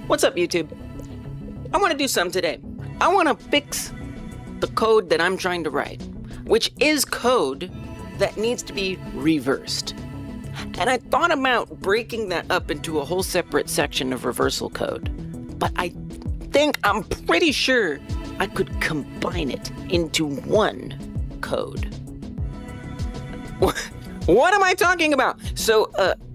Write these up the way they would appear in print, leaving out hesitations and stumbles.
What's up, YouTube? I want to do something today. I want to fix the code that I'm trying to write, which is code that needs to be reversed. And I thought about breaking that up into a whole separate section of reversal code, but I'm pretty sure I could combine it into one code. What am I talking about? So,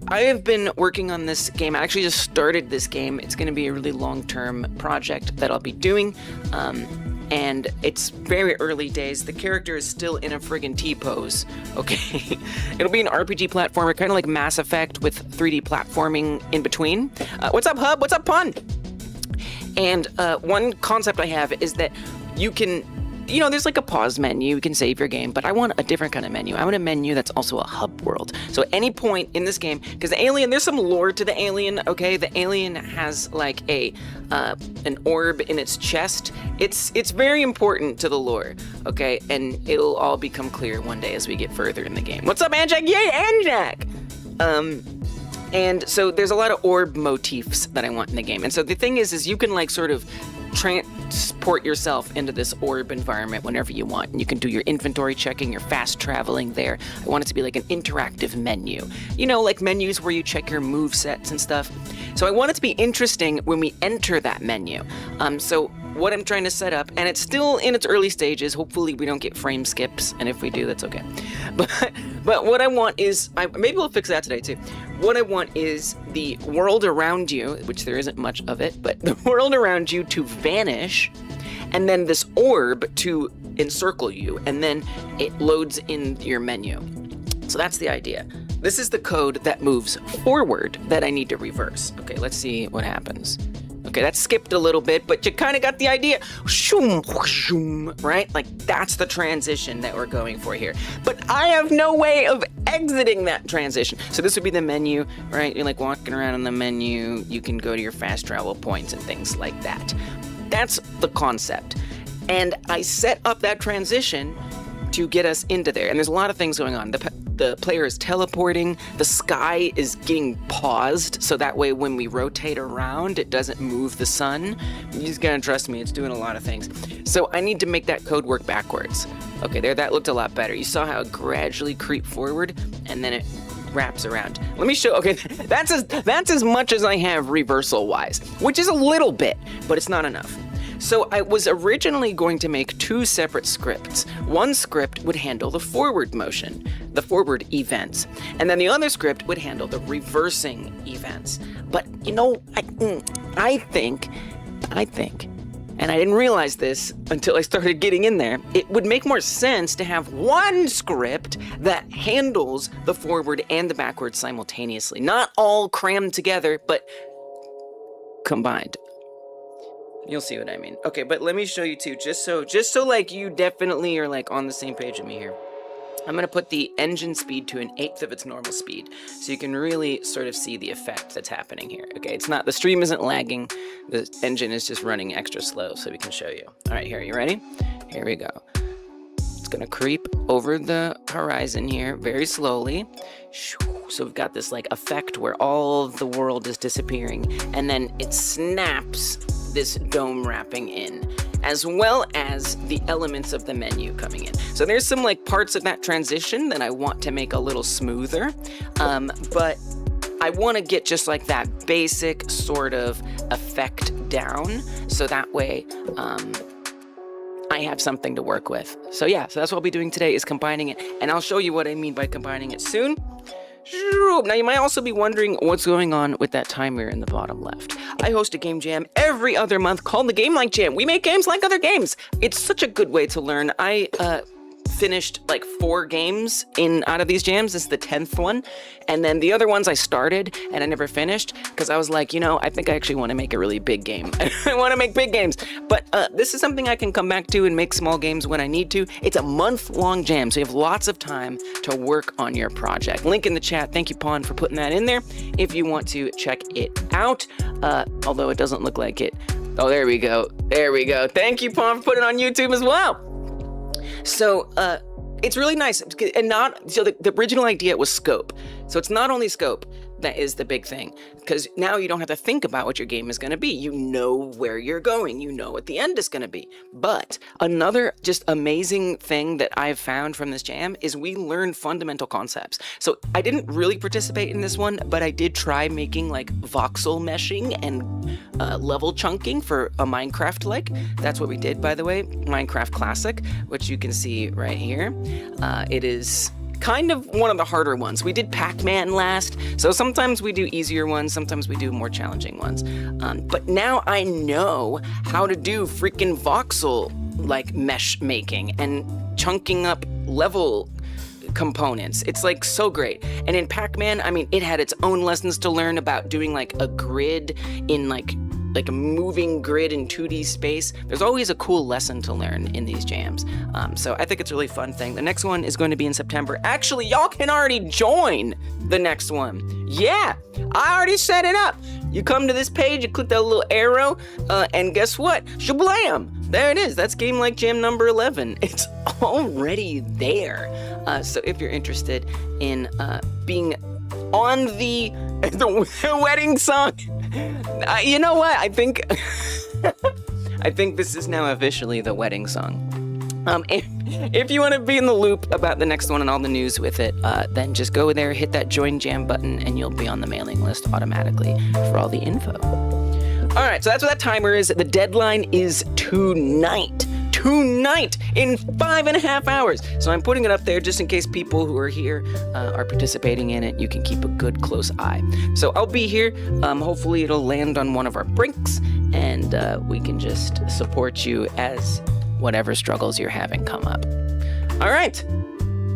I have been working on this game. I actually just started this game. It's going to be a really long-term project that I'll be doing, and it's very early days. The character is still in a friggin' T-pose, okay? It'll be an RPG platformer, kind of like Mass Effect with 3D platforming in between. What's up, Hub? What's up, Pun? And one concept I have is that you can, there's like a pause menu, you can save your game, but I want a different kind of menu. I want a menu that's also a hub world. So at any point in this game, because the alien, there's some lore to the alien, okay? The alien has like an orb in its chest. It's very important to the lore, okay? And it'll all become clear one day as we get further in the game. What's up, Anjak? Yay, Anjak! And so there's a lot of orb motifs that I want in the game. And so the thing is you can like sort of transport yourself into this orb environment whenever you want. And you can do your inventory checking, your fast traveling there. I want it to be like an interactive menu. Like menus where you check your move sets and stuff. So I want it to be interesting when we enter that menu. So what I'm trying to set up, and it's still in its early stages. Hopefully we don't get frame skips, and if we do, that's okay. But what I want is, maybe we'll fix that today too. What I want is the world around you, which there isn't much of it, but the world around you to vanish, and then this orb to encircle you, and then it loads in your menu. So that's the idea. This is the code that moves forward that I need to reverse. Okay, let's see what happens. Okay, that skipped a little bit, but you kind of got the idea. Shoom, shoom, right? Like, that's the transition that we're going for here. But I have no way of exiting that transition. So this would be the menu, right? You're like walking around in the menu. You can go to your fast travel points and things like that. That's the concept. And I set up that transition to get us into there. And there's a lot of things going on. The player is teleporting, the sky is getting paused, so that way when we rotate around, it doesn't move the sun. You just gotta trust me, it's doing a lot of things. So I need to make that code work backwards. Okay, there, that looked a lot better. You saw how it gradually creep forward, and then it wraps around. Let me show, okay, that's as much as I have reversal-wise, which is a little bit, but it's not enough. So I was originally going to make two separate scripts. One script would handle the forward motion, the forward events, and then the other script would handle the reversing events. But I think, and I didn't realize this until I started getting in there, it would make more sense to have one script that handles the forward and the backward simultaneously. Not all crammed together, but combined. You'll see what I mean. Okay, but let me show you too, just so like you definitely are like on the same page with me here. I'm gonna put the engine speed to 1/8 of its normal speed, so you can really sort of see the effect that's happening here. Okay, the stream isn't lagging, the engine is just running extra slow, so we can show you. All right, here, you ready? Here we go. It's gonna creep over the horizon here very slowly. So we've got this like effect where all of the world is disappearing, and then it snaps this dome wrapping in, as well as the elements of the menu coming in. So there's some like parts of that transition that I want to make a little smoother, but I want to get just like that basic sort of effect down, so that way I have something to work with. So yeah, so that's what I'll be doing today, is combining it, and I'll show you what I mean by combining it soon. Now you might also be wondering what's going on with that timer in the bottom left. I host a game jam every other month called the Game Like Jam. We make games like other games. It's such a good way to learn. I finished like 4 games out of these jams. This is the 10th one. And then the other ones I started and I never finished because I was like, I think I actually want to make a really big game. I want to make big games. But this is something I can come back to and make small games when I need to. It's a month-long jam, so you have lots of time to work on your project. Link in the chat. Thank you, Pawn, for putting that in there if you want to check it out. Although it doesn't look like it. Oh, there we go. There we go. Thank you, Pawn, for putting it on YouTube as well. So, it's really nice, and so the original idea was scope. So it's not only scope, That is the big thing, because now you don't have to think about what your game is going to be. You know where you're going. You know what the end is going to be. But another just amazing thing that I've found from this jam is we learned fundamental concepts. So I didn't really participate in this one, but I did try making like voxel meshing and level chunking for a Minecraft-like. That's what we did, by the way. Minecraft Classic, which you can see right here. It is kind of one of the harder ones. We did Pac-Man last, so sometimes we do easier ones, sometimes we do more challenging ones. But now I know how to do freaking voxel like mesh making and chunking up level components. It's like so great. And in Pac-Man, I mean, it had its own lessons to learn about doing like a grid in like a moving grid in 2D space. There's always a cool lesson to learn in these jams. So I think it's a really fun thing. The next one is going to be in September. Actually, y'all can already join the next one. Yeah, I already set it up. You come to this page, you click that little arrow, and guess what? Shablam! There it is. That's Game Like Jam number 11. It's already there. So if you're interested in being on the wedding song, you know what? I think I think this is now officially the wedding song. If you want to be in the loop about the next one and all the news with it, then just go there, hit that join jam button, and you'll be on the mailing list automatically for all the info. All right, so that's what that timer is. The deadline is tonight. Tonight in 5.5 hours. So I'm putting it up there just in case people who are here are participating in it. You can keep a good close eye. So I'll be here. Hopefully it'll land on one of our brinks and we can just support you as whatever struggles you're having come up. All right.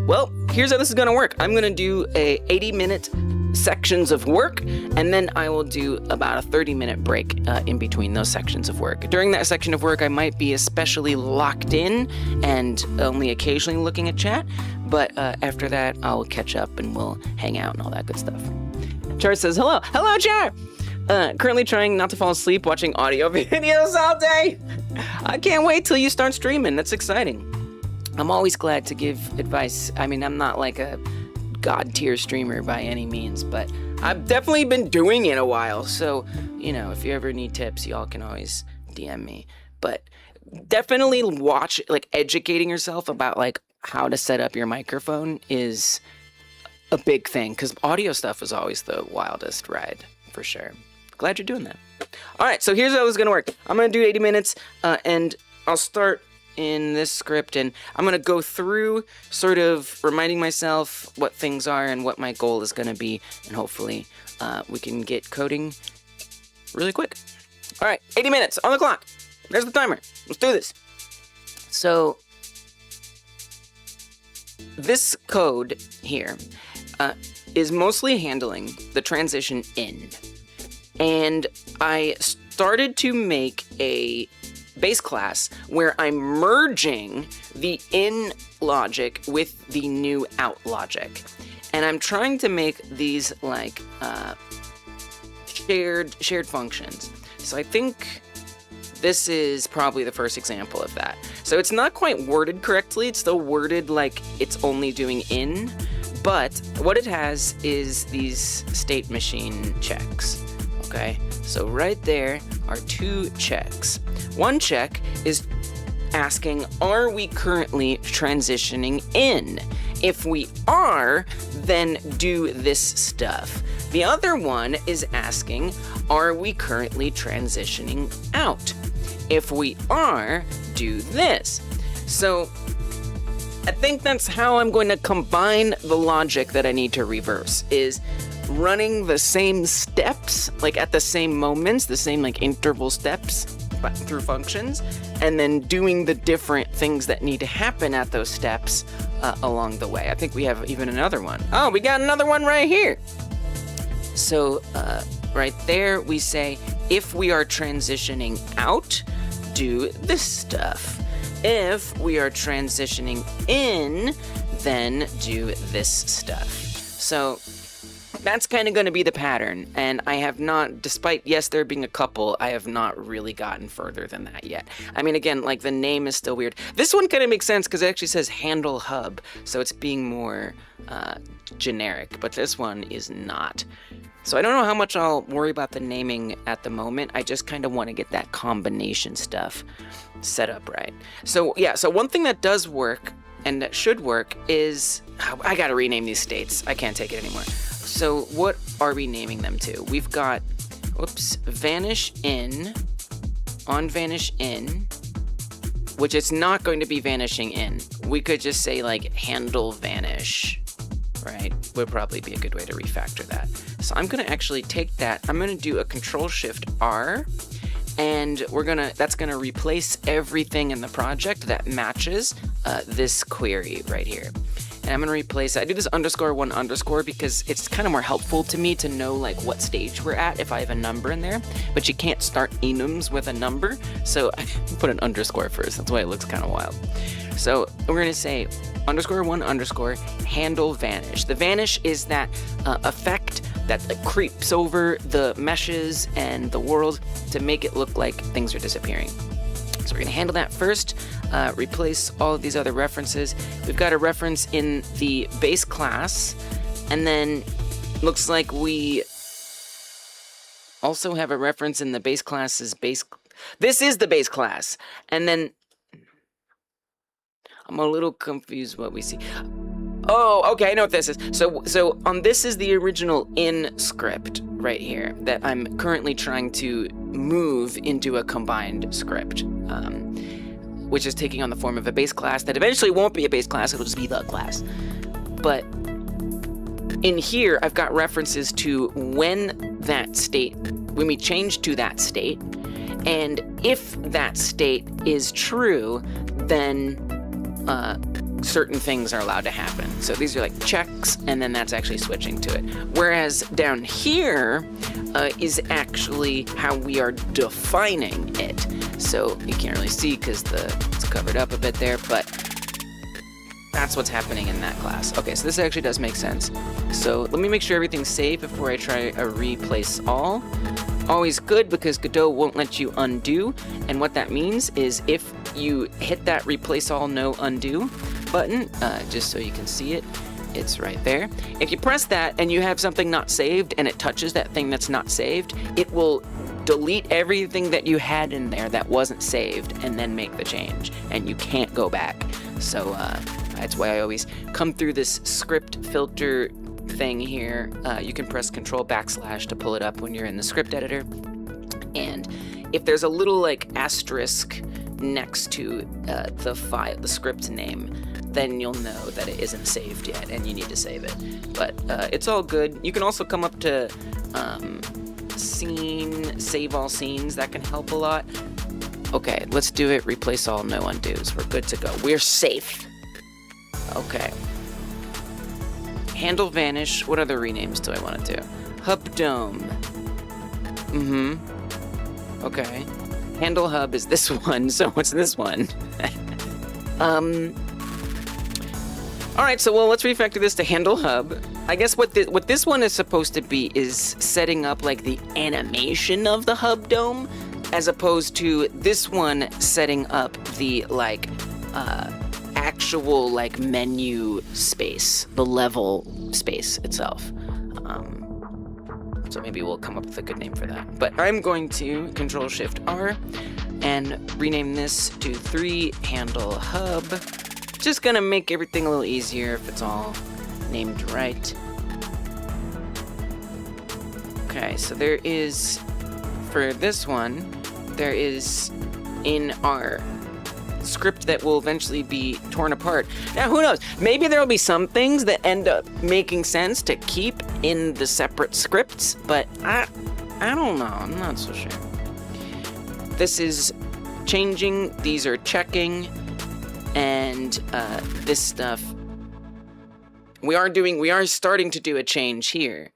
Well, here's how this is going to work. I'm going to do a 80-minute sections of work, and then I will do about a 30-minute break in between those sections of work. During that section of work, I might be especially locked in and only occasionally looking at chat, but after that, I'll catch up and we'll hang out and all that good stuff. Char says, hello. Hello, Char! Currently trying not to fall asleep watching audio videos all day. I can't wait till you start streaming. That's exciting. I'm always glad to give advice. I mean, I'm not like a god tier streamer by any means, but I've definitely been doing it a while. So, you know, if you ever need tips, y'all can always DM me. But definitely watch, like, educating yourself about like how to set up your microphone is a big thing, because audio stuff is always the wildest ride for sure. Glad you're doing that. All right, so here's how this is gonna work. I'm gonna do 80 minutes, and I'll start in this script, and I'm gonna go through sort of reminding myself what things are and what my goal is gonna be, and hopefully we can get coding really quick. All right, 80 minutes on the clock. There's the timer. Let's do this. So this code here is mostly handling the transition in, and I started to make a base class where I'm merging the in logic with the new out logic. And I'm trying to make these like shared functions. So I think this is probably the first example of that. So it's not quite worded correctly. It's still worded like it's only doing in, but what it has is these state machine checks. Okay, so right there are two checks. One check is asking, are we currently transitioning in? If we are, then do this stuff. The other one is asking, are we currently transitioning out? If we are, do this. So I think that's how I'm going to combine the logic that I need to reverse, is running the same steps, like at the same moments, the same like interval steps through functions, and then doing the different things that need to happen at those steps along the way. I think we have even another one. Oh, we got another one right here. So right there we say, if we are transitioning out, do this stuff. If we are transitioning in, then do this stuff. So that's kind of going to be the pattern. And I have not, despite, yes, there being a couple, I have not really gotten further than that yet. I mean, again, like the name is still weird. This one kind of makes sense because it actually says handle hub. So it's being more generic, but this one is not. So I don't know how much I'll worry about the naming at the moment. I just kind of want to get that combination stuff set up right. So yeah, so one thing that does work and that should work is, I gotta rename these states. I can't take it anymore. So what are we naming them to? We've got, vanish in, on vanish in, which it's not going to be vanishing in. We could just say like handle vanish, right? Would probably be a good way to refactor that. So I'm gonna actually take that, I'm gonna do a Control-Shift-R, and that's gonna replace everything in the project that matches this query right here. And I'm gonna replace, I do this _1_ because it's kind of more helpful to me to know like what stage we're at if I have a number in there, but you can't start enums with a number. So I put an underscore first. That's why it looks kind of wild. So we're gonna say _1_ handle vanish. The vanish is that effect that creeps over the meshes and the world to make it look like things are disappearing. So we're gonna handle that first, replace all of these other references. We've got a reference in the base class, and then looks like we also have a reference in the base class's base. This is the base class, and then I'm a little confused what we see. Oh, okay, I know what this is. So on this is the original in script right here that I'm currently trying to move into a combined script, which is taking on the form of a base class that eventually won't be a base class, it'll just be the class. But in here, I've got references to when we change to that state, and if that state is true, then certain things are allowed to happen. So these are like checks, and then that's actually switching to it. Whereas down here is actually how we are defining it. So you can't really see because it's covered up a bit there, but that's what's happening in that class. Okay, so this actually does make sense. So let me make sure everything's saved before I try a replace all. Always good because Godot won't let you undo, and what that means is if you hit that replace all no undo button, just so you can see it, it's right there. If you press that and you have something not saved and it touches that thing that's not saved, it will delete everything that you had in there that wasn't saved and then make the change, and you can't go back. So that's why I always come through this script filter thing here. You can press Control / to pull it up when you're in the script editor, and if there's a little like asterisk next to the script name, then you'll know that it isn't saved yet and you need to save it. But it's all good. You can also come up to save all scenes. That can help a lot. Okay, let's do it. Replace all, no undos. We're good to go. We're safe. Okay. Handle vanish. What other renames do I want to do? Hub dome. Okay. Handle hub is this one, so what's this one? Alright, so let's refactor this to handle hub. I guess what this one is supposed to be is setting up like the animation of the hub dome, as opposed to this one setting up the like actual like menu space, the level space itself. So maybe we'll come up with a good name for that. But I'm going to Control-Shift-R and rename this to 3 handle hub. Just gonna make everything a little easier if it's all named right. Okay, so there is, for this one, there is in our script that will eventually be torn apart. Now, who knows? Maybe there will be some things that end up making sense to keep in the separate scripts, but I don't know. I'm not so sure. This is changing. These are checking. And this stuff, we are starting to do a change here.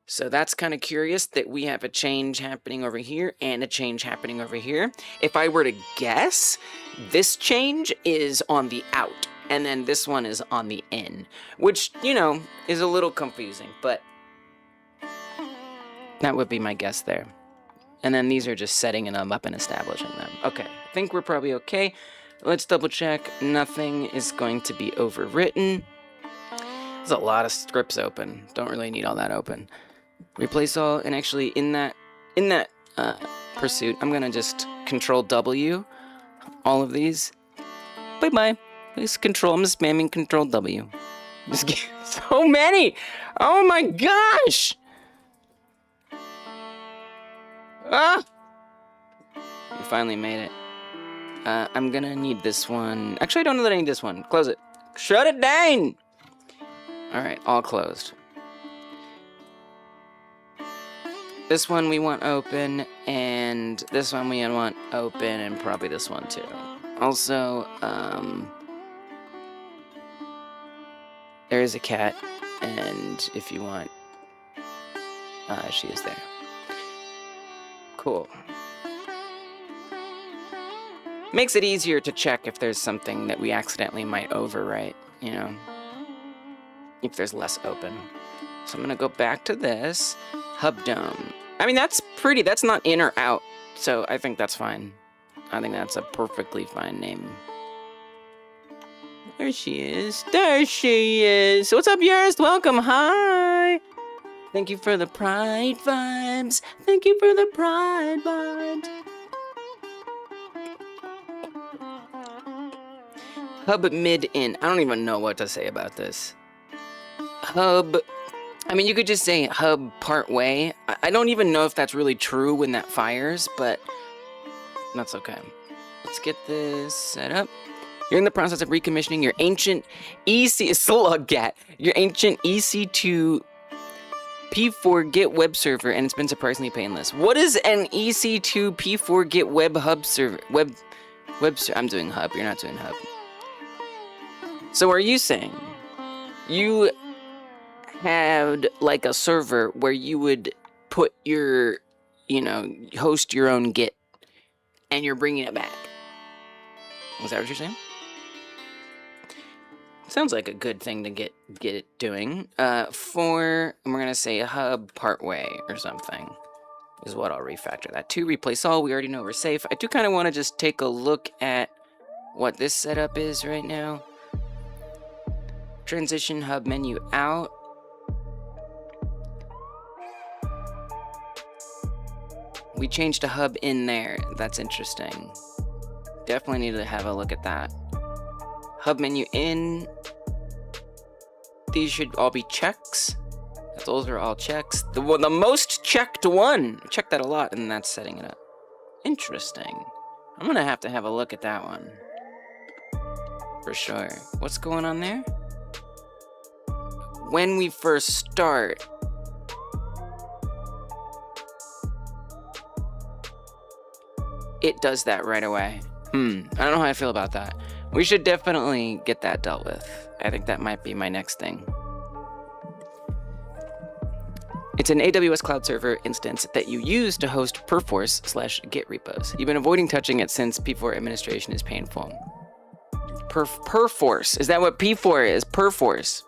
So that's kind of curious that we have a change happening over here and a change happening over here. If I were to guess, this change is on the out. and then this one is on the in, which, you know, is a little confusing, but that would be my guess there. And then these are just setting them up and establishing them. Okay, I think we're probably okay. Let's double check. Nothing is going to be overwritten. There's a lot of scripts open. Don't really need all that open. Replace all, and actually in that pursuit, I'm gonna just Control W all of these. Bye bye. Please Control. I'm spamming Control W. Just get so many. Oh my gosh. Ah! We finally made it. I'm gonna need this one. Actually, I don't know that I need this one. Close it. Shut it down! Alright, all closed. This one we want open, and this one we want open, and probably this one too. Also, there is a cat, and if you want, she is there. Cool. Makes it easier to check if there's something that we accidentally might overwrite, you know, if there's less open. So I'm gonna go back to this. Hub dome. I mean, that's pretty, that's not in or out, so I think that's fine. I think that's a perfectly fine name. There she is. There she is. What's up, yours? Welcome. Hi. Thank you for the pride vibes. Thank you for the pride vibes. Hub mid in. I don't even know what to say about this. Hub. I mean, you could just say hub part way. I don't even know if that's really true when that fires, but that's okay. Let's get this set up. You're in the process of recommissioning your ancient EC slug cat. Your ancient EC2 P4 Git web server, and it's been surprisingly painless. What is an EC2 P4 Git web hub server? I'm doing hub. You're not doing hub. So are you saying you had like a server where you would put your, you know, host your own Git, and you're bringing it back? Is that what you're saying? Sounds like a good thing to get it doing. We're gonna say hub partway or something is what I'll refactor that to. Replace all. We already know we're safe. I do kind of want to just take a look at what this setup is right now. Transition hub menu out. We changed a hub in there. That's interesting. Definitely need to have a look at that. Hub menu in. These should all be checks. Those are all checks. The most checked one. Check that a lot, and that's setting it up. Interesting. I'm gonna have to have a look at that one. For sure. What's going on there? When we first start. It does that right away. I don't know how I feel about that. We should definitely get that dealt with. I think that might be my next thing. It's an AWS cloud server instance that you use to host Perforce/Git repos. You've been avoiding touching it since P4 administration is painful. Perforce. Is that what P4 is? Perforce.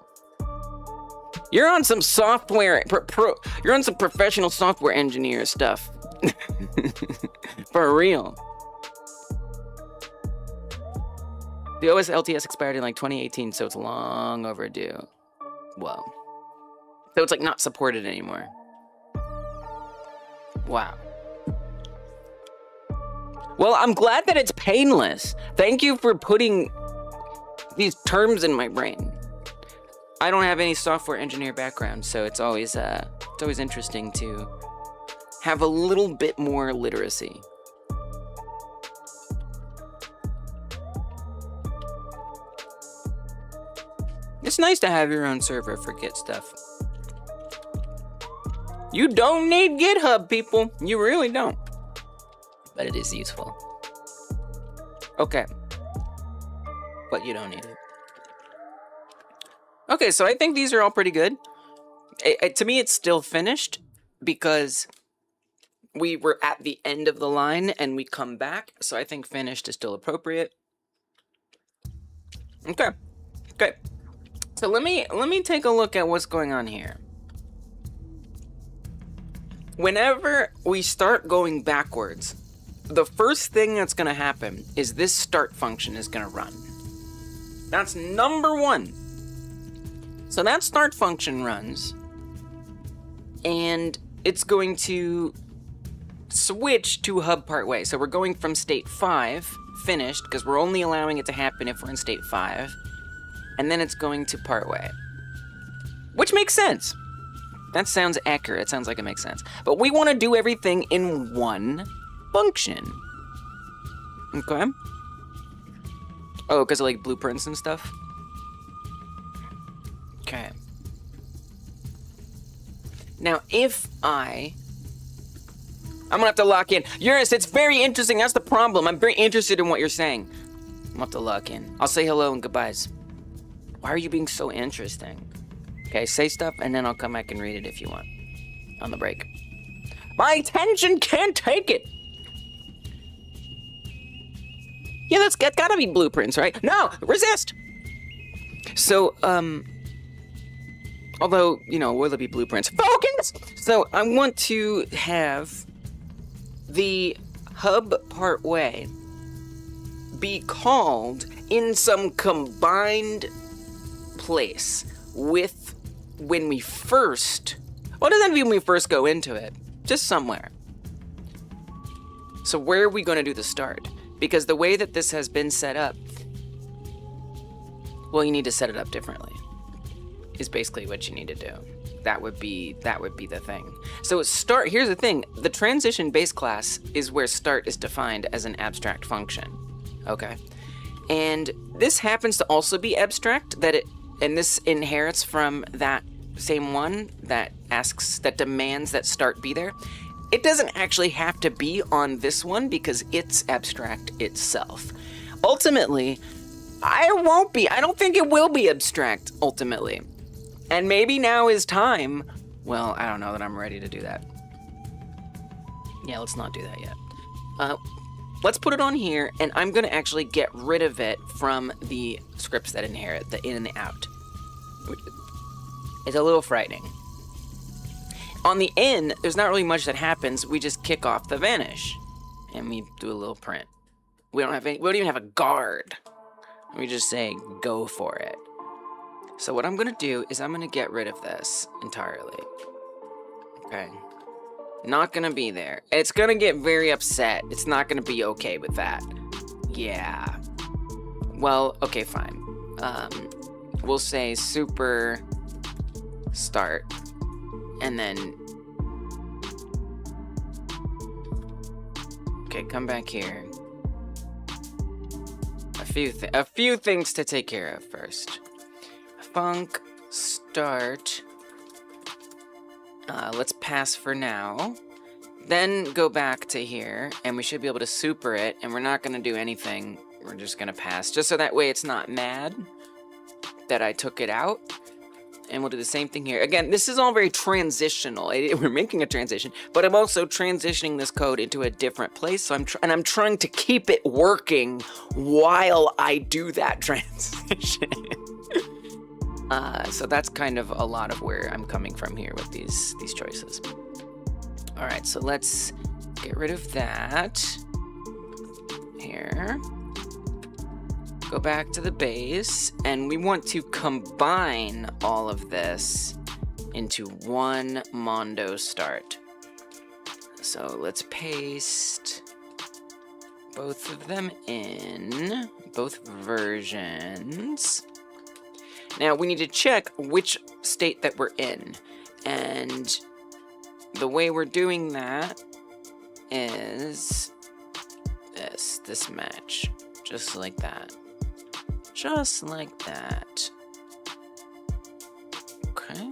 You're on some software. You're on some professional software engineer stuff. For real. The OS LTS expired in like 2018, so it's long overdue. Whoa. So it's like not supported anymore. Wow. Well, I'm glad that it's painless. Thank you for putting these terms in my brain. I don't have any software engineer background, so it's always interesting to have a little bit more literacy. It's nice to have your own server for Git stuff. You don't need GitHub, people. You really don't. But it is useful. Okay. But you don't need it. Okay, so I think these are all pretty good. To me, it's still finished because we were at the end of the line and we come back. So I think finished is still appropriate. Okay. Okay. So let me take a look at what's going on here. Whenever we start going backwards, the first thing that's going to happen is this start function is going to run. That's number one. So that start function runs, and it's going to switch to hub partway. So we're going from state 5, finished, because we're only allowing it to happen if we're in state 5, and then it's going to partway. Which makes sense. That sounds accurate. It sounds like it makes sense. But we want to do everything in one function. Okay? Oh, because of like blueprints and stuff? Okay. Now, if I'm gonna have to lock in. Eurus, it's very interesting. That's the problem. I'm very interested in what you're saying. I'm gonna have to lock in. I'll say hello and goodbyes. Why are you being so interesting? Okay, say stuff, and then I'll come back and read it if you want. On the break. My attention can't take it! Yeah, that's gotta be blueprints, right? No! Resist! So, although, you know, will it be blueprints? Focus! So, I want to have the hub partway be called in some combined place with when we first, well, it doesn't mean when we first go into it, just somewhere. So where are we going to do the start? Because the way that this has been set up, well, you need to set it up differently, is basically what you need to do. That would be the thing. So start, here's the thing, the transition base class is where start is defined as an abstract function, okay? And this happens to also be abstract, and this inherits from that same one that demands that start be there. It doesn't actually have to be on this one because it's abstract itself. Ultimately, I don't think it will be abstract, ultimately. And maybe now is time. Well, I don't know that I'm ready to do that. Yeah, let's not do that yet. Let's put it on here, and I'm gonna actually get rid of it from the scripts that inherit the in and the out. It's a little frightening. On the in, there's not really much that happens. We just kick off the vanish, and we do a little print. We don't even have a guard. We just say go for it. So what I'm gonna do is I'm gonna get rid of this entirely. Okay. Not gonna be there. It's gonna get very upset. It's not gonna be okay with that. Yeah. Well, okay, fine. We'll say super start, and then okay, come back here. A few things to take care of first. Func start. Let's pass for now. Then go back to here, and we should be able to super it, and we're not gonna do anything. We're just gonna pass, just so that way it's not mad that I took it out. And we'll do the same thing here. Again, this is all very transitional. We're making a transition, but I'm also transitioning this code into a different place. So I'm trying to keep it working while I do that transition. So that's kind of a lot of where I'm coming from here with these choices. All right, so let's get rid of that. Here. Go back to the base, and we want to combine all of this into one Mondo start. So let's paste both of them in, both versions. Now we need to check which state that we're in, and the way we're doing that is this match, just like that. Just like that. Okay.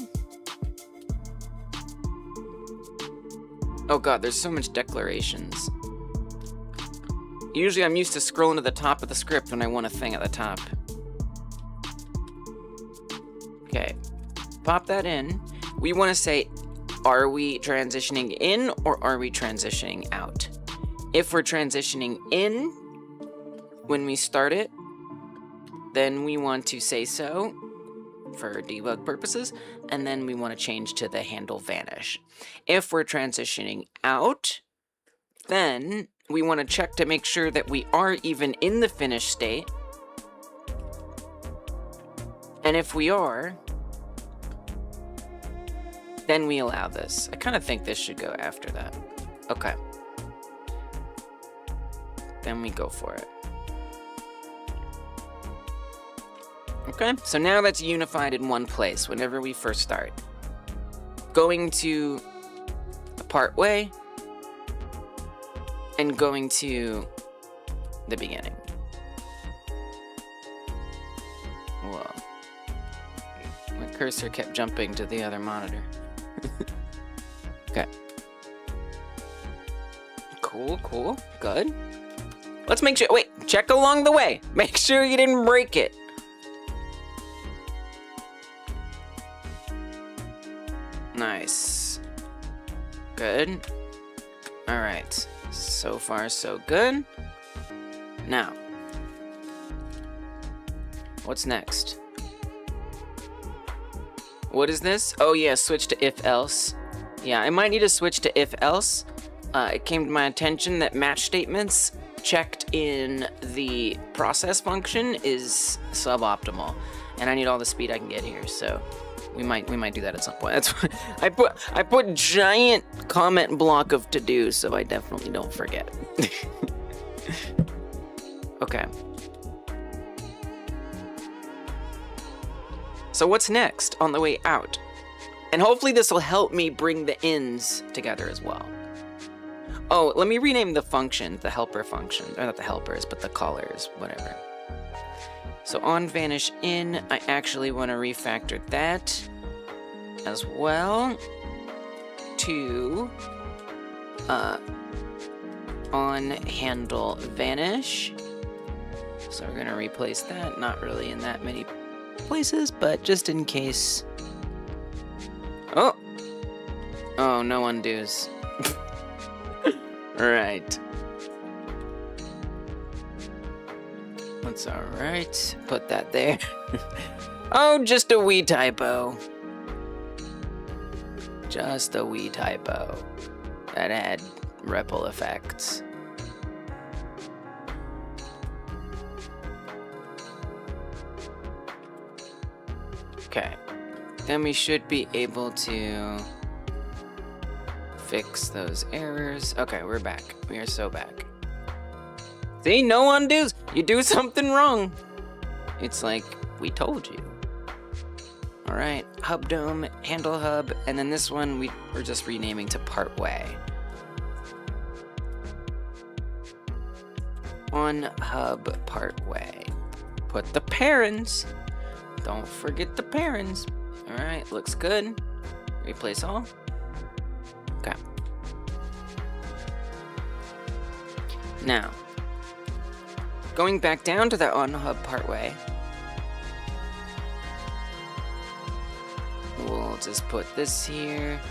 Oh god, there's so much declarations. Usually I'm used to scrolling to the top of the script when I want a thing at the top. Okay. Pop that in. We want to say, are we transitioning in or are we transitioning out? If we're transitioning in when we start it, then we want to say so for debug purposes, and then we want to change to the handle vanish. If we're transitioning out, then we want to check to make sure that we are even in the finished state. And if we are, then we allow this. I kind of think this should go after that. Okay. Then we go for it. Okay, so now that's unified in one place whenever we first start. Going to the part way and going to the beginning. Whoa. My cursor kept jumping to the other monitor. Okay. Cool, cool, good. Let's make sure, wait, check along the way. Make sure you didn't break it. Nice. Good. All right. So far, so good. Now, what's next? What is this? Oh yeah, switch to if else. Yeah, I might need to switch to if else. It came to my attention that match statements checked in the process function is suboptimal, and I need all the speed I can get here. So we might do that at some point. That's why I put giant comment block of to do, so I definitely don't forget. Okay. So what's next on the way out? And hopefully this will help me bring the ins together as well. Oh, let me rename the function, the helper function. Or not the helpers, but the callers, whatever. So on vanish in, I actually want to refactor that as well to on handle vanish. So we're going to replace that, not really in that many places, but just in case. Oh, no undos. Right. That's all right. Put that there. Oh, just a wee typo. Just a wee typo that had ripple effects. Okay. Then we should be able to fix those errors. Okay, we're back. We are so back. See, no undos. You do something wrong. It's like, we told you. All right, hub dome, handle hub, and then this one we're just renaming to part way. On hub part way. Put the parents. Don't forget the parents. All right, looks good. Replace all. Okay. Now, going back down to the on hub partway, we'll just put this here.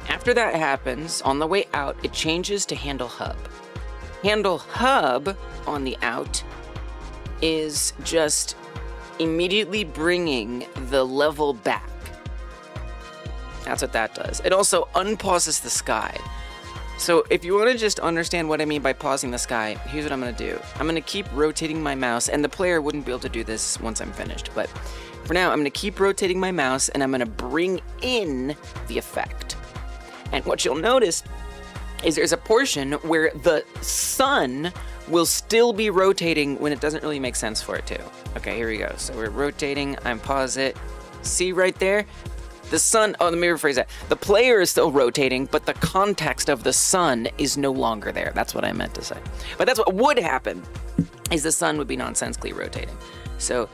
After that happens, on the way out, it changes to handle hub. Handle hub on the out is just immediately bringing the level back. That's what that does. It also unpauses the sky. So if you want to just understand what I mean by pausing the sky, here's what I'm going to do. I'm going to keep rotating my mouse, and the player wouldn't be able to do this once I'm finished, but for now, I'm going to keep rotating my mouse, and I'm going to bring in the effect. And what you'll notice is there's a portion where the sun will still be rotating when it doesn't really make sense for it to. Okay, here we go. So we're rotating, I'm pause it. See right there? The sun, oh, let me rephrase that. The player is still rotating, but the context of the sun is no longer there. That's what I meant to say. But that's what would happen, is the sun would be nonsensically rotating. So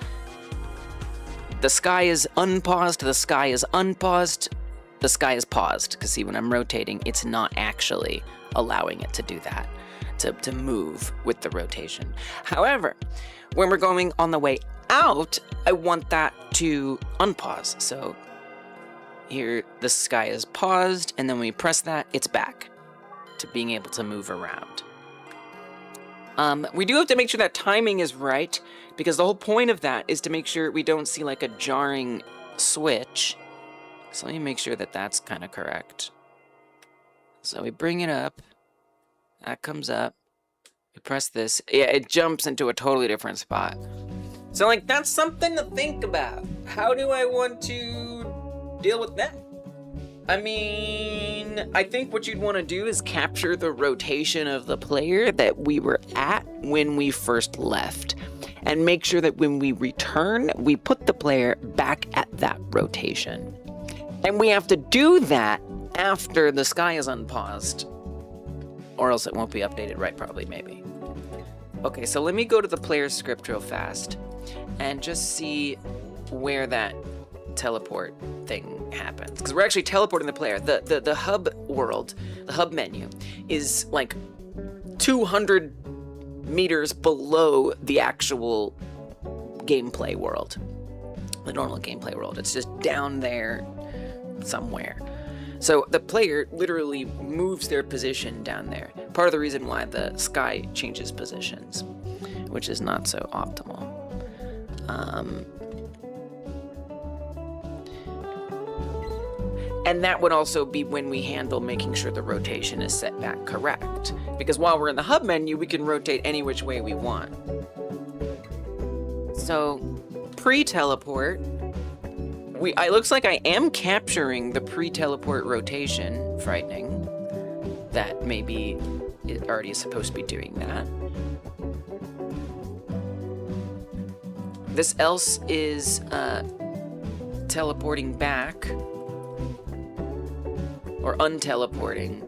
the sky is unpaused, the sky is unpaused, the sky is paused. Because see, when I'm rotating, it's not actually allowing it to do that, to move with the rotation. However, when we're going on the way out, I want that to unpause. So here, the sky is paused, and then when we press that, it's back to being able to move around. We do have to make sure that timing is right, because the whole point of that is to make sure we don't see like a jarring switch. So let me make sure that that's kind of correct. So we bring it up, that comes up, we press this, yeah, it jumps into a totally different spot. So like, that's something to think about. How do I want to deal with that? I mean, I think what you'd want to do is capture the rotation of the player that we were at when we first left, and make sure that when we return, we put the player back at that rotation. And we have to do that after the sky is unpaused, or else it won't be updated right, probably, maybe. Okay, so let me go to the player script real fast and just see where that teleport thing happens, because we're actually teleporting the player. The hub world, the hub menu, is like 200 meters below the actual gameplay world, the normal gameplay world. It's just down there somewhere. So the player literally moves their position down there. Part of the reason why the sky changes positions, which is not so optimal. And that would also be when we handle making sure the rotation is set back correct. Because while we're in the hub menu, we can rotate any which way we want. So, pre-teleport, it looks like I am capturing the pre-teleport rotation. Frightening. That maybe it already is supposed to be doing that. This else is teleporting back. Or unteleporting.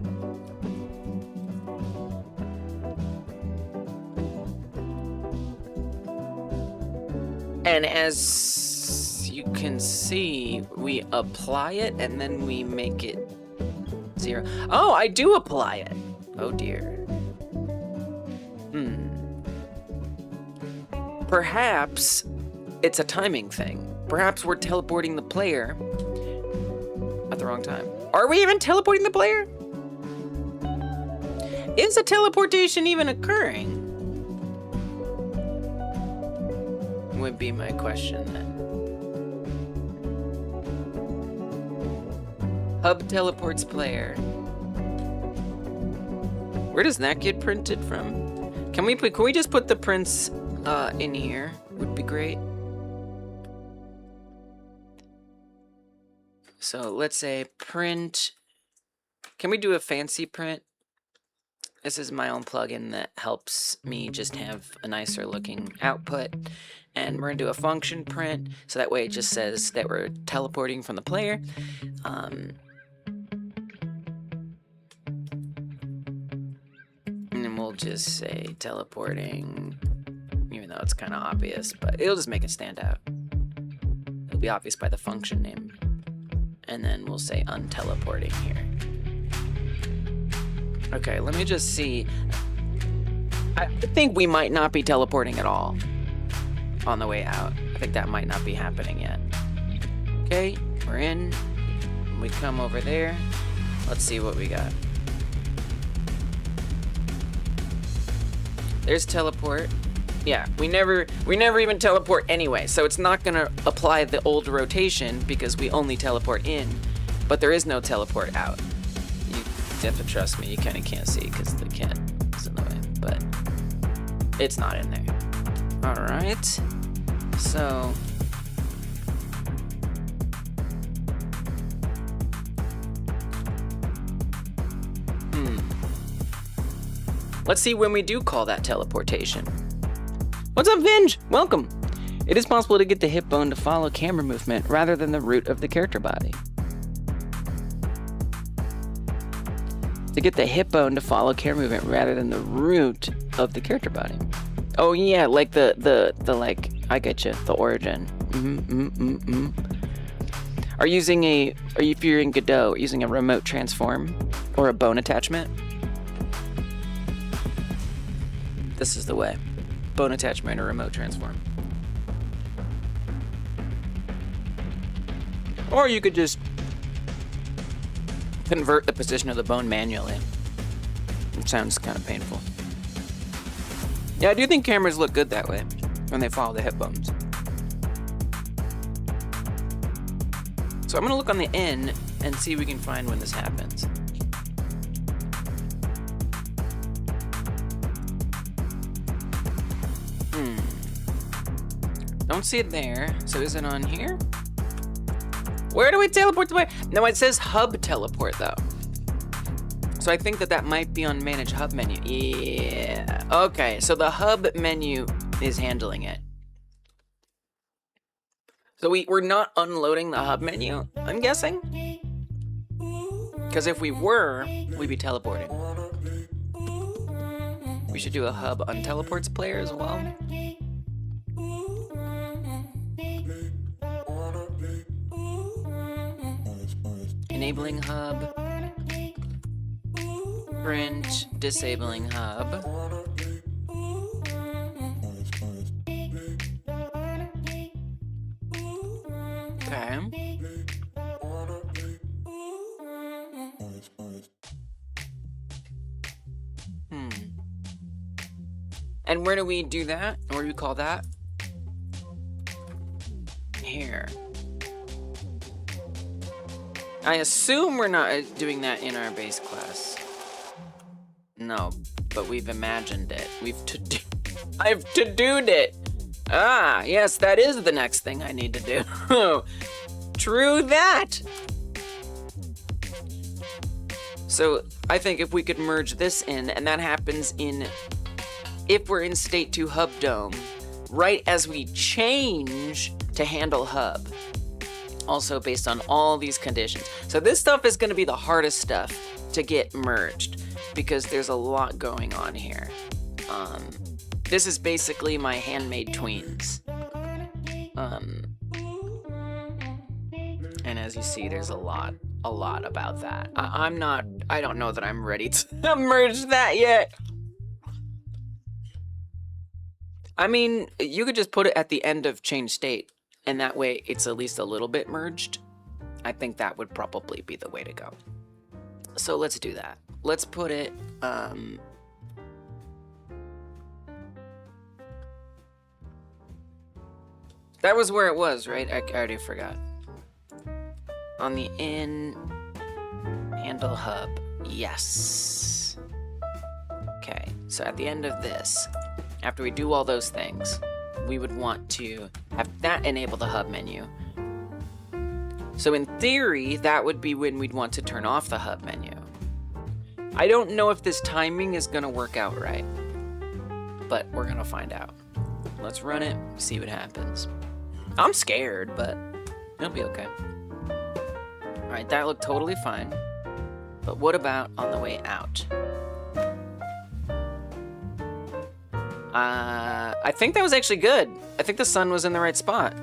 And as you can see, we apply it and then we make it 0. Oh, I do apply it. Oh dear. Perhaps it's a timing thing. Perhaps we're teleporting the player at the wrong time. Are we even teleporting the player? Is a teleportation even occurring? Would be my question then. Hub teleports player. Where does that get printed from? Can we just put the prints in here? Would be great. So let's say print. Can we do a fancy print? This is my own plugin that helps me just have a nicer looking output. And we're gonna do a function print, so that way it just says that we're teleporting from the player. And then we'll just say teleporting, even though it's kind of obvious, but it'll just make it stand out. It'll be obvious by the function name. And then we'll say unteleporting here. Okay, let me just see. I think we might not be teleporting at all on the way out. I think that might not be happening yet. Okay, we're in. We come over there. Let's see what we got. There's teleport. Yeah, we never even teleport anyway, so it's not gonna apply the old rotation because we only teleport in, but there is no teleport out. You have to trust me, you kinda can't see because the cat is in the way, but it's not in there. All right, so let's see when we do call that teleportation. What's up, Vinge? Welcome. It is possible to get the hip bone to follow camera movement rather than the root of the character body. To get the hip bone to follow camera movement rather than the root of the character body. Oh yeah, like the like, I get you, the origin. If you're in Godot, using a remote transform or a bone attachment? This is the way. Bone attachment or remote transform. Or you could just convert the position of the bone manually. It sounds kind of painful. Yeah, I do think cameras look good that way when they follow the hip bones. So I'm gonna look on the in and see if we can find when this happens. Don't see it there. So is it on here? Where do we teleport to where? No, it says hub teleport though. So I think that might be on manage hub menu. Yeah. Okay, so the hub menu is handling it. So we're not unloading the hub menu, I'm guessing? Because if we were, we'd be teleporting. We should do a hub unteleports player as well. Enabling hub. Print, disabling hub. Okay. And where do we do that? Where do we call that? Here. I assume we're not doing that in our base class. No, but we've imagined it. I've to-do'd it. Ah, yes, that is the next thing I need to do. True that. So I think if we could merge this in, and that happens if we're in state 2 hub dome, right as we change to handle hub. Also based on all these conditions. So this stuff is gonna be the hardest stuff to get merged because there's a lot going on here. This is basically my handmade tweens. And as you see, there's a lot about that. I don't know that I'm ready to merge that yet. I mean, you could just put it at the end of change state, and that way it's at least a little bit merged. I think that would probably be the way to go. So let's do that. Let's put it, that was where it was, right? I already forgot. On the in handle hub, yes. Okay, so at the end of this, after we do all those things, we would want to have that enable the hub menu. So in theory, that would be when we'd want to turn off the hub menu. I don't know if this timing is gonna work out right, but we're gonna find out. Let's run it, see what happens. I'm scared, but it'll be okay. All right, that looked totally fine. But what about on the way out? I think that was actually good. I think the sun was in the right spot.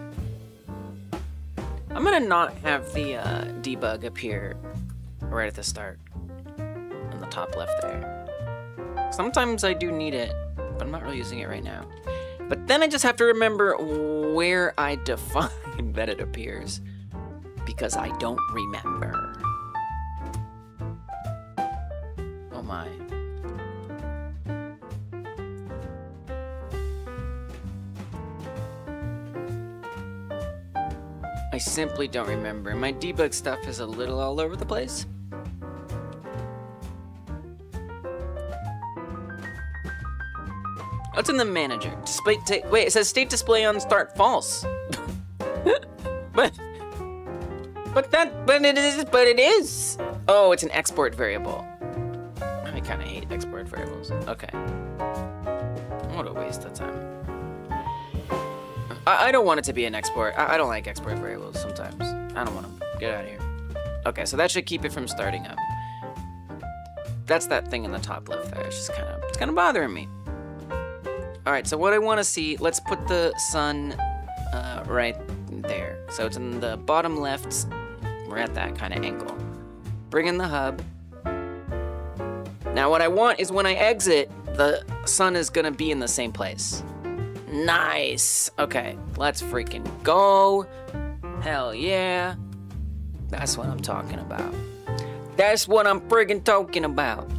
I'm gonna not have the debug appear right at the start. On the top left there. Sometimes I do need it, but I'm not really using it right now. But then I just have to remember where I define that it appears. Because I don't remember. Oh my. I simply don't remember. My debug stuff is a little all over the place. What's in the manager? Display. Wait, it says state display on start false. But it is. Oh, it's an export variable. I kind of hate export variables. Okay. What a waste of time. I don't want it to be an export. I don't like export variables sometimes. I don't want them. Get out of here. Okay, so that should keep it from starting up. That's that thing in the top left there. It's just it's kind of bothering me. All right, so what I want to see, let's put the sun right there. So it's in the bottom left. We're at that kind of angle. Bring in the hub. Now what I want is when I exit, the sun is gonna be in the same place. Nice. Okay, let's freaking go. Hell yeah. That's what I'm talking about. That's what I'm friggin' talking about.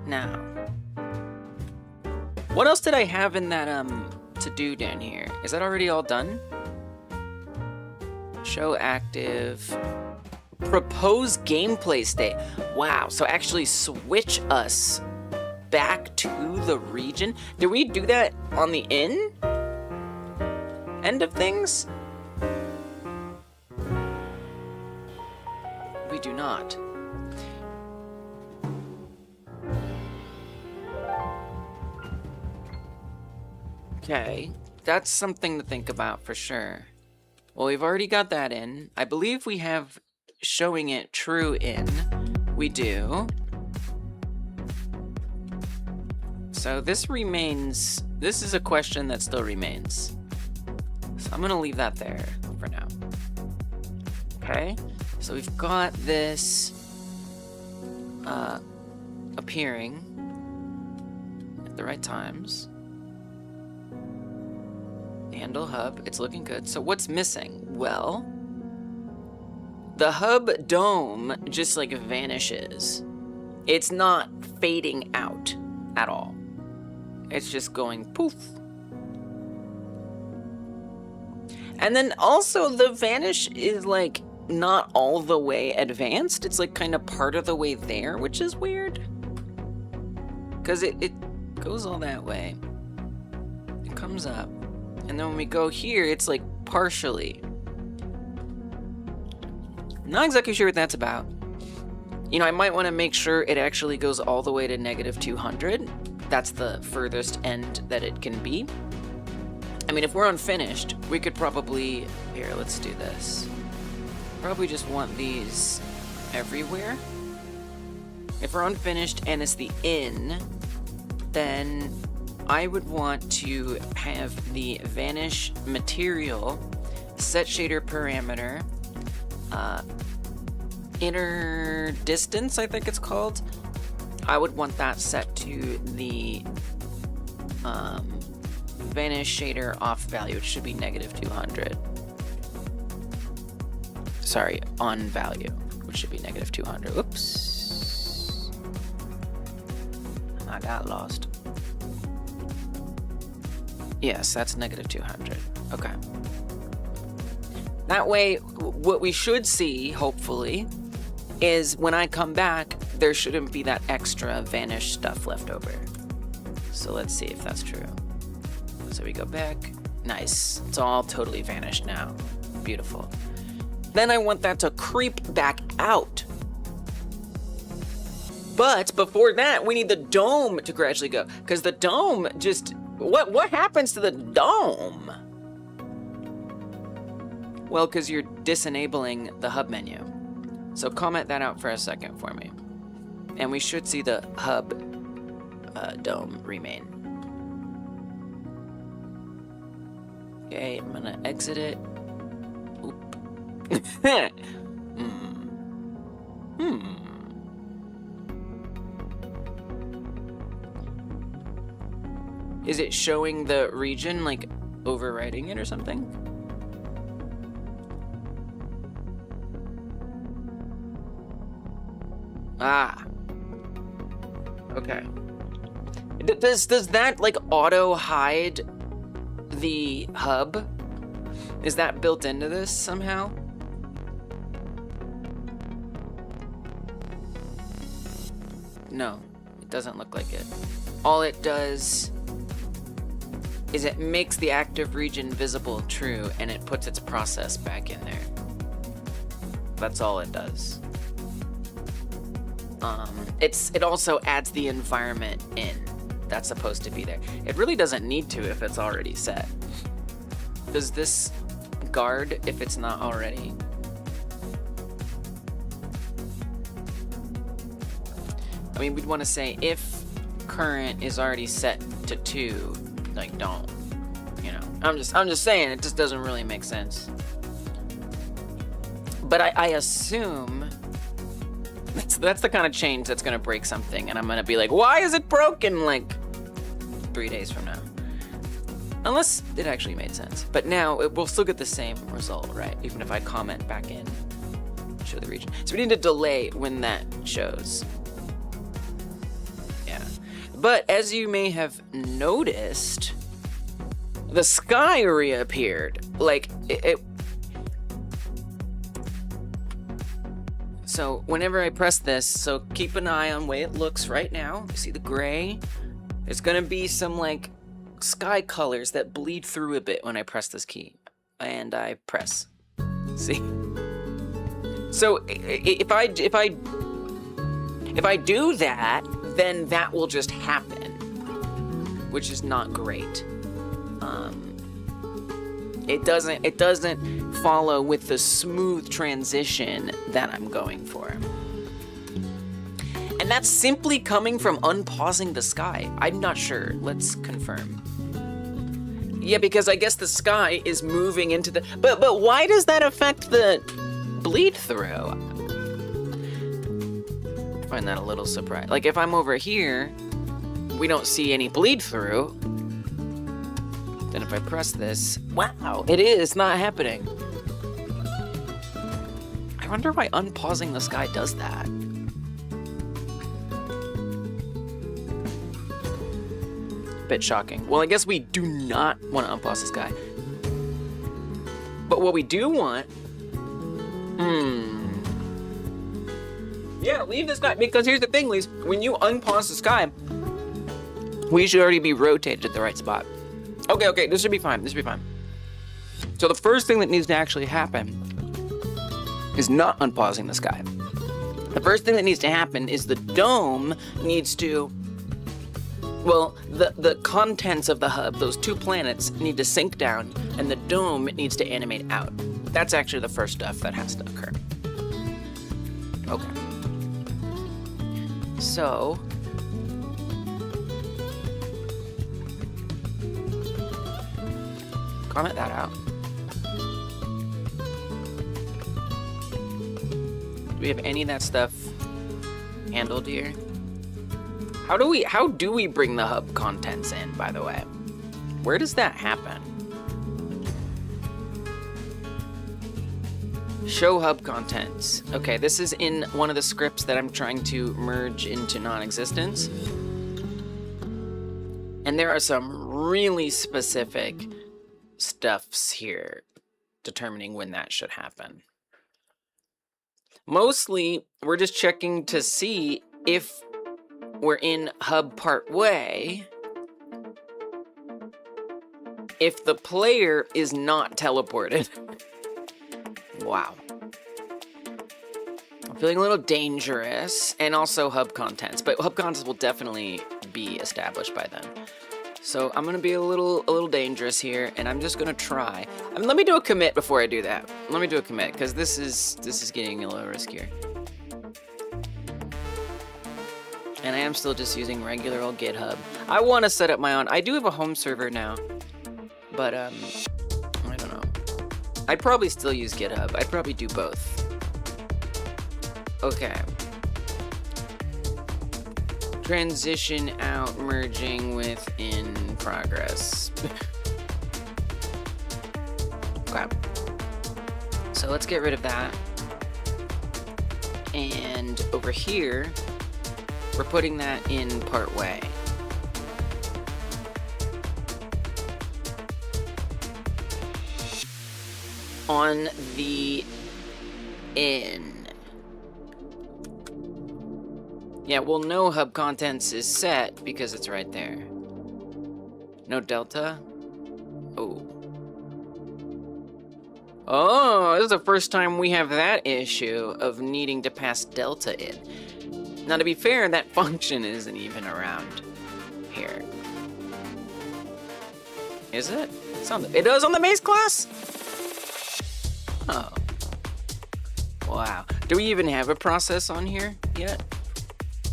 Now, What else did I have in that to do down here? Is that already all done? Show active. Propose gameplay state. Wow, so actually switch us back to the region. Did we do that on the end of things? We do not. Okay, that's something to think about for sure. Well, we've already got that in. I believe we have showing it true in. We do. So this remains, this is a question that still remains. So I'm gonna leave that there for now. Okay, so we've got this appearing at the right times. Handle hub, it's looking good. So what's missing? Well, the hub dome just like vanishes. It's not fading out at all. It's just going poof. And then also the vanish is like not all the way advanced. It's like kind of part of the way there, which is weird. Because it goes all that way. It comes up. And then when we go here, it's like partially. Not exactly sure what that's about. You know, I might want to make sure it actually goes all the way to -200. That's the furthest end that it can be. I mean, if we're unfinished, we could probably... Here, let's do this. Probably just want these everywhere. If we're unfinished and it's the in, then I would want to have the vanish material, set shader parameter, inner distance, I think it's called. I would want that set to the vanish shader off value, which should be -200. Sorry, on value, which should be -200. Oops. I got lost. Yes, that's -200. Okay. That way, what we should see, hopefully, is when I come back, there shouldn't be that extra vanish stuff left over. So let's see if that's true. So we go back. Nice. It's all totally vanished now. Beautiful. Then I want that to creep back out. But before that, we need the dome to gradually go. Because the dome just... What happens to the dome? Well, because you're disenabling the hub menu. So comment that out for a second for me. And we should see the hub dome remain. Okay, I'm gonna exit it. Oop. Is it showing the region, like, overwriting it or something? Ah. Okay. Does that, like, auto-hide the hub? Is that built into this somehow? No, it doesn't look like it. All it does is it makes the active region visible true, and it puts its process back in there. That's all it does. It also adds the environment in. That's supposed to be there. It really doesn't need to if it's already set. Does this guard if it's not already? I mean, we'd want to say if current is already set to 2, like, don't, you know. I'm just saying, it just doesn't really make sense. But I assume that's the kind of change that's gonna break something, and I'm gonna be like, why is it broken, like 3 days from now? Unless it actually made sense. But now we'll still get the same result, right? Even if I comment back in, show the region. So we need a delay when that shows. Yeah. But as you may have noticed, the sky reappeared. Like, So whenever I press this, so keep an eye on the way it looks right now. You see the gray? There's gonna be some like sky colors that bleed through a bit when I press this key. And I press. See? So if I do that, then that will just happen, which is not great. It doesn't follow with the smooth transition that I'm going for. And that's simply coming from unpausing the sky. I'm not sure. Let's confirm. Yeah, because I guess the sky is moving into the... But why does that affect the bleed through? I find that a little surprising. Like, if I'm over here, we don't see any bleed through. Then if I press this, wow, it is not happening. I wonder why unpausing the sky does that. Bit shocking. Well, I guess we do not want to unpause the sky. But what we do want... Yeah, leave the sky, because here's the thing, Lise. When you unpause the sky, we should already be rotated at the right spot. Okay, this should be fine, So the first thing that needs to actually happen is not unpausing the sky. The first thing that needs to happen is the dome needs to, well, the contents of the hub, those two planets, need to sink down, and the dome needs to animate out. That's actually the first stuff that has to occur. Okay. So... comment that out. Do we have any of that stuff handled here? How do we bring the hub contents in, by the way? Where does that happen? Show hub contents. Okay, this is in one of the scripts that I'm trying to merge into non-existence. And there are some really specific stuffs here determining when that should happen. Mostly, we're just checking to see if we're in hub part way, if the player is not teleported. Wow. I'm feeling a little dangerous, and also hub contents, but hub contents will definitely be established by then. So I'm gonna be a little dangerous here, and I'm just gonna try. Let me do a commit before I do that. Let me do a commit, because this is getting a little riskier. And I am still just using regular old GitHub. I want to set up my own. I do have a home server now, but I don't know. I'd probably still use GitHub. I'd probably do both. Okay. Transition out, merging with in progress. Okay. So let's get rid of that. And over here, we're putting that in part way. On the in. Yeah, well, no hub contents is set because it's right there. No delta? Oh. Oh, this is the first time we have that issue of needing to pass delta in. Now, to be fair, that function isn't even around here. Is it? It is on the base class? Oh. Wow. Do we even have a process on here yet?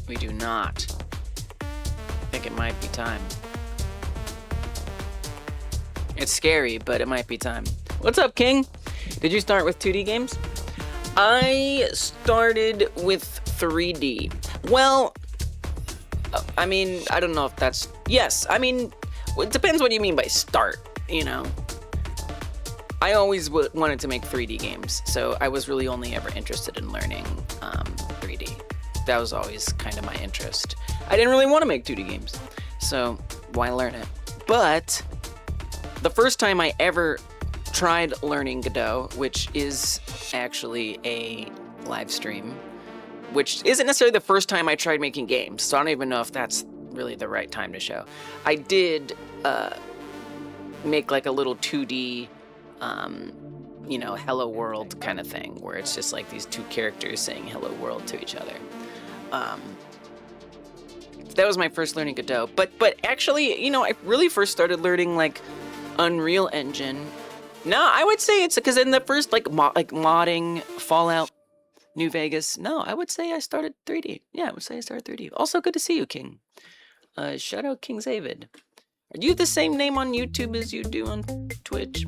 We do not. I think it might be time. It's scary, but it might be time. What's up, King? Did you start with 2D games? I started with 3D. Well, I mean, I don't know if that's... Yes, I mean, it depends what you mean by start, you know? I always wanted to make 3D games, so I was really only ever interested in learning 3D. that was always kind of my interest. I didn't really want to make 2D games, so why learn it? But the first time I ever tried learning Godot, which is actually a live stream, which isn't necessarily the first time I tried making games, so I don't even know if that's really the right time to show. I did make like a little 2D, you know, hello world kind of thing, where it's just like these two characters saying hello world to each other. That was my first learning Godot, but actually, you know, I really first started learning like Unreal Engine. No, I would say it's because in the first like modding Fallout New Vegas. No, I would say I started 3D. Yeah, I would say I started 3D. Also, good to see you, King. Shout out King Zavid. Are you the same name on YouTube as you do on Twitch?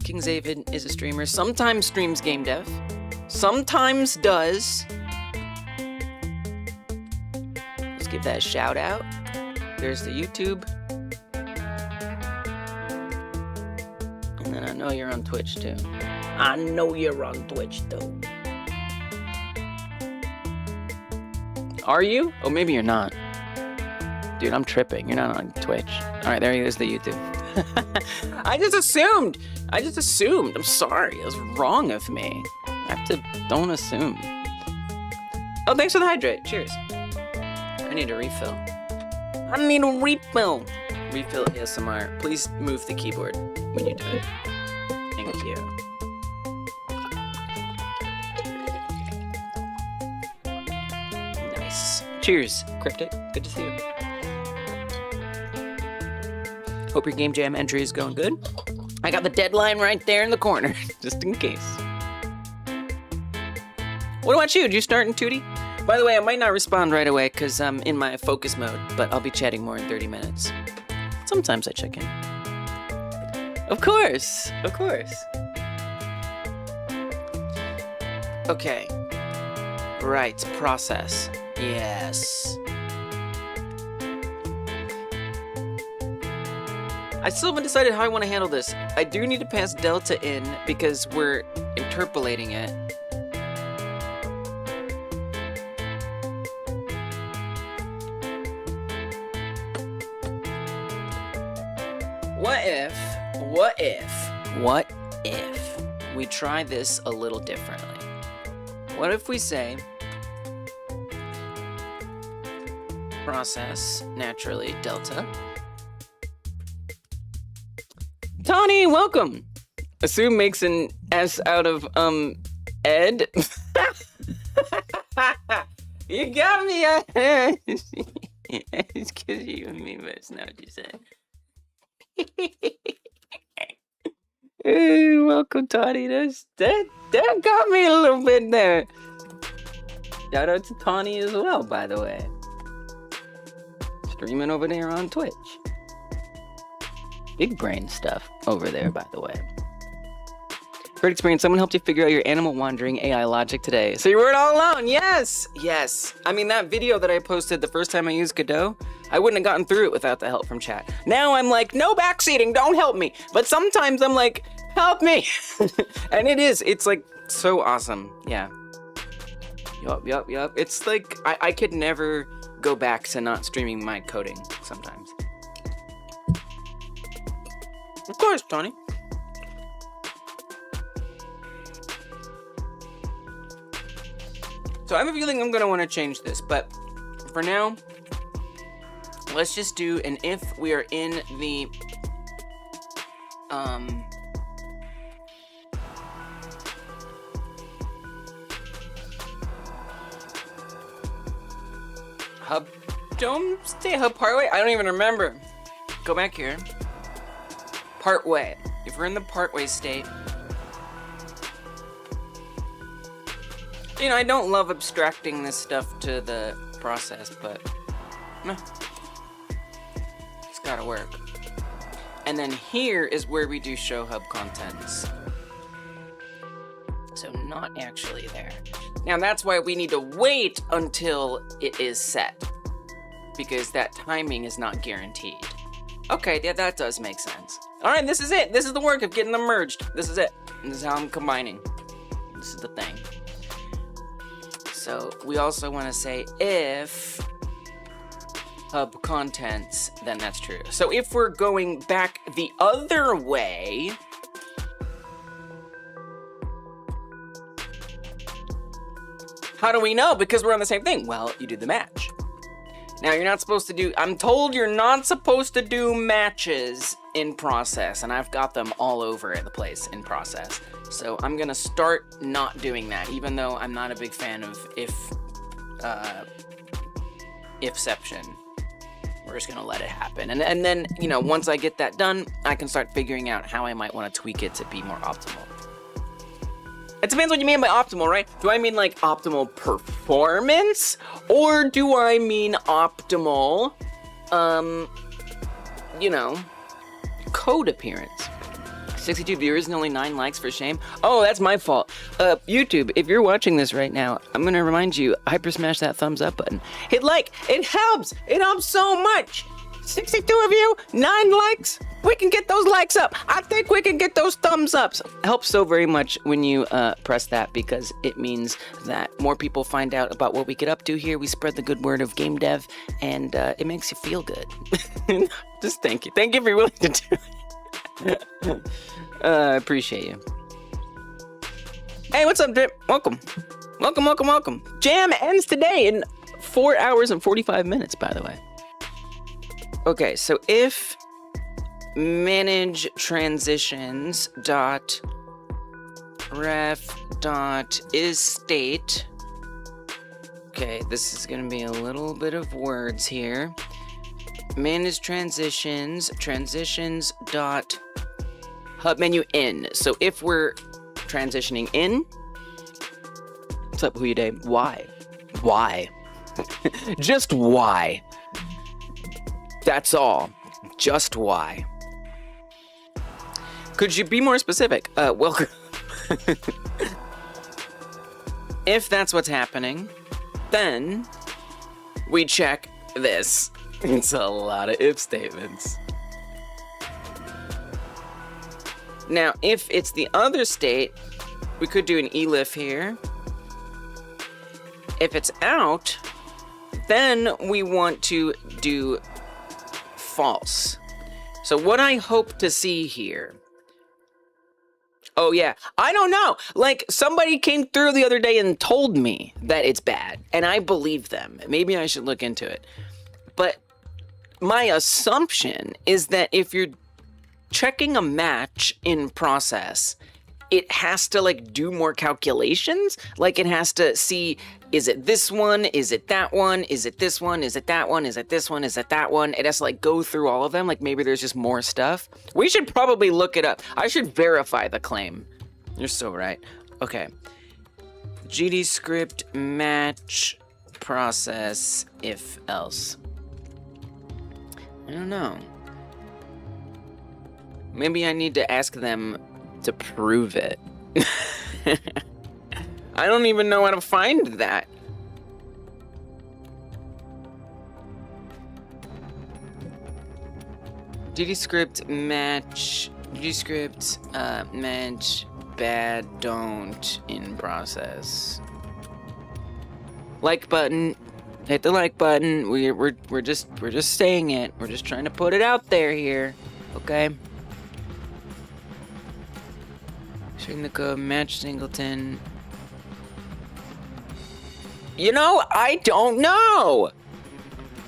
King Zavid is a streamer. Sometimes streams game dev. Sometimes does. Let's give that a shout out. There's the YouTube. And then I know you're on Twitch too. I know you're on Twitch too. Are you? Oh, maybe you're not. Dude, I'm tripping. You're not on Twitch. All right, there is the YouTube. I just assumed. I'm sorry. It was wrong of me. Don't assume. Oh, thanks for the hydrate. Cheers. I need a refill. Refill ASMR. Please move the keyboard when you do it. Thank you. Nice. Cheers, Cryptic. Good to see you. Hope your game jam entry is going good. I got the deadline right there in the corner, just in case. What about you? Did you start in 2D? By the way, I might not respond right away because I'm in my focus mode, but I'll be chatting more in 30 minutes. Sometimes I check in. Of course. Okay. Right, process. Yes. I still haven't decided how I want to handle this. I do need to pass delta in because we're interpolating it. What if we try this a little differently? What if we say process naturally delta. Tawny, welcome. Assume makes an S out of Ed. You got me. It's because you and me, but it's not what you said. Hey, welcome, Tawny. That got me a little bit there. Shout out to Tawny as well, by the way. Streaming over there on Twitch. Big brain stuff over there, by the way. Great experience. Someone helped you figure out your animal wandering AI logic today. So you weren't all alone. Yes. I mean, that video that I posted the first time I used Godot, I wouldn't have gotten through it without the help from chat. Now I'm like, no backseating, don't help me. But sometimes I'm like, help me. And it's like so awesome. Yeah. Yup. It's like, I could never go back to not streaming my coding sometimes. Of course, Tony. So I have a feeling I'm gonna want to change this, but for now, let's just do an if we are in the hub. Don't stay hub partway. I don't even remember. Go back here. Partway. If we're in the partway state. You know, I don't love abstracting this stuff to the process, but it's gotta work. And then here is where we do show hub contents. So not actually there. Now that's why we need to wait until it is set, because that timing is not guaranteed. Okay, yeah, that does make sense. All right, this is it. This is the work of getting them merged. This is it. And this is how I'm combining. This is the thing. So we also want to say if hub contents, then that's true. So if we're going back the other way, how do we know? Because we're on the same thing. Well, you do the match. Now, you're not supposed to do, I'm told you're not supposed to do matches in process, and I've got them all over the place in process. So I'm gonna start not doing that, even though I'm not a big fan of ifception. We're just gonna let it happen. And then, you know, once I get that done, I can start figuring out how I might wanna tweak it to be more optimal. It depends what you mean by optimal, right? Do I mean like optimal performance? Or do I mean optimal, you know, code appearance? 62 viewers and only 9 likes, for shame. Oh, that's my fault. YouTube, if you're watching this right now, I'm gonna remind you, hyper smash that thumbs up button. Hit like, it helps so much. 62 of you, 9 likes. We can get those likes up. I think we can get those thumbs ups. It helps so very much when you press that, because it means that more people find out about what we get up to here. We spread the good word of game dev, and it makes you feel good. Just thank you. Thank you for willing to do it. I appreciate you. Hey, what's up, Drip? Welcome. Welcome. Jam ends today in 4 hours and 45 minutes, by the way. Okay, so if manage transitions dot ref dot is state, okay, this is gonna be a little bit of words here. Manage transitions dot hub menu in. So if we're transitioning in, what's up, Huyaday? Why? Just why? That's all. Just why. Could you be more specific? Welcome. If that's what's happening, then we check this. It's a lot of if statements. Now, if it's the other state, we could do an elif here. If it's out, then we want to do false. So what I hope to see here, oh yeah, I don't know, like somebody came through the other day and told me that it's bad, and I believe them. Maybe I should look into it. But my assumption is that if you're checking a match in process, it has to like do more calculations. Like it has to see, is it this one? Is it that one? Is it this one? Is it that one? Is it this one? Is it that one? It has to like go through all of them. Like maybe there's just more stuff. We should probably look it up. I should verify the claim. You're so right. Okay. GD script match process if else. I don't know. Maybe I need to ask them to prove it. I don't even know how to find that. GDScript match bad don't in process. Like button. Hit the like button. We're just saying it. We're just trying to put it out there here. Okay? Showing the code, match singleton. You know, I don't know.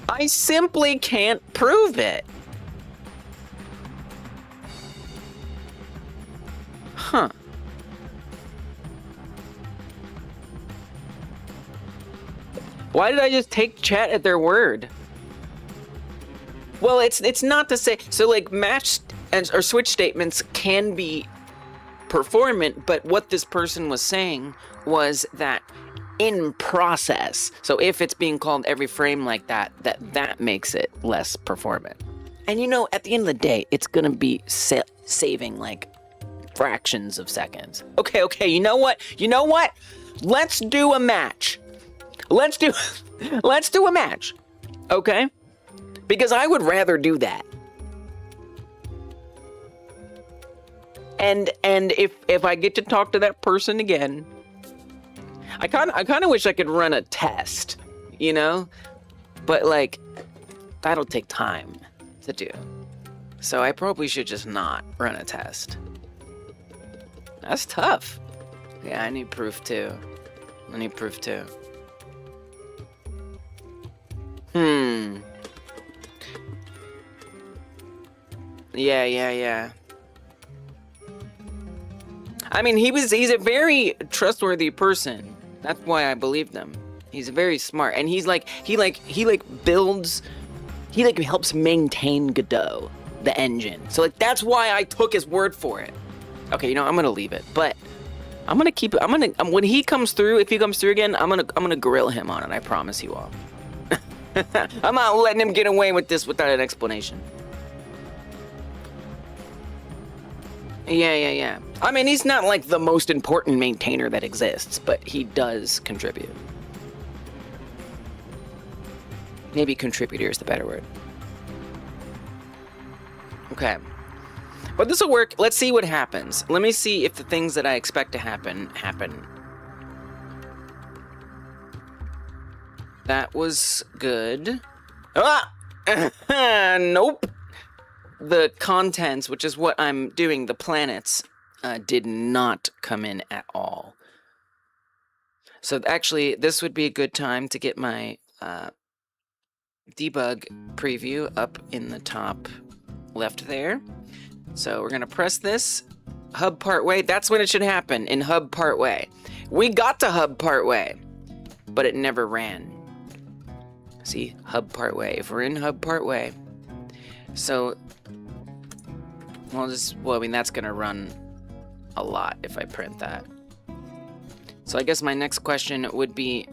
I simply can't prove it. Huh. Why did I just take chat at their word? Well, it's not to say, so like match or switch statements can be performant, but what this person was saying was that in process, so if it's being called every frame like that, that makes it less performant. And you know, at the end of the day, it's gonna be saving like fractions of seconds. Okay, you know what? Let's do a match. Let's do a match. Okay? Because I would rather do that. And if I get to talk to that person again, I kind of wish I could run a test, you know? But like, that'll take time to do. So I probably should just not run a test. That's tough. Yeah, I need proof too. Yeah. I mean, he's a very trustworthy person. That's why I believed him. He's very smart, and he helps maintain Godot, the engine. So like that's why I took his word for it. Okay, you know, I'm gonna leave it, but I'm gonna keep it. When he comes through, if he comes through again, I'm gonna grill him on it. I promise you all. I'm not letting him get away with this without an explanation. Yeah. I mean, he's not like the most important maintainer that exists, but he does contribute. Maybe contributor is the better word. Okay. But this will work. Let's see what happens. Let me see if the things that I expect to happen. That was good. Ah! Nope. The contents, which is what I'm doing, the planets, did not come in at all. So actually, this would be a good time to get my debug preview up in the top left there. So we're going to press this. Hub partway. That's when it should happen, in hub partway. We got to hub partway, but it never ran. See, hub partway. If we're in hub partway. So... Well, I mean, that's gonna run a lot if I print that. So I guess my next question would be,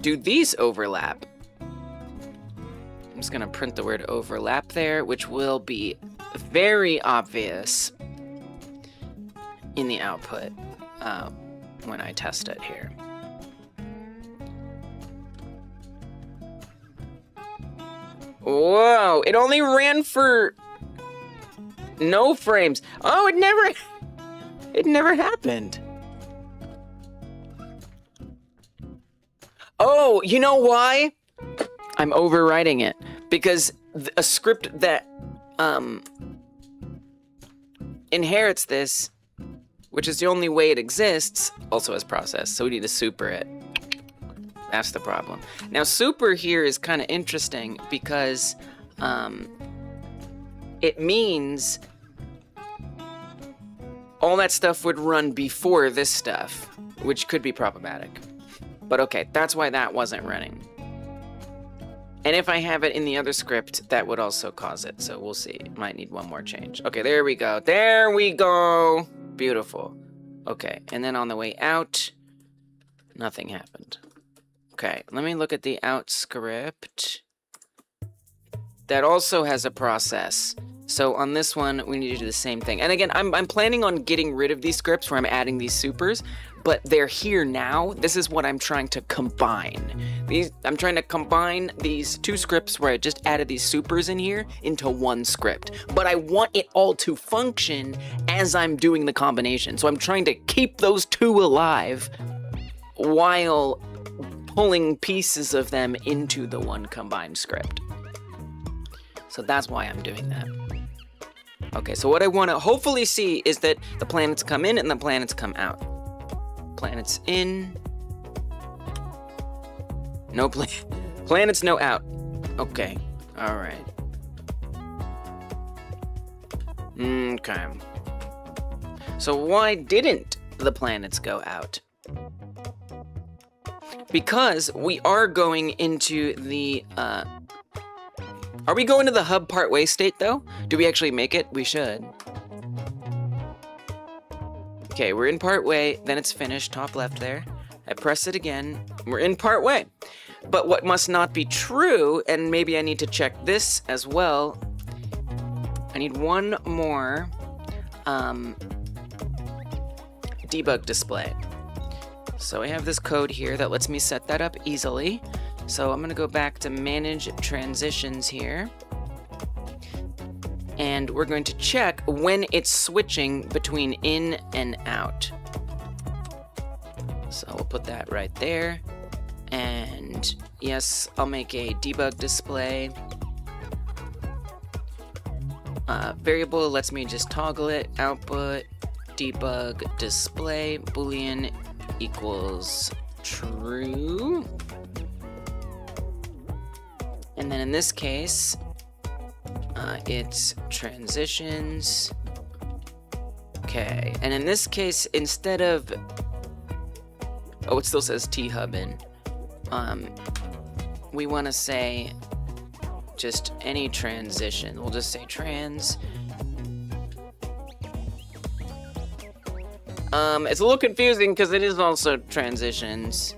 do these overlap? I'm just gonna print the word overlap there, which will be very obvious in the output when I test it here. Whoa, it only ran for... no frames. Oh, it never happened. Oh, you know why? I'm overwriting it because a script that inherits this, which is the only way it exists, also has process. So we need to super it. That's the problem. Now, super here is kind of interesting because it means all that stuff would run before this stuff, which could be problematic. But okay, that's why that wasn't running. And if I have it in the other script, that would also cause it. So we'll see. Might need one more change. Okay, there we go. There we go. Beautiful. Okay, and then on the way out, nothing happened. Okay, let me look at the out script. That also has a process. So on this one, we need to do the same thing. And again, I'm planning on getting rid of these scripts where I'm adding these supers, but they're here now. This is what I'm trying to combine. I'm trying to combine these two scripts where I just added these supers in here into one script. But I want it all to function as I'm doing the combination. So I'm trying to keep those two alive while pulling pieces of them into the one combined script. So that's why I'm doing that. Okay, so what I want to hopefully see is that the planets come in and the planets come out. Planets in. No planets, no out. Okay, all right. Okay. So why didn't the planets go out? Because we are going into the, are we going to the hub partway state, though? Do we actually make it? We should. Okay, we're in partway, then it's finished, top left there. I press it again, we're in partway. But what must not be true, and maybe I need to check this as well, I need one more debug display. So I have this code here that lets me set that up easily. So I'm gonna go back to manage transitions here. And we're going to check when it's switching between in and out. So we'll put that right there. And yes, I'll make a debug display. Variable lets me just toggle it. Output debug display boolean equals true. And then in this case, it's transitions. Okay, and in this case, instead of, oh, it still says t-hubbin. We want to say just any transition. We'll just say trans. It's a little confusing because it is also transitions.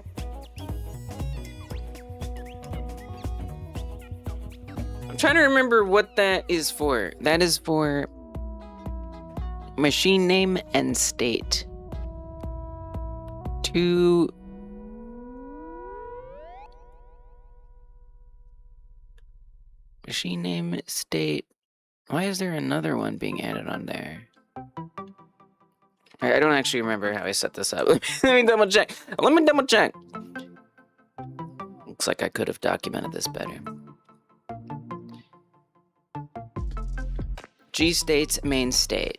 I'm trying to remember what that is for. That is for machine name and state. To machine name, state. Why is there another one being added on there? I don't actually remember how I set this up. Let me double check. Let me double check. Looks like I could have documented this better. G states main state.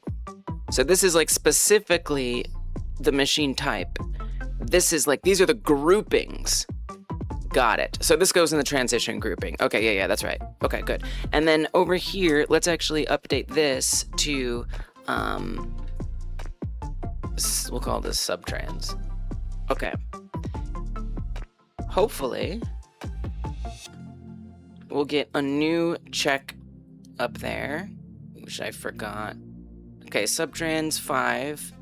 So this is like specifically the machine type. This is like, these are the groupings. Got it. So this goes in the transition grouping. Okay, yeah, that's right. Okay, good. And then over here, let's actually update this to, we'll call this subtrans. Okay. Hopefully, we'll get a new check up there, which I forgot. Okay, subtrans 5.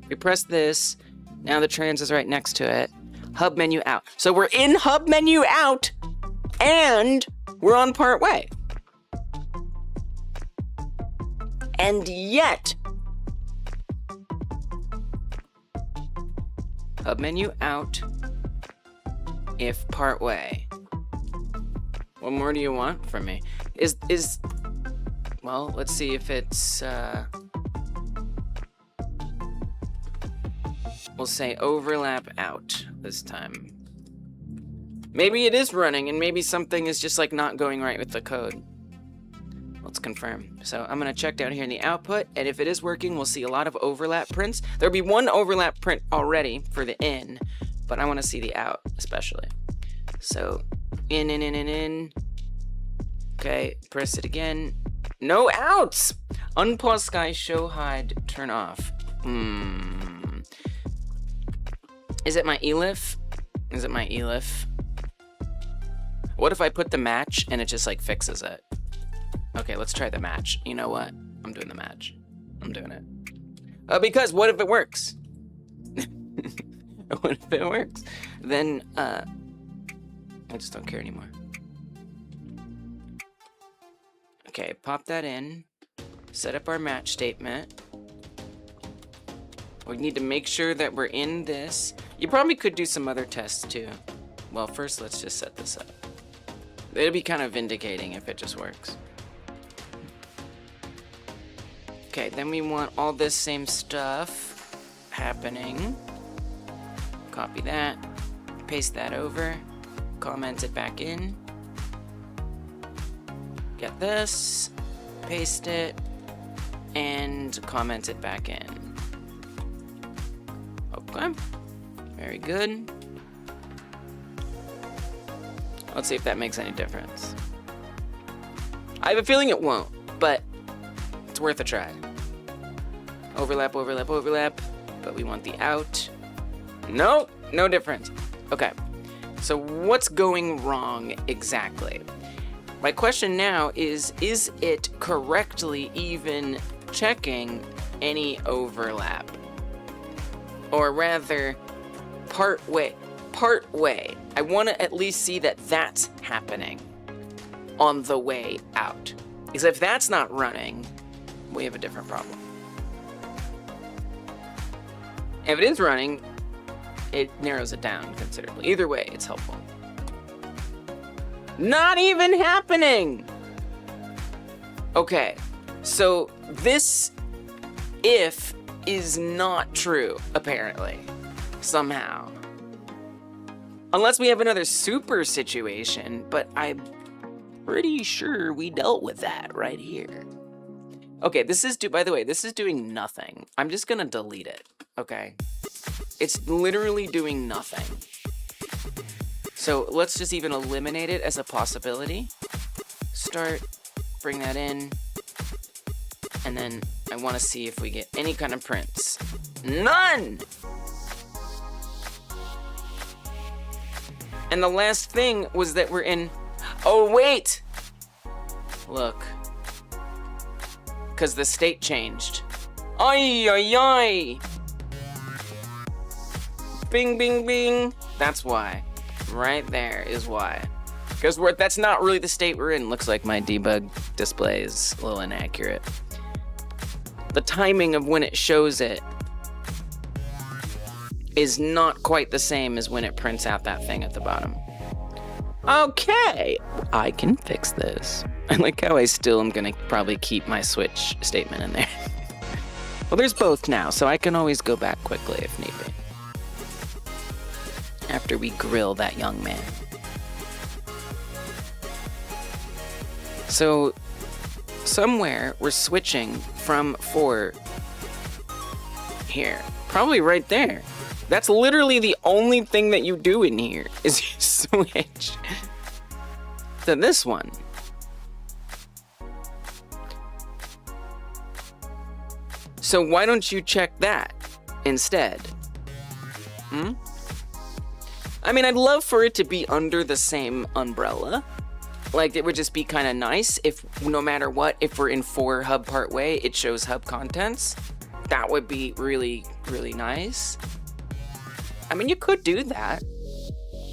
We press this. Now the trans is right next to it. Hub menu out. So we're in hub menu out, and we're on part way. And yet, hub menu out if part way. What more do you want from me? Well, let's see if it's, we'll say overlap out this time. Maybe it is running and maybe something is just like not going right with the code. Let's confirm. So I'm gonna check down here in the output, and if it is working, we'll see a lot of overlap prints. There'll be one overlap print already for the in, but I wanna see the out especially. So in. Okay, press it again. No outs! Unpause sky, show hide, turn off. Is it my elif? Is it my elif? What if I put the match and it just like fixes it? Okay, let's try the match. You know what? I'm doing the match. I'm doing it. Because what if it works? What if it works? Then, I just don't care anymore. Okay, pop that in. Set up our match statement. We need to make sure that we're in this. You probably could do some other tests too. Well, first let's just set this up. It'll be kind of vindicating if it just works. Okay, then we want all this same stuff happening. Copy that, paste that over, comment it back in. Get this, paste it, and comment it back in. Okay, very good. Let's see if that makes any difference. I have a feeling it won't, but it's worth a try. Overlap, overlap, overlap, but we want the out. No, no difference. Okay, so what's going wrong exactly? My question now is it correctly even checking any overlap? Or rather, part way. I want to at least see that that's happening on the way out. Because if that's not running, we have a different problem. If it is running, it narrows it down considerably. Either way, it's helpful. Not even happening! Okay, so this if is not true, apparently. somehow. Unless we have another super situation, but I'm pretty sure we dealt with that right here. Okay, by the way, this is doing nothing. I'm just gonna delete it, okay? It's literally doing nothing. So let's just even eliminate it as a possibility. Start, bring that in, and then I wanna see if we get any kind of prints. None! And the last thing was that we're in, oh wait! Look. Because the state changed. Ay, ay, ay! Bing, bing, bing. That's why. Right there is why. Because that's not really the state we're in. Looks like my debug display is a little inaccurate. The timing of when it shows it is not quite the same as when it prints out that thing at the bottom. Okay, I can fix this. I like how I still am gonna probably keep my switch statement in there. Well, there's both now, so I can always go back quickly if need be. After we grill that young man. So, somewhere we're switching from for here. Probably right there. That's literally the only thing that you do in here, is you switch to this one. So why don't you check that instead? I mean, I'd love for it to be under the same umbrella. Like, it would just be kind of nice if, no matter what, if we're in for hub partway, it shows hub contents. That would be really, really nice. I mean, you could do that.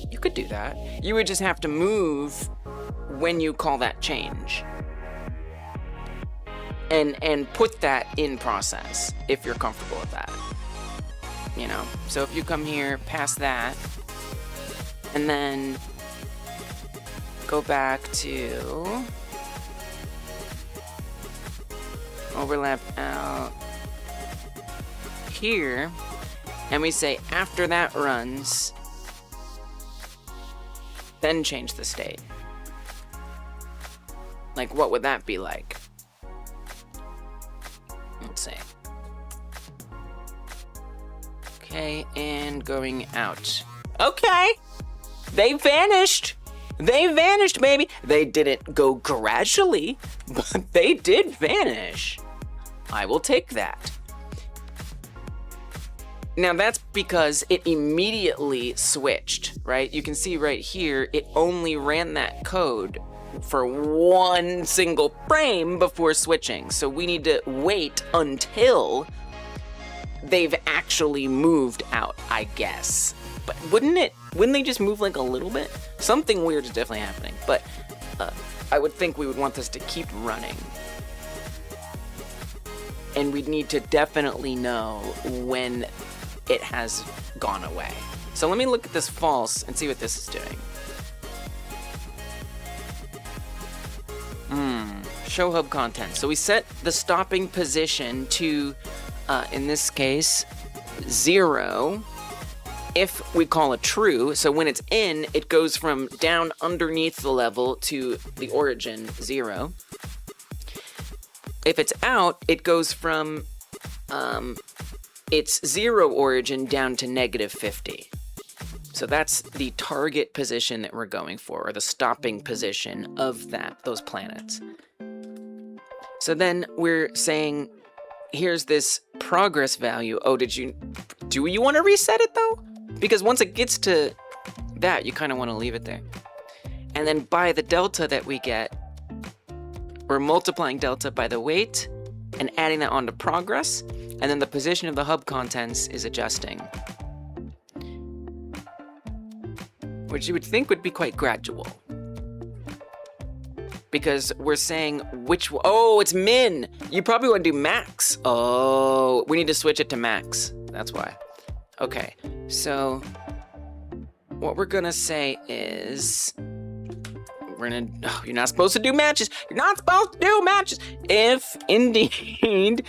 You could do that. You would just have to move when you call that change. And put that in process if you're comfortable with that. You know, so if you come here past that, and then go back to overlap out here, and we say after that runs, then change the state. Like, what would that be like? Let's see. Okay, and going out. Okay, they vanished. They vanished, baby. They didn't go gradually, but they did vanish. I will take that. Now that's because it immediately switched, right? You can see right here, it only ran that code for one single frame before switching. So we need to wait until they've actually moved out, I guess. But wouldn't they just move like a little bit? Something weird is definitely happening, but I would think we would want this to keep running. And we'd need to definitely know when it has gone away. So let me look at this false and see what this is doing. Show hub content. So we set the stopping position to, in this case, 0. If we call it true, so when it's in, it goes from down underneath the level to the origin 0. If it's out, it goes from its 0 origin down to -50. So that's the target position that we're going for, or the stopping position of those planets. So then we're saying, here's this progress value. Oh, do you want to reset it though? Because once it gets to that, you kind of want to leave it there. And then by the delta that we get, we're multiplying delta by the weight and adding that onto progress. And then the position of the hub contents is adjusting. Which you would think would be quite gradual. Because we're saying oh, it's min. You probably want to do max. Oh, we need to switch it to max. That's why. Okay, so what we're gonna say is, you're not supposed to do matches. You're not supposed to do matches. If indeed,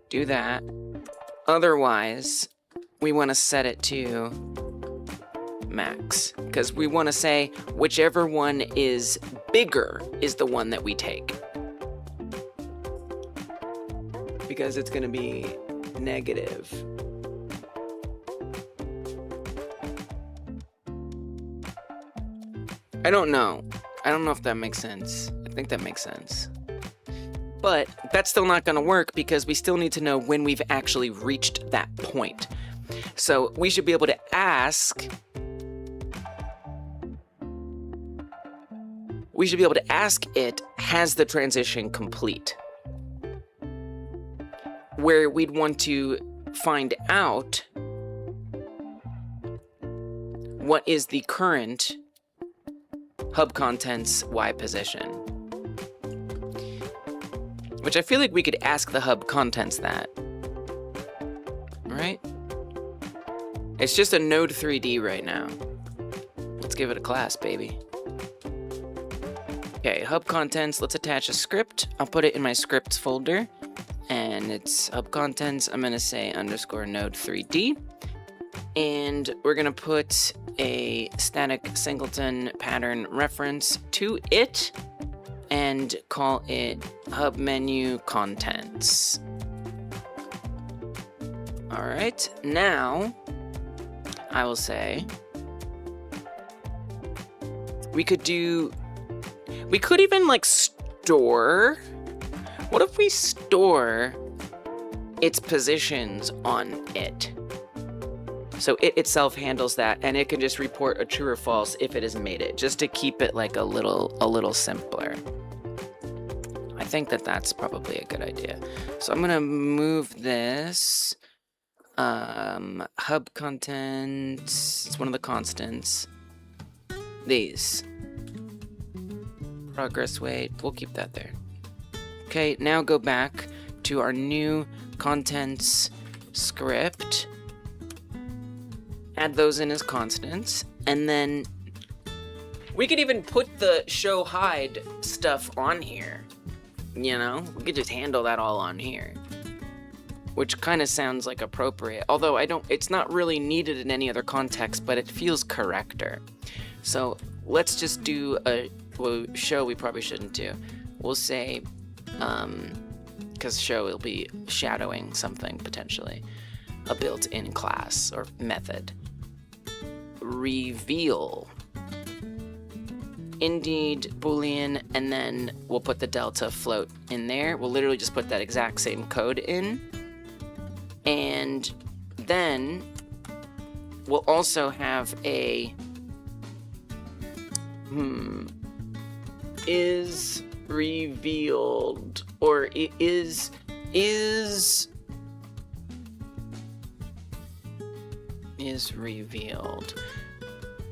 do that. Otherwise, we want to set it to max, because we want to say whichever one is bigger is the one that we take. Because it's going to be negative. I don't know. I don't know if that makes sense. I think that makes sense. But that's still not going to work because we still need to know when we've actually reached that point. So we should be able to ask. We should be able to ask it, has the transition complete? Where we'd want to find out what is the current hub contents Y position. Which I feel like we could ask the hub contents that. Right? It's just a node 3D right now. Let's give it a class, baby. Okay, hub contents, let's attach a script. I'll put it in my scripts folder. And it's hub contents, I'm gonna say underscore node 3D. And we're gonna put a static singleton pattern reference to it and call it hub menu contents. All right, now I will say we could even like store. What if we store its positions on it? So it itself handles that, and it can just report a true or false if it has made it, just to keep it like a little simpler. I think that that's probably a good idea. So I'm gonna move this hub contents. It's one of the constants. These progress weight. We'll keep that there. Okay, now go back to our new contents script. Add those in as constants, and then we could even put the show hide stuff on here. You know, we could just handle that all on here, which kind of sounds like appropriate. Although it's not really needed in any other context, but it feels correcter. So let's just do show we probably shouldn't do. We'll say, because show will be shadowing something potentially, a built-in class or method. Reveal. Indeed, Boolean, and then we'll put the delta float in there. We'll literally just put that exact same code in. And then we'll also have a is revealed, or is revealed.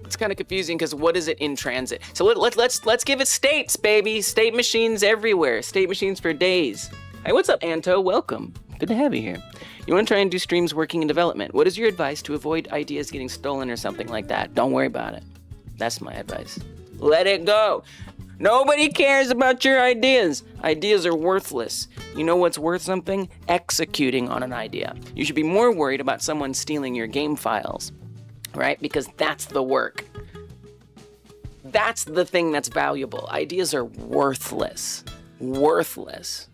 It's kind of confusing because what is it in transit? So let's give it states, baby. State machines everywhere. State machines for days. Hey, what's up, Anto? Welcome. Good to have you here. You want to try and do streams working in development. What is your advice to avoid ideas getting stolen or something like that? Don't worry about it. That's my advice. Let it go. Nobody cares about your ideas. Ideas are worthless. You know what's worth something? Executing on an idea. You should be more worried about someone stealing your game files, right? Because that's the work. That's the thing that's valuable. Ideas are worthless. Worthless.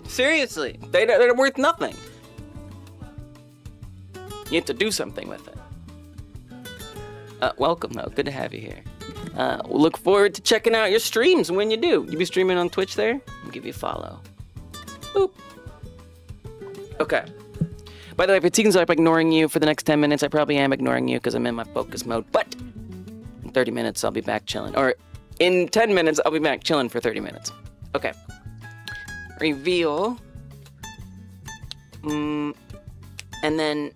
Seriously, they're worth nothing. You have to do something with it. Welcome, though. Good to have you here. We'll look forward to checking out your streams when you do. You be streaming on Twitch there? I'll give you a follow. Boop. Okay. By the way, if it seems like I'm ignoring you for the next 10 minutes, I probably am ignoring you because I'm in my focus mode. But in 30 minutes, I'll be back chilling. Or in 10 minutes, I'll be back chilling for 30 minutes. Okay. Reveal. And then,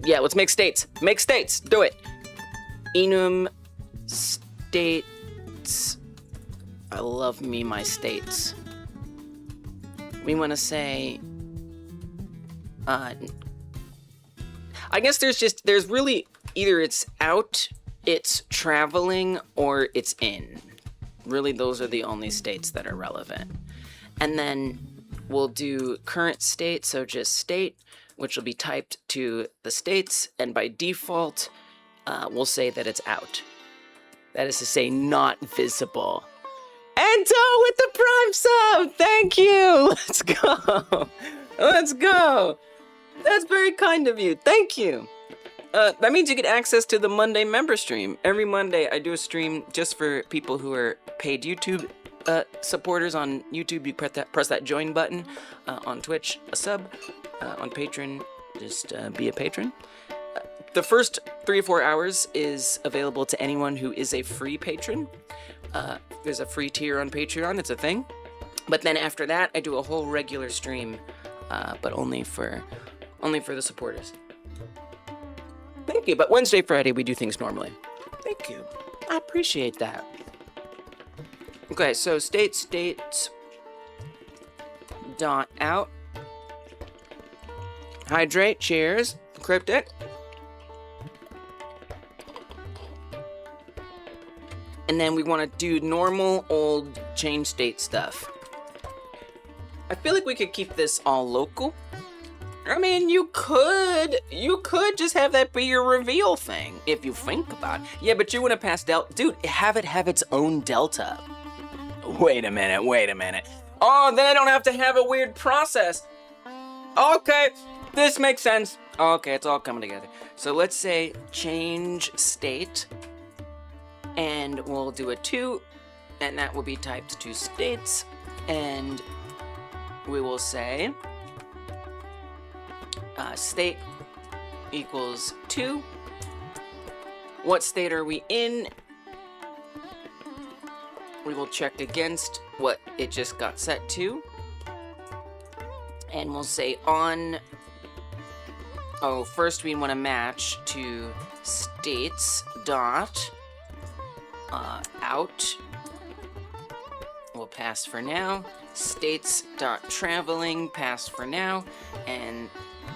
yeah, let's make states. Make states. Do it. Enum states. I love me my states. We want to say, I guess there's really either it's out, it's traveling, or it's in. Really, those are the only states that are relevant. And then we'll do current state, so just state. which will be typed to the states, and by default, we'll say that it's out. That is to say, not visible. Ento with the Prime sub! Thank you! Let's go! Let's go! That's very kind of you. Thank you! That means you get access to the Monday member stream. Every Monday, I do a stream just for people who are paid YouTube supporters on YouTube. You press that join button. On Twitch, a sub. On Patreon, just be a patron. The first 3 or 4 hours is available to anyone who is a free patron. There's a free tier on Patreon, it's a thing. But then after that, I do a whole regular stream, but only for the supporters. Thank you, but Wednesday, Friday, we do things normally. Thank you. I appreciate that. Okay, so states dot out. Hydrate, cheers, cryptic. And then we want to do normal old change state stuff. I feel like we could keep this all local. I mean, you could just have that be your reveal thing if you think about it. Yeah, but you want to pass delta. Dude, have it have its own delta. Wait a minute. Oh, then I don't have to have a weird process. Okay, this makes sense. Okay, it's all coming together. So let's say change state. And we'll do a 2, and that will be typed to states, and we will say state equals 2. What state are we in? We will check against what it just got set to, and we'll say on. Oh, first we want to match to states dot out. We'll pass for now. States dot traveling, pass for now, and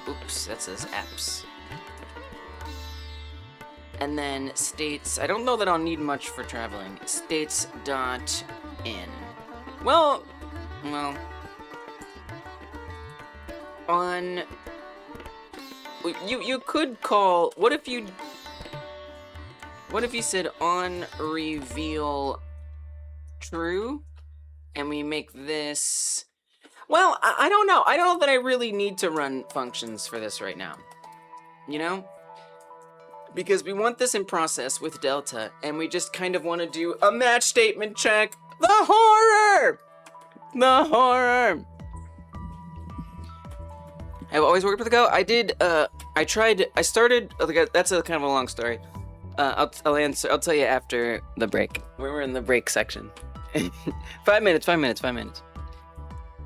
oops, that says apps. And then states, I don't know that I'll need much for traveling. States dot in. Well, on. You could call. What if you said on reveal true, and we make this? Well, I don't know. I don't know that I really need to run functions for this right now. You know? Because we want this in process with Delta, and we just kind of want to do a match statement check. The horror! The horror! I've always worked with Go. I started, that's a kind of a long story. I'll tell you after the break. We're in the break section. 5 minutes.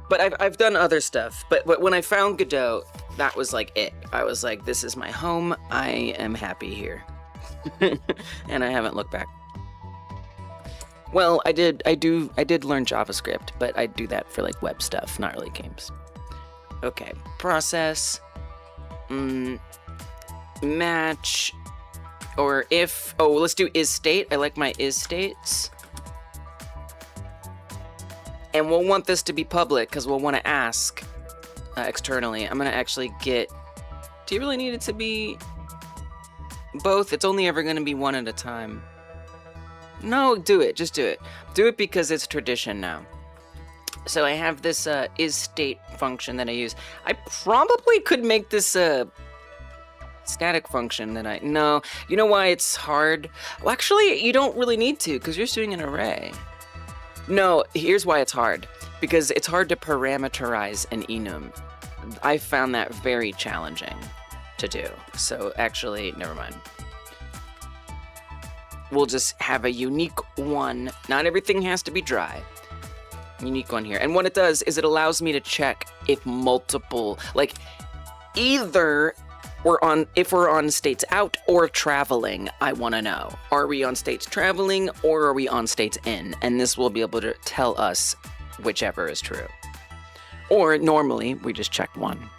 But I've done other stuff. But when I found Godot, that was like it. I was like, this is my home. I am happy here. And I haven't looked back. Well, I did learn JavaScript, but I do that for like web stuff, not really games. Okay, process, match, or if, let's do is state. I like my is states. And we'll want this to be public because we'll want to ask externally. I'm going to actually get, do you really need it to be both? It's only ever going to be one at a time. No, do it. Just do it. Do it because it's tradition now. So I have this is state function that I use. I probably could make this a static function that no. You know why it's hard? Well, actually, you don't really need to because you're just doing an array. No, here's why it's hard. Because it's hard to parameterize an enum. I found that very challenging to do. So actually, never mind. We'll just have a unique one. Not everything has to be dry. Unique one here. And what it does is it allows me to check if multiple, like either if we're on states out or traveling, I want to know. Are we on states traveling or are we on states in? And this will be able to tell us whichever is true. Or normally we just check one.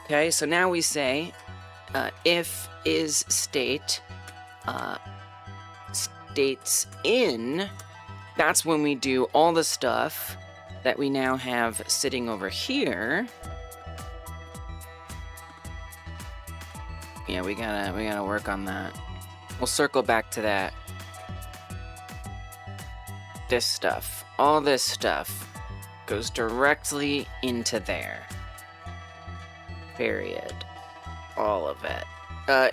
Okay, so now we say if is state states in, that's when we do all the stuff that we now have sitting over here. Yeah, we gotta work on that. We'll circle back to that. This stuff, all this stuff, goes directly into there. Period. All of it.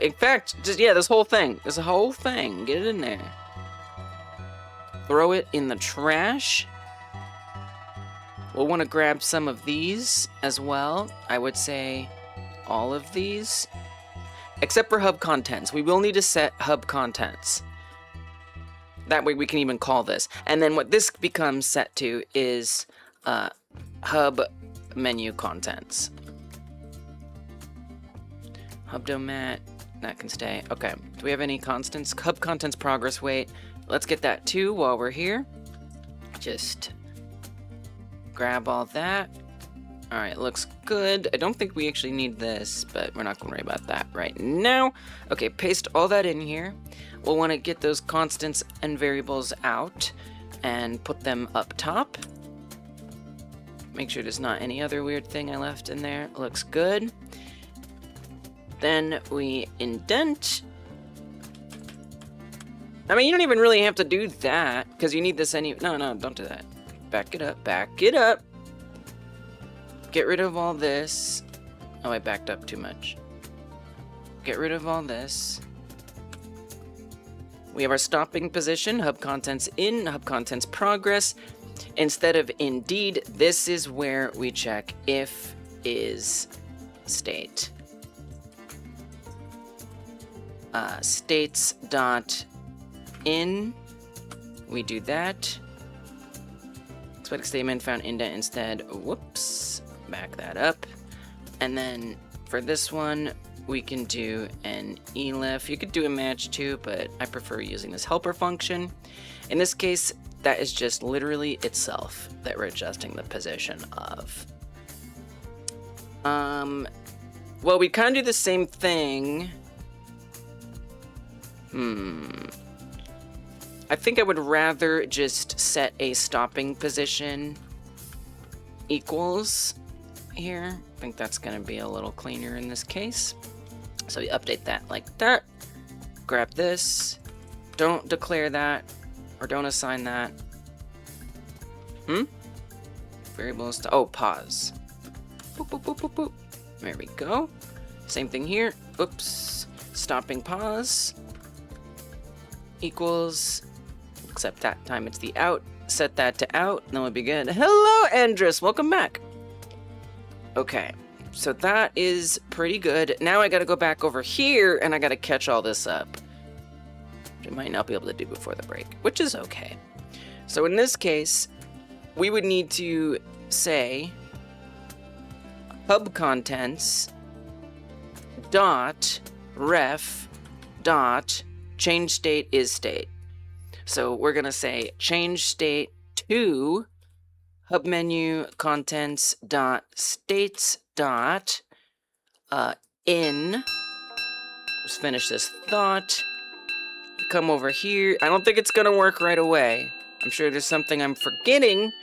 In fact, just, yeah, this whole thing. Get it in there. Throw it in the trash. We'll want to grab some of these as well. I would say all of these. Except for hub contents. We will need to set hub contents. That way we can even call this. And then what this becomes set to is hub menu contents. Hub.mat, that can stay. Okay, do we have any constants? Hub contents progress weight. Let's get that too while we're here. Just grab all that. All right, looks good. I don't think we actually need this, but we're not gonna worry about that right now. Okay, paste all that in here. We'll wanna get those constants and variables out and put them up top. Make sure there's not any other weird thing I left in there. Looks good. Then we indent. I mean, you don't even really have to do that, because you need this no, don't do that. Back it up, back it up. Get rid of all this. Oh, I backed up too much. Get rid of all this. We have our stopping position, hub contents in, hub contents progress. Instead of indeed, this is where we check if is state. States dot in, we do that. Expect statement found indent instead. Whoops, back that up. And then for this one, we can do an elif. You could do a match too, but I prefer using this helper function. In this case, that is just literally itself that we're adjusting the position of. Well, we kind of do the same thing. I think I would rather just set a stopping position equals here. I think that's going to be a little cleaner in this case. So we update that like that. Grab this. Don't declare that or don't assign that. Variables to, oh, pause. Boop, boop, boop, boop, boop. There we go. Same thing here. Oops. Stopping pause equals, except that time it's the out. Set that to out, and then we'll be good. Hello, Andrus. Welcome back. Okay, so that is pretty good. Now I gotta go back over here, and I gotta catch all this up. Which I might not be able to do before the break, which is okay. So in this case, we would need to say hub contents dot ref dot change state is state. So we're gonna say change state to hub menu contents dot states dot in. Let's finish this thought. Come over here. I don't think it's gonna work right away. I'm sure there's something I'm forgetting.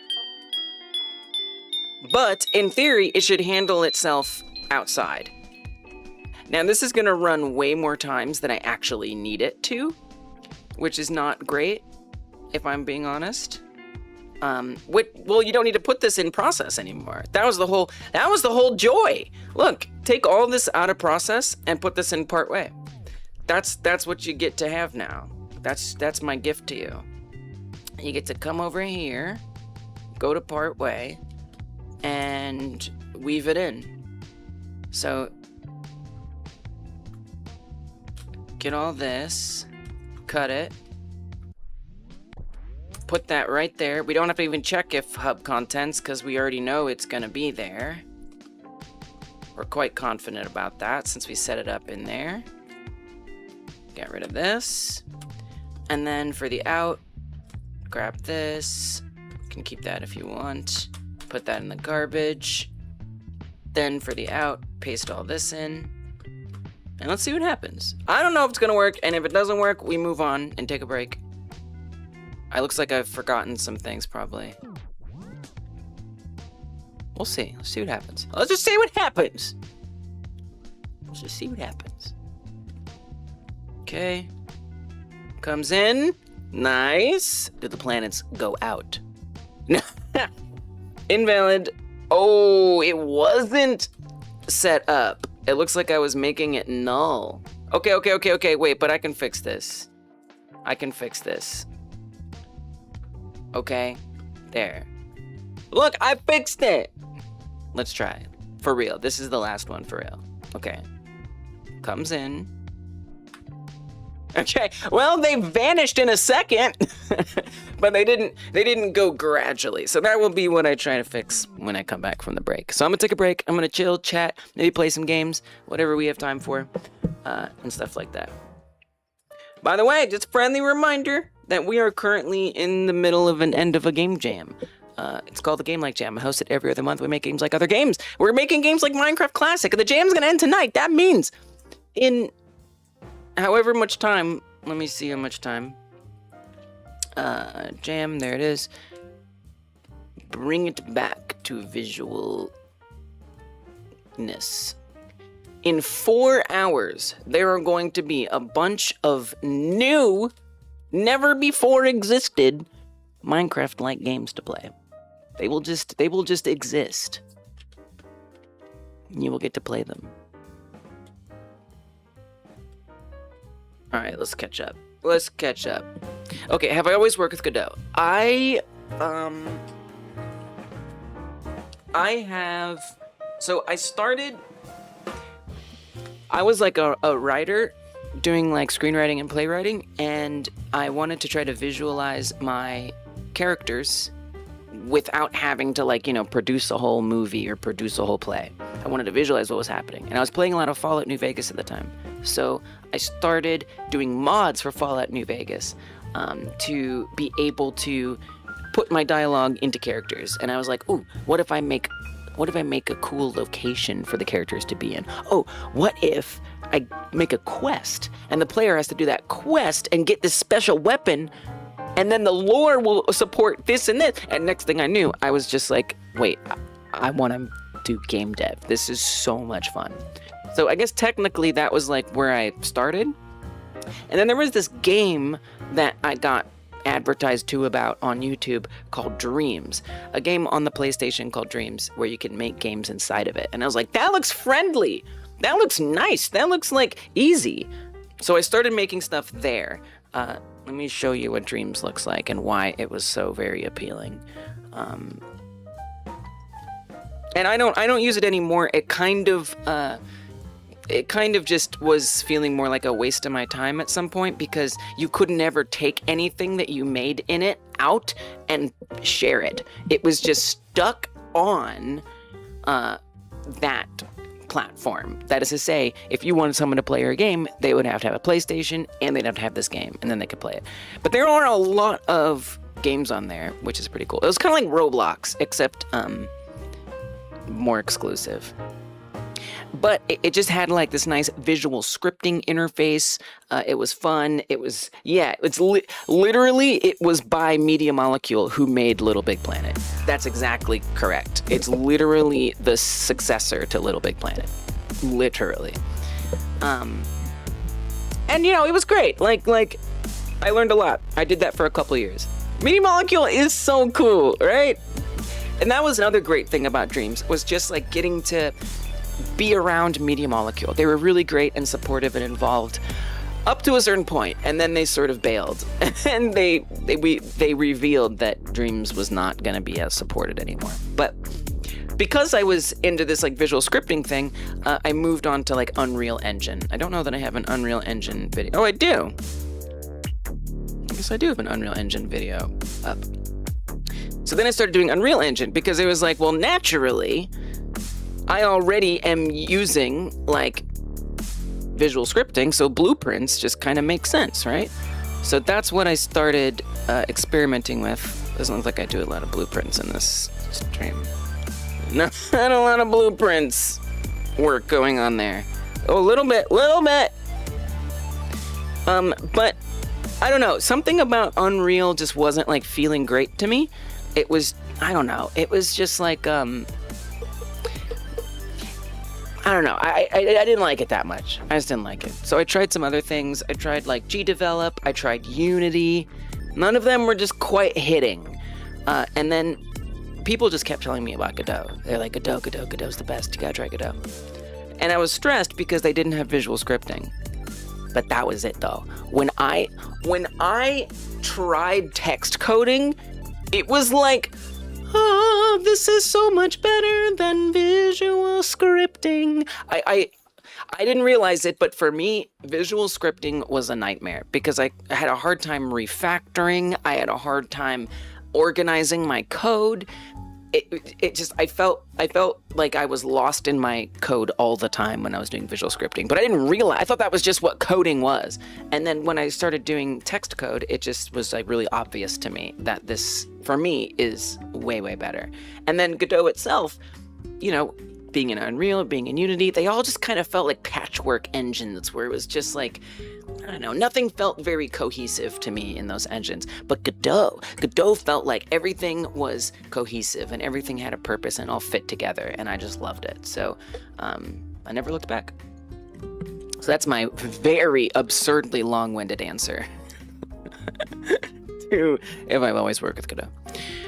But in theory, it should handle itself outside. Now this is gonna run way more times than I actually need it to, which is not great, if I'm being honest. Well, you don't need to put this in process anymore. That was the whole joy. Look, take all this out of process and put this in part way. That's what you get to have now. That's my gift to you. You get to come over here, go to part way, and weave it in. So get all this, cut it, put that right there. We don't have to even check if hub contents because we already know it's gonna be there. We're quite confident about that since we set it up in there. Get rid of this. And then for the out, grab this. You can keep that if you want. Put that in the garbage. Then for the out, paste all this in. And let's see what happens. I don't know if it's gonna work, and if it doesn't work, we move on and take a break. It looks like I've forgotten some things, probably. We'll see. Let's see what happens. Let's just see what happens. Let's just see what happens. Okay. Comes in. Nice. Do the planets go out? Invalid. Oh, it wasn't set up. It looks like I was making it null. Okay. Wait, but I can fix this. Okay. There. Look, I fixed it. Let's try it. For real. This is the last one for real. Okay. Comes in. Okay. Well, they vanished in a second. But they didn't go gradually. So that will be what I try to fix when I come back from the break. So I'm gonna take a break. I'm gonna chill, chat, maybe play some games, whatever we have time for, and stuff like that. By the way, just a friendly reminder that we are currently in the middle of an end of a game jam. It's called the Game Like Jam. I host it every other month. We make games like other games. We're making games like Minecraft Classic, and the jam's gonna end tonight. That means in however much time, let me see how much time. Jam, there it is. Bring it back to visualness. In 4 hours, there are going to be a bunch of new, never before existed Minecraft-like games to play. They will just exist. You will get to play them. All right, let's catch up. Okay, have I always worked with Godot? I have. So I was like a writer doing like screenwriting and playwriting, and I wanted to try to visualize my characters without having to produce a whole movie or produce a whole play. I wanted to visualize what was happening. And I was playing a lot of Fallout New Vegas at the time. So I started doing mods for Fallout New Vegas to be able to put my dialogue into characters. And I was like, ooh, what if I make a cool location for the characters to be in? Oh, what if I make a quest and the player has to do that quest and get this special weapon, and then the lore will support this and this. And next thing I knew, I was just like, wait, I want to do game dev. This is so much fun. So I guess technically that was like where I started. And then there was this game that I got advertised to about on YouTube called Dreams, a game on the PlayStation called Dreams where you can make games inside of it. And I was like, that looks friendly. That looks nice. That looks like easy. So I started making stuff there. Let me show you what Dreams looks like and why it was so very appealing. And I don't use it anymore. It kind of just was feeling more like a waste of my time at some point, because you could never take anything that you made in it out and share it. It was just stuck on that platform. That is to say, if you wanted someone to play your game, they would have to have a PlayStation and they'd have to have this game, and then they could play it. But there are a lot of games on there, which is pretty cool. It was kind of like Roblox, except more exclusive. But it just had like this nice visual scripting interface. It was fun. It was, literally, it was by Media Molecule, who made Little Big Planet. That's exactly correct. It's literally the successor to Little Big Planet. Literally. And it was great. Like I learned a lot. I did that for a couple years. Media Molecule is so cool, right? And that was another great thing about Dreams, was just like getting to be around Media Molecule. They were really great and supportive and involved up to a certain point, and then they sort of bailed. And they revealed that Dreams was not going to be as supported anymore. But because I was into this like visual scripting thing, I moved on to like Unreal Engine. I don't know that I have an Unreal Engine video. Oh, I do. I guess I do have an Unreal Engine video up. So then I started doing Unreal Engine because it was like, well, naturally, I already am using like visual scripting, so blueprints just kind of make sense, right? So that's what I started experimenting with. Doesn't look like I do a lot of blueprints in this stream. Not a lot of blueprints work going on there. Oh, a little bit. But I don't know. Something about Unreal just wasn't like feeling great to me. It was, I don't know. It was just like, I don't know. I didn't like it that much. I just didn't like it. So I tried some other things. I tried like GDevelop. I tried Unity. None of them were just quite hitting. And then people just kept telling me about Godot. They're like, Godot's the best. You gotta try Godot. And I was stressed because they didn't have visual scripting. But that was it though. When I tried text coding, it was like, oh, this is so much better than visual scripting. I didn't realize it, but for me, visual scripting was a nightmare because I had a hard time refactoring. I had a hard time organizing my code. I felt like I was lost in my code all the time when I was doing visual scripting, but I didn't realize, I thought that was just what coding was. And then when I started doing text code, it just was like really obvious to me that this, for me, is way, way better. And then Godot itself, you know, being in Unreal, being in Unity, they all just kind of felt like patchwork engines where it was just like, I don't know, nothing felt very cohesive to me in those engines. But Godot felt like everything was cohesive and everything had a purpose and all fit together, and I just loved it. So I never looked back. So that's my very absurdly long-winded answer to if I've always worked with Godot.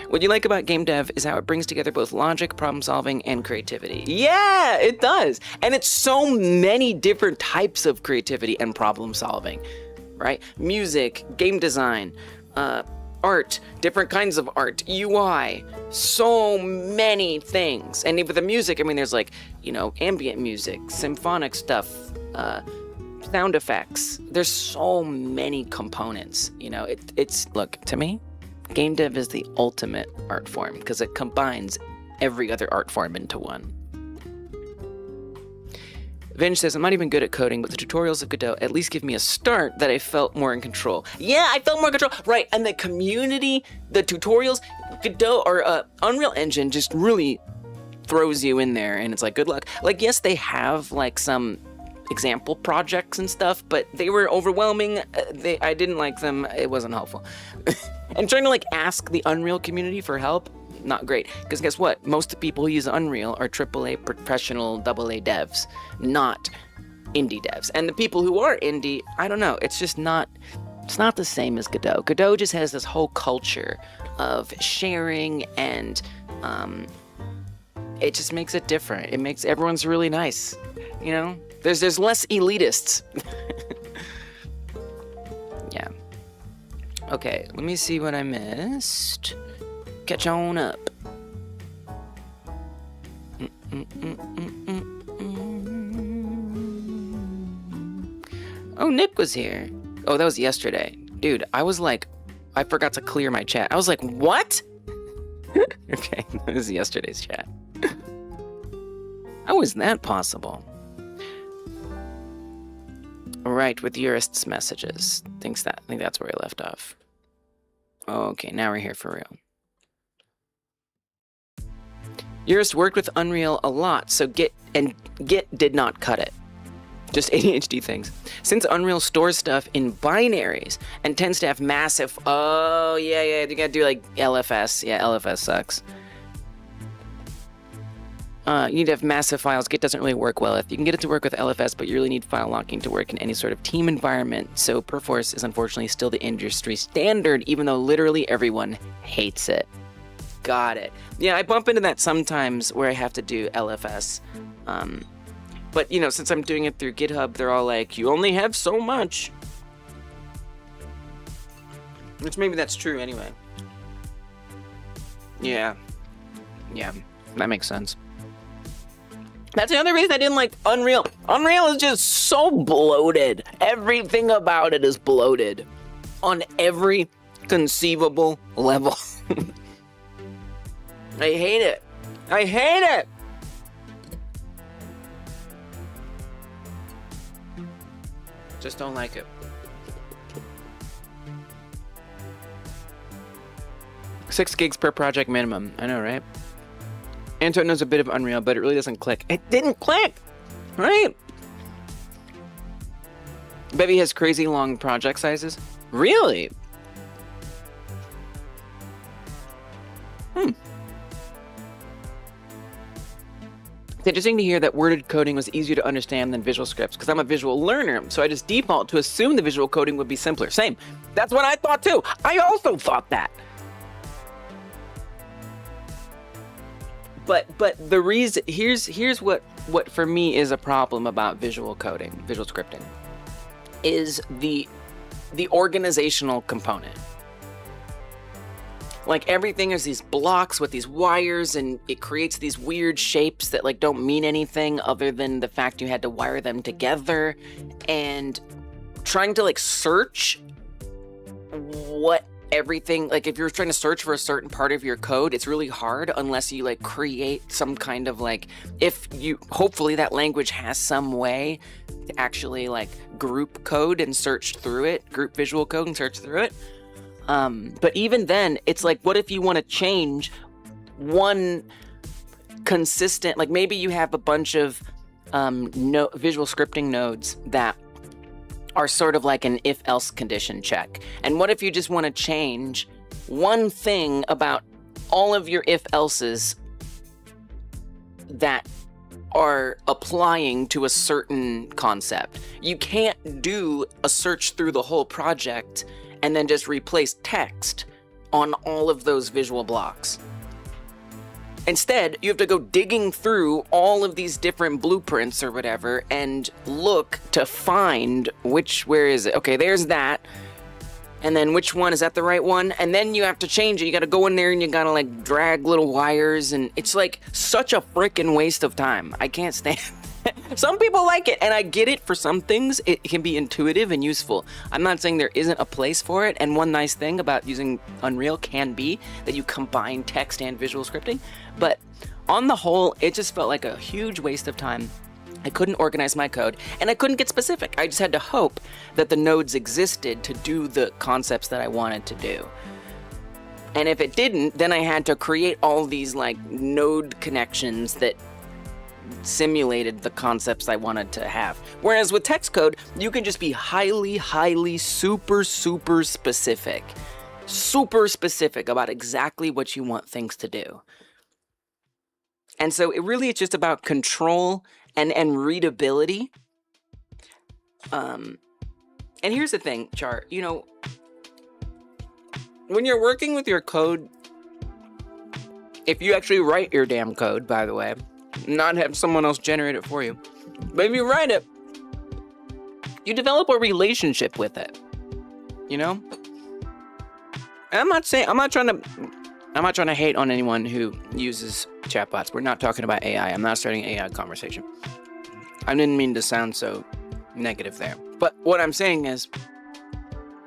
What you like about game dev is how it brings together both logic, problem solving, and creativity. Yeah, it does. And it's so many different types of creativity and problem solving, right? Music, game design, art, different kinds of art, UI, so many things. And with the music, I mean, there's like, you know, ambient music, symphonic stuff, sound effects. There's so many components, you know, look, to me, game dev is the ultimate art form because it combines every other art form into one. Vanish says, I'm not even good at coding, but the tutorials of Godot at least give me a start that I felt more in control. Yeah, I felt more in control. Right, and the community, the tutorials, Godot or Unreal Engine just really throws you in there and it's like, good luck. Like, yes, they have like some example projects and stuff, but they were overwhelming. I didn't like them. It wasn't helpful. And trying to like ask the Unreal community for help, not great. Because guess what? Most of the people who use Unreal are AAA professional AA devs, not indie devs. And the people who are indie, I don't know. It's just not. It's not the same as Godot. Godot just has this whole culture of sharing, and it just makes it different. It makes everyone's really nice. You know, there's less elitists. Yeah. Okay, let me see what I missed. Catch on up. Oh, Nick was here. Oh, that was yesterday. Dude, I was like, I forgot to clear my chat. I was like, what? Okay, that was yesterday's chat. How is that possible? Right, with Jurist's messages. I think that's where I left off. Okay, now we're here for real. Jurist worked with Unreal a lot, so Git did not cut it. Just ADHD things. Since Unreal stores stuff in binaries and tends to have massive... Oh, yeah, you gotta do like LFS. Yeah, LFS sucks. You need to have massive files. Git doesn't really work well with. You can get it to work with LFS, but you really need file locking to work in any sort of team environment. So Perforce is unfortunately still the industry standard, even though literally everyone hates it. Got it. Yeah, I bump into that sometimes where I have to do LFS. But, you know, since I'm doing it through GitHub, they're all like, you only have so much. Which maybe that's true anyway. Yeah, that makes sense. That's the other reason I didn't like Unreal. Unreal is just so bloated. Everything about it is bloated on every conceivable level. I hate it. I hate it. Just don't like it. 6 gigs per project minimum. I know, right? Anton knows a bit of Unreal, but it really doesn't click. It didn't click, right? Bevy has crazy long project sizes. Really? It's interesting to hear that worded coding was easier to understand than visual scripts, because I'm a visual learner, so I just default to assume the visual coding would be simpler. Same. That's what I thought too. I also thought that. But the reason, here's what for me is a problem about visual coding, visual scripting, is the organizational component. Like, everything is these blocks with these wires, and it creates these weird shapes that like don't mean anything other than the fact you had to wire them together. And trying to like search what everything, like if you're trying to search for a certain part of your code, it's really hard unless you like create some kind of like, if you, hopefully that language has some way to actually like group code and search through it, group visual code and search through it. But even then, it's like, what if you want to change one consistent, like maybe you have a bunch of visual scripting nodes that are sort of like an if-else condition check. And what if you just want to change one thing about all of your if-elses that are applying to a certain concept? You can't do a search through the whole project and then just replace text on all of those visual blocks. Instead, you have to go digging through all of these different blueprints or whatever and look to find where is it? Okay, there's that. And then which one, is that the right one? And then you have to change it. You gotta go in there and you gotta like drag little wires, and it's like such a freaking waste of time. I can't stand Some people like it, and I get it. For some things, it can be intuitive and useful. I'm not saying there isn't a place for it, and one nice thing about using Unreal can be that you combine text and visual scripting, but on the whole, it just felt like a huge waste of time. I couldn't organize my code, and I couldn't get specific. I just had to hope that the nodes existed to do the concepts that I wanted to do. And if it didn't, then I had to create all these like node connections that simulated the concepts I wanted to have. Whereas with text code, you can just be highly, super specific. Super specific about exactly what you want things to do. And so it really is just about control and readability. And here's the thing, Char, you know, when you're working with your code, if you actually write your damn code, by the way, not have someone else generate it for you, but if you write it, you develop a relationship with it, you know? And I'm not trying to hate on anyone who uses chatbots. We're not talking about AI. I'm not starting an AI conversation. I didn't mean to sound so negative there. But what I'm saying is,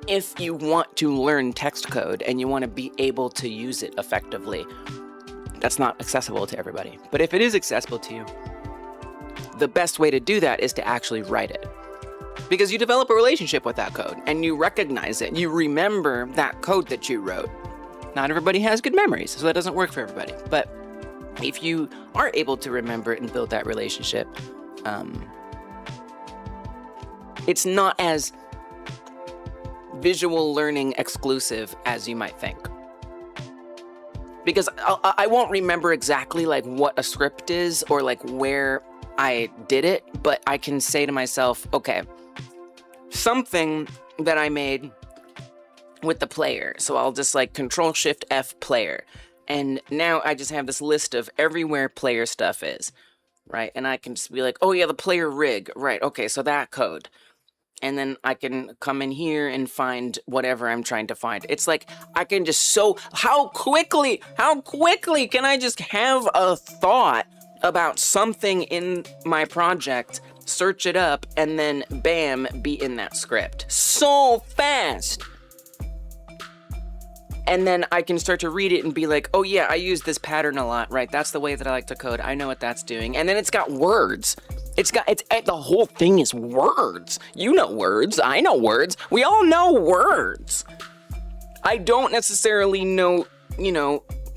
if you want to learn text code and you want to be able to use it effectively, that's not accessible to everybody. But if it is accessible to you, the best way to do that is to actually write it. Because you develop a relationship with that code and you recognize it. You remember that code that you wrote. Not everybody has good memories, so that doesn't work for everybody. But if you are able to remember it and build that relationship, it's not as visual learning exclusive as you might think. Because I won't remember exactly like what a script is or like where I did it, but I can say to myself, okay, something that I made with the player. So I'll just like Control-Shift-F player. And now I just have this list of everywhere player stuff is, right? And I can just be like, oh yeah, the player rig, right? Okay, so that code. And then I can come in here and find whatever I'm trying to find. It's like, I can just how quickly can I just have a thought about something in my project, search it up, and then bam, be in that script. So fast! And then I can start to read it and be like, oh yeah, I use this pattern a lot, right? That's the way that I like to code. I know what that's doing. And then it's got words. The whole thing is words. You know words. I know words. We all know words. I don't necessarily know,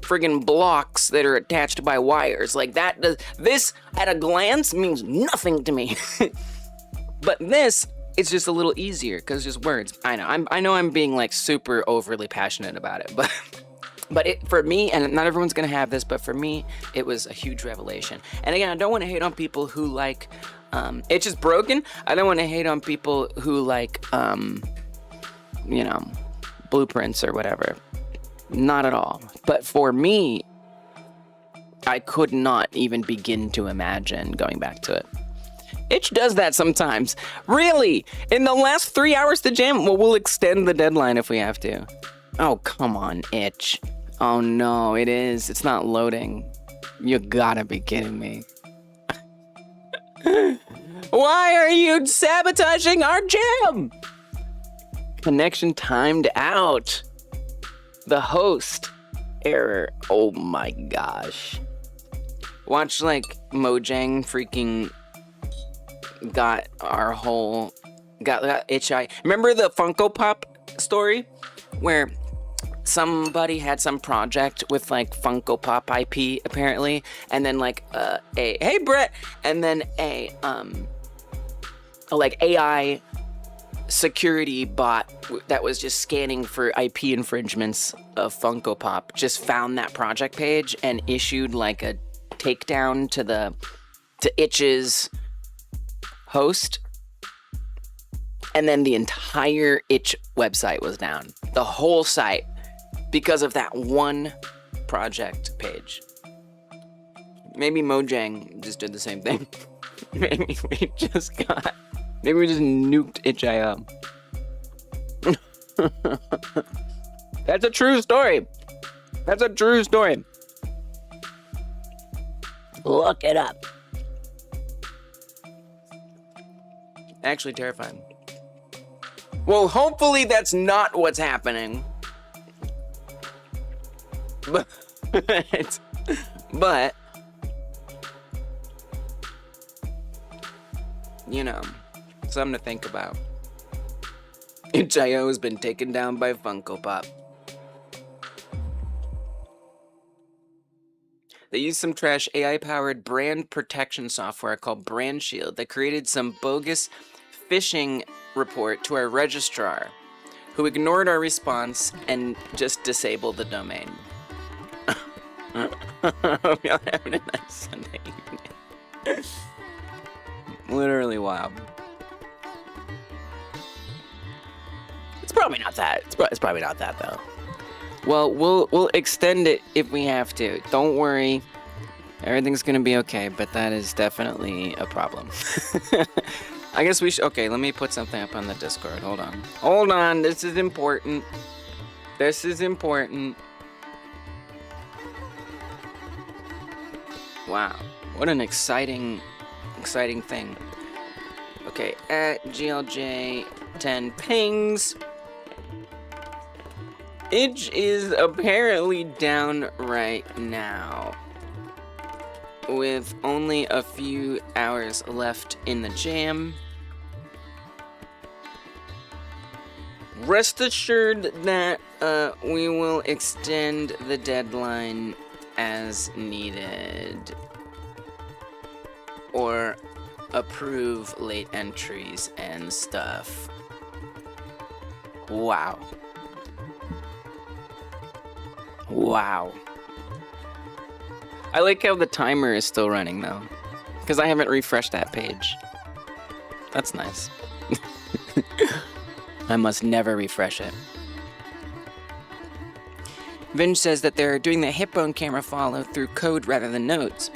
friggin' blocks that are attached by wires. Like this at a glance means nothing to me. But this, it's just a little easier because it's just words. I know I'm being like super overly passionate about it, But for me, and not everyone's gonna have this, but for me, it was a huge revelation. And again, I don't want to hate on people who like, it's just broken. I don't want to hate on people who like, you know, blueprints or whatever. Not at all. But for me, I could not even begin to imagine going back to it. Itch does that sometimes. Really? In the last 3 hours to jam? Well, we'll extend the deadline if we have to. Oh, come on, Itch. Oh no, it is. It's not loading. You gotta be kidding me. Why are you sabotaging our jam? Connection timed out. The host error. Oh my gosh. Watch like Mojang freaking got our whole got itch eye. Remember the Funko Pop story where somebody had some project with like Funko Pop IP apparently, and then like a hey Brett, and then a like AI security bot that was just scanning for IP infringements of Funko Pop just found that project page and issued like a takedown to Itch's host, and then the entire Itch website was down, the whole site, because of that one project page. Maybe Mojang just did the same thing. Maybe we just nuked itch.io. That's a true story. That's a true story. Look it up. Actually terrifying. Well, hopefully that's not what's happening. But you know, something to think about. itch.io has been taken down by Funko Pop. They used some trash AI-powered brand protection software called Brand Shield that created some bogus phishing report to our registrar, who ignored our response and just disabled the domain. Hope y'all having a nice Sunday evening. Literally wild. It's probably not that. It's probably not that though. Well, we'll extend it if we have to. Don't worry. Everything's gonna be okay, but that is definitely a problem. I guess we should... Okay, let me put something up on the Discord. Hold on. Hold on. This is important. This is important. Wow. What an exciting thing. Okay, at GLJ 10 pings. Itch is apparently down right now, with only a few hours left in the jam. Rest assured that we will extend the deadline as needed, or approve late entries and stuff. Wow. Wow. I like how the timer is still running though, because I haven't refreshed that page. That's nice. I must never refresh it. Vinge says that they're doing the hip bone camera follow through code rather than nodes.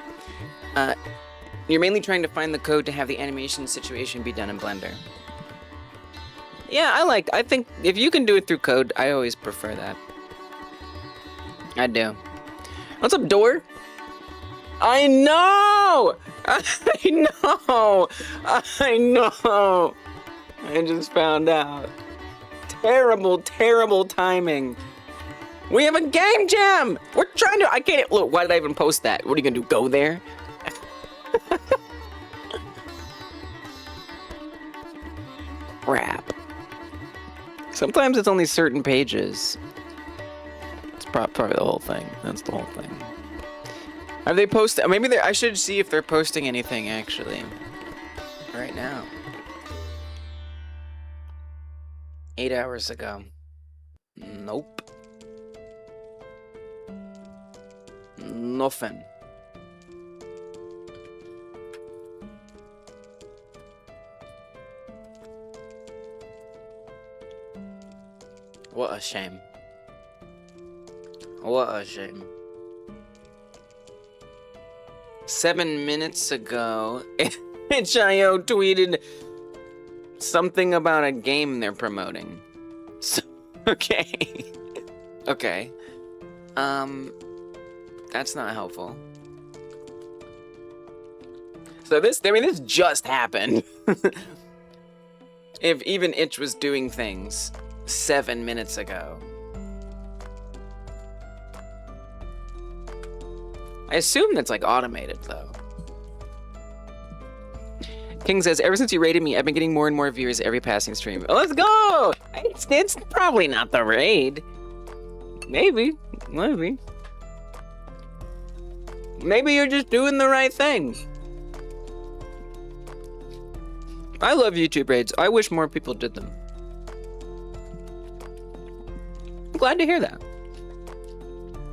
You're mainly trying to find the code to have the animation situation be done in Blender. Yeah, I think if you can do it through code, I always prefer that. I do. What's up, Door? I know! I know! I know! I just found out. Terrible, terrible timing. We have a game jam! We're trying to... I can't... Look, why did I even post that? What are you gonna do, go there? Crap. Sometimes it's only certain pages. It's probably the whole thing. That's the whole thing. Have they posted? Maybe I should see if they're posting anything actually. Right now. 8 hours ago. Nope. Nothing. What a shame. What a shame. 7 minutes ago, HIO tweeted something about a game they're promoting. So, okay. Okay. That's not helpful. So this just happened. If even Itch was doing things 7 minutes ago. I assume that's like automated though. King says, ever since you raided me, I've been getting more and more viewers every passing stream. Oh, let's go! It's probably not the raid. Maybe. Maybe you're just doing the right thing. I love YouTube raids. I wish more people did them. I'm glad to hear that.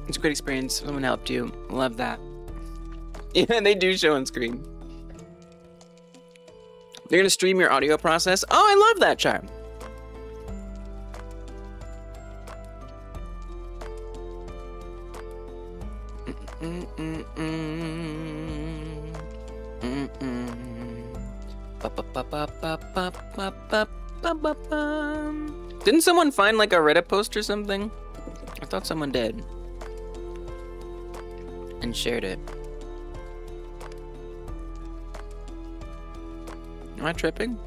It's a great experience. Someone helped you. Love that. Yeah, they do show on screen. They're gonna stream your audio process. Oh, I love that, Charm. Didn't someone find like a Reddit post or something? I thought someone did. And shared it. Am I tripping?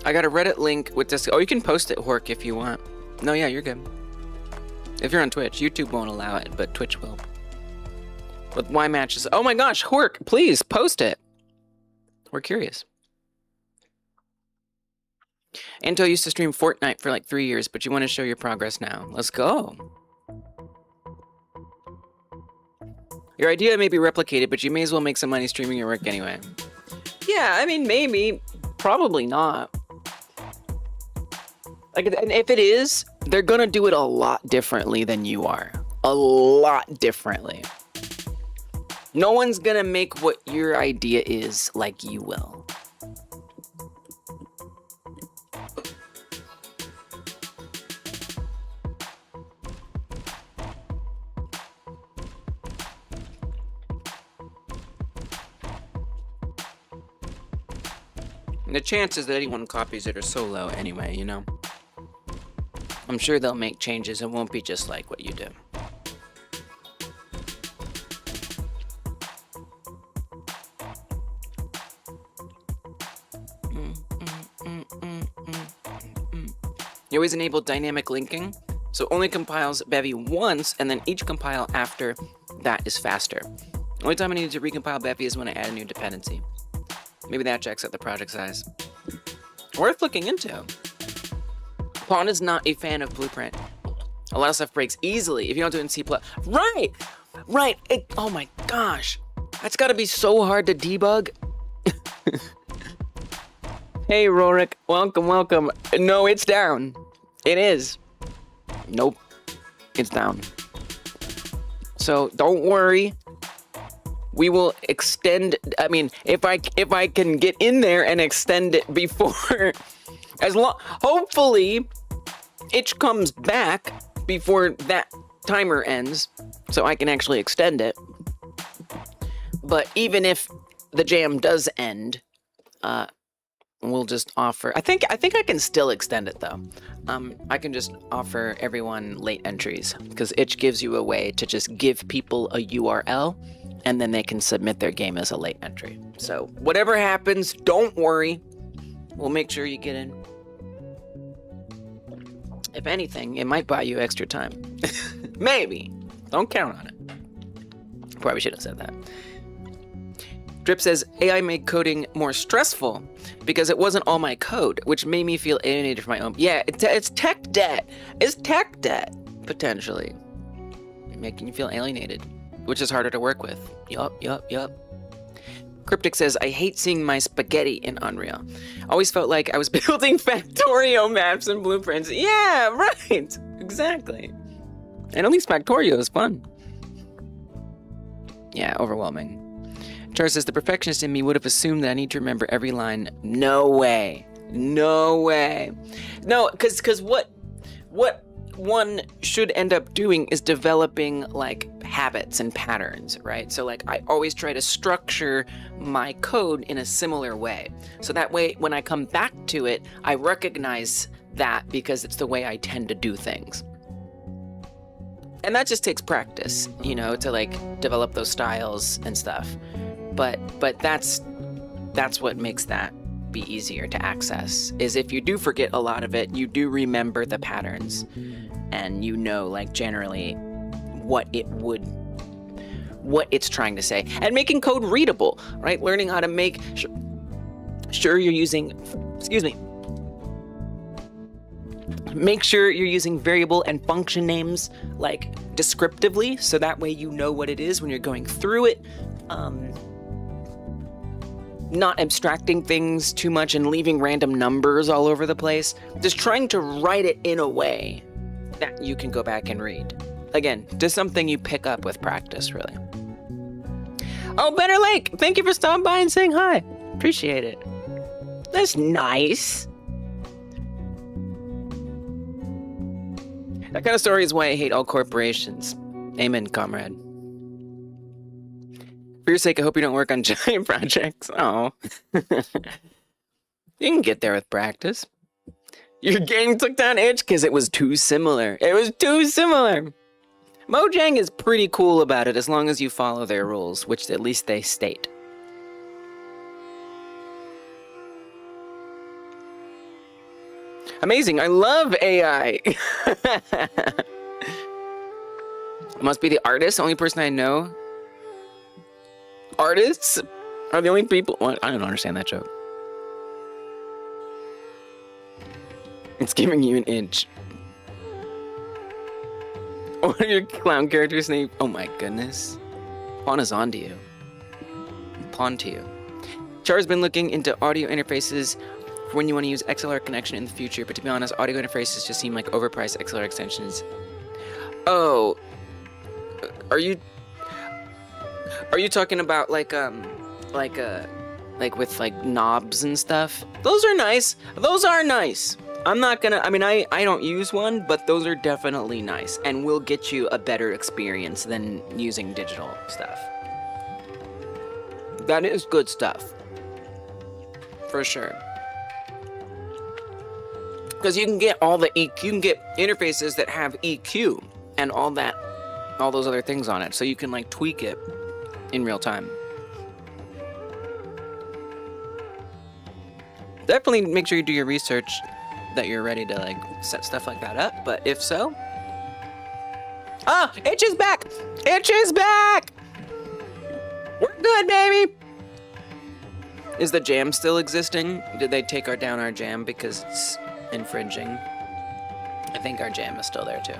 I got a Reddit link with this. Oh, you can post it, Hork, if you want. No, yeah, you're good. If you're on Twitch, YouTube won't allow it, but Twitch will. With Y matches. Oh my gosh, Hork, please post it. We're curious. Anto used to stream Fortnite for like 3 years, but you want to show your progress now. Let's go. Your idea may be replicated, but you may as well make some money streaming your work anyway. Yeah, I mean, maybe. Probably not. Like, and if it is, they're gonna do it a lot differently than you are. A lot differently. No one's gonna make what your idea is like you will. The chances that anyone copies it are so low anyway, you know? I'm sure they'll make changes. It won't be just like what you do. You always enable dynamic linking, so only compiles Bevy once, and then each compile after that is faster. Only time I need to recompile Bevy is when I add a new dependency. Maybe that checks out the project size. Worth looking into. Pawn is not a fan of Blueprint. A lot of stuff breaks easily if you don't do it in C++. Right! Right! Oh my gosh. That's gotta be so hard to debug. Hey, Rorik. Welcome, welcome. No, it's down. It is. Nope. It's down. So don't worry. We will extend. I mean, if I can get in there and extend it before, hopefully, Itch comes back before that timer ends, so I can actually extend it. But even if the jam does end, we'll just offer. I think I can still extend it though. I can just offer everyone late entries because Itch gives you a way to just give people a URL. And then they can submit their game as a late entry. So whatever happens, don't worry. We'll make sure you get in. If anything, it might buy you extra time. Maybe. Don't count on it. Probably should have said that. Drip says, AI made coding more stressful because it wasn't all my code, which made me feel alienated from my own. Yeah, it's tech debt. It's tech debt, potentially. Making you feel alienated. Which is harder to work with. Yup. Cryptic says, I hate seeing my spaghetti in Unreal. Always felt like I was building Factorio maps and blueprints. Yeah, right. Exactly. And at least Factorio is fun. Yeah, overwhelming. Char says, the perfectionist in me would have assumed that I need to remember every line. No way. No way. No, because what one should end up doing is developing like habits and patterns, right? So like I always try to structure my code in a similar way. So that way when I come back to it, I recognize that because it's the way I tend to do things. And that just takes practice, you know, to like develop those styles and stuff. But that's what makes that be easier to access, is if you do forget a lot of it, you do remember the patterns and you know like generally what it's trying to say. And making code readable, right? Learning how to make sure you're using, make sure you're using variable and function names like descriptively, so that way you know what it is when you're going through it. Not abstracting things too much and leaving random numbers all over the place. Just trying to write it in a way that you can go back and read. Again, just something you pick up with practice, really. Oh, Better Lake, thank you for stopping by and saying hi. Appreciate it. That's nice. That kind of story is why I hate all corporations. Amen, comrade. For your sake, I hope you don't work on giant projects. Oh. You can get there with practice. Your game took down Itch because it was too similar. It was too similar. Mojang is pretty cool about it as long as you follow their rules, which at least they state. Amazing. I love AI. Must be the artist, only person I know. Artists are the only people. What? I don't understand that joke. It's giving you an inch. What are your clown characters' name? Oh my goodness. Pawn is on to you. Pawn to you. Char's been looking into audio interfaces for when you want to use XLR connection in the future, but to be honest, audio interfaces just seem like overpriced XLR extensions. Oh. Are you talking about like with like knobs and stuff? Those are nice. Those are nice. I'm not gonna, I mean, I don't use one, but those are definitely nice and will get you a better experience than using digital stuff. That is good stuff. For sure. Because you can get all the EQ, you can get interfaces that have EQ and all those other things on it. So you can like tweak it in real time. Definitely make sure you do your research that you're ready to like set stuff like that up, but if so... Ah! Itch is back! Itch is back! We're good, baby! Is the jam still existing? Did they take down our jam because it's infringing? I think our jam is still there too.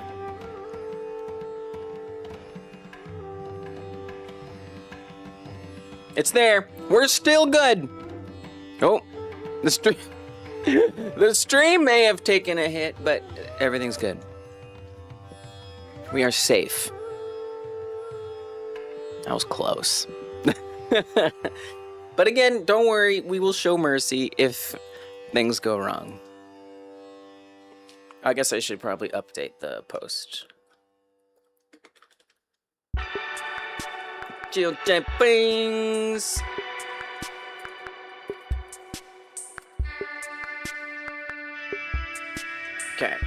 It's there. We're still good. Oh, the stream may have taken a hit, but everything's good. We are safe. That was close. But again, don't worry. We will show mercy if things go wrong. I guess I should probably update the post. Jill Jennings. Okay.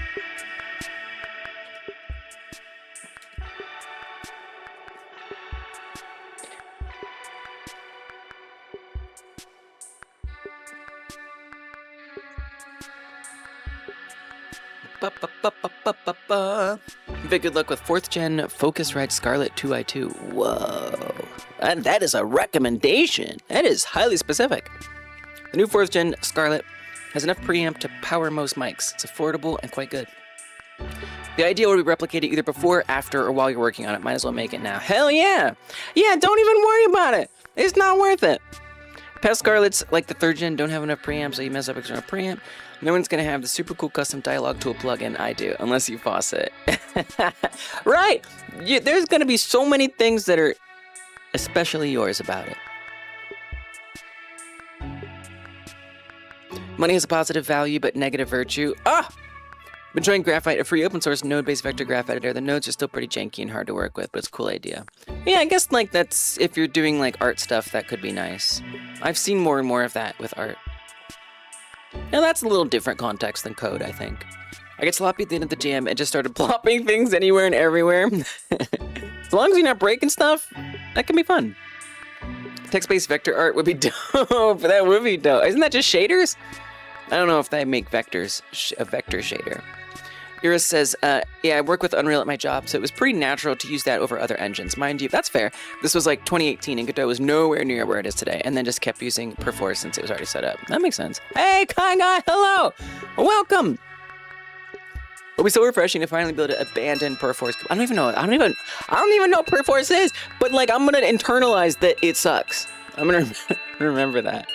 Very good luck with 4th gen Focusrite Scarlett 2i2. Whoa. And that is a recommendation. That is highly specific. The new 4th gen Scarlett has enough preamp to power most mics. It's affordable and quite good. The idea would be replicated either before, after, or while you're working on it. Might as well make it now. Hell yeah! Yeah, don't even worry about it. It's not worth it. Pest Scarlets, like the 3rd gen, don't have enough preamp, so you mess up external preamp. No one's going to have the super cool custom dialogue tool plugin I do, unless you faucet. Right! There's going to be so many things that are especially yours about it. Money has a positive value, but negative virtue. Ah! Been trying Graphite, a free open source node-based vector graph editor. The nodes are still pretty janky and hard to work with, but it's a cool idea. Yeah, I guess like that's, if you're doing like art stuff, that could be nice. I've seen more and more of that with art. Now that's a little different context than code, I think. I get sloppy at the end of the jam and just started plopping things anywhere and everywhere. As long as you're not breaking stuff, that can be fun. Text-based vector art would be dope. That would be dope. Isn't that just shaders? I don't know if they make vectors, a vector shader. Iris says, yeah, I work with Unreal at my job, so it was pretty natural to use that over other engines. Mind you, that's fair. This was like 2018, and Godot was nowhere near where it is today, and then just kept using Perforce since it was already set up. That makes sense. Hey, Kai Guy, hello! Welcome! It'll be so refreshing to finally be able to abandon Perforce. I don't even know what Perforce is, but like, I'm gonna internalize that it sucks. I'm gonna remember that.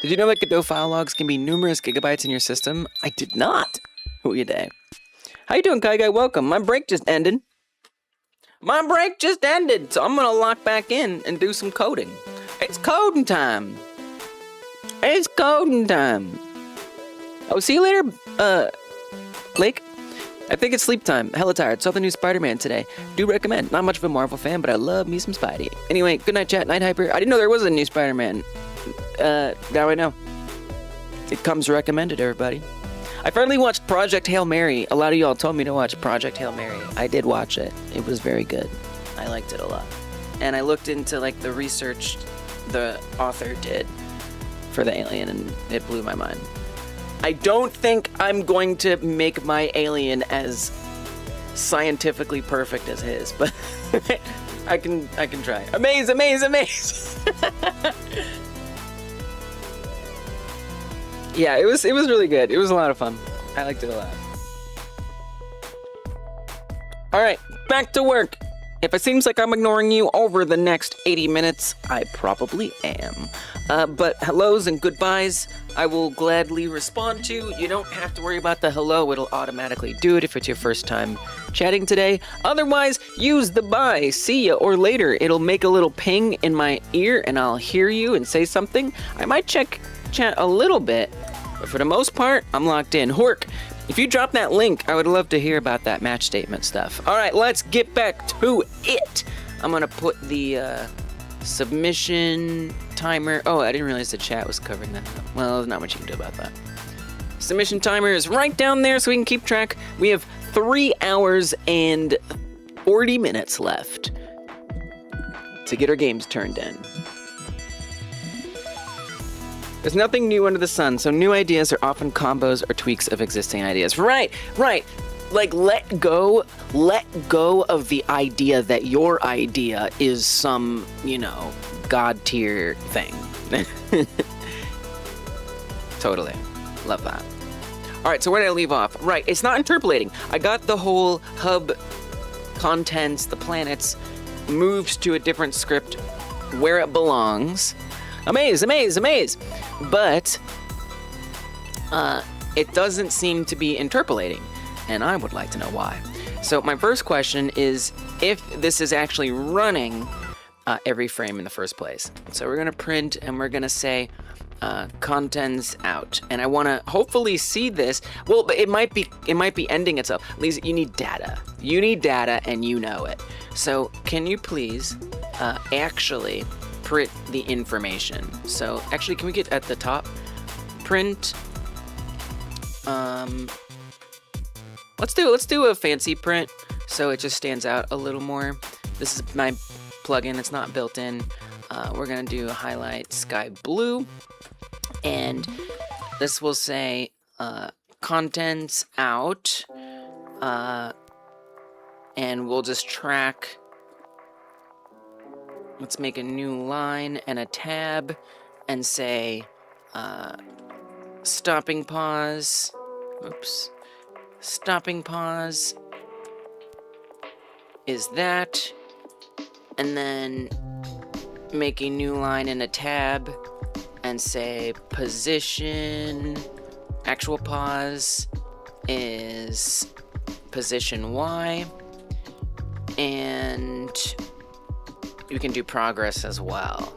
Did you know that Godot file logs can be numerous gigabytes in your system? I did not. Who are you day? How you doing, Kai Guy? Welcome. My break just ended. So I'm gonna lock back in and do some coding. It's coding time. Oh, see you later, Lake. I think it's sleep time. Hella tired. Saw the new Spider-Man today. Do recommend. Not much of a Marvel fan, but I love me some Spidey. Anyway, good night, chat. Night Hyper. I didn't know there was a new Spider-Man. Now I know. It comes recommended, everybody. I finally watched Project Hail Mary. A lot of y'all told me to watch Project Hail Mary. I did watch it. It was very good. I liked it a lot. And I looked into like the research the author did for the alien, and it blew my mind. I don't think I'm going to make my alien as scientifically perfect as his, but I can try. Amaze! Yeah, it was really good. It was a lot of fun. I liked it a lot. All right, back to work. If it seems like I'm ignoring you over the next 80 minutes, I probably am. But hellos and goodbyes, I will gladly respond to. You don't have to worry about the hello. It'll automatically do it if it's your first time chatting today. Otherwise, use the bye, see ya, or later. It'll make a little ping in my ear, and I'll hear you and say something. I might check chat a little bit, but for the most part, I'm locked in. Hork, if you drop that link, I would love to hear about that match statement stuff. All right, let's get back to it. I'm gonna put the submission timer. Oh, I didn't realize the chat was covering that. Well, there's not much you can do about that. Submission timer is right down there so we can keep track. We have 3 hours and 40 minutes left to get our games turned in. There's nothing new under the sun, so new ideas are often combos or tweaks of existing ideas. Right. Like, let go of the idea that your idea is some, god tier thing. Totally. Love that. All right, so where did I leave off? Right, it's not interpolating. I got the whole hub contents, the planets, moved to a different script where it belongs. Amaze. But it doesn't seem to be interpolating, and I would like to know why. So my first question is if this is actually running every frame in the first place. So we're gonna print and we're gonna say contents out, and I want to hopefully see this. Well, but it might be ending itself. Lisa, you need data, and you know it. So can you please actually print the information? So actually, can we get at the top? Print. Let's do a fancy print so it just stands out a little more. This is my plugin. It's not built in. We're gonna do highlight sky blue, and this will say contents out, and we'll just track. Let's make a new line and a tab and say stopping pause. Oops. Stopping pause is that. And then make a new line in a tab and say position actual pause is position Y, and you can do progress as well.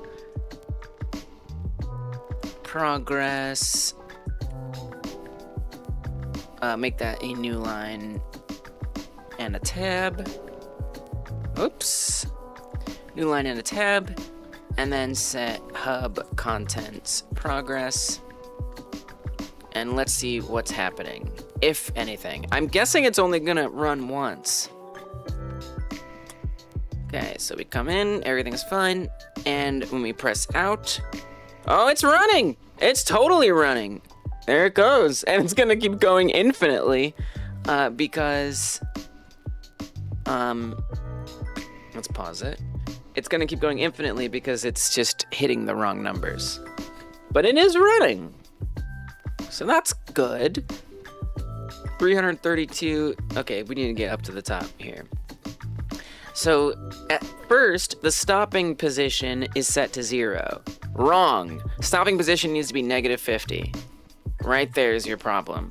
Progress, make that a new line and a tab. Oops. New line and a tab, and then set hub contents progress. And let's see what's happening, if anything. I'm guessing it's only gonna run once. Okay, so we come in, everything's fine, and when we press out, oh, it's running! It's totally running. There it goes, and it's gonna keep going infinitely, because, let's pause it. It's gonna keep going infinitely because it's just hitting the wrong numbers. But it is running, so that's good. 332, okay, we need to get up to the top here. So at first, the stopping position is set to 0. Wrong. Stopping position needs to be -50. Right there is your problem.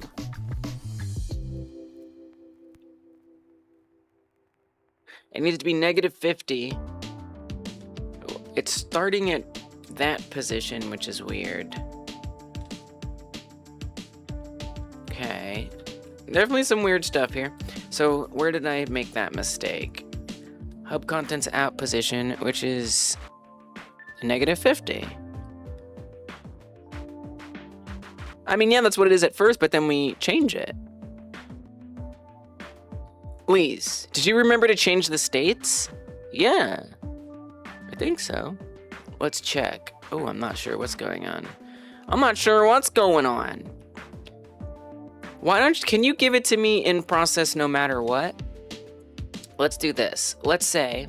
It needs to be -50. It's starting at that position, which is weird. Okay. Definitely some weird stuff here. So where did I make that mistake? Hub contents out position, which is -50. I mean, yeah, that's what it is at first, but then we change it. Please, did you remember to change the states? Yeah, I think so. Let's check. Oh, I'm not sure what's going on. I'm not sure what's going on. Can you give it to me in process no matter what? Let's do this. Let's say,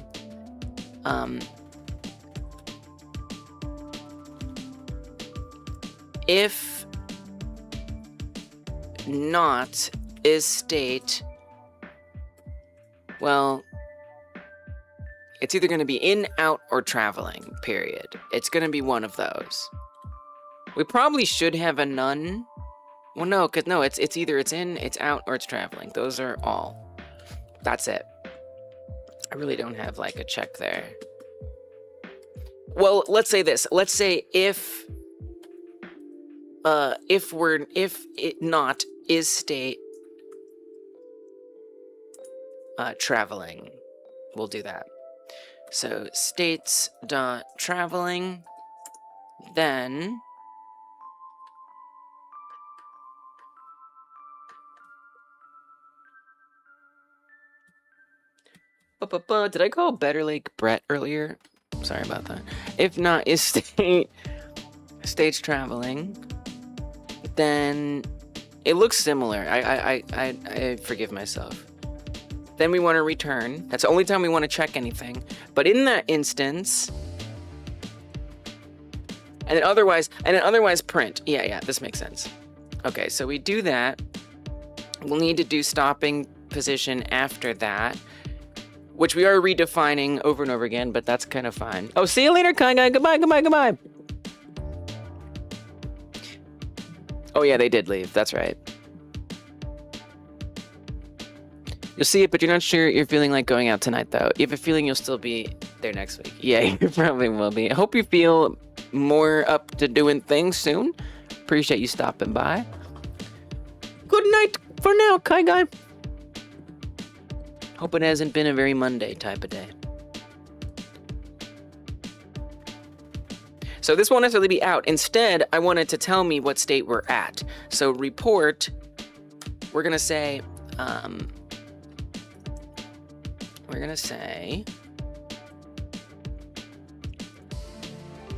if not is state, well, it's either going to be in, out, or traveling, period. It's going to be one of those. We probably should have a none. Well, no, because no, it's either it's in, it's out, or it's traveling. Those are all. That's it. I really don't have like a check there. Well, let's say this. Let's say if it not is state traveling, we'll do that. So states dot traveling, then did I call Better Lake Brett earlier? Sorry about that. If not is states traveling, then it looks similar. I forgive myself. Then we want to return. That's the only time we want to check anything. But in that instance, and then otherwise print. Yeah, this makes sense. Okay, so we do that. We'll need to do stopping position after that, which we are redefining over and over again, but that's kind of fine. Oh, see you later, Kai Guy. Goodbye. Oh yeah, they did leave. That's right. You'll see it, but you're not sure you're feeling like going out tonight, though. You have a feeling you'll still be there next week. Yeah, you probably will be. I hope you feel more up to doing things soon. Appreciate you stopping by. Good night for now, Kai Guy. Hope it hasn't been a very Monday type of day. So this won't necessarily be out. Instead, I wanted to tell me what state we're at. So report, we're gonna say,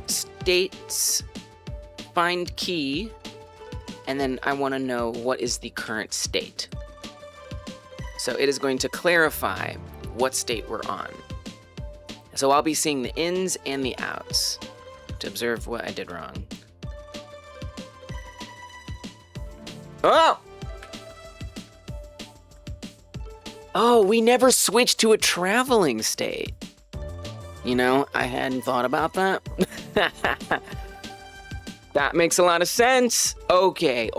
states find key, and then I want to know what is the current state. So it is going to clarify what state we're on. So I'll be seeing the ins and the outs to observe what I did wrong. Oh! Oh, we never switched to a traveling state. You know, I hadn't thought about that. That makes a lot of sense. Okay.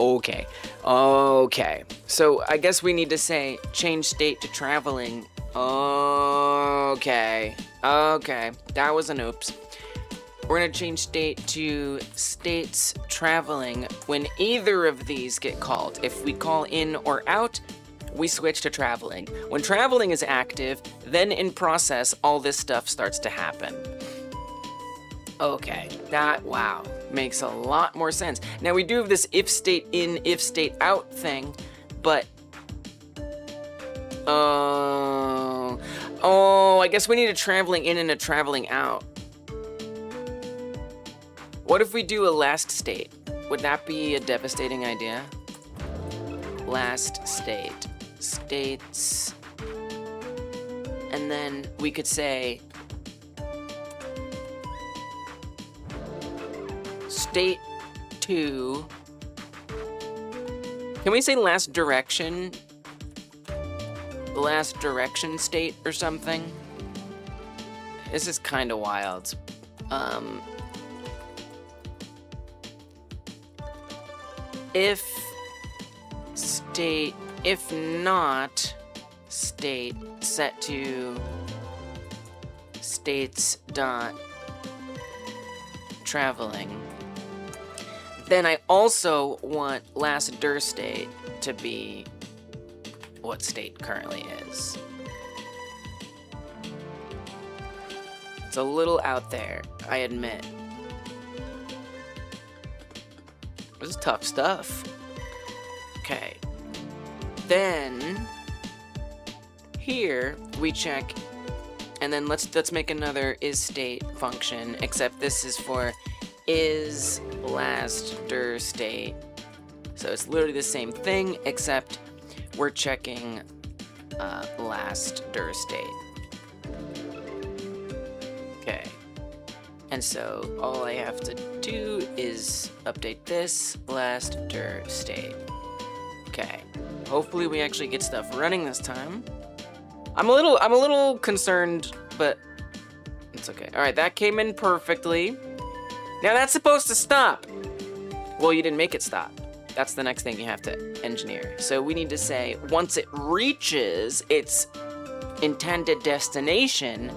So I guess we need to say change state to traveling. Okay. That was an oops. We're gonna change state to states traveling when either of these get called. If we call in or out, we switch to traveling. When traveling is active, then in process, all this stuff starts to happen. Okay, wow, makes a lot more sense. Now we do have this if state in, if state out thing, but I guess we need a traveling in and a traveling out. What if we do a last state? Would that be a devastating idea? Last state, states, and then we could say state 2. Can we say last direction? Last direction state or something? This is kind of wild. If state, if not state set to states dot traveling, then I also want last dir state to be what state currently is. It's a little out there, I admit. This is tough stuff. Okay. Then here we check, and then let's make another is state function, except this is for is last dir state. So it's literally the same thing, except we're checking last dir state. Okay. And so all I have to do is update this last dir state. Okay. Hopefully we actually get stuff running this time. I'm a little concerned, but it's okay. All right, that came in perfectly. Now that's supposed to stop. Well, you didn't make it stop. That's the next thing you have to engineer. So we need to say once it reaches its intended destination,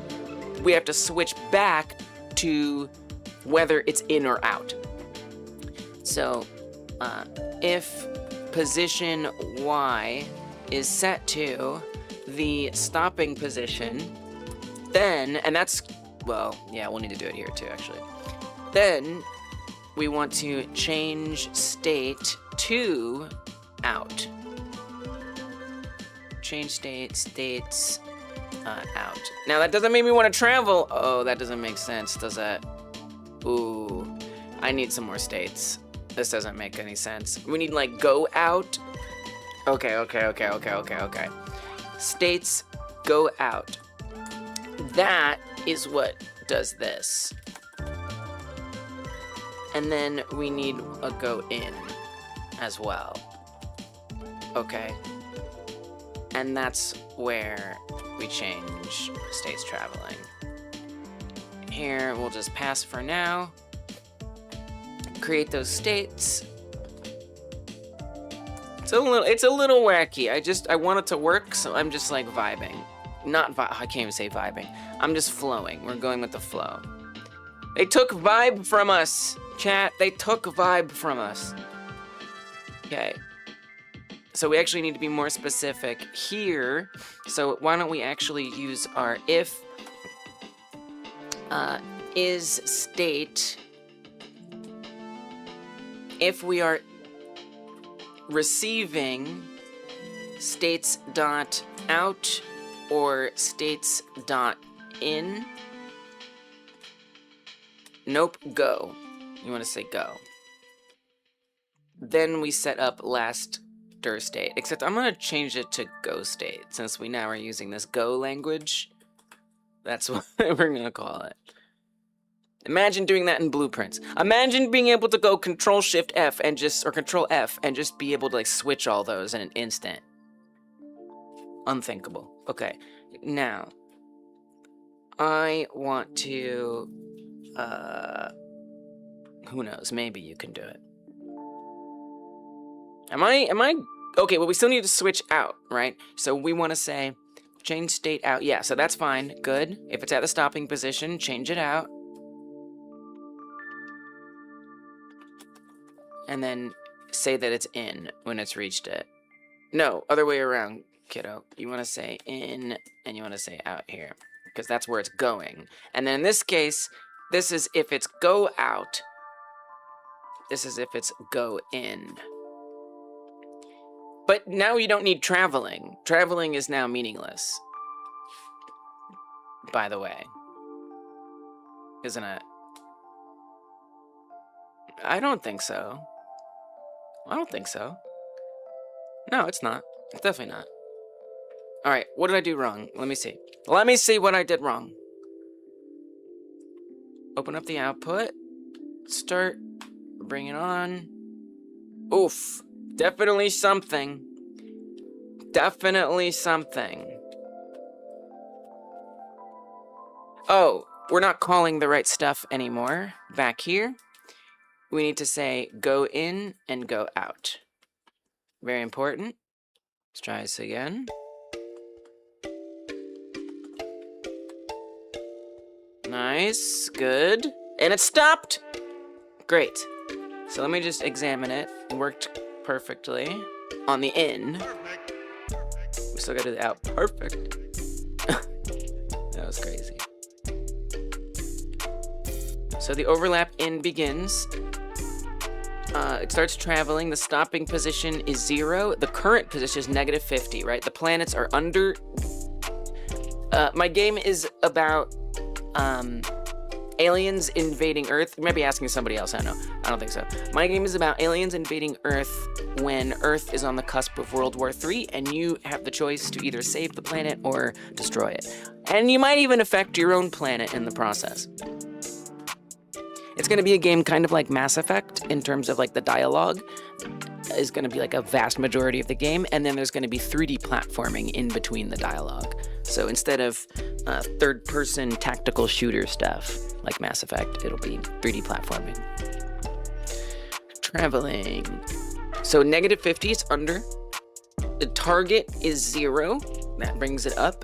we have to switch back to whether it's in or out. So if position Y is set to the stopping position, then, and that's, well, yeah, we'll need to do it here too, actually. Then we want to change state to out. Change state, states, out. Now that doesn't make me want to travel. Oh, that doesn't make sense, does that? Ooh, I need some more states. This doesn't make any sense. We need like go out. Okay. States go out. That is what does this. And then we need a go in as well. Okay. And that's where we change states traveling. Here, we'll just pass for now. Create those states. It's a little wacky. I want it to work, so I'm just like vibing. I can't even say vibing. I'm just flowing. We're going with the flow. They took vibe from us, chat. They took vibe from us. Okay. So we actually need to be more specific here. So why don't we actually use our if is state. If we are receiving states dot out or states dot in. Nope, go. You want to say go. Then we set up last dir state, except I'm going to change it to go state since we now are using this go language. That's what we're going to call it. Imagine doing that in Blueprints. Imagine being able to go Control Shift F and just, or Control F and just be able to like switch all those in an instant. Unthinkable. Okay, now I want to, who knows, maybe you can do it. Am I, okay, well, we still need to switch out, right? So we want to say, change state out. Yeah, so that's fine, good. If it's at the stopping position, change it out. And then say that it's in when it's reached it. No, other way around, kiddo. You want to say in, and you want to say out here, because that's where it's going. And then in this case, this is if it's go out. This is if it's go in. But now you don't need traveling. Traveling is now meaningless. By the way. Isn't it? I don't think so. I don't think so. No, it's not. It's definitely not. Alright, what did I do wrong? Let me see. Let me see what I did wrong. Open up the output. Start. Bring it on. Oof. Definitely something. Definitely something. Oh, we're not calling the right stuff anymore. Back here, we need to say go in and go out. Very important. Let's try this again. Nice, good. And it stopped! Great. So let me just examine it. It worked perfectly. On the in. We still gotta do the out. Perfect. That was crazy. So the overlap in begins. It starts traveling. The stopping position is 0. The current position is -50, right? The planets are under... my game is about aliens invading Earth. You might be asking somebody else, I don't know. I don't think so. My game is about aliens invading Earth when Earth is on the cusp of World War III, and you have the choice to either save the planet or destroy it. And you might even affect your own planet in the process. It's going to be a game kind of like Mass Effect in terms of like the dialogue is going to be like a vast majority of the game, and then there's going to be 3D platforming in between the dialogue. So instead of third-person tactical shooter stuff like Mass Effect, it'll be 3D platforming. Traveling. So -50 is under. The target is 0. That brings it up.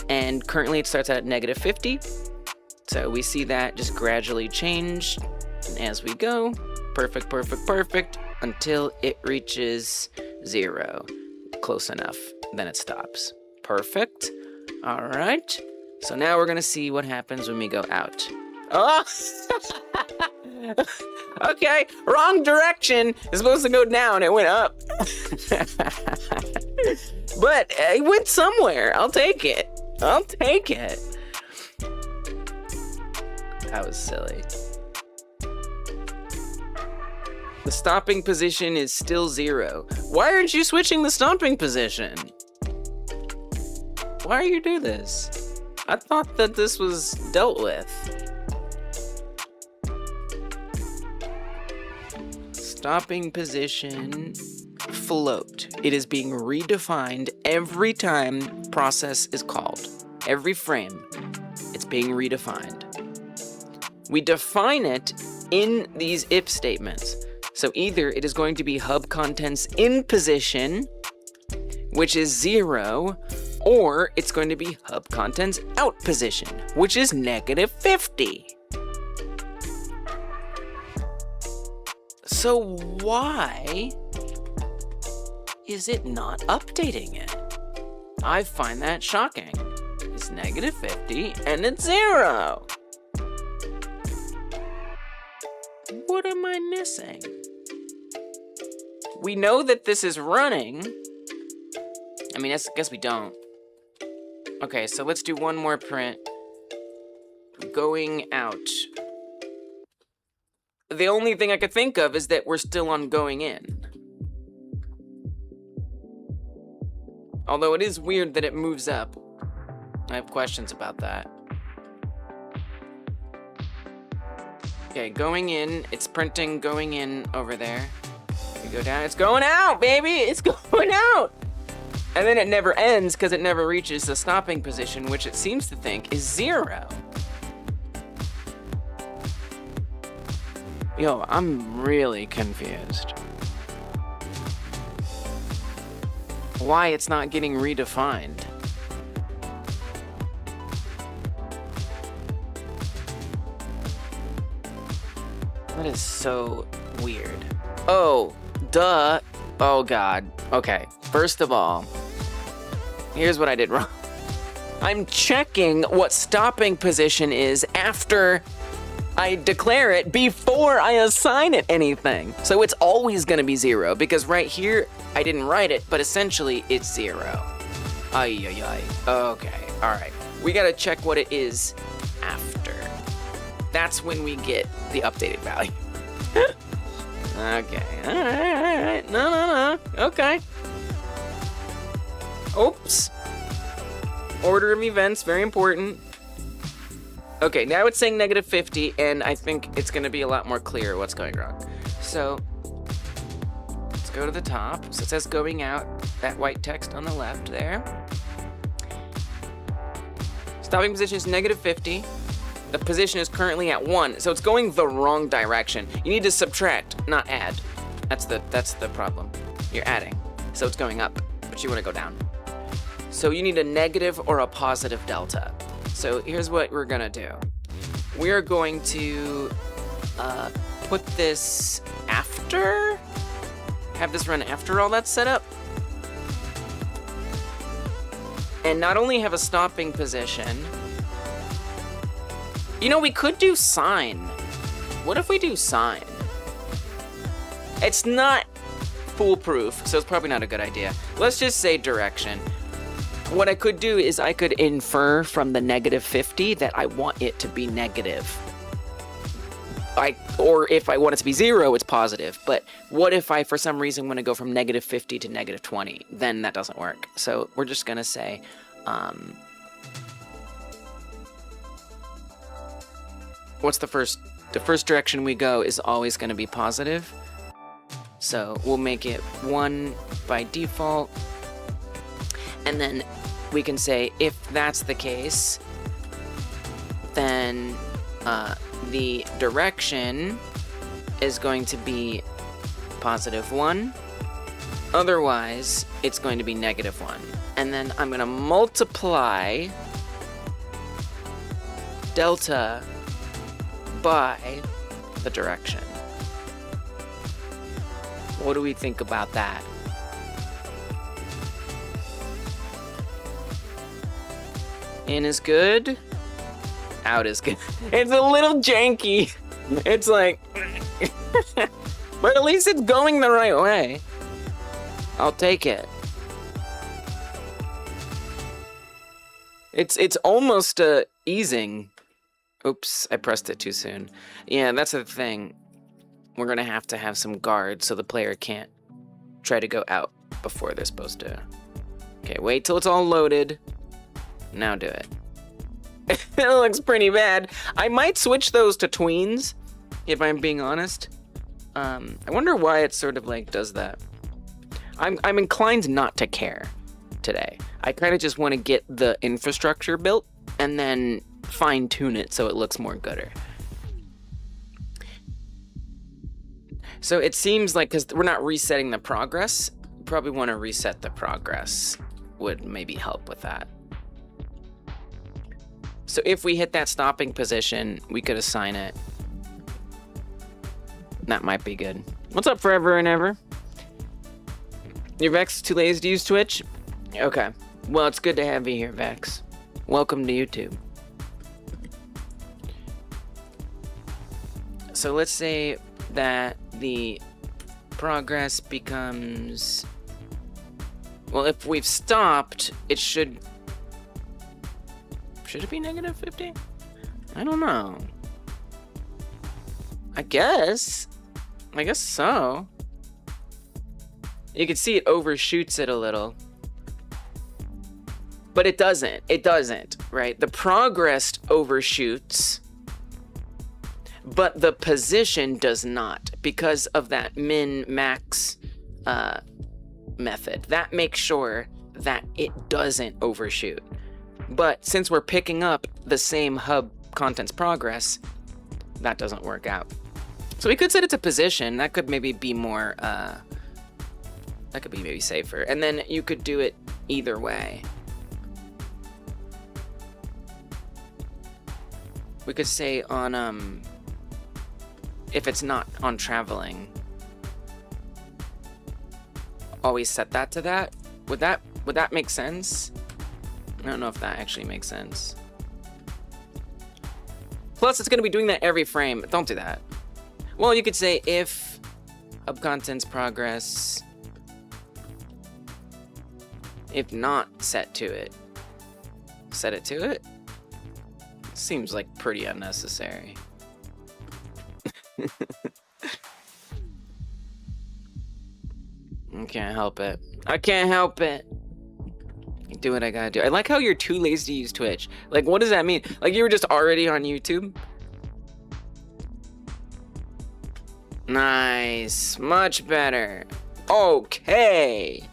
And currently it starts at -50. So we see that just gradually change as we go. Perfect, perfect, perfect. Until it reaches 0. Close enough. Then it stops. Perfect. All right. So now we're going to see what happens when we go out. Oh! Okay. Wrong direction. It's supposed to go down. It went up. But it went somewhere. I'll take it. I'll take it. That was silly. The stopping position is still 0. Why aren't you switching the stopping position? Why do you do this? I thought that this was dealt with. Stopping position, float. It is being redefined every time process is called. Every frame, it's being redefined. We define it in these if statements. So either it is going to be hub contents in position, which is 0, or it's going to be hub contents out position, which is -50. So why is it not updating it? I find that shocking. It's -50 and it's 0. What am I missing? We know that this is running. I mean, I guess we don't. Okay, so let's do one more print. Going out. The only thing I could think of is that we're still on going in. Although it is weird that it moves up. I have questions about that. Okay, going in. It's printing going in over there. We go down. It's going out, baby! It's going out! And then it never ends because it never reaches the stopping position, which it seems to think is 0. Yo, I'm really confused. Why it's not getting redefined. That is so weird. Oh, duh. Oh, God. Okay, first of all, here's what I did wrong. I'm checking what stopping position is after I declare it before I assign it anything. So it's always gonna be 0 because right here, I didn't write it, but essentially it's 0. Ay, ay, ay. Okay, all right. We gotta check what it is after. That's when we get the updated value. Okay, all right. No. Okay. Oops. Order of events, very important. Okay, now it's saying -50, and I think it's gonna be a lot more clear what's going wrong. So, let's go to the top. So it says going out, that white text on the left there. Stopping position is -50. The position is currently at 1, so it's going the wrong direction. You need to subtract, not add. That's the problem. You're adding, so it's going up, but you want to go down. So you need a negative or a positive delta. So here's what we're gonna do. We are going to put this after, have this run after all that's set up. And not only have a stopping position, you know, we could do sign. What if we do sign? It's not foolproof, so it's probably not a good idea. Let's just say direction. What I could do is I could infer from the -50 that I want it to be negative. Or if I want it to be 0, it's positive. But what if I, for some reason, want to go from -50 to -20? Then that doesn't work. So we're just gonna say, what's the first direction we go is always going to be positive. So we'll make it 1 by default. And then we can say if that's the case, then the direction is going to be +1. Otherwise, it's going to be -1. And then I'm going to multiply delta by the direction. What do we think about that? In is good, out is good. It's a little janky. It's like, but at least it's going the right way. I'll take it. It's almost easing. Oops, I pressed it too soon. Yeah, that's the thing. We're gonna have to have some guards so the player can't try to go out before they're supposed to. Okay, wait till it's all loaded. Now do it. It looks pretty bad. I might switch those to tweens, if I'm being honest. I wonder why it sort of like does that. I'm inclined not to care today. I kind of just want to get the infrastructure built and then fine tune it so it looks more gooder. So it seems like, because we're not resetting the progress, you probably want to reset the progress would maybe help with that. So if we hit that stopping position, we could assign it. That might be good. What's up, Forever and Ever? Your Vex too lazy to use Twitch? Okay. Well, it's good to have you here, Vex. Welcome to YouTube. So let's say that the progress becomes... Well, if we've stopped, it should... Should it be -50? I don't know. I guess so. You can see it overshoots it a little. But it doesn't, right? The progress overshoots, but the position does not because of that min-max method. That makes sure that it doesn't overshoot. But since we're picking up the same hub contents progress, that doesn't work out. So we could set it to position. That could maybe be more, that could be maybe safer. And then you could do it either way. We could say on, if it's not on traveling, always set that to that. Would that make sense? I don't know if that actually makes sense. Plus, it's going to be doing that every frame. Don't do that. Well, you could say if hub contents progress, if not set to it, set it to it. Seems like pretty unnecessary. I can't help it. I can't help it. Do what I gotta do. I like how you're too lazy to use Twitch. Like, what does that mean? Like, you were just already on YouTube? Nice. Much better. Okay.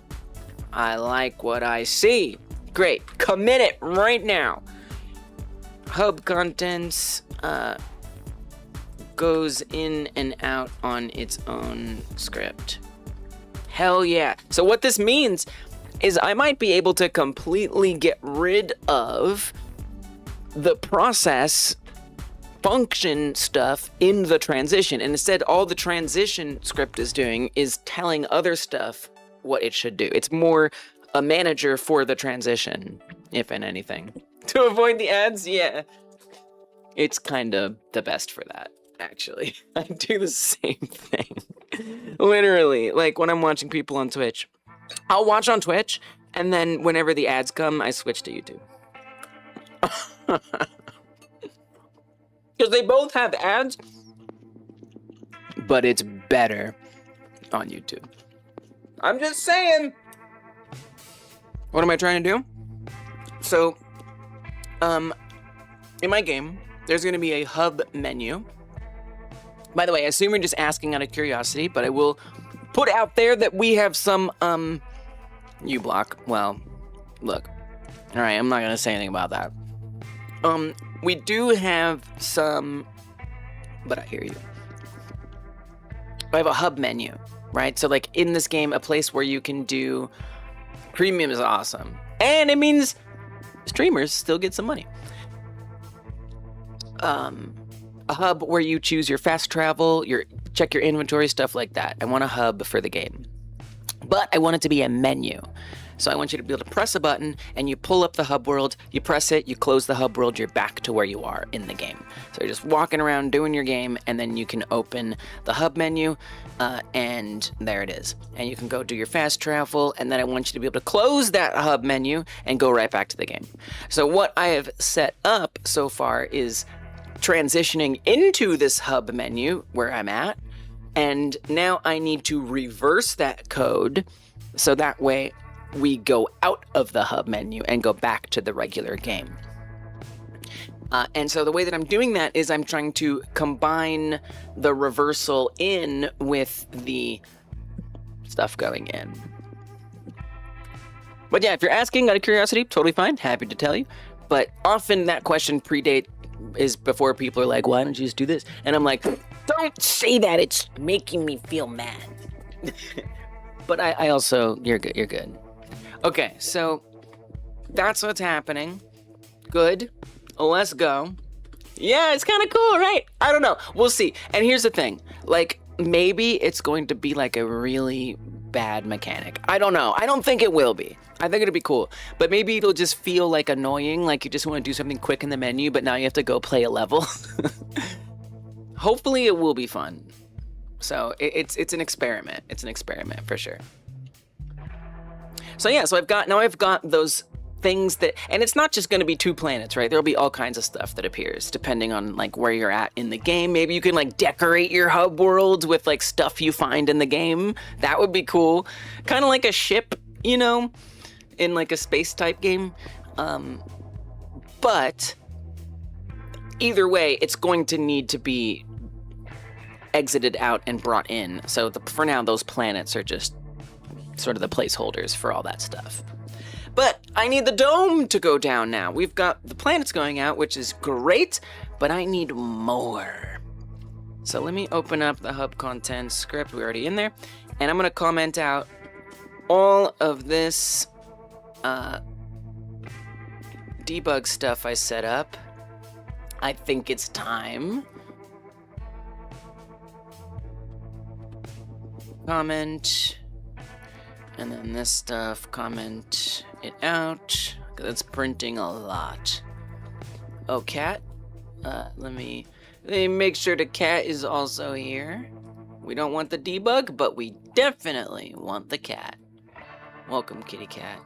I like what I see. Great. Commit it right now. Hub contents goes in and out on its own script. Hell yeah. So what this means is I might be able to completely get rid of the process function stuff in the transition. And instead, all the transition script is doing is telling other stuff what it should do. It's more a manager for the transition, if in anything. To avoid the ads, yeah. It's kind of the best for that, actually. I do the same thing. Literally, like when I'm watching people on Twitch. I'll watch on Twitch, and then whenever the ads come, I switch to YouTube. Because they both have ads, but it's better on YouTube. I'm just saying. What am I trying to do? So, in my game, there's going to be a hub menu. By the way, I assume you're just asking out of curiosity, but I will put out there that we have some, U-block. Well, look. Alright, I'm not going to say anything about that. We do have some, but I hear you. I have a hub menu, right? So, like, in this game, a place where you can do premium is awesome. And it means streamers still get some money. A hub where you choose your fast travel, check your inventory, stuff like that. I want a hub for the game. But I want it to be a menu. So I want you to be able to press a button and you pull up the hub world, you press it, you close the hub world, you're back to where you are in the game. So you're just walking around doing your game, and then you can open the hub menu, and there it is. And you can go do your fast travel, and then I want you to be able to close that hub menu and go right back to the game. So what I have set up so far is transitioning into this hub menu where I'm at, and now I need to reverse that code so that way we go out of the hub menu and go back to the regular game. And so the way that I'm doing that is I'm trying to combine the reversal in with the stuff going in. But yeah, if you're asking out of curiosity, totally fine, happy to tell you. But often that question is before people are like, why don't you just do this? And I'm like, don't say that, it's making me feel mad. But I also, you're good. Okay, so that's what's happening. Good. Let's go. Yeah, it's kind of cool, right? I don't know. We'll see. And here's the thing. Like, maybe it's going to be like a really bad mechanic. I don't know. I don't think it will be. I think it'll be cool. But maybe it'll just feel like annoying, like you just want to do something quick in the menu, but now you have to go play a level. Hopefully it will be fun. So it's an experiment. It's an experiment for sure. So yeah, so I've got those things that, and it's not just going to be 2 planets, right? There'll be all kinds of stuff that appears depending on like where you're at in the game. Maybe you can like decorate your hub worlds with like stuff you find in the game. That would be cool. Kind of like a ship, you know, in like a space type game. But either way, it's going to need to be exited out and brought in. So for now, those planets are just sort of the placeholders for all that stuff. But I need the dome to go down now. We've got the planets going out, which is great, but I need more. So let me open up the hub content script. We're already in there. And I'm going to comment out all of this debug stuff I set up. I think it's time. Comment. And then this stuff, comment it out. Because it's printing a lot. Oh, cat. Let me make sure the cat is also here. We don't want the debug, but we definitely want the cat. Welcome, kitty cat.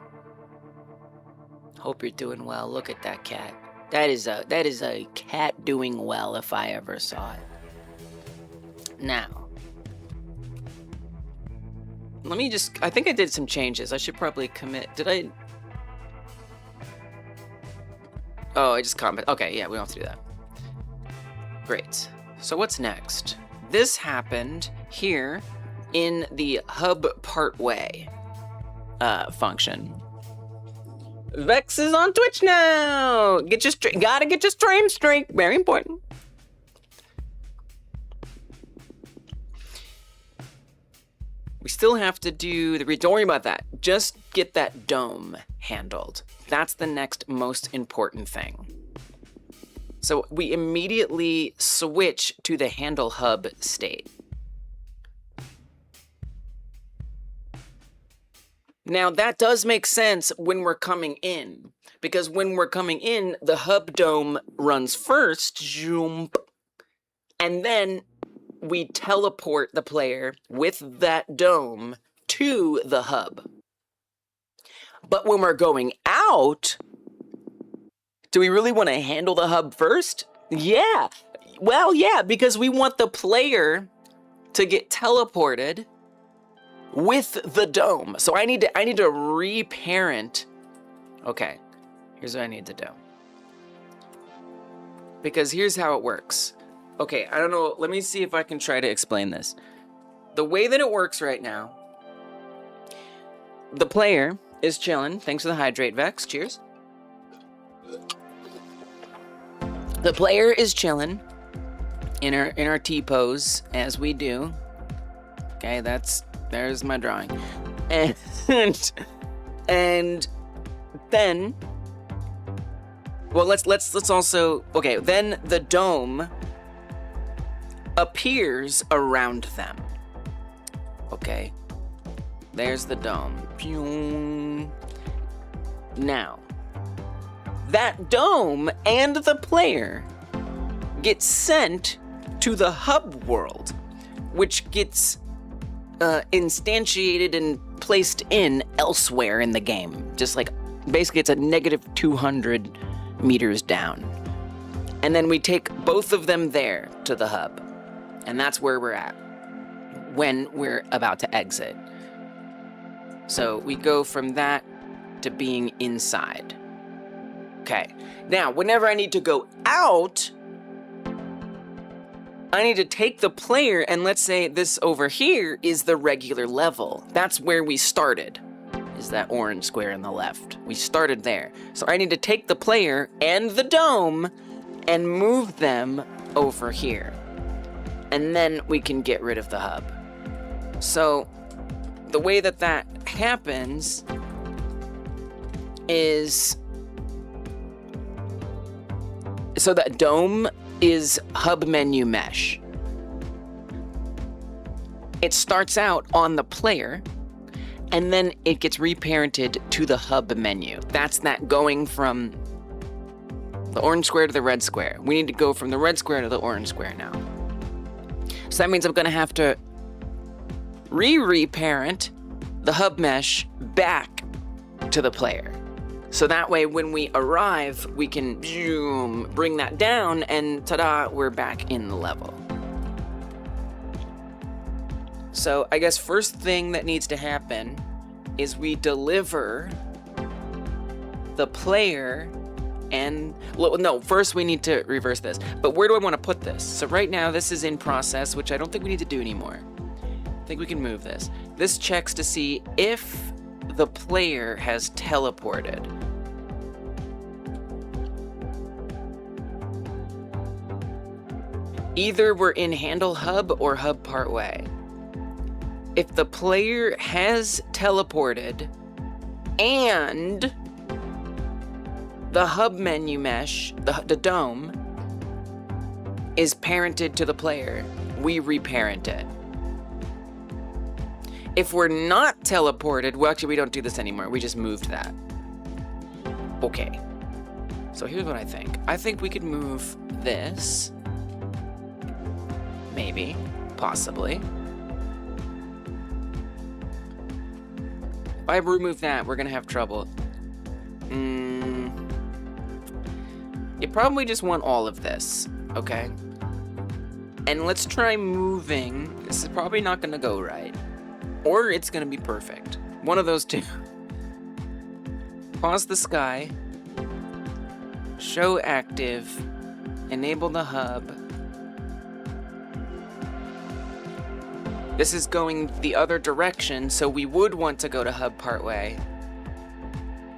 Hope you're doing well. Look at that cat. That is a cat doing well if I ever saw it. Now, let me just, I think I did some changes. I should probably commit. Did I? Oh, I just comment. Okay, yeah, we don't have to do that. Great. So what's next? This happened here in the hub partway function. Vex is on Twitch now. Gotta get your stream straight. Very important. We still have to do the. Don't worry about that. Just get that dome handled. That's the next most important thing. So we immediately switch to the handle hub state. Now that does make sense when we're coming in, because when we're coming in, the hub dome runs first, jump, and then we teleport the player with that dome to the hub. But when we're going out, do we really want to handle the hub first? Yeah. Well, yeah, because we want the player to get teleported with the dome. So I need to reparent. Okay, here's what I need to do. Because here's how it works. Okay, I don't know. Let me see if I can try to explain this. The way that it works right now, the player is chilling. Thanks for the hydrate, Vex. Cheers. The player is chilling in our T-pose, as we do. Okay, there's my drawing. And then, well, let's also, okay, then the dome appears around them. Okay, there's the dome. Now, that dome and the player get sent to the hub world, which gets instantiated and placed in elsewhere in the game. Just like, basically it's a negative 200 meters down. And then we take both of them there to the hub. And that's where we're at when we're about to exit. So we go from that to being inside. Okay, now whenever I need to go out, I need to take the player, and let's say this over here is the regular level. That's where we started, is that orange square on the left. We started there. So I need to take the player and the dome and move them over here. And then we can get rid of the hub. So the way that happens is, so that dome is hub menu mesh. It starts out on the player, and then it gets reparented to the hub menu. That's that going from the orange square to the red square. We need to go from the red square to the orange square now. So that means I'm gonna have to reparent the hub mesh back to the player. So that way, when we arrive, we can bring that down, and ta-da, we're back in the level. So I guess first thing that needs to happen is we deliver the player and, well, no, first we need to reverse this. But where do I want to put this? So right now, this is in process, which I don't think we need to do anymore. I think we can move this. This checks to see if the player has teleported. Either we're in handle hub or hub partway. If the player has teleported and the hub menu mesh, the dome, is parented to the player, we reparent it. If we're not teleported, well, actually, we don't do this anymore. We just moved that. Okay. So here's what I think. I think we could move this. Maybe. Possibly. If I remove that, we're going to have trouble. You probably just want all of this. Okay. And let's try moving. This is probably not going to go right. Or it's going to be perfect. One of those two. Pause the sky. Show active. Enable the hub. This is going the other direction, so we would want to go to hub partway.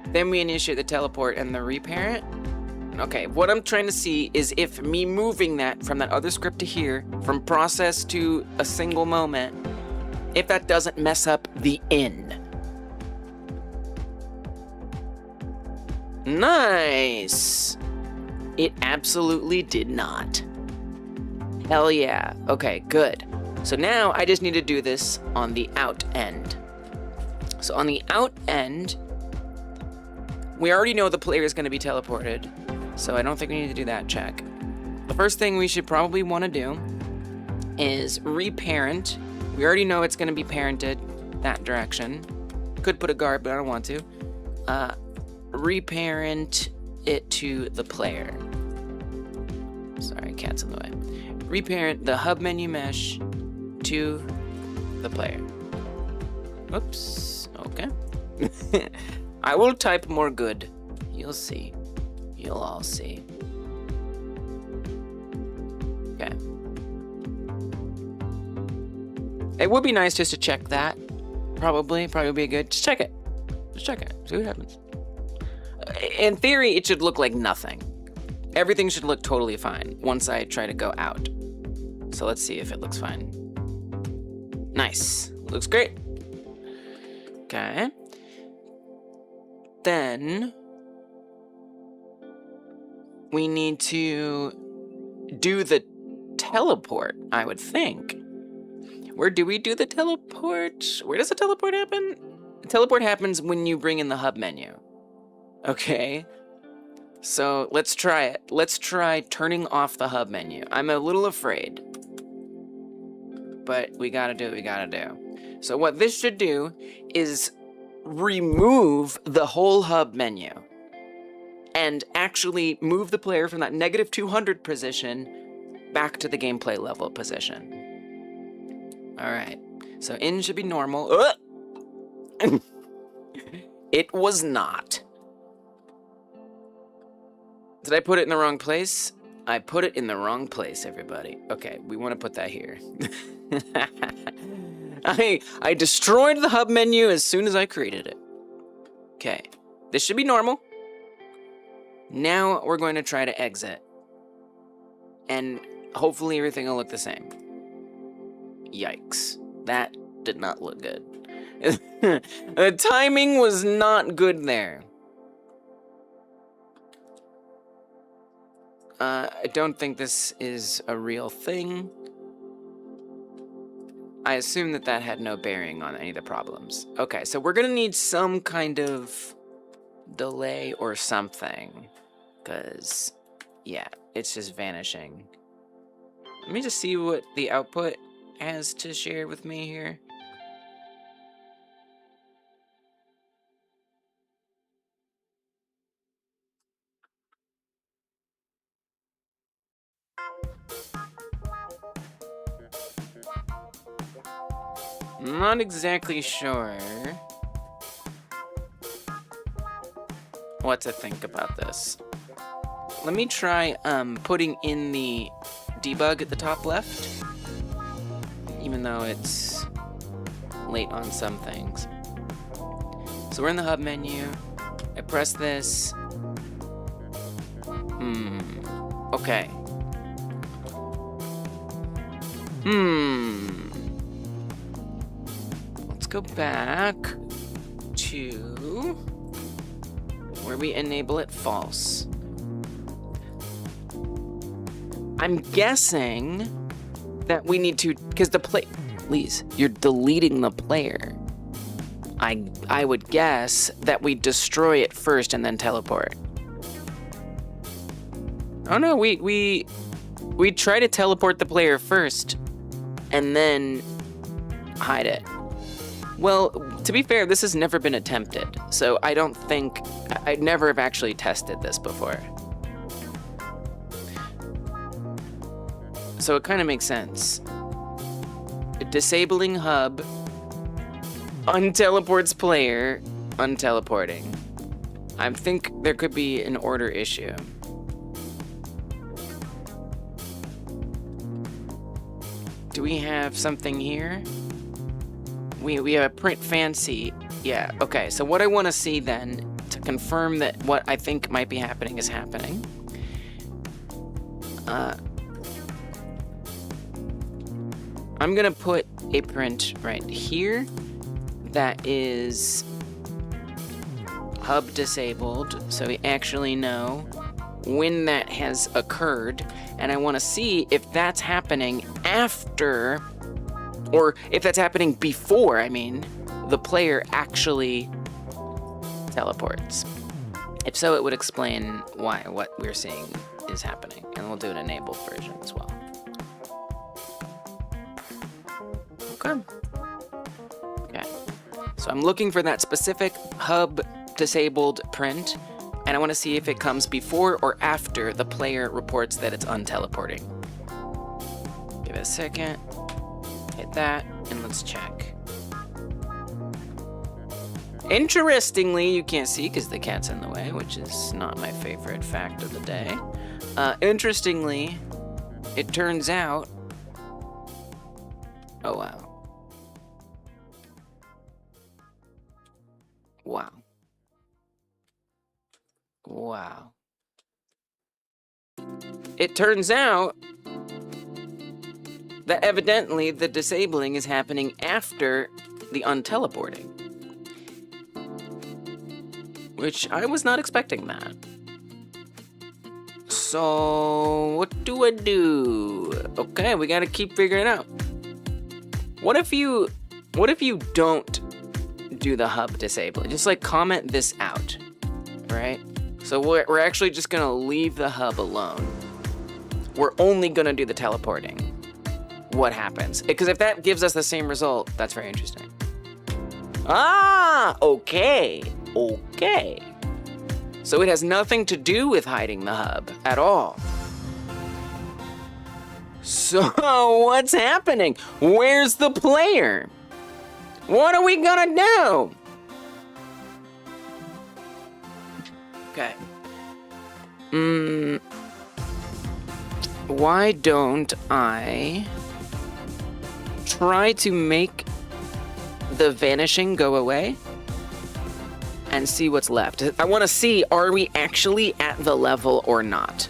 Then we initiate the teleport and the reparent. Okay, what I'm trying to see is if me moving that from that other script to here, from process to a single moment, if that doesn't mess up the in. Nice! It absolutely did not. Hell yeah. Okay, good. So now I just need to do this on the out end. So on the out end, we already know the player is going to be teleported. So I don't think we need to do that check. The first thing we should probably want to do is reparent. We already know it's going to be parented that direction. Could put a guard, but I don't want to. Reparent it to the player. Sorry, cat's in the way. Reparent the hub menu mesh to the player. Oops. Okay. I will type more good. You'll see. You'll all see. Okay. It would be nice just to check that. Probably be good. Just check it. Just check it. See what happens. In theory, it should look like nothing. Everything should look totally fine once I try to go out. So let's see if it looks fine. Nice. Looks great. Okay. Then we need to do the teleport, I would think. Where do we do the teleport? Where does the teleport happen? The teleport happens when you bring in the hub menu. Okay. So let's try it. Let's try turning off the hub menu. I'm a little afraid. But we gotta do what we gotta do. So what this should do is remove the whole hub menu and actually move the player from that negative 200 position back to the gameplay level position. All right, so in should be normal. It was not. Did I put it in the wrong place? I put it in the wrong place, everybody. Okay, we want to put that here. I destroyed the hub menu as soon as I created it. Okay, this should be normal. Now we're going to try to exit. And hopefully everything will look the same. Yikes. That did not look good. The timing was not good there. I don't think this is a real thing. I assume that that had no bearing on any of the problems. Okay, so we're gonna need some kind of delay or something. Because, yeah, it's just vanishing. Let me just see what the output has to share with me here. I'm not exactly sure what to think about this. Let me try putting in the debug at the top left, even though it's late on some things. So we're in the hub menu. I press this. Okay. Let's go back to where we enable it false. I'm guessing that we need to, because please, you're deleting the player. I would guess that we destroy it first and then teleport. Oh no, we try to teleport the player first and then hide it. Well, to be fair, this has never been attempted, so I don't think, I'd never have actually tested this before. So it kind of makes sense. Disabling hub, unteleports player, unteleporting. I think there could be an order issue. Do we have something here? We have a print fancy. Yeah, okay. So what I want to see then, to confirm that what I think might be happening is happening. I'm gonna put a print right here that is hub disabled, so we actually know when that has occurred, and I want to see if that's happening after, or if that's happening before, I mean, the player actually teleports. If so, it would explain why what we're seeing is happening, and we'll do an enabled version as well. Okay, so I'm looking for that specific hub disabled print, and I want to see if it comes before or after the player reports that it's unteleporting. Give it a second, hit that, and let's check. Interestingly, you can't see because the cat's in the way, which is not my favorite fact of the day. Interestingly, it turns out, oh wow. Wow. Wow. It turns out that evidently the disabling is happening after the unteleporting. Which I was not expecting that. So, what do I do? Okay, we gotta keep figuring it out. What if you don't do the hub disabling? Just like comment this out, right? So we're actually just gonna leave the hub alone. We're only gonna do the teleporting. What happens? Because if that gives us the same result, that's very interesting. Ah, okay. Okay. So it has nothing to do with hiding the hub at all. So what's happening? Where's the player? What are we gonna do? Okay. Why don't I try to make the vanishing go away and see what's left? I want to see, are we actually at the level or not?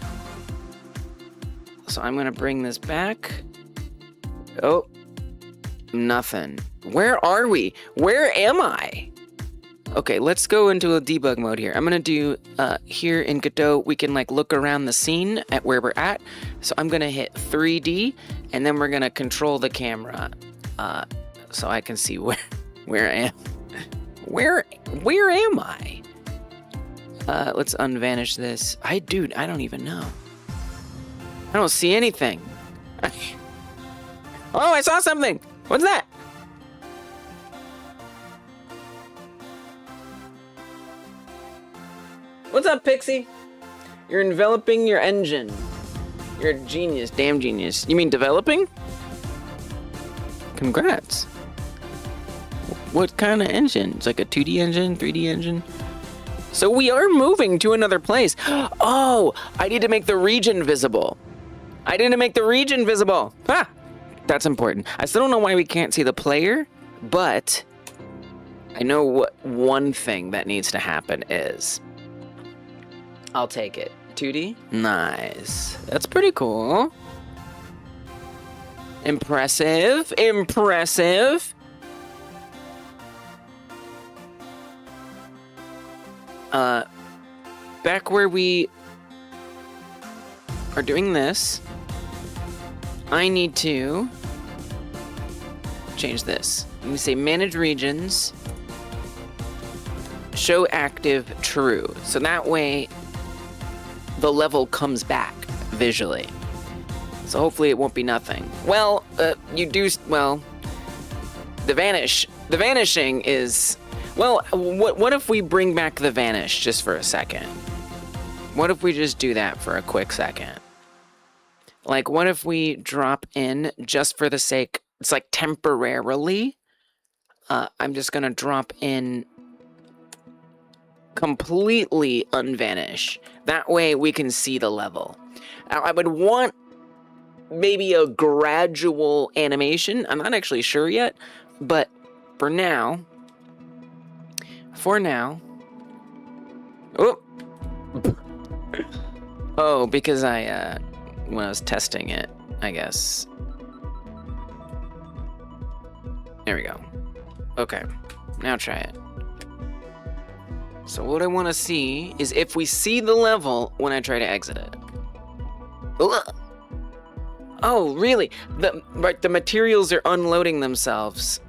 So I'm going to bring this back. Oh, nothing. Where are we? Where am I? Okay, let's go into a debug mode here. I'm gonna do, here in Godot, we can like look around the scene at where we're at. So I'm gonna hit 3D, and then we're gonna control the camera, so I can see where I am. Where am I? Let's unvanish this. Dude, I don't even know. I don't see anything. Oh, I saw something. What's that? What's up, Pixie? You're enveloping your engine. You're a genius, damn genius. You mean developing? Congrats. What kind of engine? It's like a 2D engine, 3D engine? So we are moving to another place. Oh, I need to make the region visible. I didn't make the region visible. Ah, that's important. I still don't know why we can't see the player, but I know what one thing that needs to happen is. I'll take it. 2D? Nice. That's pretty cool. Impressive. Impressive. Back where we are doing this, I need to change this. Let me say manage regions, show active true. So that way the level comes back visually. So hopefully it won't be nothing. Well, the vanishing is, well, what if we bring back the vanish just for a second? What if we just do that for a quick second? Like, what if we drop in just for the sake, it's like temporarily, I'm just gonna drop in completely unvanish. That way we can see the level. Now, I would want maybe a gradual animation. I'm not actually sure yet, but for now, oh, oh, because when I was testing it, I guess. There we go. Okay, now try it. So what I want to see is if we see the level when I try to exit it. Ugh. Oh, really? The materials are unloading themselves.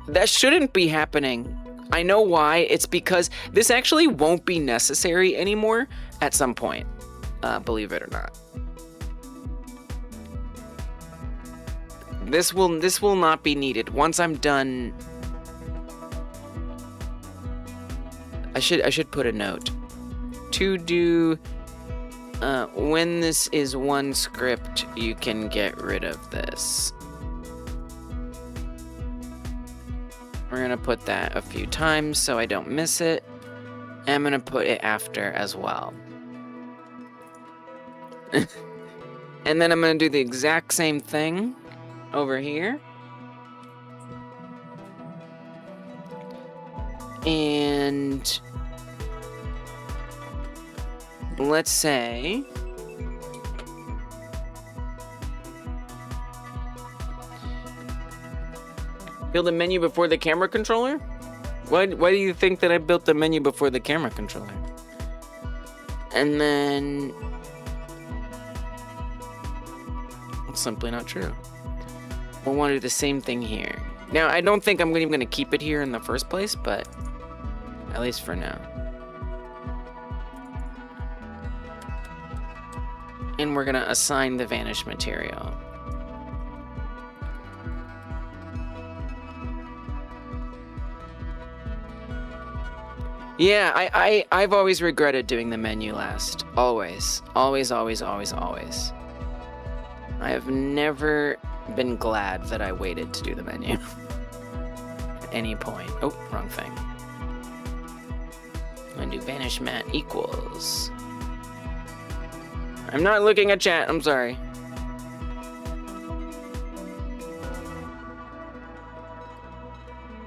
That shouldn't be happening. I know why. It's because this actually won't be necessary anymore at some point. Believe it or not. This will not be needed once I'm done. I should put a note to do. When this is one script, you can get rid of this. We're gonna put that a few times so I don't miss it. I'm gonna put it after as well. And then I'm gonna do the exact same thing over here. And let's say build a menu before the camera controller? Why do you think that I built the menu before the camera controller? And then it's simply not true. We'll want to do the same thing here. Now, I don't think I'm even going to keep it here in the first place, but at least for now. And we're going to assign the vanish material. Yeah, I've always regretted doing the menu last. Always. Always, always, always, always. I have never been glad that I waited to do the menu. At any point. Oh, wrong thing. I'm going to do vanish mat equals. I'm not looking at chat, I'm sorry.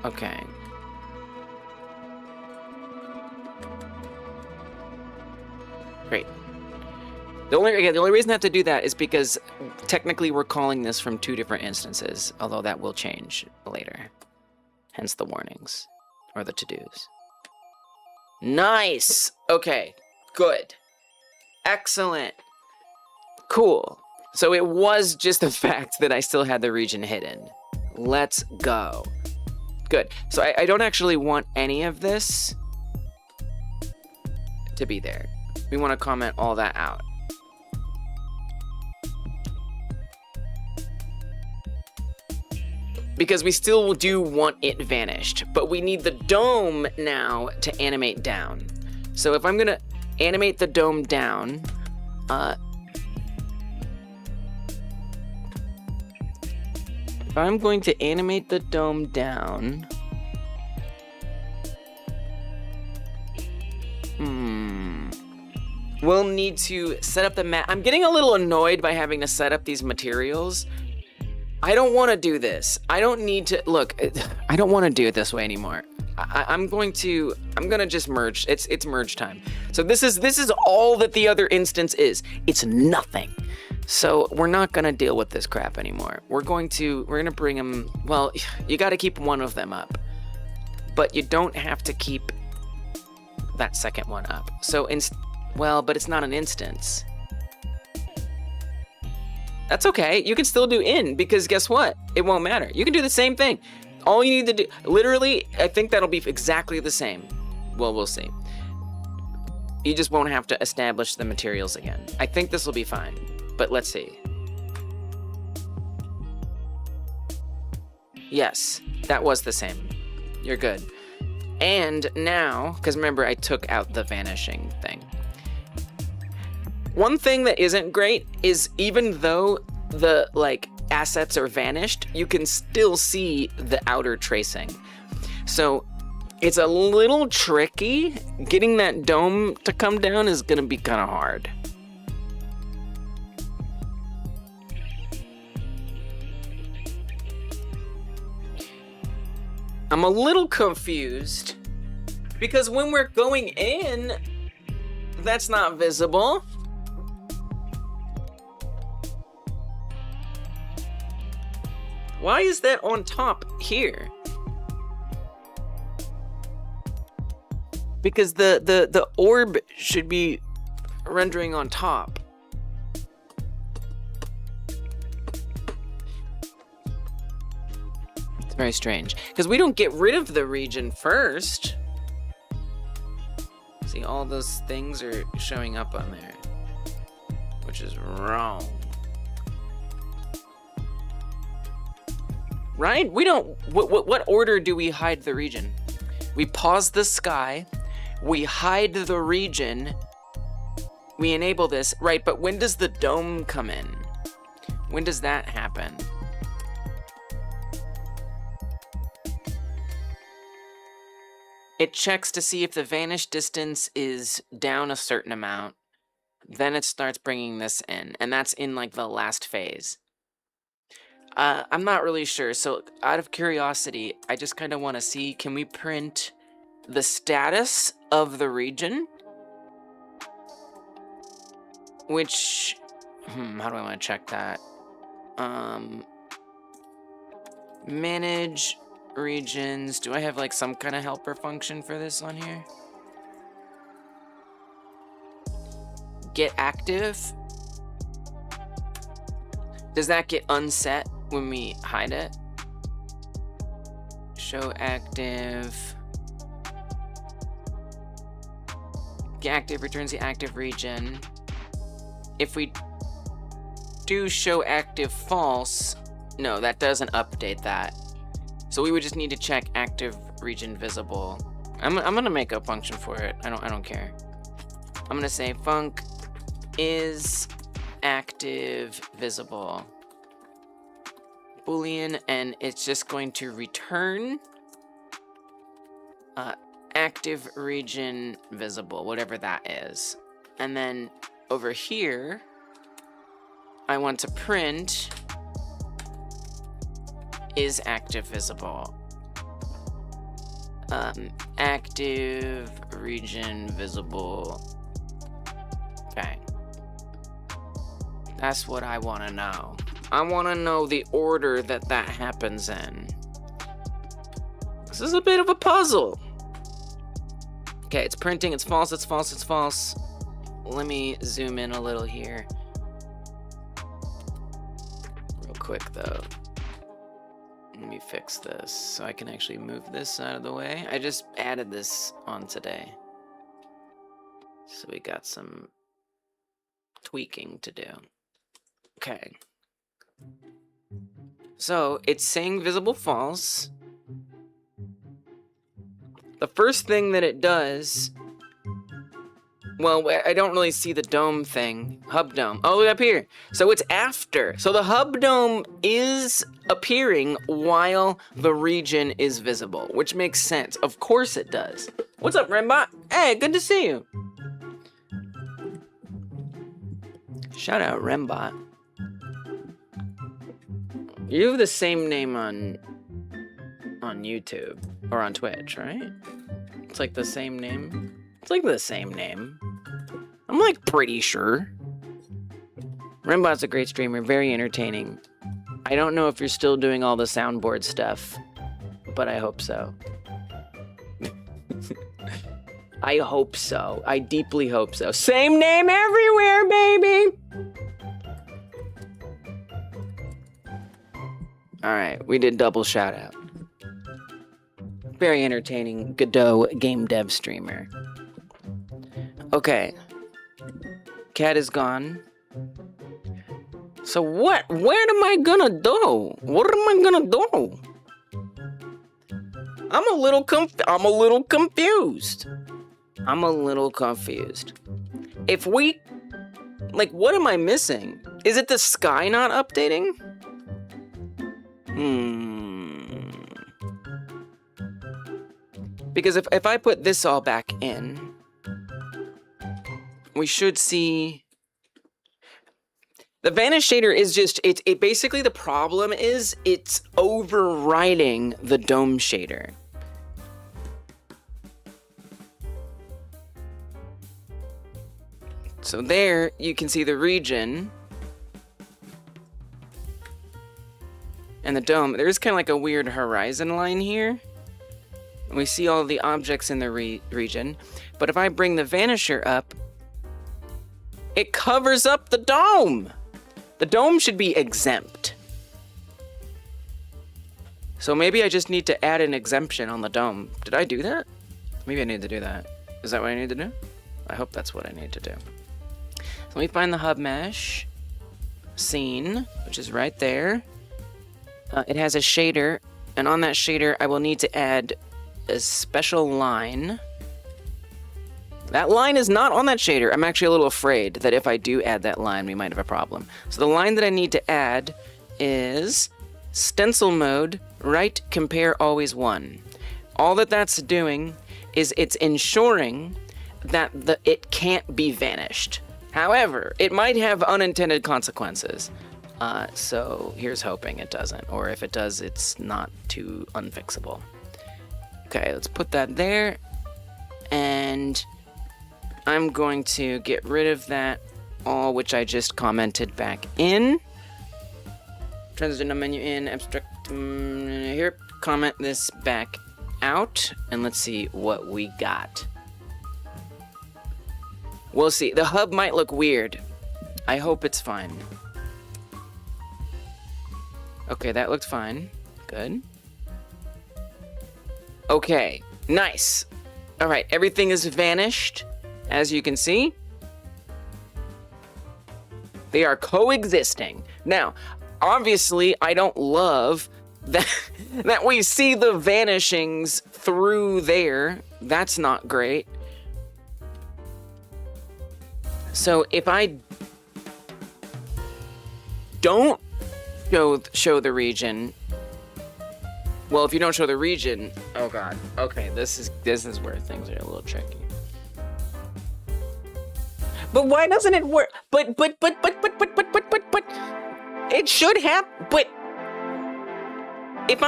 Okay. Great. The only reason I have to do that is because technically we're calling this from two different instances, although that will change later. Hence the warnings, or the to-dos. Nice! Okay, good. Excellent. Cool. So it was just the fact that I still had the region hidden. Let's go. Good. So I don't actually want any of this to be there. We want to comment all that out. Because we still do want it vanished, but we need the dome now to animate down. So if I'm gonna animate the dome down, if I'm going to animate the dome down, we'll need to set up the map. I'm getting a little annoyed by having to set up these materials. I don't want to do this. I don't need to, look, I don't want to do it this way anymore. I'm gonna just merge. It's merge time. So this is all that the other instance is. It's nothing. So we're not gonna deal with this crap anymore. We're gonna bring them. Well, you got to keep one of them up, but you don't have to keep that second one up. So but it's not an instance. That's okay. You can still do in, because guess what? It won't matter. You can do the same thing. All you need to do, literally, I think that'll be exactly the same. Well, we'll see. You just won't have to establish the materials again. I think this will be fine, but let's see. Yes, that was the same. You're good. And now, because remember, I took out the vanishing thing. One thing that isn't great is even though the, assets are vanished, you can still see the outer tracing. So it's a little tricky. Getting that dome to come down is gonna be kind of hard. I'm a little confused because when we're going in, that's not visible. Why is that on top here? Because the orb should be rendering on top. It's very strange. Because we don't get rid of the region first. See, all those things are showing up on there, which is wrong. Right? We don't, what order do we hide the region? We pause the sky, we hide the region, we enable this, right, but when does the dome come in? When does that happen? It checks to see if the vanish distance is down a certain amount, then it starts bringing this in, and that's in the last phase. I'm not really sure, so out of curiosity, I just kind of want to see, can we print the status of the region? Which, how do I want to check that? Manage regions. Do I have some kind of helper function for this on here? Get active. Does that get unset when we hide it? Show active. Get active returns the active region. If we do show active false, no, that doesn't update that. So we would just need to check active region visible. I'm gonna make a function for it. I don't care. I'm gonna say func is active visible Boolean, and it's just going to return active region visible, whatever that is. And then over here, I want to print is active visible. Active region visible. Okay. That's what I want to know. I want to know the order that happens in. This is a bit of a puzzle. Okay, it's printing, it's false, it's false, it's false. Let me zoom in a little here. Real quick though. Let me fix this so I can actually move this out of the way. I just added this on today. So we got some tweaking to do. Okay. So it's saying visible false. The first thing that it does, well, I don't really see the dome thing. Hub dome. Oh, up here. So it's after. So the hub dome is appearing while the region is visible, which makes sense. Of course it does. What's up, Rembot? Hey, good to see you. Shout out, Rembot. You have the same name on YouTube. Or on Twitch, right? It's like the same name. It's like the same name. I'm like pretty sure. Rembot's a great streamer, very entertaining. I don't know if you're still doing all the soundboard stuff, but I hope so. I hope so. I deeply hope so. Same name everywhere, baby! Alright, we did double shout out. Very entertaining Godot game dev streamer. Okay. Cat is gone. So what am I gonna do? What am I gonna do? I'm a little confused. If we, like, what am I missing? Is it the sky not updating? Because if I put this all back in, we should see... The vanish shader is just, it basically, the problem is it's overriding the dome shader. So there, you can see the region and the dome. There's kind of like a weird horizon line here. And we see all the objects in the region. But if I bring the vanisher up, it covers up the dome. The dome should be exempt. So maybe I just need to add an exemption on the dome. Did I do that? Maybe I need to do that. Is that what I need to do? I hope that's what I need to do. So let me find the hub mesh scene, which is right there. It has a shader, and on that shader, I will need to add a special line. That line is not on that shader. I'm actually a little afraid that if I do add that line, we might have a problem. So the line that I need to add is stencil mode, right, compare always 1. All that's doing is it's ensuring that it can't be vanished. However, it might have unintended consequences. So here's hoping it doesn't, or if it does, it's not too unfixable. Okay, let's put that there, and I'm going to get rid of that all, which I just commented back in. Transition menu in, abstract, here, comment this back out, and let's see what we got. We'll see. The hub might look weird. I hope it's fine. Okay, that looked fine. Good. Okay, nice. All right, everything is vanished, as you can see. They are coexisting. Now, obviously, I don't love that, that we see the vanishings through there. That's not great. So if I don't show the region, well, if you don't show the region, oh god, okay, this is where things are a little tricky. But why doesn't it work? But it should have. But if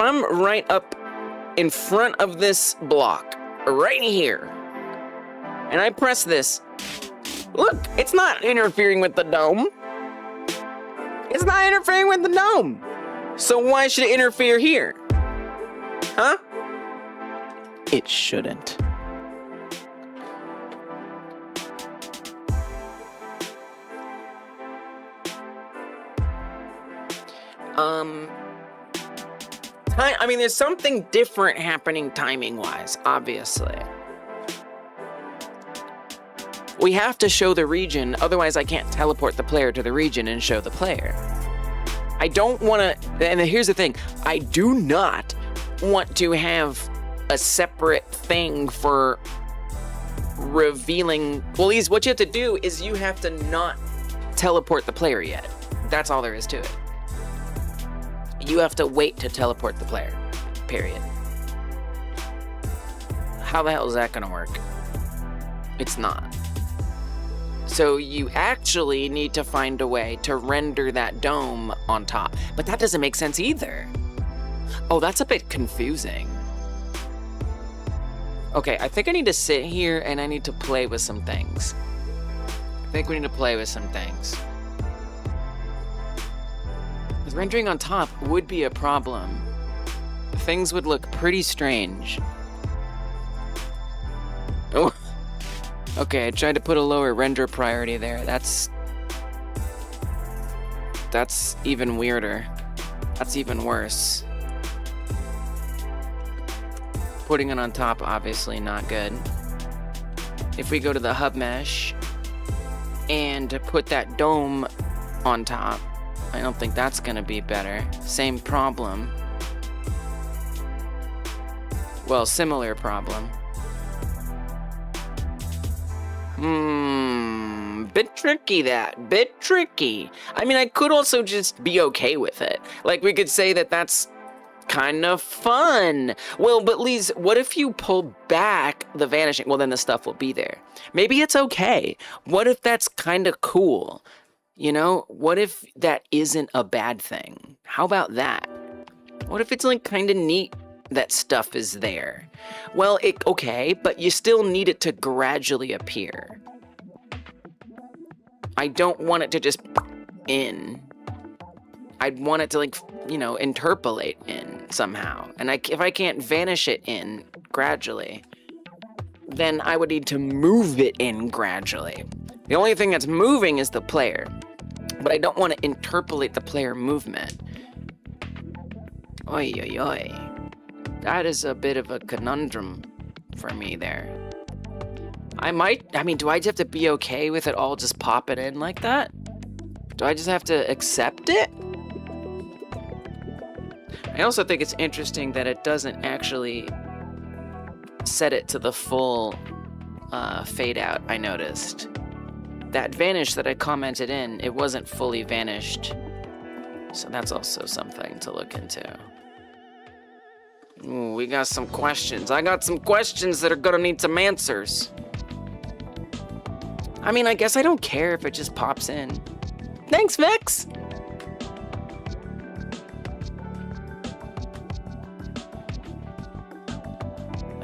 I'm right up in front of this block, right here, and I press this, look, it's not interfering with the dome. It's not interfering with the dome. So why should it interfere here? Huh? It shouldn't. I mean, there's something different happening timing-wise, obviously. We have to show the region, otherwise I can't teleport the player to the region and show the player. I don't want to, and here's the thing, I do not want to have a separate thing for revealing, well, what you have to do is you have to not teleport the player yet. That's all there is to it. You have to wait to teleport the player, period. How the hell is that gonna work? It's not. So you actually need to find a way to render that dome on top. But that doesn't make sense either. Oh, that's a bit confusing. Okay, I think I need to sit here and I need to play with some things. I think we need to play with some things. Because rendering on top would be a problem. Things would look pretty strange. Oh. Okay, I tried to put a lower render priority there. That's even weirder. That's even worse. Putting it on top, obviously not good. If we go to the hub mesh and put that dome on top, I don't think that's gonna be better. Same problem. Well, similar problem. Bit tricky that. Bit tricky. I mean, I could also just be okay with it. Like, we could say that that's kind of fun. Well, but Lise, what if you pull back the vanishing? Well, then the stuff will be there. Maybe it's okay. What if that's kind of cool? You know, what if that isn't a bad thing? How about that? What if it's like kind of neat that stuff is there? Well, okay, but you still need it to gradually appear. I don't want it to just in. I'd want it to, like, you know, interpolate in somehow. And if I can't vanish it in gradually, then I would need to move it in gradually. The only thing that's moving is the player, but I don't want to interpolate the player movement. Oi, oi, oi. That is a bit of a conundrum for me there. I mean, do I just have to be okay with it all just popping in like that? Do I just have to accept it? I also think it's interesting that it doesn't actually set it to the full fade out, I noticed. That vanish that I commented in, it wasn't fully vanished. So that's also something to look into. Ooh, we got some questions. I got some questions that are gonna need some answers. I mean, I guess I don't care if it just pops in. Thanks, Vex!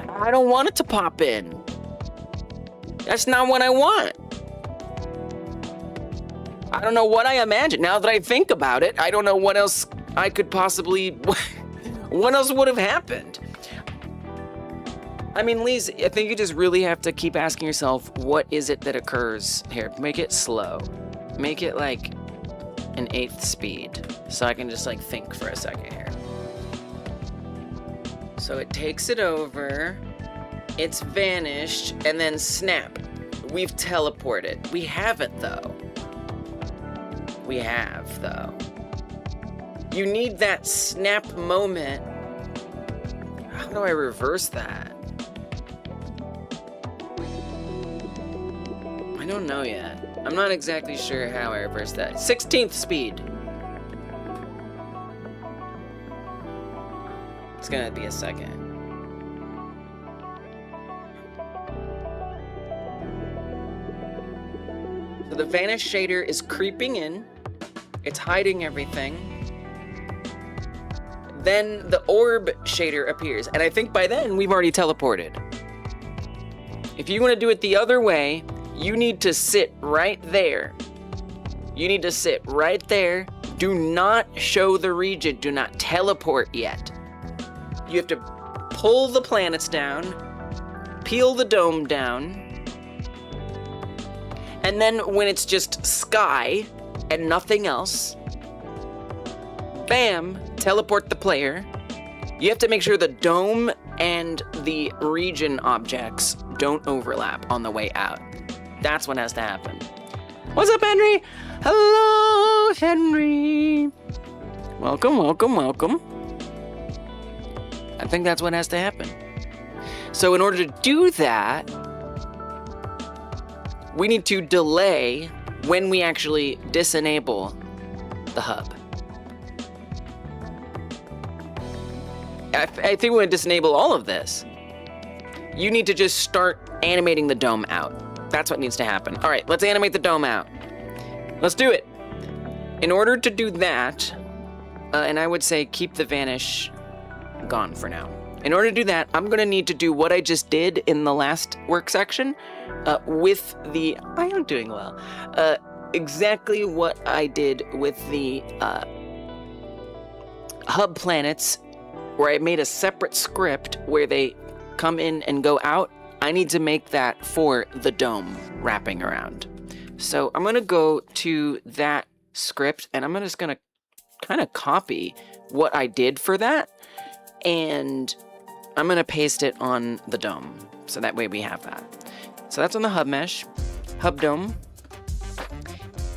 I don't want it to pop in. That's not what I want. I don't know what I imagined. Now that I think about it, I don't know what else I could possibly... what else would have happened? I mean, Lise, I think you just really have to keep asking yourself, what is it that occurs here? Make it slow. Make it like an 1/8 speed, so I can just like think for a second here. So it takes it over, it's vanished, and then snap. We've teleported. We haven't, though. We have, though. You need that snap moment. How do I reverse that? I don't know yet. I'm not exactly sure how I reverse that. 16th speed. It's gonna be a second. So the vanish shader is creeping in. It's hiding everything. Then the orb shader appears, and I think by then we've already teleported. If you want to do it the other way, you need to sit right there. You need to sit right there. Do not show the region. Do not teleport yet. You have to pull the planets down, peel the dome down, and then when it's just sky and nothing else, bam, teleport the player. You have to make sure the dome and the region objects don't overlap on the way out. That's what has to happen. What's up, Henry? Hello, Henry. Welcome, welcome, welcome. I think that's what has to happen. So in order to do that, we need to delay when we actually disenable the hub. I think we want to disenable all of this. You need to just start animating the dome out. That's what needs to happen. All right, let's animate the dome out. Let's do it. In order to do that, and I would say keep the vanish gone for now. In order to do that, I'm going to need to do what I just did in the last work section with the... I am doing well. Exactly what I did with the hub planets, where I made a separate script where they come in and go out. I need to make that for the dome wrapping around. So I'm going to go to that script, and I'm just going to kind of copy what I did for that, and I'm going to paste it on the dome, so that way we have that. So that's on the hub mesh, hub dome,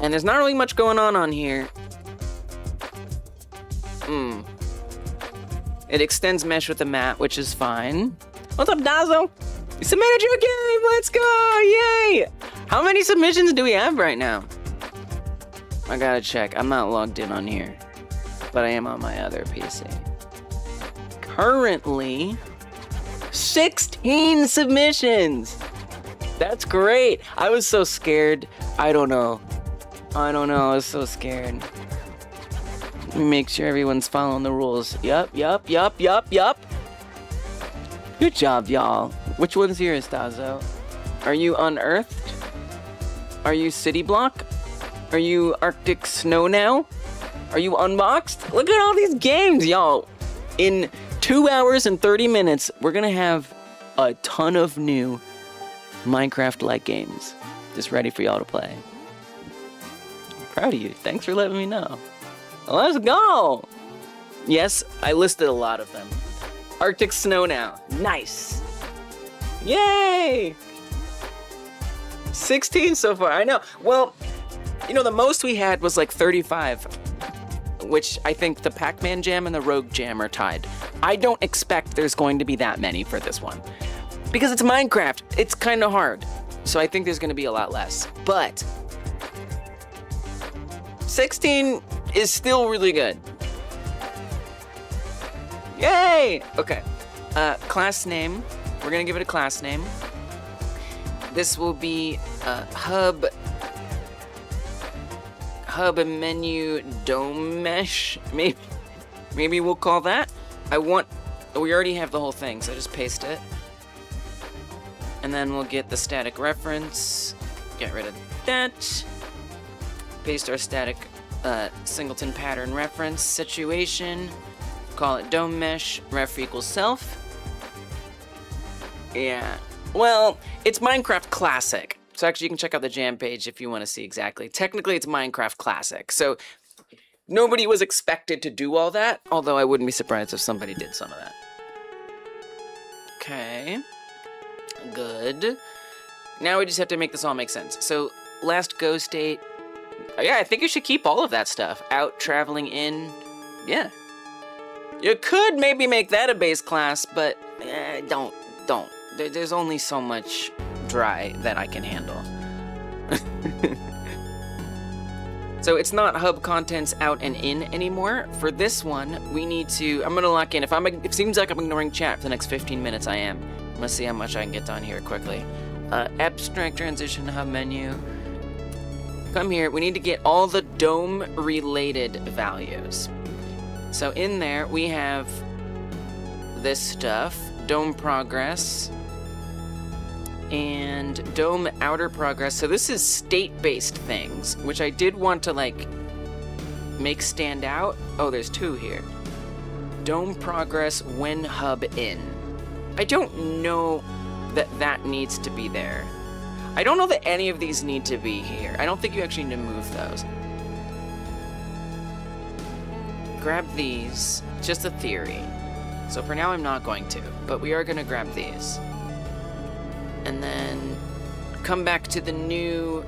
and there's not really much going on here. It extends mesh with the mat, which is fine. What's up, Dazo? You submitted your game! Let's go! Yay! How many submissions do we have right now? I gotta check. I'm not logged in on here, but I am on my other PC. Currently, 16 submissions! That's great! I was so scared. I don't know. I was so scared. Let me make sure everyone's following the rules. Yup. Good job, y'all. Which one's yours, Dazo? Are you unearthed? Are you city block? Are you Arctic snow now? Are you unboxed? Look at all these games, y'all. In 2 hours and 30 minutes, we're gonna have a ton of new Minecraft-like games just ready for y'all to play. I'm proud of you. Thanks for letting me know. Let's go! Yes, I listed a lot of them. Arctic snow now. Nice. Yay! 16 so far, I know. Well, you know, the most we had was like 35, which I think the Pac-Man Jam and the Rogue Jam are tied. I don't expect there's going to be that many for this one. Because it's Minecraft, it's kind of hard. So I think there's going to be a lot less. But 16 is still really good. Yay! Okay. Class name. We're gonna give it a class name. This will be hub menu dome mesh. Maybe we'll call that. We already have the whole thing, so just paste it. And then we'll get the static reference. Get rid of that. Paste our static singleton pattern reference situation. Call it dome mesh, ref equals self. Yeah, well, it's Minecraft Classic. So actually you can check out the jam page if you want to see exactly. Technically it's Minecraft Classic, so nobody was expected to do all that, although I wouldn't be surprised if somebody did some of that. Okay, good. Now we just have to make this all make sense. So last go state, yeah, I think you should keep all of that stuff. Out, traveling, in, yeah. You could maybe make that a base class, but don't. There's only so much dry that I can handle. So it's not hub contents out and in anymore. For this one, we need to, I'm gonna lock in. If it seems like I'm ignoring chat for the next 15 minutes, I am. I'm gonna see how much I can get done here quickly. Abstract transition hub menu. Come here, we need to get all the dome related values. So in there, we have this stuff, dome progress, and dome outer progress. So this is state-based things, which I did want to, like, make stand out. Oh, there's two here. Dome progress when hub in. I don't know that needs to be there. I don't know that any of these need to be here. I don't think you actually need to move those. Grab these, just a theory. So for now I'm not going to, but we are gonna grab these. And then come back to the new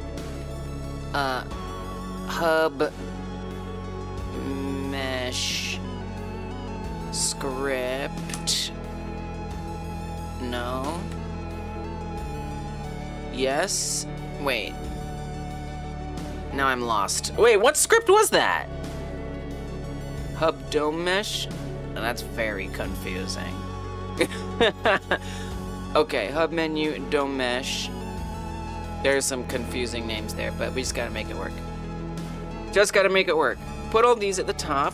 hub mesh script. No. Yes. Wait. Now I'm lost. Wait, what script was that? Hub dome mesh? Oh, that's very confusing. Okay, hub menu, dome mesh. There's some confusing names there, but we just gotta make it work. Just gotta make it work. Put all these at the top.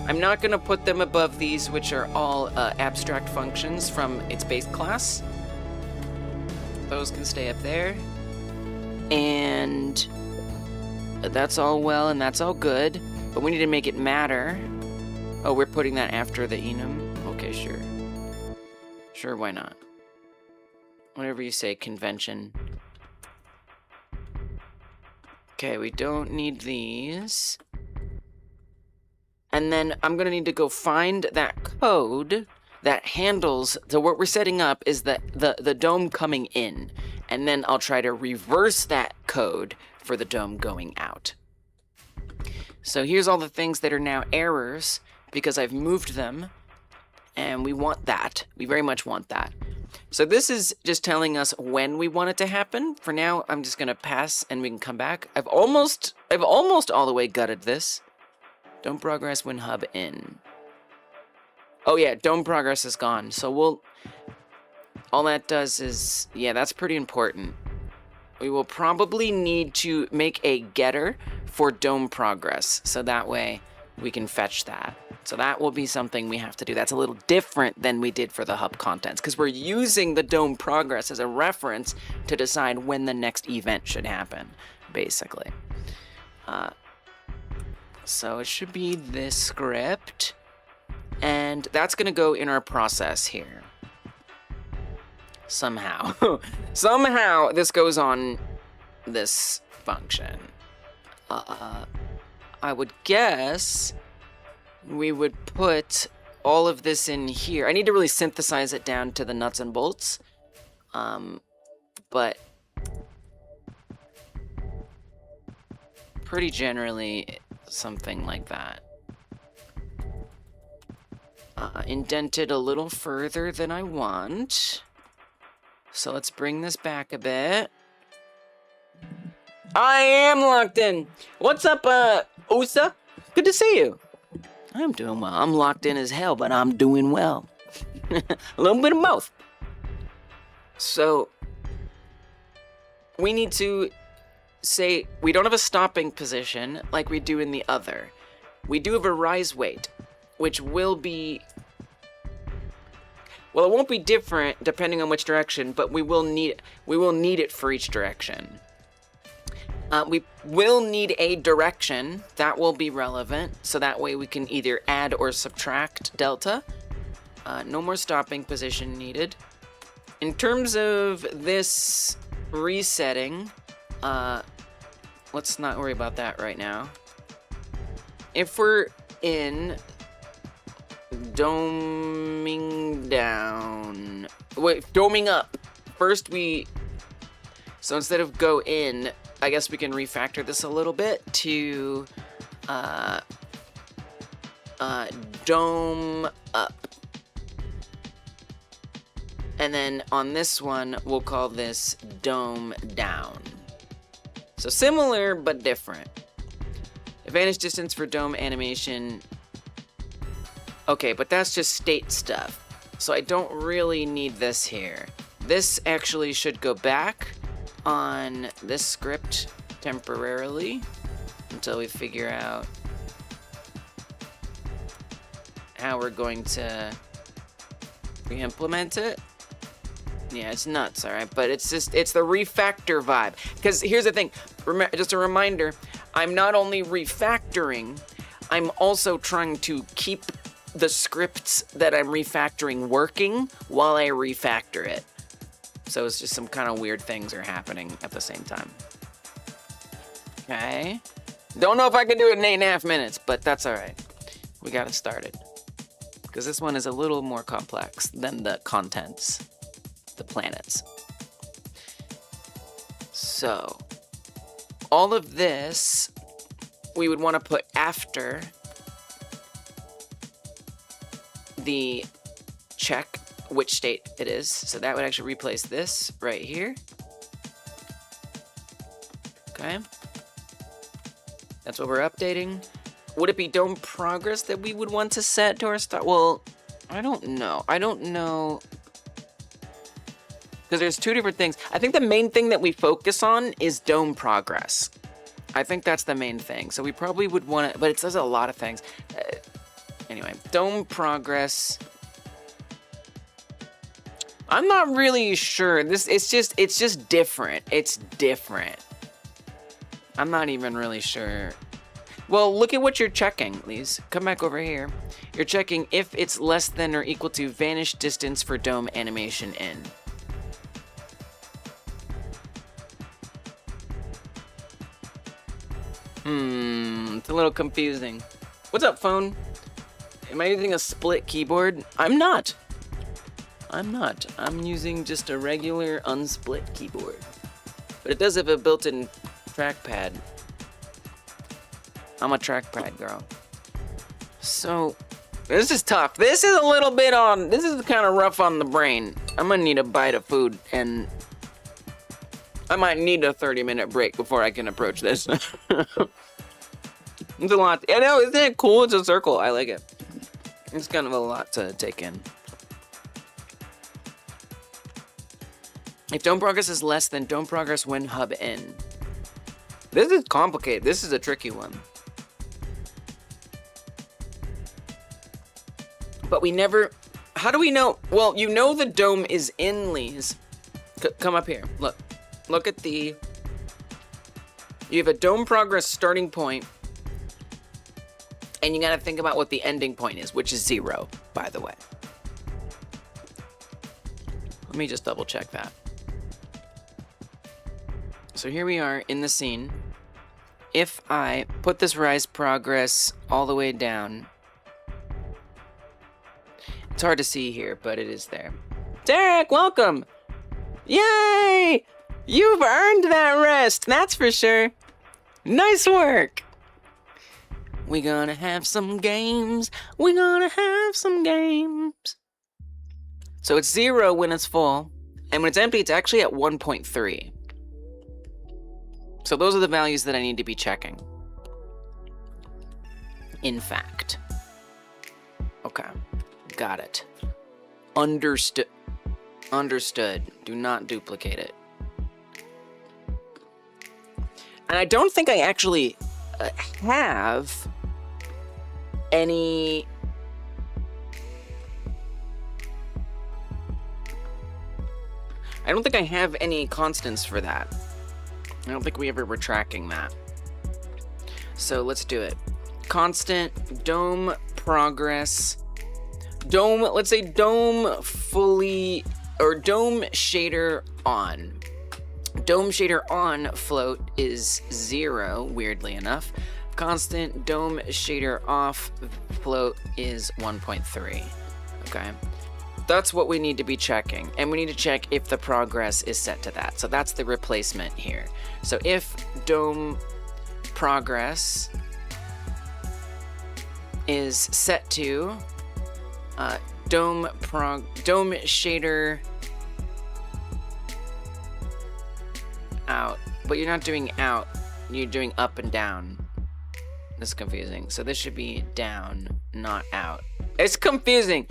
I'm not going to put them above these, which are all abstract functions from its base class. Those can stay up there. And that's all well and that's all good. But we need to make it matter. Oh, we're putting that after the enum? Okay, sure. Sure, why not? Whatever you say, convention. Okay, we don't need these. And then I'm going to need to go find that code that handles... So what we're setting up is the dome coming in. And then I'll try to reverse that code for the dome going out. So here's all the things that are now errors because I've moved them. And we want that. We very much want that. So this is just telling us when we want it to happen. For now, I'm just going to pass and we can come back. I've almost all the way gutted this. Dome progress when hub in. Oh yeah, dome progress is gone. So all that does is, yeah, that's pretty important. We will probably need to make a getter for dome progress. So that way we can fetch that. So that will be something we have to do. That's a little different than we did for the hub contents because we're using the dome progress as a reference to decide when the next event should happen, basically. So it should be this script, and that's going to go in our process here. Somehow. Somehow this goes on this function. I would guess we would put all of this in here. I need to really synthesize it down to the nuts and bolts. But pretty generally something like that. Indented a little further than I want. So let's bring this back a bit. I am locked in. What's up, Usa? Good to see you. I'm doing well. I'm locked in as hell, but I'm doing well. A little bit of both. So, we need to say we don't have a stopping position like we do in the other. We do have a rise weight, which will be... Well, it won't be different depending on which direction, but we will need it for each direction. We will need a direction that will be relevant, so that way we can either add or subtract delta. No more stopping position needed. In terms of this resetting, let's not worry about that right now. If we're in doming down, wait, doming up, first so instead of go in, I guess we can refactor this a little bit to dome up. And then on this one, we'll call this dome down. So similar, but different. Vanish distance for dome animation. Okay, but that's just state stuff. So I don't really need this here. This actually should go back on this script temporarily until we figure out how we're going to re-implement it. Yeah, it's nuts, alright, but it's the refactor vibe. Because here's the thing, just a reminder, I'm not only refactoring, I'm also trying to keep the scripts that I'm refactoring working while I refactor it. So it's just some kind of weird things are happening at the same time. Okay. Don't know if I can do it in 8.5 minutes, but that's alright. We got it started. Because this one is a little more complex than the contents, the planets. So, all of this, we would want to put after the check which state it is. So that would actually replace this right here. Okay. That's what we're updating. Would it be dome progress that we would want to set to our start? Well, I don't know. Because there's two different things. I think the main thing that we focus on is dome progress. I think that's the main thing. So we probably would want to, but it says a lot of things. Anyway, dome progress. I'm not really sure. It's just different. It's different. I'm not even really sure. Well, look at what you're checking, Lise. Come back over here. You're checking if it's less than or equal to vanish distance for dome animation in. It's a little confusing. What's up, phone? Am I using a split keyboard? I'm not. I'm using just a regular unsplit keyboard. But it does have a built-in trackpad. I'm a trackpad girl. So, this is tough. This is kind of rough on the brain. I'm gonna need a bite of food, and I might need a 30-minute break before I can approach this. It's a lot. I know, isn't it cool? It's a circle. I like it. It's kind of a lot to take in. If dome progress is less than dome progress when hub in. This is complicated. This is a tricky one. But we never... How do we know? Well, you know the dome is in, Lise. Come up here. Look. Look at the... You have a dome progress starting point. And you gotta think about what the ending point is, which is 0, by the way. Let me just double check that. So here we are in the scene. If I put this rise progress all the way down, it's hard to see here, but it is there. Derek, welcome! Yay! You've earned that rest, that's for sure. Nice work! We gonna have some games. We gonna have some games. So it's 0 when it's full, and when it's empty, it's actually at 1.3. So those are the values that I need to be checking. In fact. Okay, got it. Understood. Understood. Do not duplicate it. And I don't think I actually have any... I don't think I have any constants for that. I don't think we ever were tracking that. So let's do it. Constant dome progress. Dome, let's say dome fully, or dome shader on. Dome shader on float is 0, weirdly enough. Constant dome shader off float is 1.3. Okay. That's what we need to be checking. And we need to check if the progress is set to that. So that's the replacement here. So if dome progress is set to dome shader out, but you're not doing out, you're doing up and down. This is confusing. So this should be down, not out. It's confusing.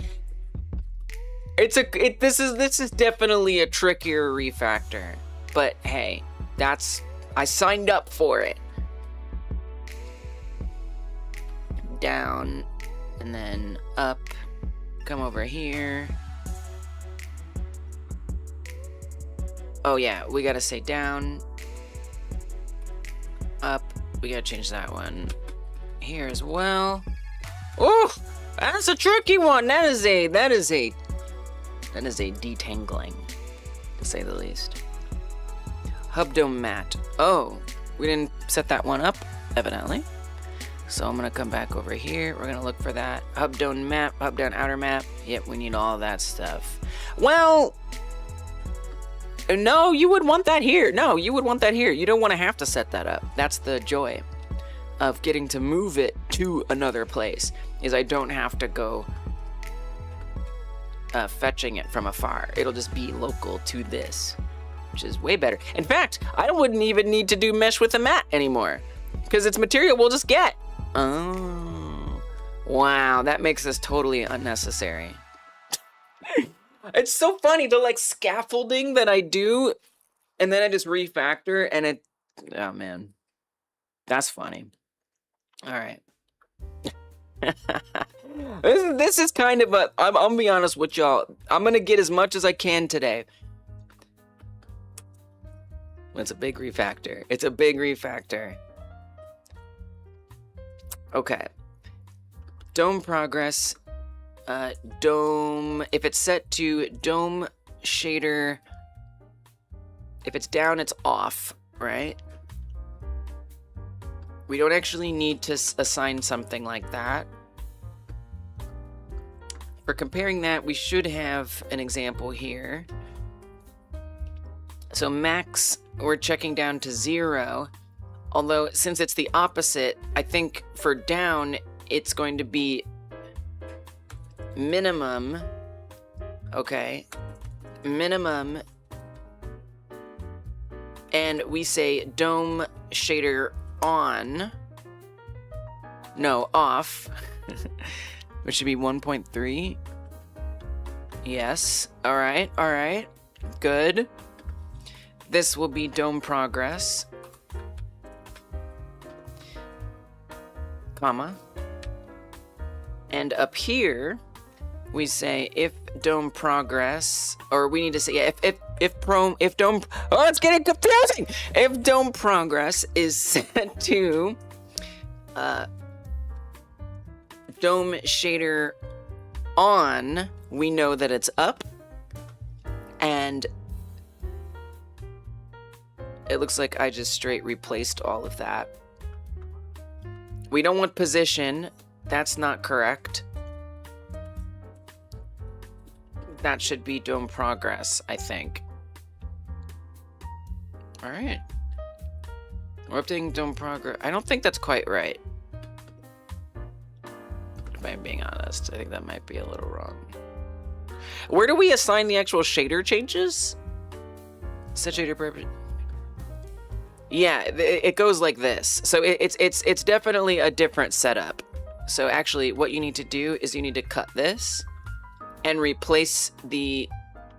This is definitely a trickier refactor. But hey, I signed up for it. Down and then up. Come over here. Oh yeah, we gotta say down, up. We gotta change that one here as well. Oh, that's a tricky one. That is a detangling, to say the least. Hub dome mat. Oh, we didn't set that one up, evidently. So I'm gonna come back over here. We're gonna look for that hub dome map, hub down outer map. Yep, we need all that stuff. Well, no, you would want that here. No, you would want that here. You don't want to have to set that up. That's the joy of getting to move it to another place, is I don't have to go fetching it from afar. It'll just be local to this, which is way better. In fact, I wouldn't even need to do mesh with a mat anymore, because it's material we'll just get. Oh, wow, that makes this totally unnecessary. It's so funny, the like scaffolding that I do, and then I just refactor, and it, oh man, that's funny. All right. this is kind of a, I'm gonna be honest with y'all. I'm gonna get as much as I can today. It's a big refactor. It's a big refactor. Okay. Dome progress. Dome, if it's set to dome shader, if it's down, it's off, right? We don't actually need to assign something like that. For comparing that, we should have an example here. So max, we're checking down to 0. Although, since it's the opposite, I think for down, it's going to be minimum. Okay. Minimum. And we say dome shader on. No, off. Which should be 1.3. Yes. All right. All right. Good. This will be dome progress. Comma. And up here, we say if dome progress, or we need to say, yeah, if dome, oh, it's getting confusing! If dome progress is set to dome shader on, we know that it's up, and it looks like I just straight replaced all of that. We don't want position. That's not correct. That should be dome progress, I think. All right. We're updating dome progress. I don't think that's quite right. If I'm being honest, I think that might be a little wrong. Where do we assign the actual shader changes? Set shader purpose. Yeah, it goes like this. So it's definitely a different setup. So actually, what you need to do is you need to cut this and replace the.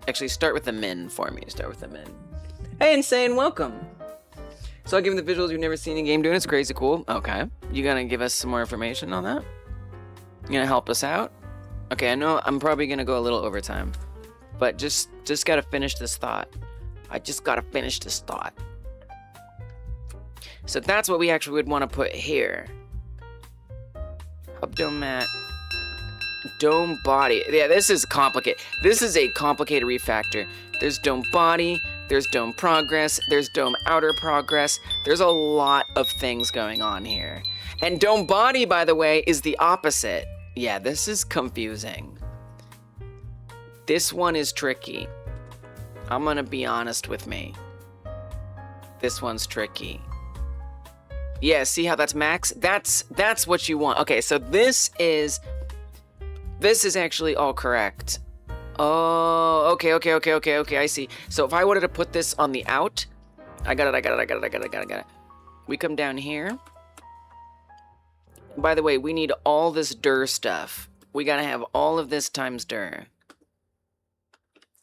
Actually, start with the min for me. Start with the min. Hey, Insane, welcome. So I'll give you the visuals you've never seen in game doing. It's crazy cool. Okay, you gonna give us some more information on that? You gonna help us out? Okay, I know I'm probably gonna go a little overtime, but just gotta finish this thought. I just gotta finish this thought. So that's what we actually would want to put here. Hub dome mat. Dome body. Yeah, this is complicated. This is a complicated refactor. There's dome body, there's dome progress, there's dome outer progress. There's a lot of things going on here. And dome body, by the way, is the opposite. Yeah, this is confusing. This one is tricky. I'm gonna be honest with me. This one's tricky. Yeah, see how that's max? That's what you want. Okay, so this is actually all correct. Oh, okay, I see. So if I wanted to put this on the out, I got it. We come down here. By the way, we need all this dir stuff. We gotta have all of this times dir.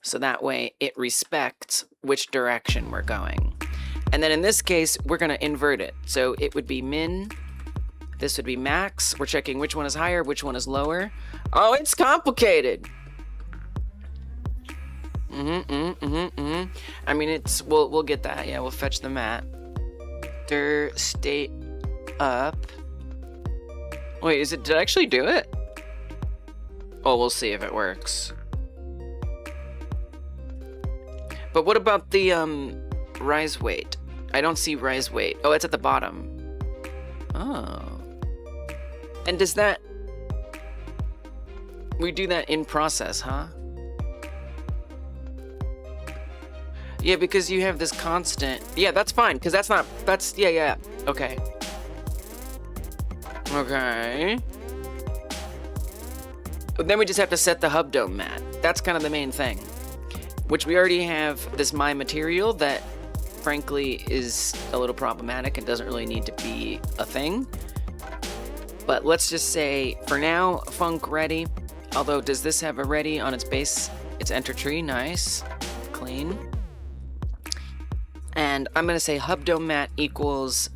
So that way it respects which direction we're going. And then in this case, we're gonna invert it. So it would be min, this would be max. We're checking which one is higher, which one is lower. Oh, it's complicated. I mean, we'll get that. Yeah, we'll fetch the mat. Dir state up. Wait, did I actually do it? Oh, we'll see if it works. But what about the rise weight? I don't see rise weight. Oh, it's at the bottom. Oh. And does that... We do that in process, huh? Yeah, because you have this constant... Yeah, that's fine, because that's not... That's... Yeah. Okay. Okay. But then we just have to set the hub dome mat. That's kind of the main thing. Which we already have this my material that, frankly, is a little problematic and doesn't really need to be a thing. But let's just say, for now, Funk ready. Although, does this have a ready on its base? It's enter tree, nice. Clean. And I'm gonna say hub dome mat equals,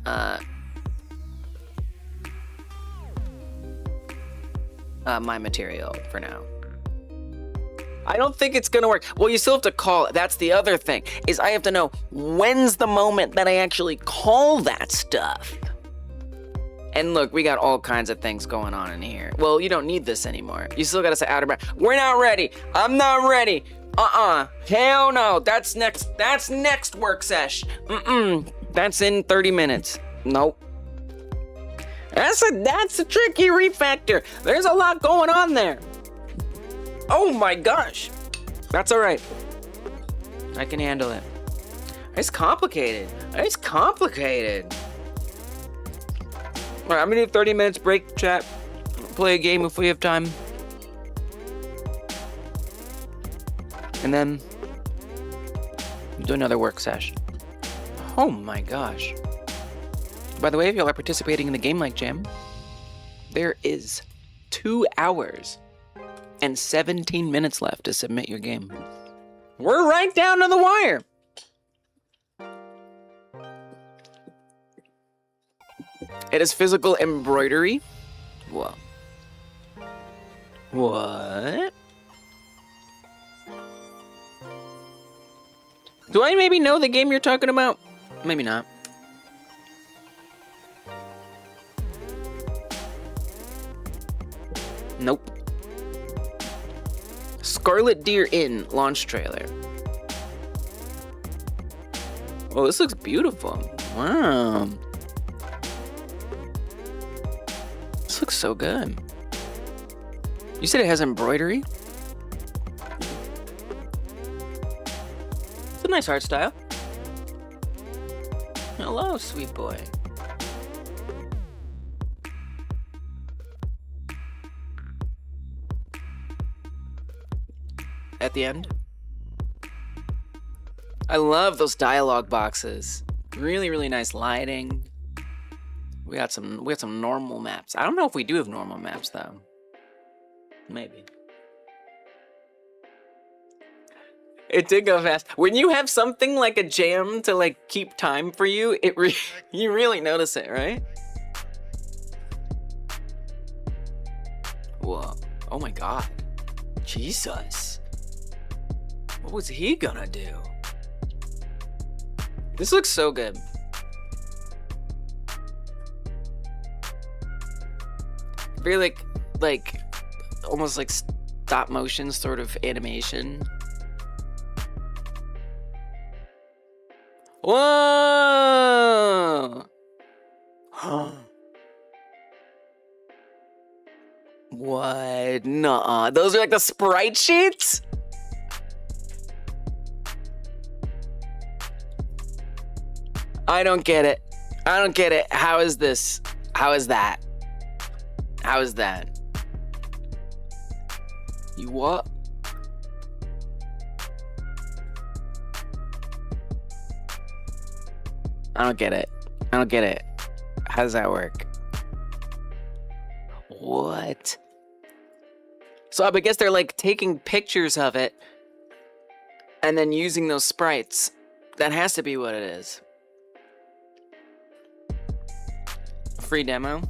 my material for now. I don't think it's gonna work. Well, you still have to call it. That's the other thing, is I have to know when's the moment that I actually call that stuff. And look, we got all kinds of things going on in here. Well, you don't need this anymore. You still gotta say outer bound. We're not ready. I'm not ready. Hell no. That's next work sesh. That's in 30 minutes. Nope. That's a tricky refactor. There's a lot going on there. Oh my gosh. That's all right. I can handle it. It's complicated. It's complicated. All right, I'm gonna do 30 minutes break, chat. Play a game if we have time. And then do another work session. Oh my gosh. By the way, if y'all are participating in the Game Like Jam, there is 2 hours and 17 minutes left to submit your game. We're right down to the wire. It is physical embroidery. Whoa. What? Do I maybe know the game you're talking about? Maybe not. Nope. Scarlet Deer Inn launch trailer. Oh, this looks beautiful. Wow. This looks so good. You said it has embroidery? It's a nice art style. Hello, sweet boy. At the end. I love those dialogue boxes. Really, really nice lighting. We got some normal maps. I don't know if we do have normal maps though. Maybe. It did go fast. When you have something like a jam to like keep time for you, you really notice it, right? Whoa. Oh my god. Jesus. What was he gonna do? This looks so good. Very like almost like stop motion sort of animation. Whoa! What? Nuh-uh. Those are like the sprite sheets? I don't get it. I don't get it. How is this? How is that? How is that? You what? I don't get it. I don't get it. How does that work? What? So I guess they're like taking pictures of it and then using those sprites. That has to be what it is. A free demo?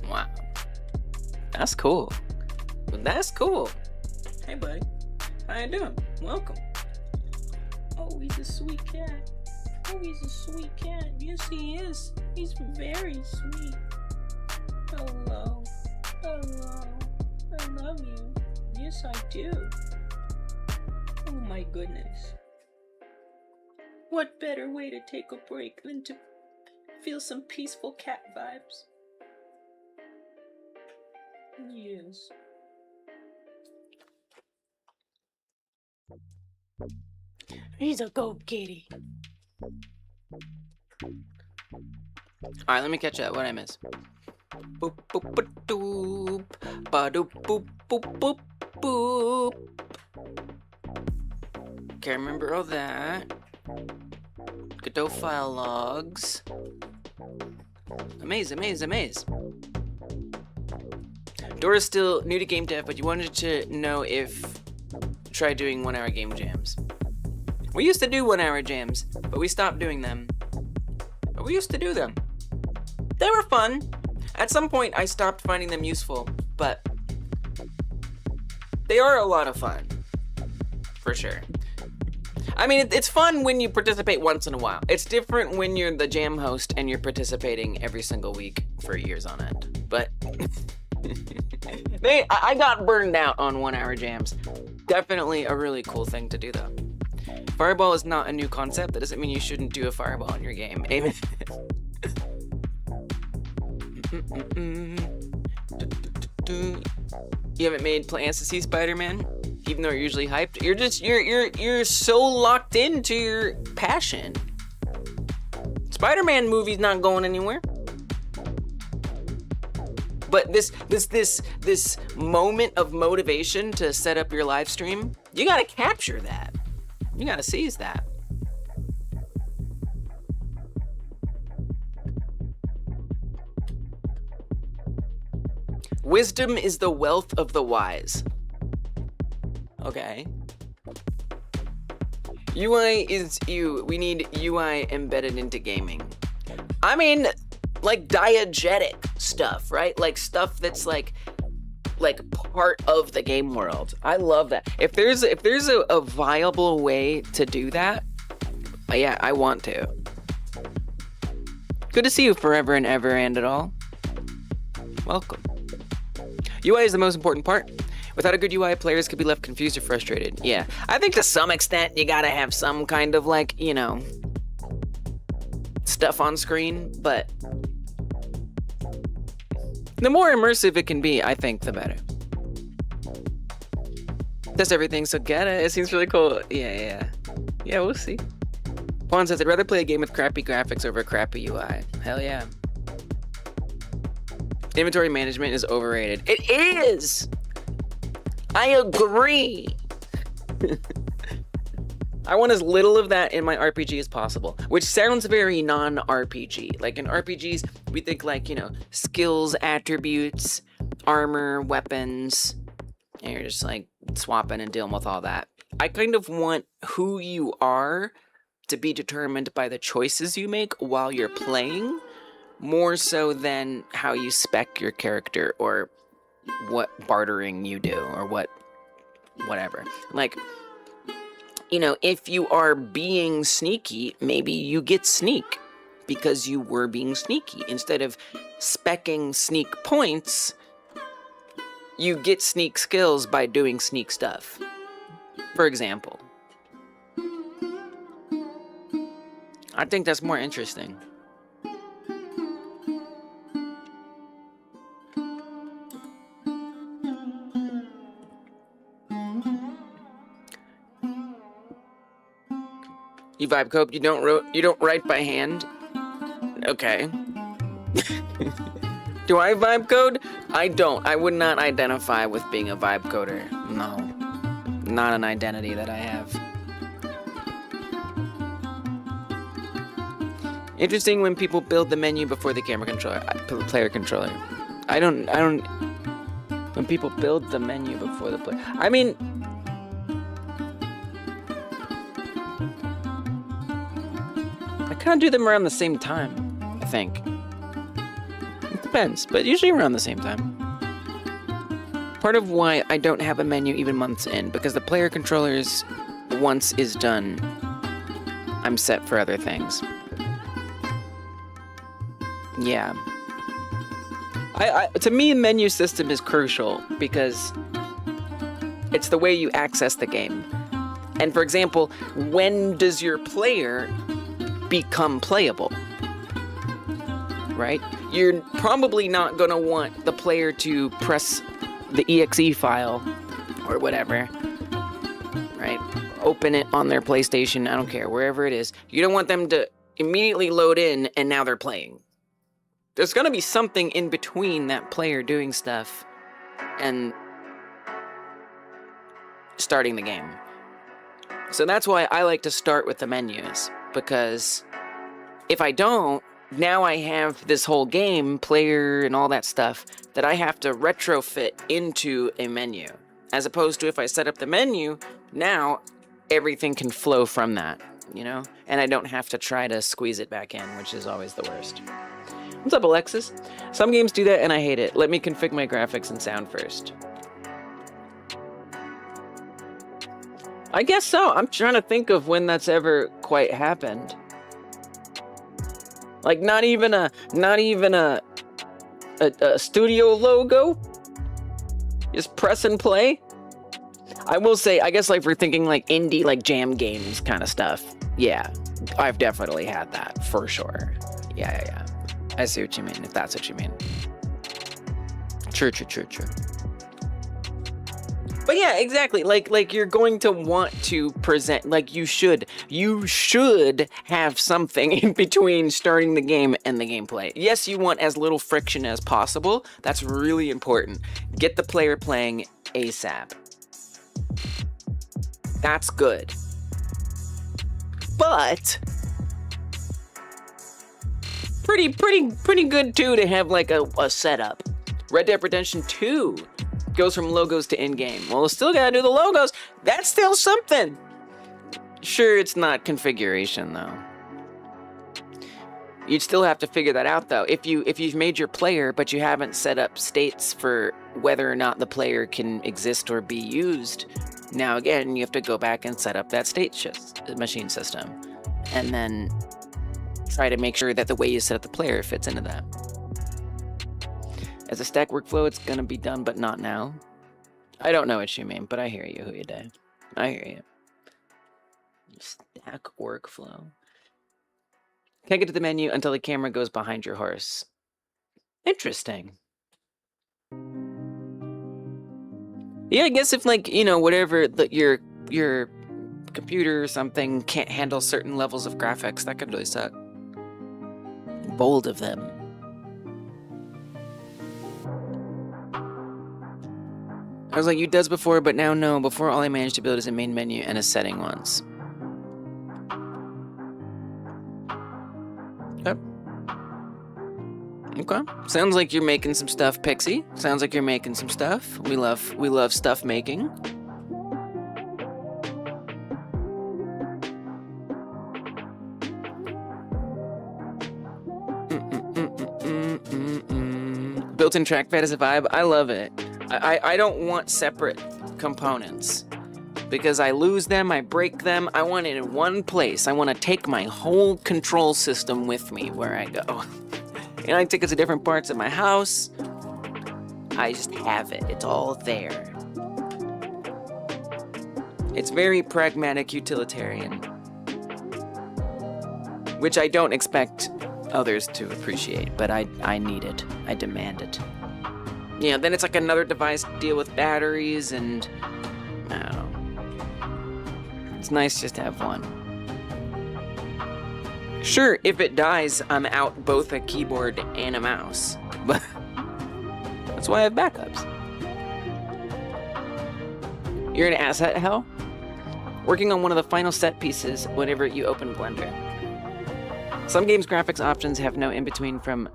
Wow. That's cool. That's cool. Hey buddy. How you doing? Welcome. Oh, he's a sweet cat. Oh, he's a sweet cat. Yes, he is. He's very sweet. Hello. Hello. I love you. Yes, I do. Oh my goodness. What better way to take a break than to feel some peaceful cat vibes? Yes. He's a go kitty. Alright, let me catch up. What I miss? Boop boop ba doop ba doop boop boop boop boop. Can't remember all that. Godot file logs. Amaze, amaze, amaze. Dora's still new to game dev, but you wanted to know if try doing 1 hour game jams. We used to do 1 hour jams, but we stopped doing them. But we used to do them. They were fun. At some point, I stopped finding them useful, but they are a lot of fun, for sure. I mean, it's fun when you participate once in a while. It's different when you're the jam host and you're participating every single week for years on end. But I got burned out on 1 hour jams. Definitely a really cool thing to do, though. Fireball is not a new concept. That doesn't mean you shouldn't do a fireball in your game. Amen. You haven't made plans to see Spider-Man, even though you're usually hyped. You're so locked into your passion. Spider-Man movie's not going anywhere. But this moment of motivation to set up your live stream, you gotta capture that. You gotta seize that. Wisdom is the wealth of the wise. Okay. UI is you. We need UI embedded into gaming. I mean, like diegetic stuff, right? Like stuff that's like part of the game world. I love that. If there's a viable way to do that, yeah, I want to. Good to see you forever and ever and at all. Welcome. UI is the most important part. Without a good UI, players could be left confused or frustrated. Yeah, I think to some extent you gotta have some kind of like, you know, stuff on screen, but the more immersive it can be, I think, the better. That's everything, so get it. It seems really cool. Yeah, we'll see. Juan says, I'd rather play a game with crappy graphics over a crappy UI. Hell yeah. Inventory management is overrated. It is! I agree! I want as little of that in my RPG as possible, which sounds very non-RPG. Like in RPGs, we think like, you know, skills, attributes, armor, weapons, and you're just like swapping and dealing with all that. I kind of want who you are to be determined by the choices you make while you're playing, more so than how you spec your character or what bartering you do or whatever. Like, you know, if you are being sneaky, maybe you get sneak because you were being sneaky. Instead of speccing sneak points, you get sneak skills by doing sneak stuff. For example. I think that's more interesting. You vibe code, you don't write by hand? Okay. Do I vibe code? I don't. I would not identify with being a vibe coder. No. Not an identity that I have. Interesting when people build the menu before the camera controller, player controller. I don't, when people build the menu before the player, I mean, I kind of do them around the same time, I think. It depends, but usually around the same time. Part of why I don't have a menu even months in, because the player controllers, once is done, I'm set for other things. Yeah. To me, menu system is crucial because it's the way you access the game. And for example, when does your player become playable? Right? You're probably not going to want the player to press the exe file or whatever, right? Open it on their PlayStation, I don't care, wherever it is. You don't want them to immediately load in and now they're playing. There's going to be something in between that player doing stuff and starting the game. So that's why I like to start with the menus, because if I don't, now I have this whole game, player, and all that stuff that I have to retrofit into a menu. As opposed to if I set up the menu, now everything can flow from that, you know? And I don't have to try to squeeze it back in, which is always the worst. What's up, Alexis? Some games do that and I hate it. Let me config my graphics and sound first. I guess so. I'm trying to think of when that's ever quite happened. Like not even a studio logo. Just press and play. I will say, I guess like we're thinking like indie, like jam games kind of stuff. Yeah, I've definitely had that for sure. Yeah. I see what you mean, if that's what you mean. True. But yeah, exactly. Like you're going to want to present, like you should have something in between starting the game and the gameplay. Yes, you want as little friction as possible. That's really important. Get the player playing ASAP. That's good. But pretty good too to have like a setup. Red Dead Redemption 2 goes from logos to in-game. Well, still gotta do the logos. That's still something. Sure, it's not configuration though. You'd still have to figure that out though. If you've made your player, but you haven't set up states for whether or not the player can exist or be used, now again, you have to go back and set up that machine system. And then try to make sure that the way you set up the player fits into that. As a stack workflow, it's gonna be done, but not now. I don't know what you mean, but I hear you, who you day. I hear you. Stack workflow. Can't get to the menu until the camera goes behind your horse. Interesting. Yeah, I guess if like, you know, whatever your computer or something can't handle certain levels of graphics, that could really suck. Bold of them. I was like, you does before, but now no. Before, all I managed to build is a main menu and a setting once. Okay. Sounds like you're making some stuff, Pixie. Sounds like you're making some stuff. We love stuff making. Built-in trackpad is a vibe. I love it. I don't want separate components because I lose them, I break them. I want it in one place. I want to take my whole control system with me where I go. And I take it to different parts of my house. I just have it. It's all there. It's very pragmatic utilitarian, which I don't expect others to appreciate, but I need it. I demand it. Yeah, then it's like another device to deal with batteries and I don't know. It's nice just to have one. Sure, if it dies, I'm out both a keyboard and a mouse, but that's why I have backups. You're in asset hell? Working on one of the final set pieces whenever you open Blender. Some games' graphics options have no in-between from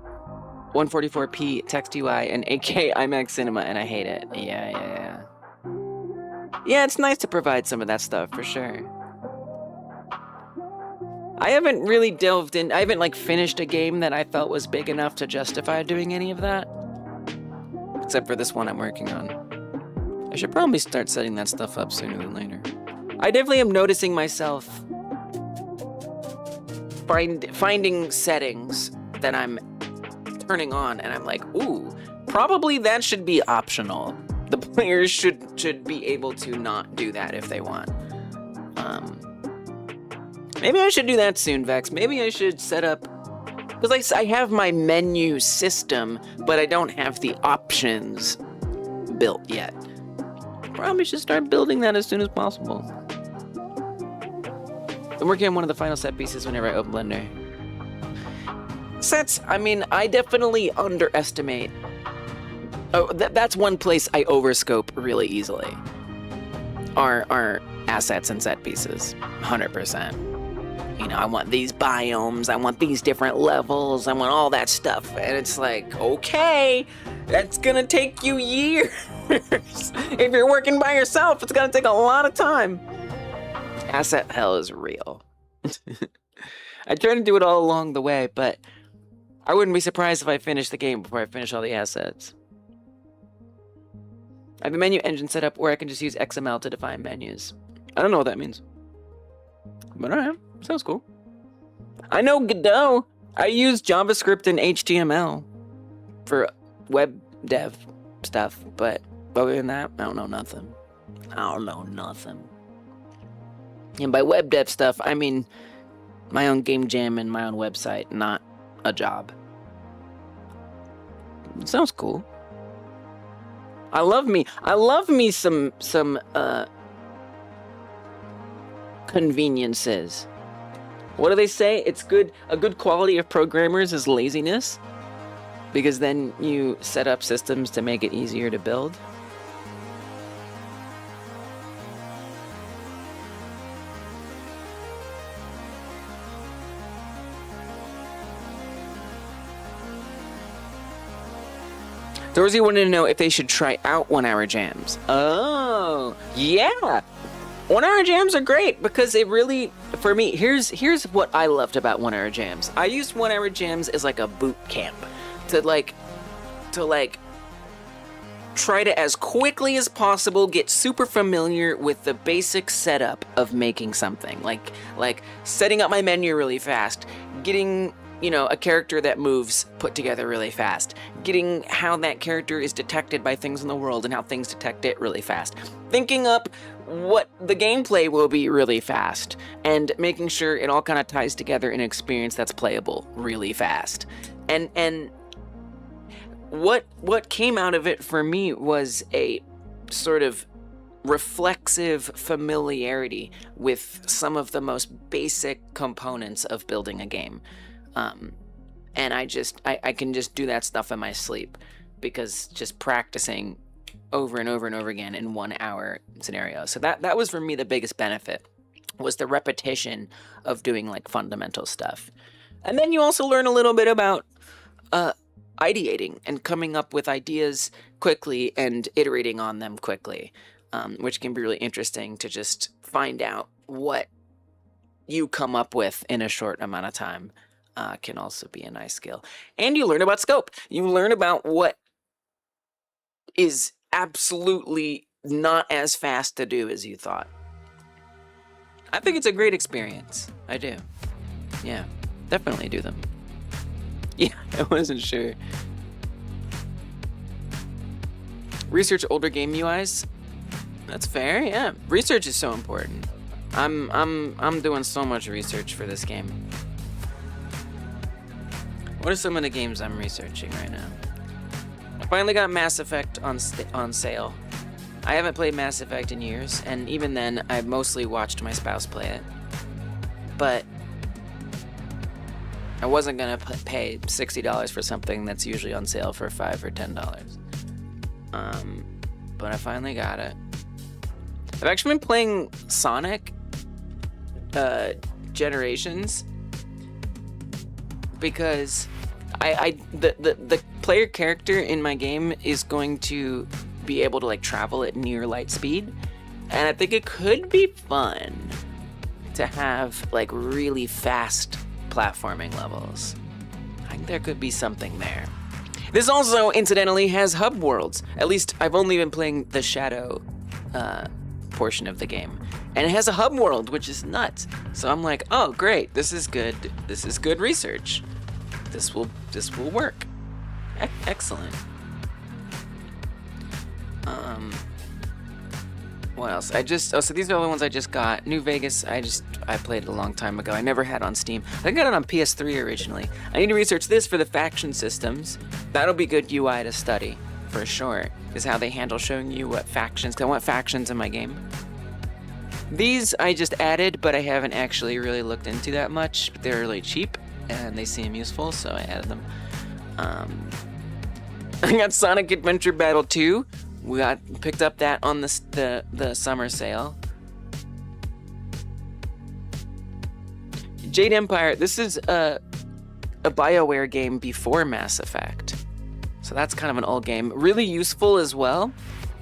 144p text UI and 8K IMAX Cinema, and I hate it. Yeah. Yeah, it's nice to provide some of that stuff, for sure. I haven't really delved in, I haven't like finished a game that I felt was big enough to justify doing any of that. Except for this one I'm working on. I should probably start setting that stuff up sooner than later. I definitely am noticing myself finding settings that I'm turning on and I'm like, ooh, probably that should be optional. The players should be able to not do that if they want. Maybe I should do that soon, Vex. Maybe I should set up, because I have my menu system, but I don't have the options built yet. Probably should start building that as soon as possible. I'm working on one of the final set pieces whenever I open Blender. Sets, I mean, I definitely underestimate. Oh, that's one place I overscope really easily. Are assets and set pieces, 100%. You know, I want these biomes, I want these different levels, I want all that stuff. And it's like, okay, that's gonna take you years. If you're working by yourself, it's gonna take a lot of time. Asset hell is real. I try to do it all along the way, but I wouldn't be surprised if I finish the game before I finish all the assets. I have a menu engine set up where I can just use XML to define menus. I don't know what that means. But alright, sounds cool. I know Godot. I use JavaScript and HTML for web dev stuff, but other than that, I don't know nothing. And by web dev stuff, I mean my own game jam and my own website, not a job. Sounds cool. I love me some conveniences. What do they say? It's good. A good quality of programmers is laziness, because then you set up systems to make it easier to build. Dorsey wanted to know if they should try out 1 hour jams. Oh, yeah. 1 hour jams are great because it really, for me, here's what I loved about 1 hour jams. I used 1 hour jams as like a boot camp to try to, as quickly as possible, get super familiar with the basic setup of making something. Like setting up my menu really fast, getting, you know, a character that moves put together really fast, getting how that character is detected by things in the world and how things detect it really fast, thinking up what the gameplay will be really fast, and making sure it all kind of ties together in an experience that's playable really fast. And what came out of it for me was a sort of reflexive familiarity with some of the most basic components of building a game. And I can just do that stuff in my sleep, because just practicing over and over and over again in 1 hour scenarios. So that was for me the biggest benefit, was the repetition of doing like fundamental stuff. And then you also learn a little bit about ideating and coming up with ideas quickly and iterating on them quickly, which can be really interesting to just find out what you come up with in a short amount of time. Can also be a nice skill. And you learn about scope. You learn about what is absolutely not as fast to do as you thought. I think it's a great experience. I do. Yeah, definitely do them. Yeah, I wasn't sure. Research older game UIs. That's fair, yeah. Research is so important. I'm doing so much research for this game. What are some of the games I'm researching right now? I finally got Mass Effect on sale. I haven't played Mass Effect in years, and even then, I mostly watched my spouse play it. But I wasn't gonna pay $60 for something that's usually on sale for $5 or $10. But I finally got it. I've actually been playing Sonic Generations, because the player character in my game is going to be able to like travel at near light speed, and I think it could be fun to have like really fast platforming levels. I think there could be something there. This also incidentally has hub worlds. At least I've only been playing the Shadow portion of the game, and it has a hub world, which is nuts. So I'm like, oh great, this is good research. This will work. Excellent. What else? So these are the ones I just got. New Vegas, I played it a long time ago. I never had on Steam. I got it on PS3 originally. I need to research this for the faction systems. That'll be good UI to study, for sure, is how they handle showing you what factions, 'cause I want factions in my game. These I just added, but I haven't actually really looked into that much. They're really cheap, and they seem useful, so I added them. I got Sonic Adventure Battle 2. We picked up that on the summer sale. Jade Empire. This is a BioWare game before Mass Effect, so that's kind of an old game. Really useful as well,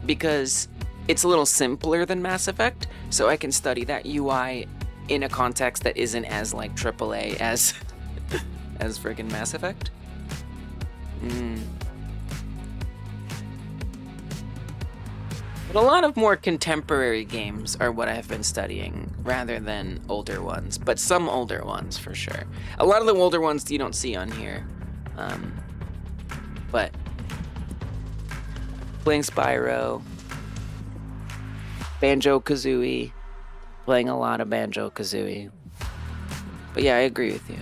because it's a little simpler than Mass Effect, so I can study that UI in a context that isn't as like AAA as friggin' Mass Effect. But a lot of more contemporary games are what I've been studying rather than older ones, but some older ones for sure. A lot of the older ones you don't see on here, but playing Spyro, Banjo-Kazooie, playing a lot of Banjo-Kazooie. But yeah, I agree with you.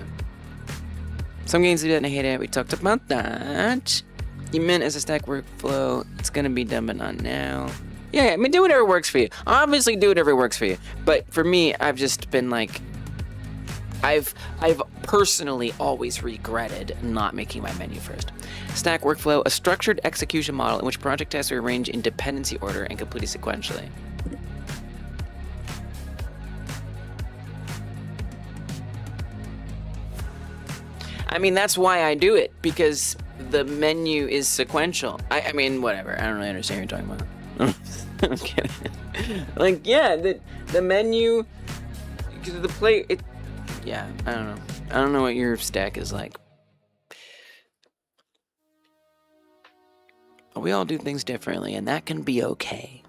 Some games you didn't hate it, we talked about that. You meant as a stack workflow, it's gonna be done but not now. Yeah, I mean, do whatever works for you. Obviously, do whatever works for you. But for me, I've just been like, I've personally always regretted not making my menu first. Stack workflow, a structured execution model in which project tasks are arranged in dependency order and completed sequentially. I mean, that's why I do it, because the menu is sequential. I mean, whatever. I don't really understand what you're talking about. I'm kidding. Like, yeah, the menu, the play, it, yeah, I don't know. I don't know what your stack is like. But we all do things differently, and that can be okay.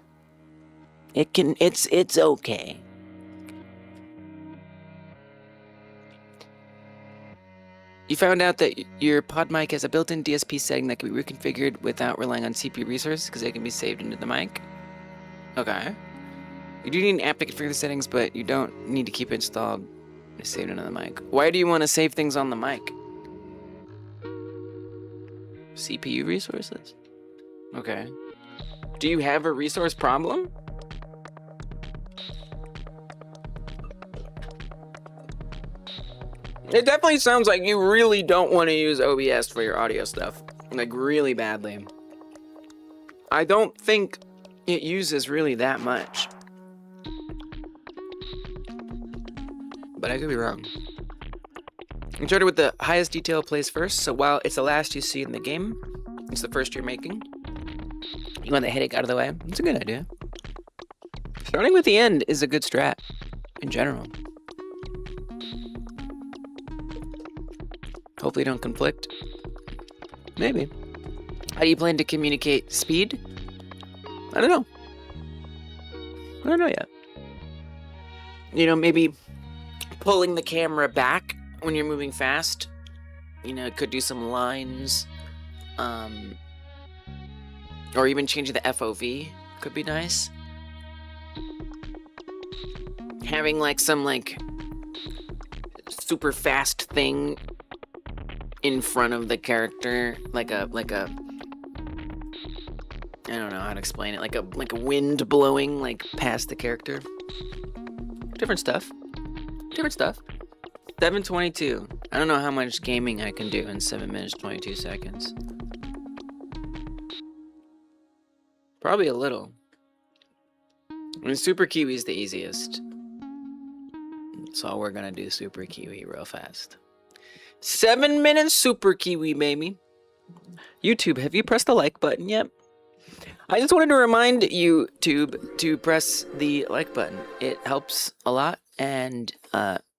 It's okay. You found out that your pod mic has a built-in DSP setting that can be reconfigured without relying on CPU resources because they can be saved into the mic. Okay. You do need an app to configure the settings, but you don't need to keep it installed and saved into the mic. Why do you want to save things on the mic? CPU resources? Okay. Do you have a resource problem? It definitely sounds like you really don't want to use OBS for your audio stuff. Like, really badly. I don't think it uses really that much. But I could be wrong. You started with the highest detail place first, so while it's the last you see in the game, it's the first you're making. You want the headache out of the way. It's a good idea. Starting with the end is a good strat, in general. Hopefully don't conflict. Maybe. How do you plan to communicate speed? I don't know. I don't know yet. You know, maybe pulling the camera back when you're moving fast. You know, it could do some lines. Or even changing the FOV could be nice. Having like some like super fast thing in front of the character, like a I don't know how to explain it, like a wind blowing like past the character. Different stuff. 7:22. I don't know how much gaming I can do in 7 minutes 22 seconds. Probably a little. I mean, Super Kiwi's the easiest. So we're gonna do Super Kiwi real fast. 7 minutes Super Kiwi, baby. YouTube, have you pressed the like button yet? I just wanted to remind you, Tube, to press the like button. It helps a lot, and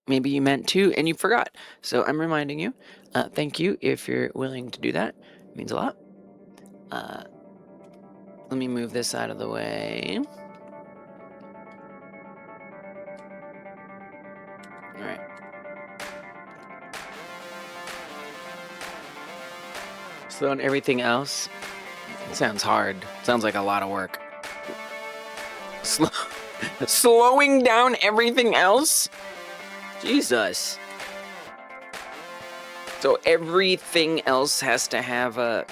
maybe you meant to, and you forgot. So I'm reminding you. Thank you if you're willing to do that. It means a lot. Let me move this out of the way. All right. So on everything else, it sounds hard. Sounds like a lot of work. Slowing down everything else? Jesus. So everything else has to have a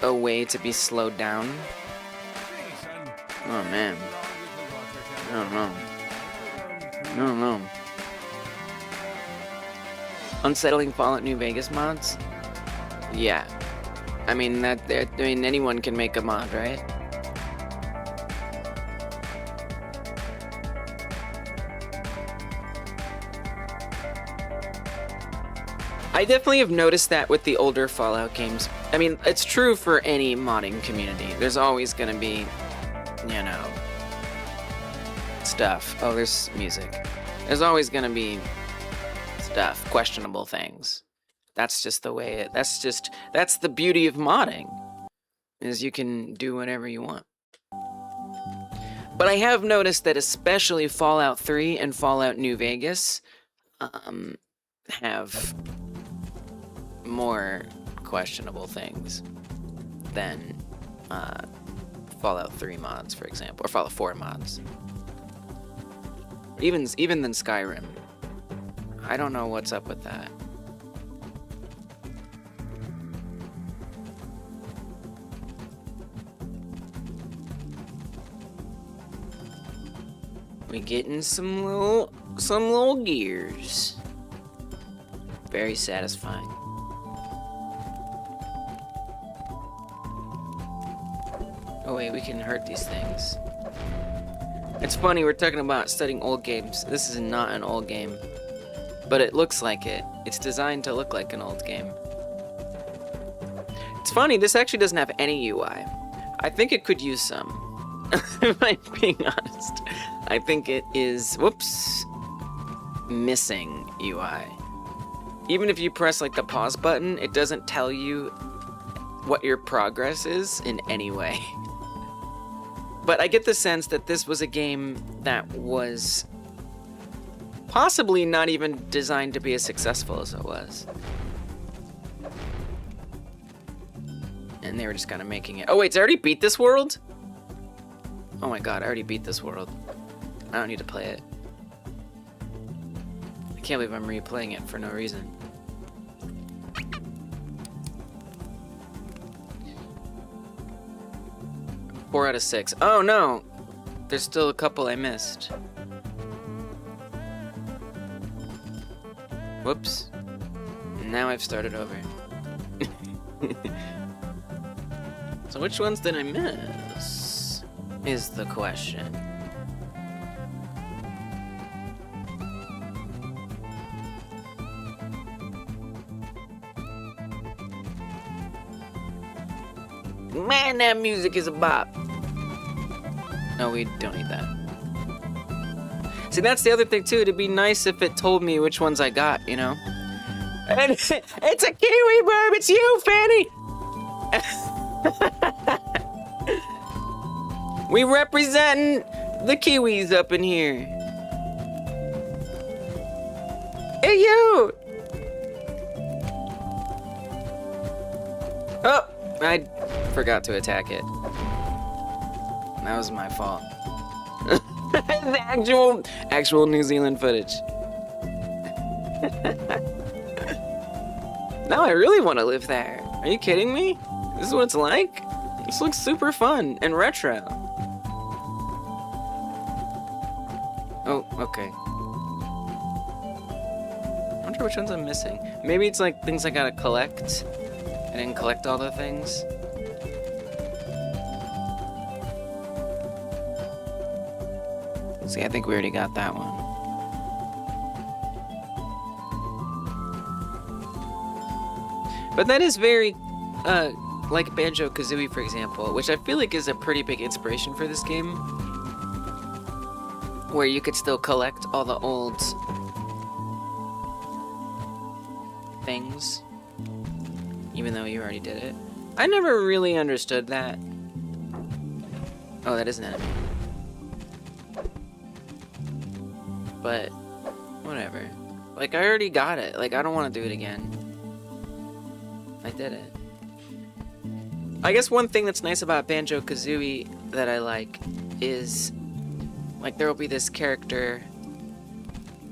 way to be slowed down? Oh man. I don't know. Unsettling Fallout New Vegas mods? Yeah. I mean, anyone can make a mod, right? I definitely have noticed that with the older Fallout games. I mean, it's true for any modding community. There's always gonna be, you know, stuff. Oh, there's music. There's always gonna be stuff, questionable things. That's just the way that's the beauty of modding, is you can do whatever you want. But I have noticed that especially Fallout 3 and Fallout New Vegas have more questionable things than Fallout 3 mods, for example, or Fallout 4 mods. Even than Skyrim. I don't know what's up with that. We getting some little gears. Very satisfying. Oh wait, we can hurt these things. It's funny, we're talking about studying old games. This is not an old game, but it looks like it. It's designed to look like an old game. It's funny, this actually doesn't have any UI. I think it could use some. If I'm being honest. I think it is, whoops, missing UI. Even if you press like the pause button, it doesn't tell you what your progress is in any way. But I get the sense that this was a game that was possibly not even designed to be as successful as it was. And they were just kind of making it. Oh wait, it's already beat this world? Oh my god, I already beat this world. I don't need to play it. I can't believe I'm replaying it for no reason. Four out of 6. Oh no! There's still a couple I missed. Whoops. Now I've started over. So which ones did I miss? Is the question. Man, that music is a bop. No, we don't need that. See, that's the other thing too. It'd be nice if it told me which ones I got, you know? And it's a kiwi bird. It's you, Fanny. We representing the Kiwis up in here. Hey, you! Oh, I forgot to attack it. That was my fault. The actual New Zealand footage. Now I really want to live there. Are you kidding me? This is what it's like? This looks super fun and retro. Oh, okay. I wonder which ones I'm missing. Maybe it's like things I gotta collect. I didn't collect all the things. See, I think we already got that one. But that is very, like Banjo-Kazooie, for example, which I feel like is a pretty big inspiration for this game, where you could still collect all the old things, even though you already did it. I never really understood that. Oh, that is an enemy. But, whatever. Like, I already got it. Like, I don't want to do it again. I did it. I guess one thing that's nice about Banjo-Kazooie that I like is, like, there will be this character.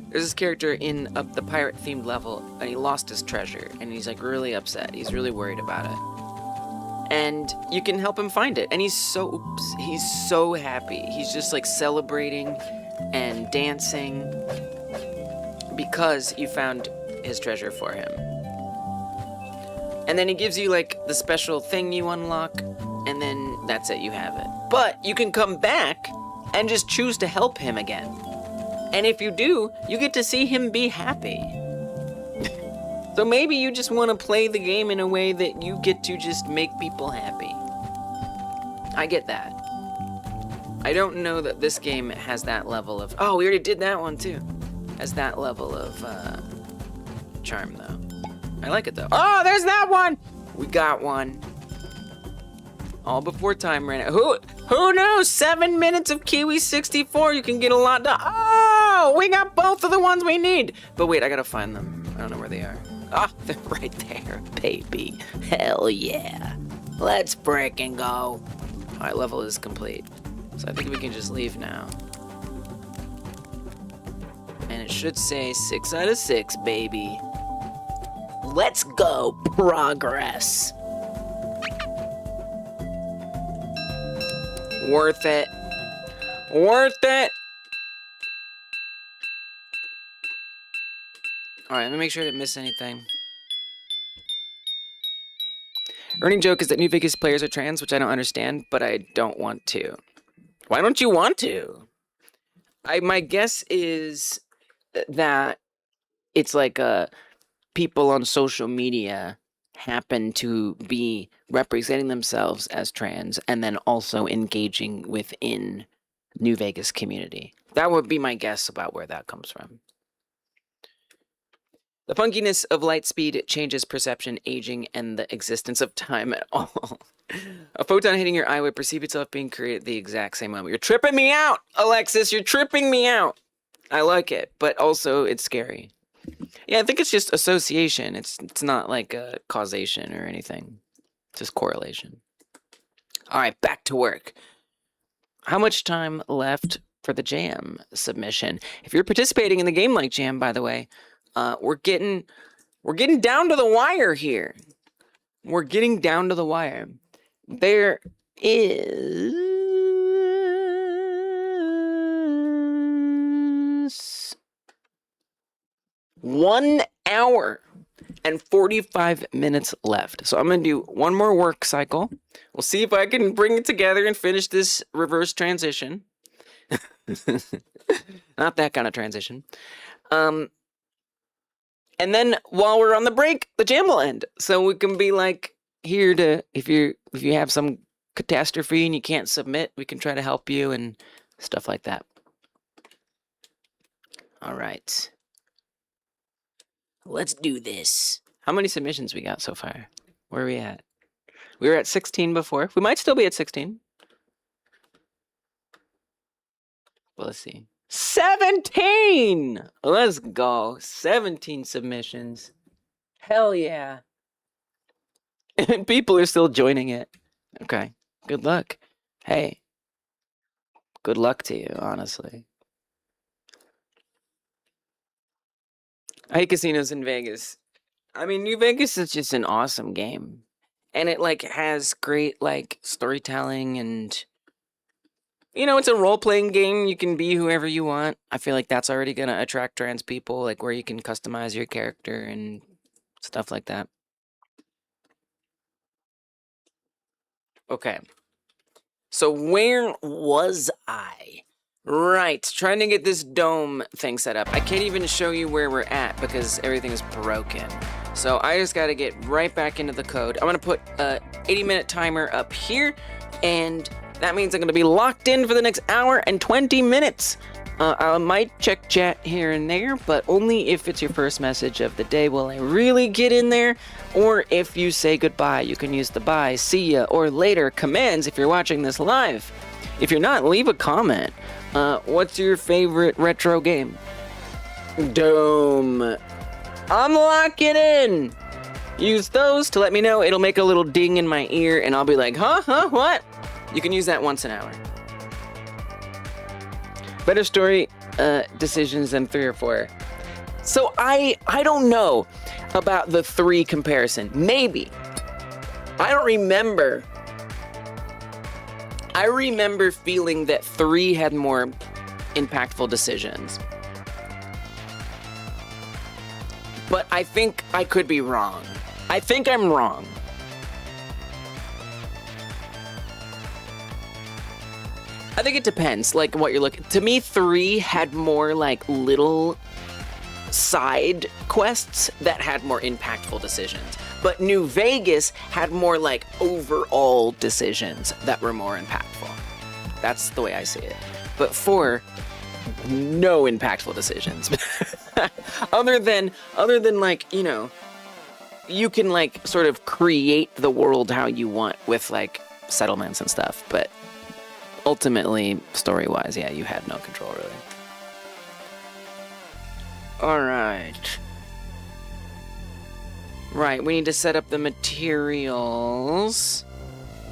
There's this character in the pirate-themed level, and he lost his treasure, and he's, like, really upset. He's really worried about it. And you can help him find it, and he's so happy. He's just, like, celebrating and dancing because you found his treasure for him. And then he gives you, like, the special thing you unlock, and then that's it, you have it. But you can come back and just choose to help him again. And if you do, you get to see him be happy. So maybe you just want to play the game in a way that you get to just make people happy. I get that. I don't know that this game has that level of... Oh, we already did that one too. Has that level of charm, though. I like it though. Oh, there's that one. We got one. All before time ran out. Who knew? 7 minutes of Kiwi 64. You can get a lot done. Oh, we got both of the ones we need. But wait, I gotta find them. I don't know where they are. Ah, they're right there, baby. Hell yeah. Let's frickin' go. All right, level is complete. So I think we can just leave now. And it should say 6 out of 6, baby. Let's go, progress. Worth it. Worth it. All right, let me make sure I didn't miss anything. Running joke is that New Vegas players are trans, which I don't understand, but I don't want to. Why don't you want to? My guess is that it's like people on social media happen to be representing themselves as trans and then also engaging within New Vegas community. That would be my guess about where that comes from. The funkiness of light speed changes perception, aging, and the existence of time at all. A photon hitting your eye would perceive itself being created at the exact same moment. You're tripping me out, Alexis. You're tripping me out. I like it, but also it's scary. Yeah, I think it's just association. It's not like a causation or anything. It's just correlation. All right, back to work. How much time left for the jam submission? If you're participating in the Game Like Jam, by the way, we're getting down to the wire here. We're getting down to the wire. There is 1 hour and 45 minutes left. So I'm going to do one more work cycle. We'll see if I can bring it together and finish this reverse transition. Not that kind of transition. And then while we're on the break, the jam will end. So we can be like here to, if you have some catastrophe and you can't submit, we can try to help you and stuff like that. All right. Let's do this. How many submissions we got so far? Where are we at? We were at 16 before. We might still be at 16. Well, let's see. 17! Let's go. 17 submissions. Hell yeah. And people are still joining it. Okay. Good luck. Hey. Good luck to you, honestly. I hate casinos in Vegas. I mean, New Vegas is just an awesome game. And it, like, has great, like, storytelling and... You know, it's a role-playing game. You can be whoever you want. I feel like that's already going to attract trans people, like where you can customize your character and stuff like that. Okay. So where was I? Right, trying to get this dome thing set up. I can't even show you where we're at because everything is broken. So I just got to get right back into the code. I'm going to put a 80-minute timer up here, and that means I'm going to be locked in for the next hour and 20 minutes. I might check chat here and there, but only if it's your first message of the day will I really get in there, or if you say goodbye. You can use the bye, see ya, or later commands if you're watching this live. If you're not, leave a comment. What's your favorite retro game? Dome. I'm locking in. Use those to let me know. It'll make a little ding in my ear, and I'll be like, huh, what? You can use that once an hour. Better story decisions than 3 or 4. So I don't know about the 3 comparison. Maybe. I don't remember. I remember feeling that 3 had more impactful decisions. But I think I could be wrong. I think I'm wrong. I think it depends, like, what you're looking... To me, 3 had more, like, little side quests that had more impactful decisions. But New Vegas had more, like, overall decisions that were more impactful. That's the way I see it. But 4, no impactful decisions. other than, like, you know, you can like sort of create the world how you want with like settlements and stuff, but ultimately, story-wise, yeah, you had no control really. All right. Right, we need to set up the materials.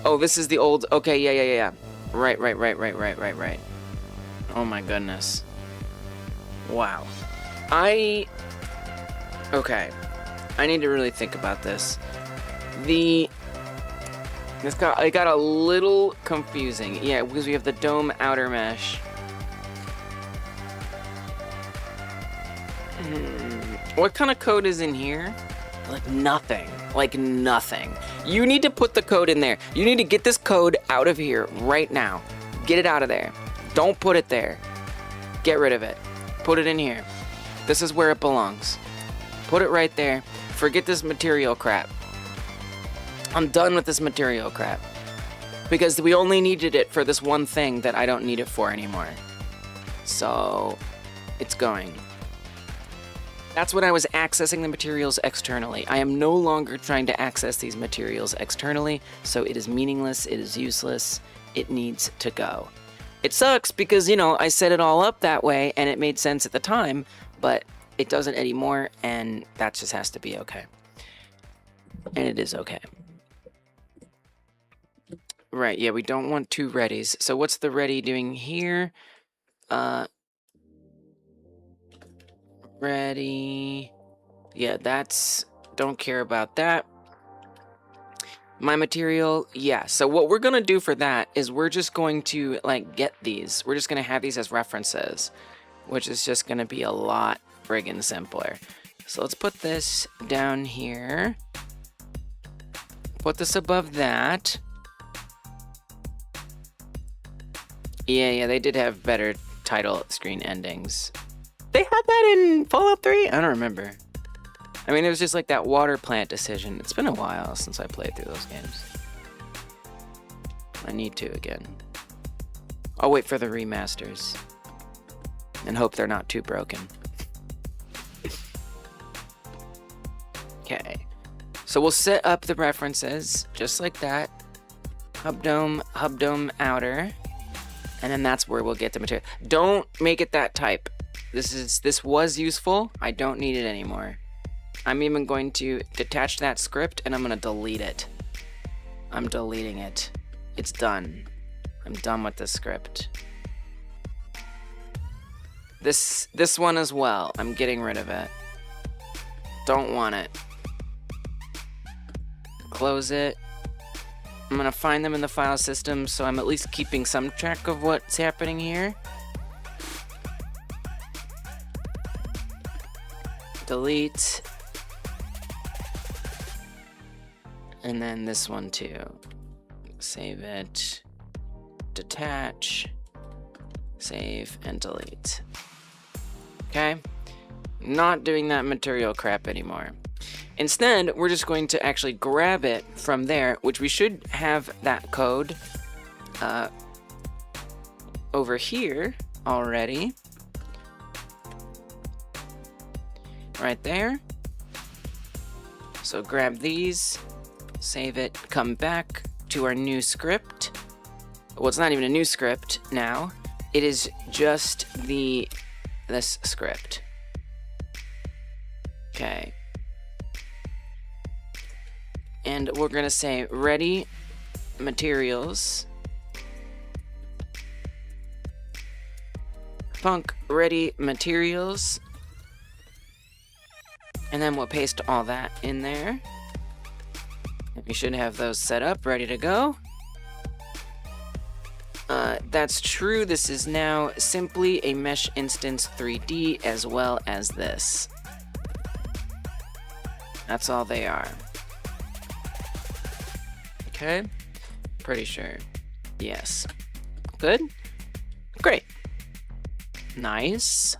Oh, this is the old. Okay, yeah. Right. Oh my goodness. Wow. Okay. I need to really think about this. It got a little confusing. Yeah, because we have the dome outer mesh. What kind of code is in here? Like nothing. You need to put the code in there. You need to get this code out of here right now. Get it out of there. Don't put it there. Get rid of it. Put it in here. This is where it belongs. Put it right there. Forget this material crap. I'm done with this material crap. Because we only needed it for this one thing that I don't need it for anymore. So, it's going. That's when I was accessing the materials externally. I am no longer trying to access these materials externally, so it is meaningless, it is useless, it needs to go. It sucks because, you know, I set it all up that way and it made sense at the time, but it doesn't anymore, and that just has to be okay. And it is okay. Right, yeah, we don't want two readies. So what's the ready doing here? Ready. Yeah, don't care about that. My material, yeah. So what we're gonna do for that is we're just going to like get these. We're just gonna have these as references, which is just gonna be a lot friggin' simpler. So let's put this down here. Put this above that. Yeah, they did have better title screen endings. They had that in Fallout 3? I don't remember. I mean, it was just like that water plant decision. It's been a while since I played through those games. I need to again. I'll wait for the remasters. And hope they're not too broken. Okay. So we'll set up the references just like that. Hub dome outer. And then that's where we'll get the material. Don't make it that type. This was useful. I don't need it anymore. I'm even going to detach that script and I'm going to delete it. I'm deleting it. It's done. I'm done with the script. This one as well. I'm getting rid of it. Don't want it. Close it. I'm going to find them in the file system so I'm at least keeping some track of what's happening here. Delete. And then this one too. Save it. Detach. Save and delete. Okay? Not doing that material crap anymore. Instead, we're just going to actually grab it from there, which we should have that code over here already. Right there. So grab these, save it, come back to our new script. Well, it's not even a new script now. It is just this script. Okay. And we're gonna say ready materials. Func ready materials. And then we'll paste all that in there. We should have those set up, ready to go. That's true. This is now simply a mesh instance 3D as well as this. That's all they are. Okay. Pretty sure. Yes. Good. Great. Nice.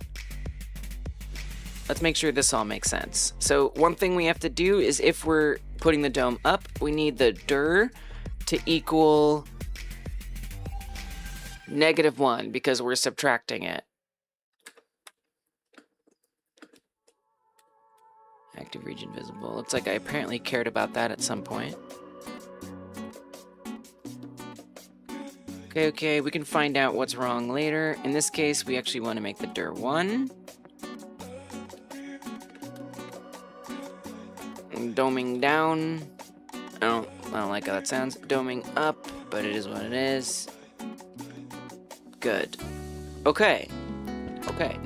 Let's make sure this all makes sense. So one thing we have to do is if we're putting the dome up, we need the dir to equal -1 because we're subtracting it. Active region visible. Looks like I apparently cared about that at some point. Okay, we can find out what's wrong later. In this case, we actually want to make the dir 1. Doming down. I don't like how that sounds. Doming up, but it is what it is. Good. Okay,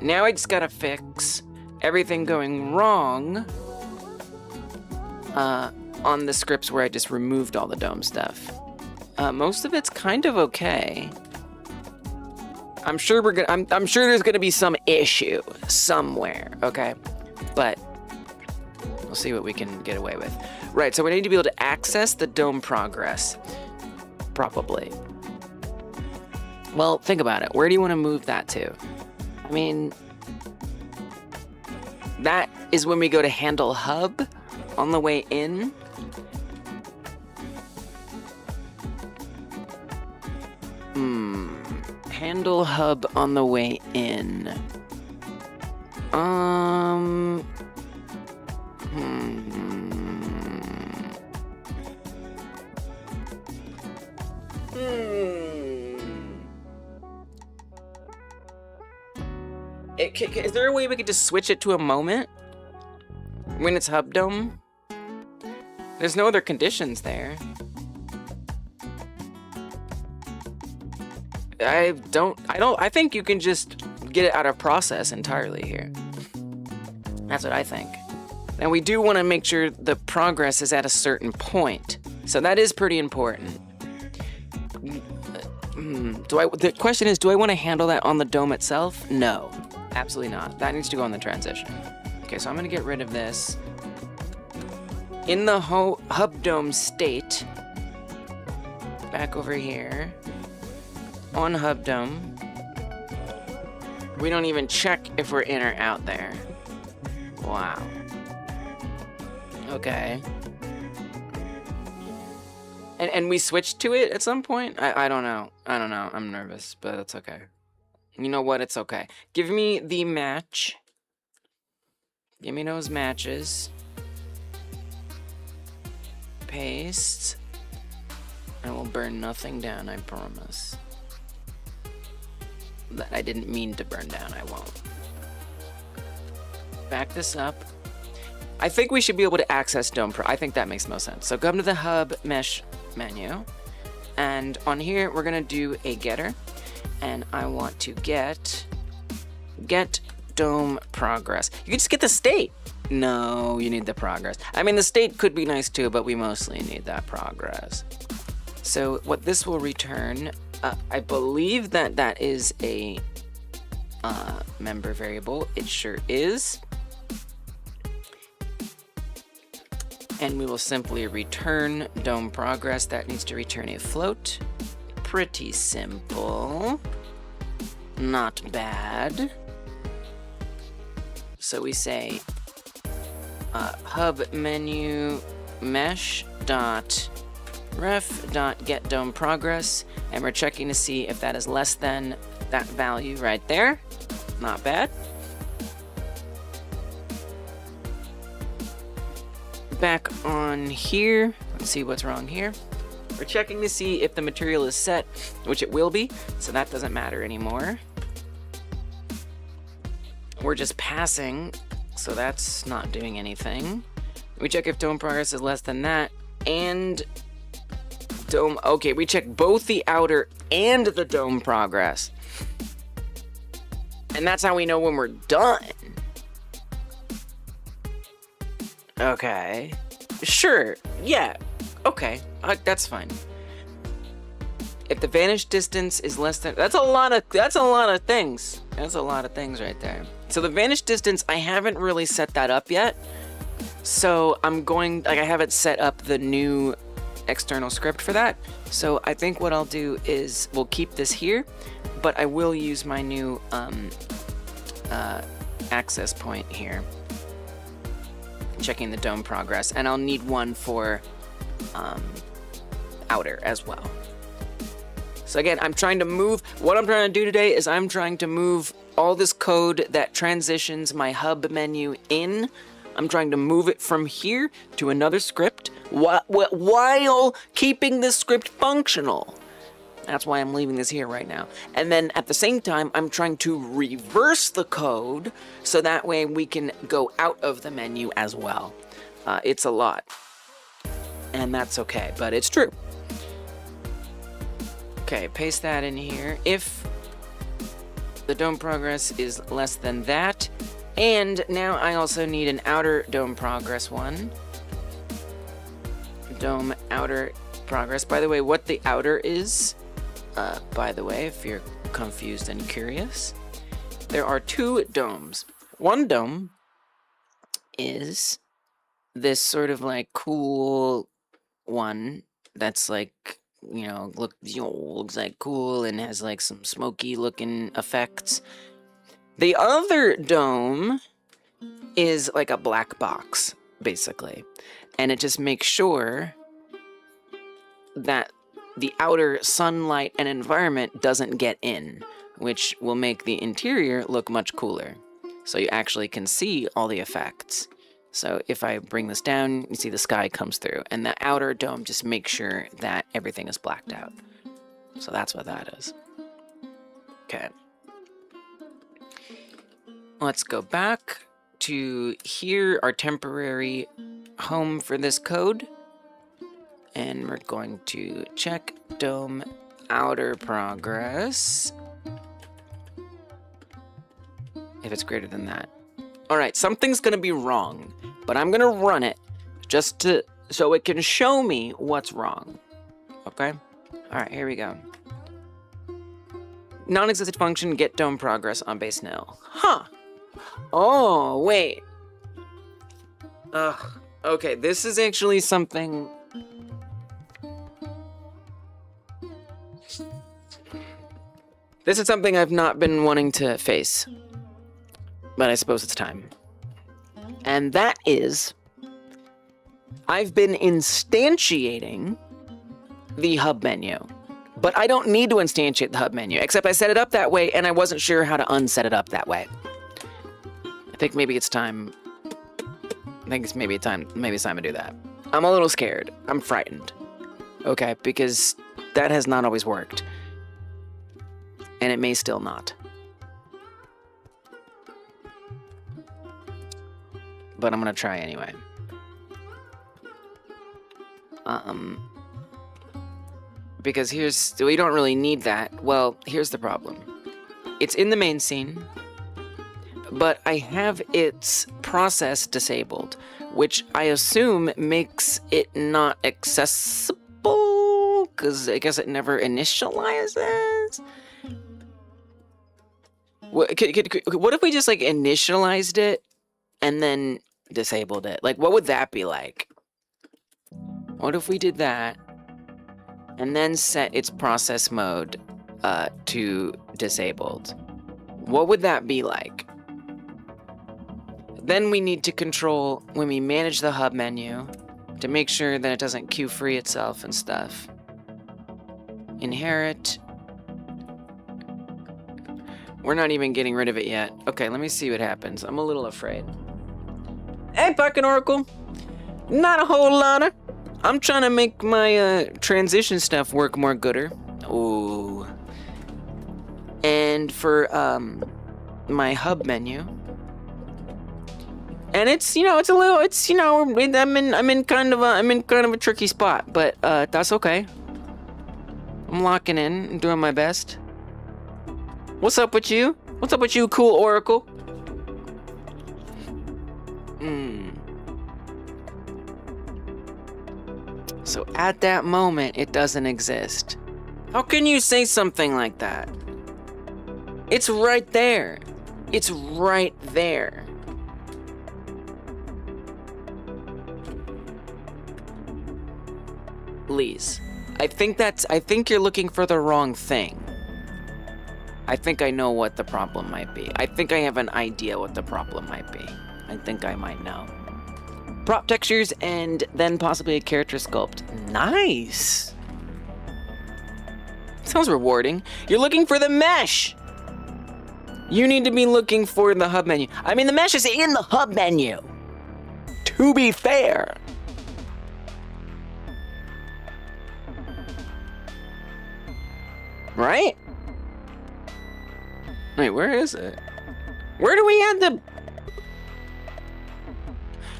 now I just gotta fix everything going wrong on the scripts where I just removed all the dome stuff. Most of it's kind of okay. I'm sure I'm sure there's gonna be some issue somewhere, okay? But we'll see what we can get away with. Right, so we need to be able to access the dome progress. Probably. Well, think about it. Where do you want to move that to? I mean, that is when we go to handle hub on the way in. Handle hub on the way in. Is there a way we could just switch it to a moment when it's hub dome? There's no other conditions there. I think you can just get it out of process entirely here. That's what I think. Now we do want to make sure the progress is at a certain point. So that is pretty important. The question is, do I want to handle that on the dome itself? No, absolutely not. That needs to go on the transition. Okay, so I'm going to get rid of this. In the hub dome state, back over here, on hub dome, we don't even check if we're in or out there. Wow. Okay. And we switched to it at some point? I don't know. I'm nervous, but that's okay. You know what? It's okay. Give me the match. Give me those matches. Paste. I will burn nothing down, I promise. That I didn't mean to burn down, I won't. Back this up. I think we should be able to access Dome Pro. I think that makes most sense. So come to the hub mesh menu. And on here, we're gonna do a getter. And I want to get dome progress. You can just get the state. No, you need the progress. I mean, the state could be nice too, but we mostly need that progress. So what this will return, I believe that is a member variable. It sure is. And we will simply return dome progress. That needs to return a float. Pretty simple. Not bad. So we say hub menu mesh dot ref dot get dome progress, and we're checking to see if that is less than that value right there. Not bad. Back on here, let's see what's wrong here. We're checking to see if the material is set, which it will be, so that doesn't matter anymore. We're just passing, so that's not doing anything. We check if dome progress is less than that, and dome, okay, we check both the outer and the dome progress. And that's how we know when we're done. Okay. Sure. Yeah. Okay. That's fine. If the vanish distance is less than, that's a lot of things. That's a lot of things right there. So the vanish distance, I haven't really set that up yet. So I haven't set up the new external script for that. So I think what I'll do is we'll keep this here, but I will use my new access point here. Checking the dome progress, and I'll need one for outer as well. So again, what I'm trying to do today is I'm trying to move all this code that transitions my hub menu in I'm trying to move it from here to another script while keeping this script functional. That's why I'm leaving this here right now. And then at the same time, I'm trying to reverse the code so that way we can go out of the menu as well. It's a lot. And that's okay, but it's true. Okay, paste that in here. If the dome progress is less than that, and now I also need an outer dome progress one. Dome outer progress. By the way, what the outer is, by the way, if you're confused and curious, there are two domes. One dome is this sort of like cool one that's like, looks like cool and has like some smoky looking effects. The other dome is like a black box, basically. And it just makes sure that the outer sunlight and environment doesn't get in, which will make the interior look much cooler. So you actually can see all the effects. So if I bring this down, you see the sky comes through, and the outer dome just makes sure that everything is blacked out. So that's what that is. Okay. Let's go back to here, our temporary home for this code. And we're going to check dome outer progress. If it's greater than that. All right, something's gonna be wrong, but I'm gonna run it just so it can show me what's wrong. Okay? All right, here we go. Non-existent function, get dome progress on base nil. Huh. Oh, wait. Ugh. Okay, this is actually something... This is something I've not been wanting to face. But I suppose it's time. And that is... I've been instantiating the hub menu. But I don't need to instantiate the hub menu, except I set it up that way, and I wasn't sure how to unset it up that way. I think maybe it's time... maybe it's time to do that. I'm a little scared. I'm frightened. Okay, because that has not always worked. And it may still not. But I'm gonna try anyway. Because we don't really need that. Well, here's the problem. It's in the main scene, but I have its process disabled, which I assume makes it not accessible, because I guess it never initializes. What if we just like initialized it and then disabled it? Like, what would that be like? What if we did that and then set its process mode to disabled? What would that be like? Then we need to control when we manage the hub menu to make sure that it doesn't queue free itself and stuff. Inherit. We're not even getting rid of it yet. Okay, let me see what happens. I'm a little afraid. Hey, fucking Oracle. Not a whole lotta. I'm trying to make my transition stuff work more gooder. Ooh. And for my hub menu. And it's, I'm in kind of a tricky spot, but that's okay. I'm locking in and doing my best. What's up with you? What's up with you, cool Oracle? So at that moment, it doesn't exist. How can you say something like that? It's right there. It's right there. Please. I think you're looking for the wrong thing. I think I know what the problem might be. I think I have an idea what the problem might be. I think I might know. Prop textures and then possibly a character sculpt. Nice! Sounds rewarding. You're looking for the mesh! You need to be looking for the hub menu. I mean, the mesh is in the hub menu! to be fair. Right? Wait, where is it? Where do we add the...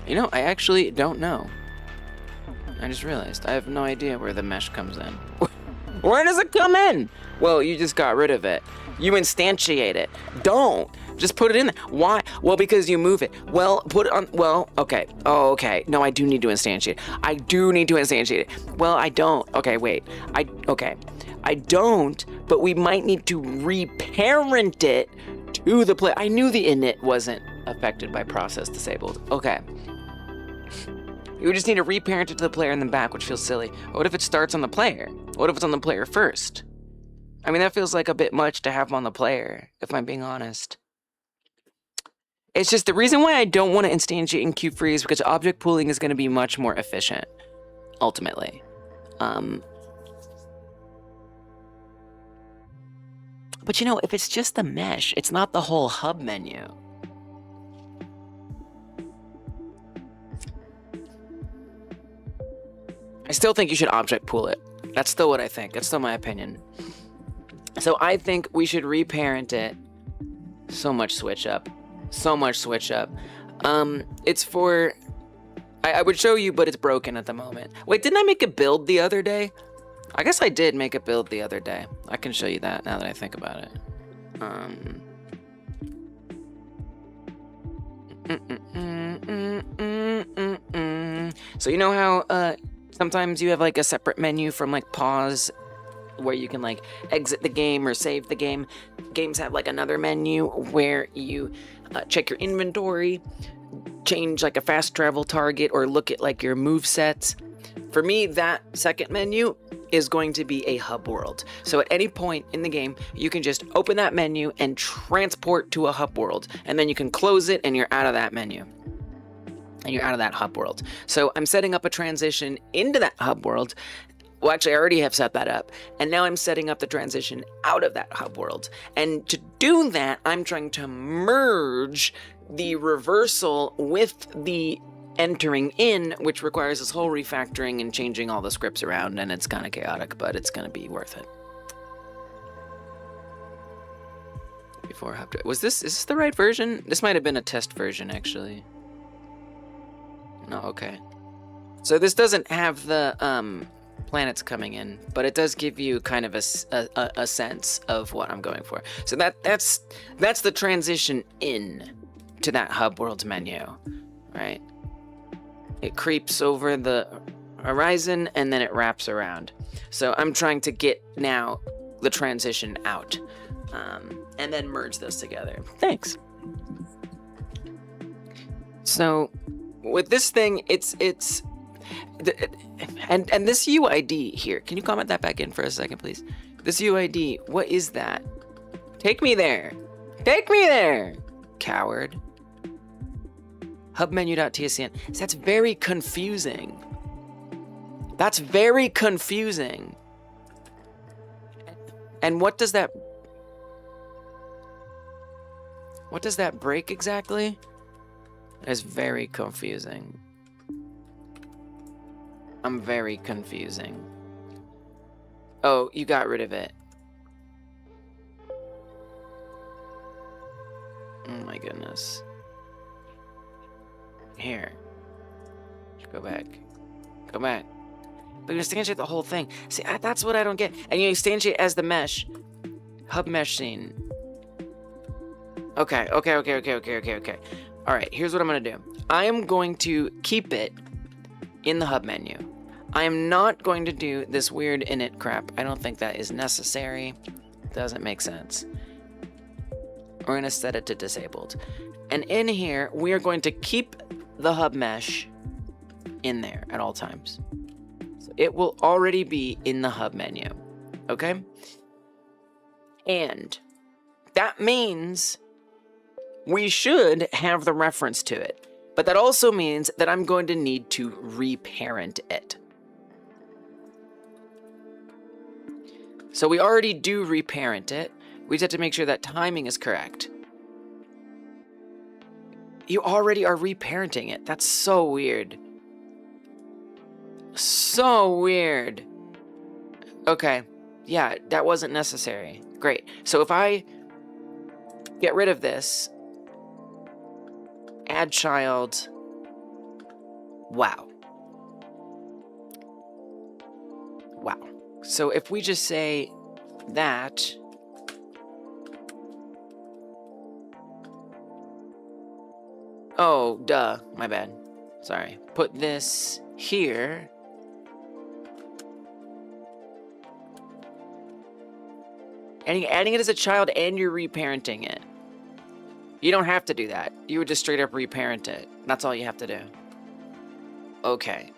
You know, I actually don't know. I just realized I have no idea where the mesh comes in. Where does it come in? Well, you just got rid of it. You instantiate it. Don't. Just put it in there. Why? Well, because you move it. Well, put it on. Well, okay. Oh, okay. No, I do need to instantiate it. I do need to instantiate it. Well, I don't. Okay, wait. Okay. I don't, but we might need to reparent it to the player. I knew the init wasn't affected by process disabled. Okay. You just need to reparent it to the player in the back, which feels silly. What if it starts on the player? What if it's on the player first? I mean, that feels like a bit much to have on the player, if I'm being honest. It's just the reason why I don't want to instantiate in queue-free is because object pooling is going to be much more efficient, ultimately. But you know, if it's just the mesh, it's not the whole hub menu. I still think you should object pool it. That's still what I think. That's still my opinion. So I think we should reparent it. So much switch up. So much switch up. It's for... I would show you, but it's broken at the moment. Wait, didn't I make a build the other day? I guess I did make a build the other day. I can show you that now that I think about it. So you know how sometimes you have like a separate menu from like pause where you can like exit the game or save the game. Games have like another menu where you check your inventory, change like a fast travel target, or look at like your move sets. For me, that second menu is going to be a hub world. So at any point in the game, you can just open that menu and transport to a hub world, and then you can close it and you're out of that menu. And you're out of that hub world. So I'm setting up a transition into that hub world. Well, actually, I already have set that up. And now I'm setting up the transition out of that hub world. And to do that, I'm trying to merge the reversal with the entering in, which requires this whole refactoring and changing all the scripts around. And it's kind of chaotic, but it's going to be worth it. Before hub... is this the right version? This might have been a test version, actually. No, okay. So this doesn't have the planets coming in, but it does give you kind of a sense of what I'm going for. So that's the transition in to that hub world menu, right? It creeps over the horizon and then it wraps around. So I'm trying to get now the transition out, and then merge those together. Thanks. So with this thing, it's and this UID here, can you comment that back in for a second, please? This UID, what is that? Take me there. Take me there, coward. Hubmenu.tscn. That's very confusing. That's very confusing. And what does that break exactly? It's very confusing. I'm very confusing. Oh, you got rid of it. Oh my goodness. Here. Go back. Go back. But you instantiate the whole thing. See, that's what I don't get. And you instantiate as the mesh. Hub mesh scene. Okay. Alright, here's what I'm going to do. I am going to keep it in the hub menu. I am not going to do this weird init crap. I don't think that is necessary. Doesn't make sense. We're going to set it to disabled. And in here, we are going to keep the hub mesh in there at all times. So it will already be in the hub menu. Okay? And that means we should have the reference to it. But that also means that I'm going to need to reparent it. So we already do reparent it. We just have to make sure that timing is correct. You already are reparenting it. That's so weird. So weird. Okay. Yeah, that wasn't necessary. Great. So if I get rid of this, add child. Wow. Wow. So if we just say that, oh, duh, my bad. Sorry. Put this here. Adding it as a child and you're reparenting it. You don't have to do that. You would just straight up reparent it. That's all you have to do. Okay.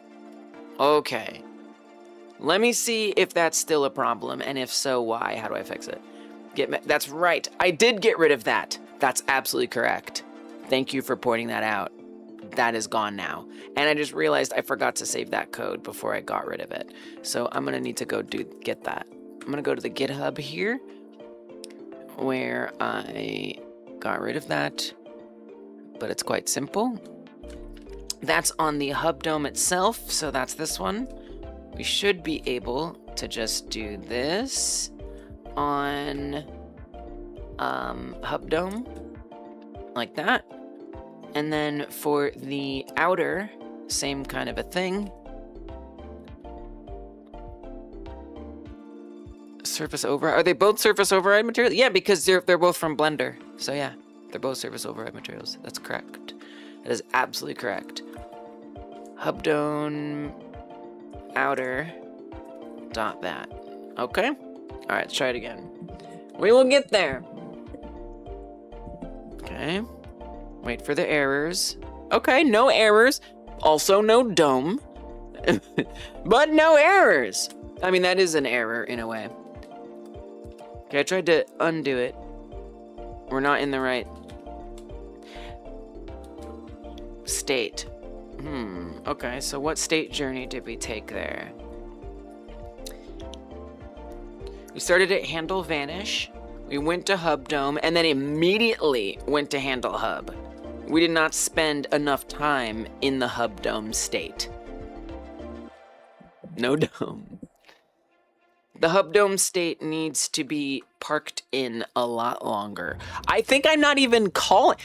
Okay. Let me see if that's still a problem, and if so, why? How do I fix it? That's right. I did get rid of that. That's absolutely correct. Thank you for pointing that out. That is gone now. And I just realized I forgot to save that code before I got rid of it. So I'm going to need to go get that. I'm going to go to the GitHub here, where I got rid of that, but it's quite simple. That's on the hub dome itself, so that's this one. We should be able to just do this on hub dome, like that. And then for the outer, same kind of a thing. Surface override. Are they both surface override materials? Yeah, because they're both from Blender. So yeah, they're both surface override materials. That's correct. That is absolutely correct. Hub dome outer dot that. Okay. All right, let's try it again. We will get there. Okay. Wait for the errors. Okay, no errors. Also no dome. But no errors. I mean, that is an error in a way. Okay, I tried to undo it. We're not in the right state. Okay, so what state journey did we take there? We started at handle vanish. We went to hub dome and then immediately went to handle hub. We did not spend enough time in the hub dome state. No dome. The hub dome state needs to be parked in a lot longer. I think I'm not even calling,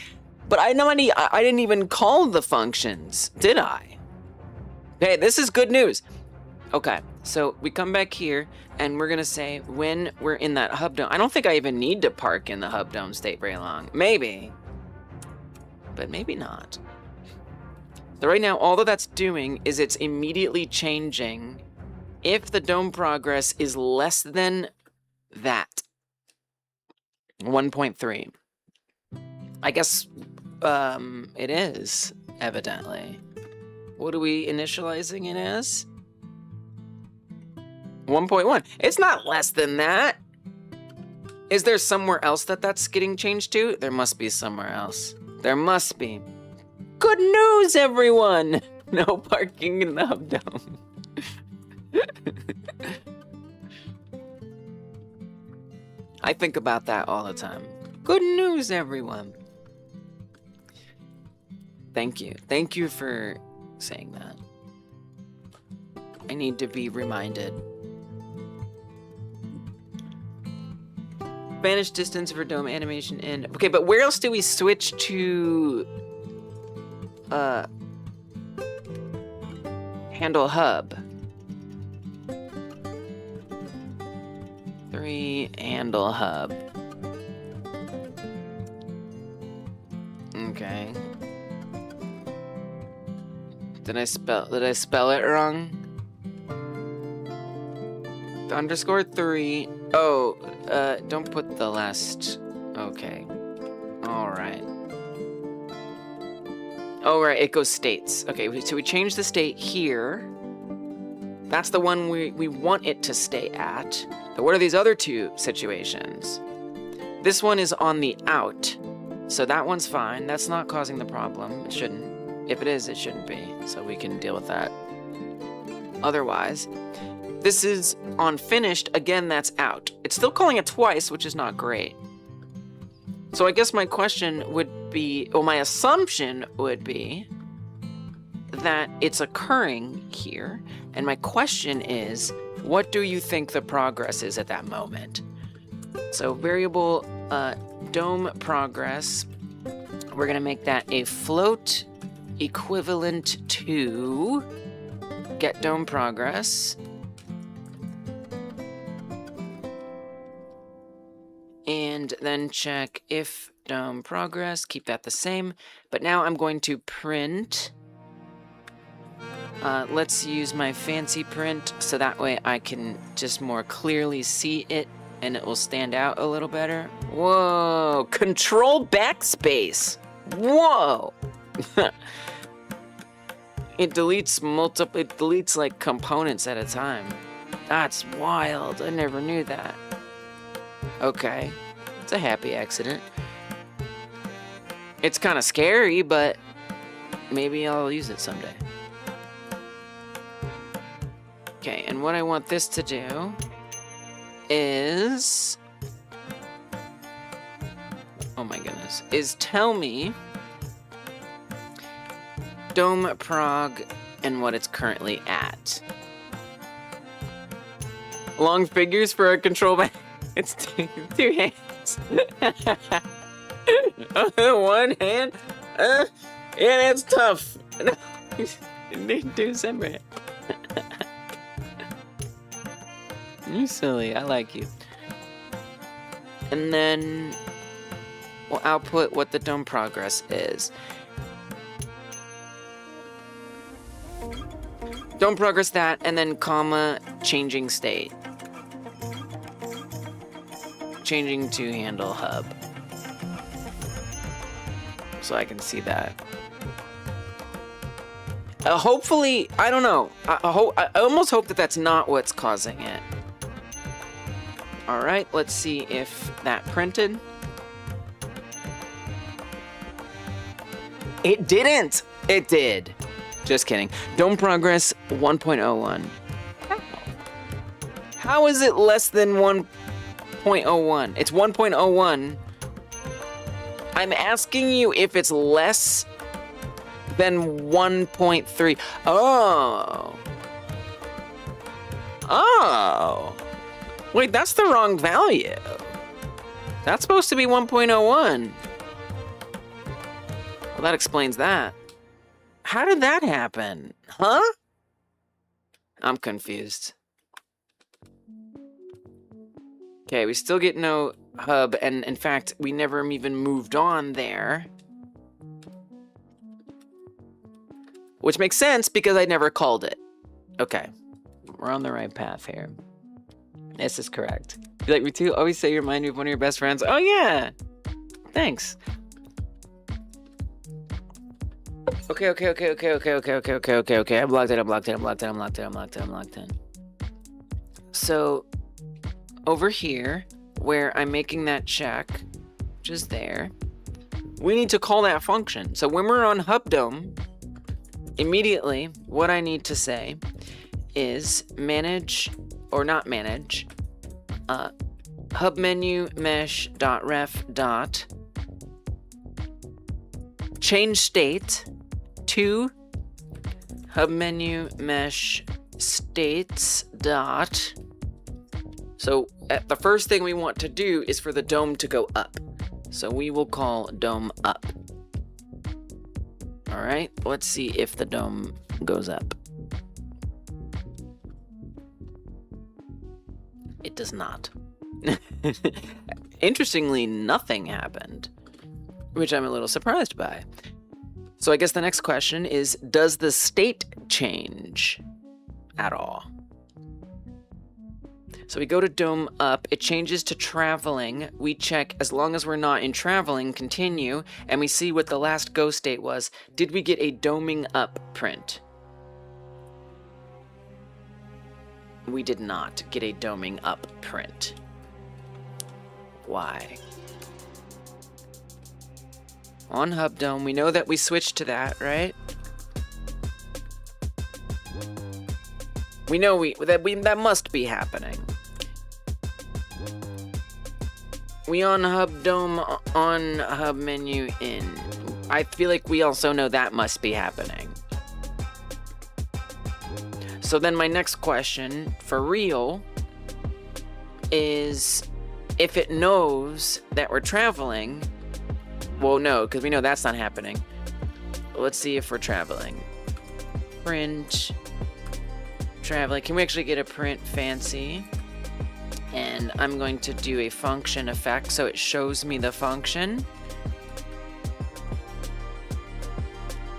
but I didn't even call the functions, did I? Hey, this is good news. Okay, so we come back here and we're gonna say when we're in that hub dome. I don't think I even need to park in the hub dome state very long. Maybe, but maybe not. So right now, all that that's doing is it's immediately changing if the dome progress is less than that. 1.3. I guess it is, evidently. What are we initializing it as? 1.1. It's not less than that. Is there somewhere else that's getting changed to? There must be somewhere else. There must be. Good news, everyone! No parking in the hub dome. I think about that all the time. Good news, everyone. Thank you. Thank you for saying that. I need to be reminded. Vanish distance for dome animation and okay, but where else do we switch to handle hub? 3 handle hub. Okay. Did I spell it wrong? The _3. Oh, don't put the last. Okay. All right. Oh, right, it goes states. Okay, so we change the state here. That's the one we want it to stay at. But what are these other two situations? This one is on the out, so that one's fine. That's not causing the problem. It shouldn't. If it is, it shouldn't be. So we can deal with that. Otherwise, this is on finished. Again, that's out. It's still calling it twice, which is not great. So I guess my question would be, or my assumption would be that it's occurring here. And my question is, what do you think the progress is at that moment? So variable dome progress, we're gonna make that a float equivalent to get dome progress. And then check if dome progress, keep that the same. But now I'm going to print. Let's use my fancy print so that way I can just more clearly see it and it will stand out a little better. Whoa, control backspace. Whoa. It deletes like components at a time. That's wild, I never knew that. Okay, it's a happy accident. It's kind of scary, but maybe I'll use it someday. Okay, and what I want this to do is, oh my goodness, is tell me dome prog and what it's currently at. Long figures for a control back. It's two hands. One hand. Yeah, that's tough. Do separate. You silly. I like you. And then we'll output what the dome progress is. Dome progress that, and then comma changing state. Changing to handle hub. So I can see that. Hopefully, I don't know. I almost hope that that's not what's causing it. All right, let's see if that printed. It didn't. It did. Just kidding. Dome progress 1.01. How is it less than 1.01? It's 1.01. I'm asking you if it's less than 1.3. Oh. Oh. Wait, that's the wrong value. That's supposed to be 1.01. Well, that explains that. How did that happen? Huh? I'm confused. Okay, we still get no hub, and in fact, we never even moved on there. Which makes sense because I never called it. Okay, we're on the right path here. This is correct. You like me too? Always say you remind me of one of your best friends. Oh yeah, thanks. Okay. I'm locked in. So, over here, where I'm making that check, which is there, we need to call that function. So when we're on HubDome, immediately, what I need to say is manage, or not manage, hub menu mesh dot ref dot change state to hub menu mesh states dot. So the first thing we want to do is for the dome to go up. So we will call dome up. All right, let's see if the dome goes up. It does not. Interestingly, nothing happened, which I'm a little surprised by. So I guess the next question is, does the state change at all? So we go to dome up, it changes to traveling. We check, as long as we're not in traveling, continue, and we see what the last go state was. Did we get a doming up print? We did not get a doming up print. Why? On HubDome, we know that we switched to that, right? We know that must be happening. We on hub dome, on hub menu in. I feel like we also know that must be happening. So then my next question, for real, is if it knows that we're traveling, well, no, because we know that's not happening. Let's see if we're traveling. Print, traveling. Can we actually get a print fancy? And I'm going to do a function effect so it shows me the function.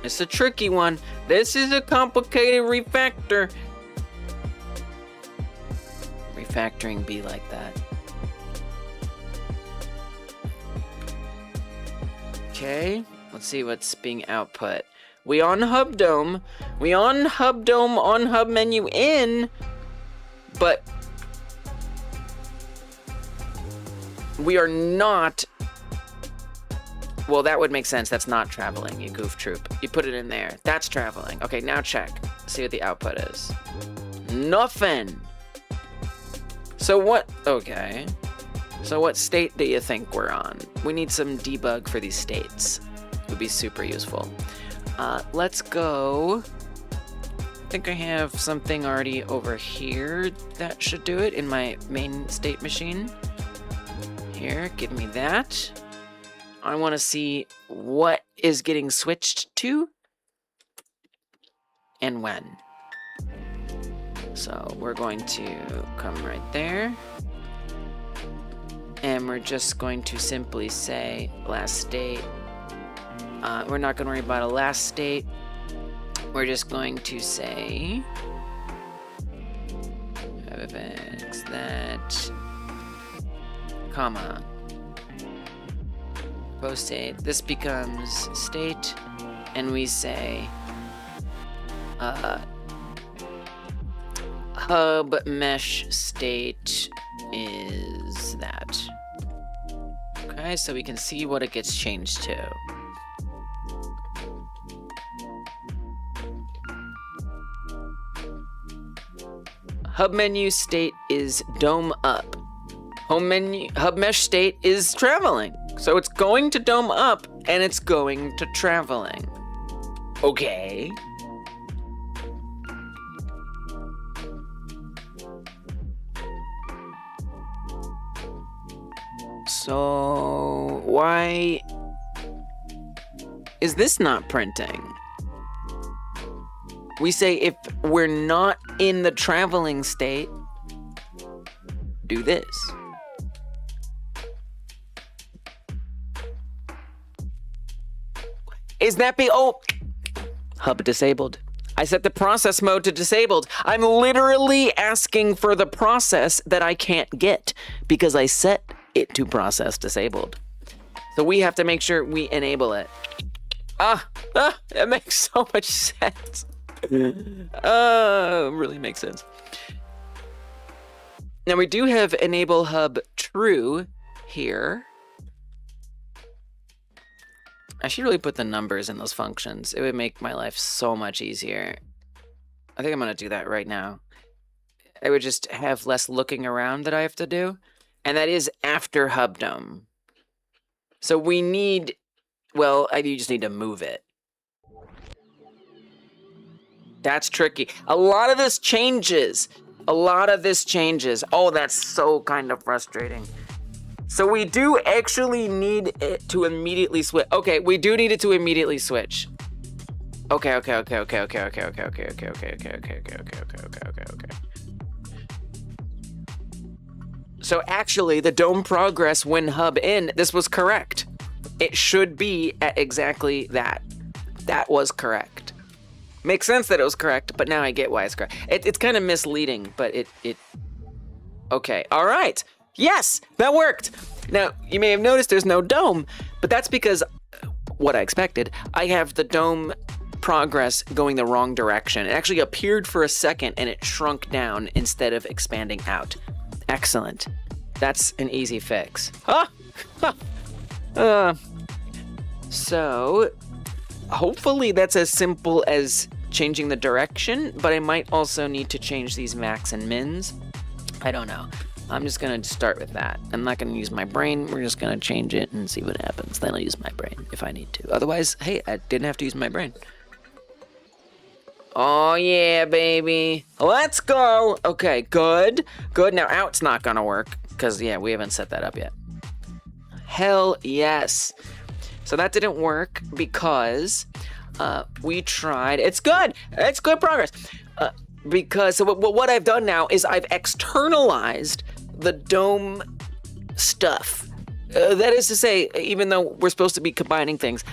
It's a tricky one. This is a complicated refactor. Refactoring be like that. Okay, let's see what's being output. We on hub dome. We on hub dome on hub menu in, but we are not. Well, that would make sense. That's not traveling, you goof troop. You put it in there. That's traveling. Okay, now check. See what the output is. Nothing. So what? Okay. So what state do you think we're on? We need some debug for these states. Would be super useful. Let's go. I think I have something already over here that should do it in my main state machine. Here, give me that. I want to see what is getting switched to and when. So we're going to come right there. And we're just going to simply say last state. We're not going to worry about a last state. We're just going to say fx that, comma, post state. This becomes state, and we say hub mesh state is that. Okay, so we can see what it gets changed to. Hub menu state is dome up. Home menu hub mesh state is traveling. So it's going to dome up and it's going to traveling. Okay. So why is this not printing? We say if we're not in the traveling state, do this. Is that hub disabled? I set the process mode to disabled. I'm literally asking for the process that I can't get because I set it to process disabled. So we have to make sure we enable it. That makes so much sense. Really makes sense. Now we do have enable hub true here. I should really put the numbers in those functions. It would make my life so much easier. I think I'm gonna do that right now. I would just have less looking around that I have to do. And that is after hub dome. So we need, well, you just need to move it. That's tricky. A lot of this changes. Oh, that's so kind of frustrating. So we do actually need it to immediately switch. Okay, we do need it to immediately switch. Okay. So actually, the dome progress when hub in, this was correct. It should be at exactly that. That was correct. Makes sense that it was correct, but now I get why it's correct. It's kind of misleading, but it. Okay, all right. Yes, that worked. Now, you may have noticed there's no dome, but that's because what I expected. I have the dome progress going the wrong direction. It actually appeared for a second and it shrunk down instead of expanding out. Excellent. That's an easy fix. So, hopefully that's as simple as changing the direction, but I might also need to change these max and mins. I don't know. I'm just gonna start with that. I'm not gonna use my brain. We're just gonna change it and see what happens. Then I'll use my brain if I need to. Otherwise, hey, I didn't have to use my brain. Oh yeah, baby. Let's go. Okay, good. Good. Now out's not gonna work because yeah, we haven't set that up yet. Hell yes. So that didn't work because we tried. It's good. It's good progress. Because so what I've done now is I've externalized the dome stuff. That is to say, even though we're supposed to be combining things,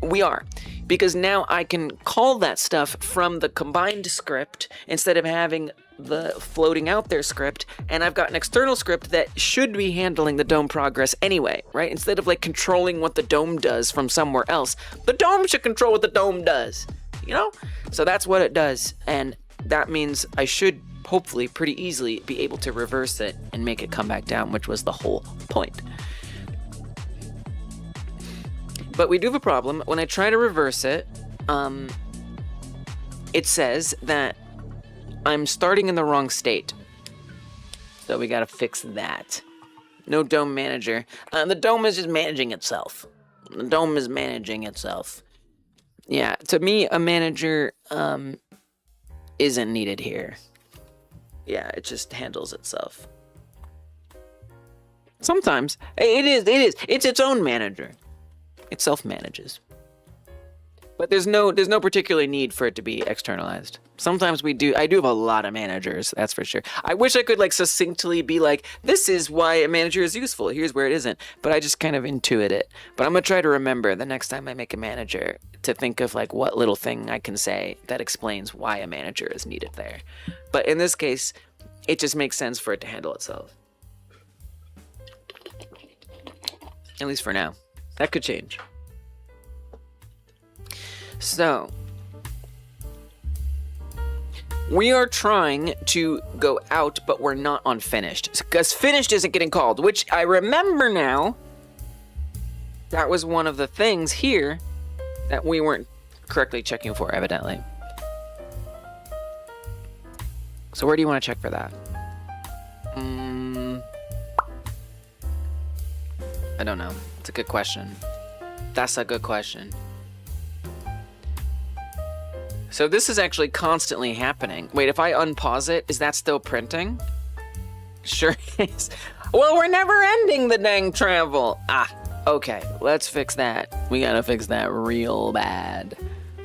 we are. Because now I can call that stuff from the combined script instead of having the floating out there script, and I've got an external script that should be handling the dome progress anyway, right? Instead of like controlling what the dome does from somewhere else, the dome should control what the dome does, you know? So that's what it does, and that means I should hopefully pretty easily be able to reverse it and make it come back down, which was the whole point. But we do have a problem. When I try to reverse it, it says that I'm starting in the wrong state. So we gotta fix that. No dome manager. The dome is just managing itself. The dome is managing itself. Yeah, to me, a manager isn't needed here. Yeah, it just handles itself. Sometimes it is. It's its own manager. It self-manages. But there's no particular need for it to be externalized. Sometimes I do have a lot of managers, that's for sure. I wish I could like succinctly be like, this is why a manager is useful, here's where it isn't. But I just kind of intuit it. But I'm gonna try to remember the next time I make a manager to think of like what little thing I can say that explains why a manager is needed there. But in this case, it just makes sense for it to handle itself. At least for now. That could change. So, we are trying to go out, but we're not on finished. Because finished isn't getting called, which I remember now. That was one of the things here that we weren't correctly checking for, evidently. So where do you want to check for that? I don't know. It's a good question. That's a good question. So this is actually constantly happening. Wait, if I unpause it, is that still printing? Sure is. Well, we're never ending the dang travel. Okay, let's fix that. We gotta fix that real bad.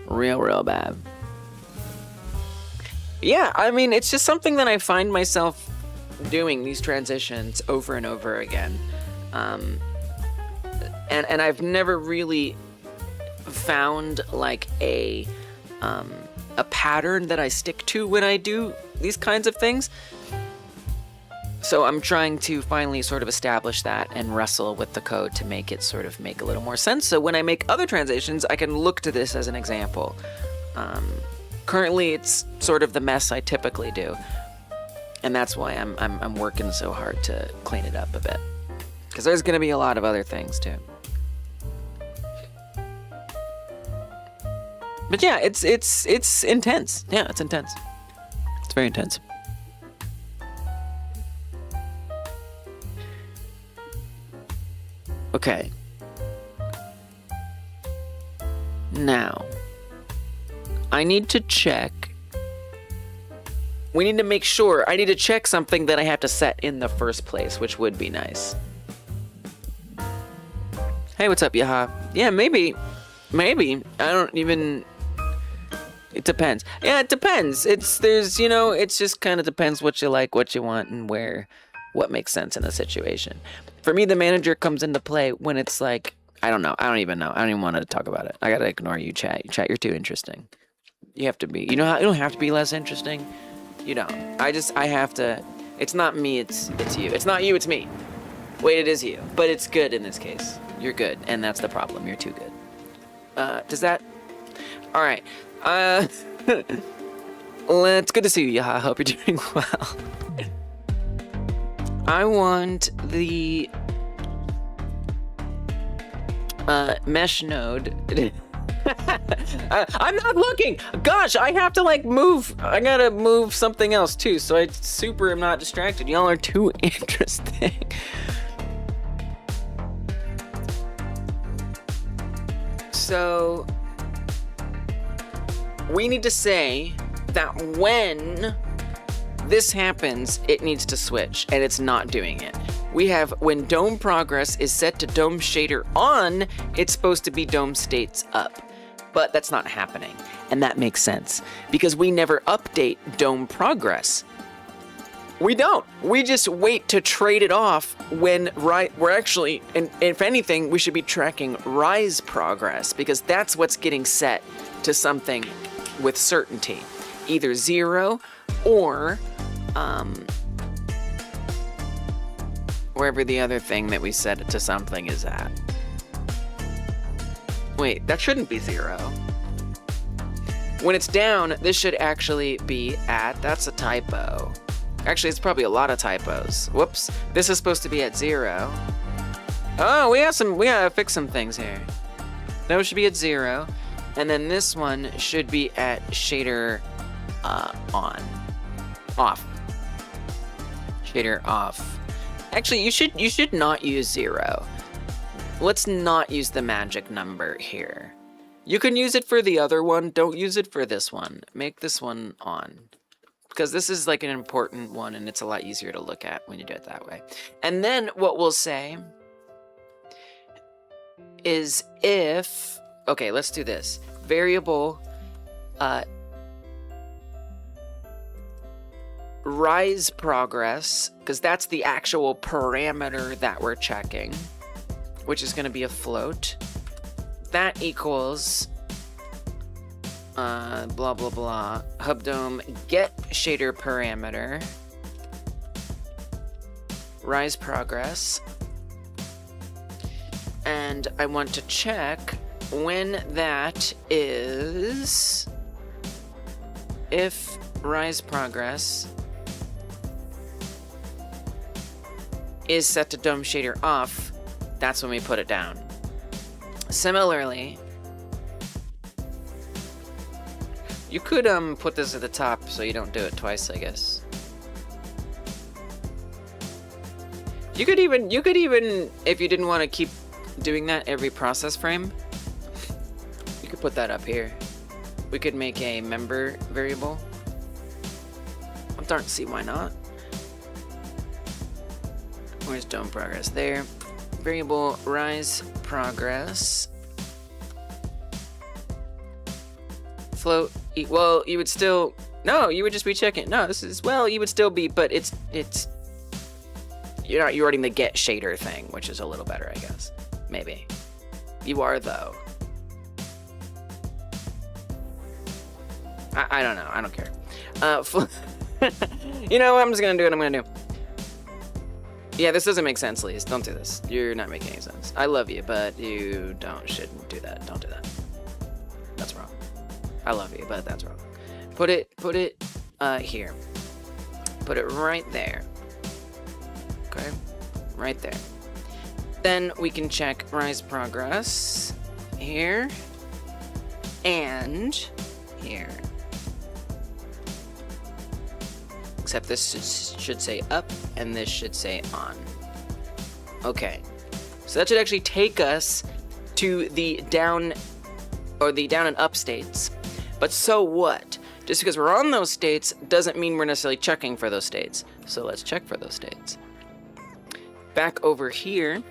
Real bad. Yeah, I mean, it's just something that I find myself doing, these transitions over and over again. And I've never really found like a pattern that I stick to when I do these kinds of things. So I'm trying to finally sort of establish that and wrestle with the code to make it sort of make a little more sense. So when I make other transitions, I can look to this as an example. Currently, it's sort of the mess I typically do. And that's why I'm working so hard to clean it up a bit. Because there's going to be a lot of other things too. But yeah, it's intense. Yeah, it's intense. It's very intense. Okay. Now, I need to check. We need to make sure. I need to check something that I have to set in the first place, which would be nice. Hey, what's up, Yaha? Yeah, maybe. I don't even... It depends. Yeah, it depends. It just kind of depends what you like, what you want, and what makes sense in a situation. For me, the manager comes into play when it's like, I don't know. I don't even know. I don't even want to talk about it. I gotta ignore you, chat. Chat, you're too interesting. You have to be. You don't have to be less interesting. You don't. I have to. It's not me, it's you. It's not you, it's me. Wait, it is you. But it's good in this case. You're good, and that's the problem. You're too good. Does that... Alright. It's good to see you, Yaha. Hope you're doing well. I want the mesh node I'm not looking. Gosh, I have to like move. I gotta move something else too, so I super am not distracted. Y'all are too interesting. So we need to say that when this happens, it needs to switch, and it's not doing it. We have when dome progress is set to dome shader on, it's supposed to be dome states up. But that's not happening, and that makes sense because we never update dome progress. We don't. We just wait to trade it off when we're actually, and if anything, we should be tracking rise progress because that's what's getting set to something with certainty, either 0 or wherever the other thing that we set it to something is at. Wait, that shouldn't be 0. When it's down, this should actually be at, that's a typo. Actually, it's probably a lot of typos. Whoops, this is supposed to be at 0. Oh, we gotta fix some things here. Those should be at 0. And then this one should be at shader off. Shader off. Actually, you should not use 0. Let's not use the magic number here. You can use it for the other one. Don't use it for this one. Make this one on. Because this is like an important one and it's a lot easier to look at when you do it that way. And then what we'll say is if, okay, let's do this. Variable rise progress, because that's the actual parameter that we're checking, which is going to be a float. That equals blah blah blah hubdome get shader parameter rise progress, and I want to check when that is, if rise progress is set to dome shader off, that's when we put it down. Similarly, you could put this at the top so you don't do it twice, I guess. You could even, if you didn't want to keep doing that every process frame, you could put that up here. We could make a member variable. I don't see why not. Where's dome progress? There. Variable rise progress. Float. Well, you would still, no, you would just be checking. No, this is, well, you would still be, but it's you're not, you're writing the get shader thing, which is a little better, I guess. Maybe. You are, though. I don't know. I don't care. You know what? I'm just going to do what I'm going to do. Yeah, this doesn't make sense, Lise. Don't do this. You're not making any sense. I love you, but you shouldn't do that. Don't do that. That's wrong. I love you, but that's wrong. Put it here. Put it right there. Okay? Right there. Then we can check rise progress here and here. Except this should say up and this should say on. Okay. So that should actually take us to the down and up states. But so what? Just because we're on those states doesn't mean we're necessarily checking for those states. So let's check for those states. Back over here,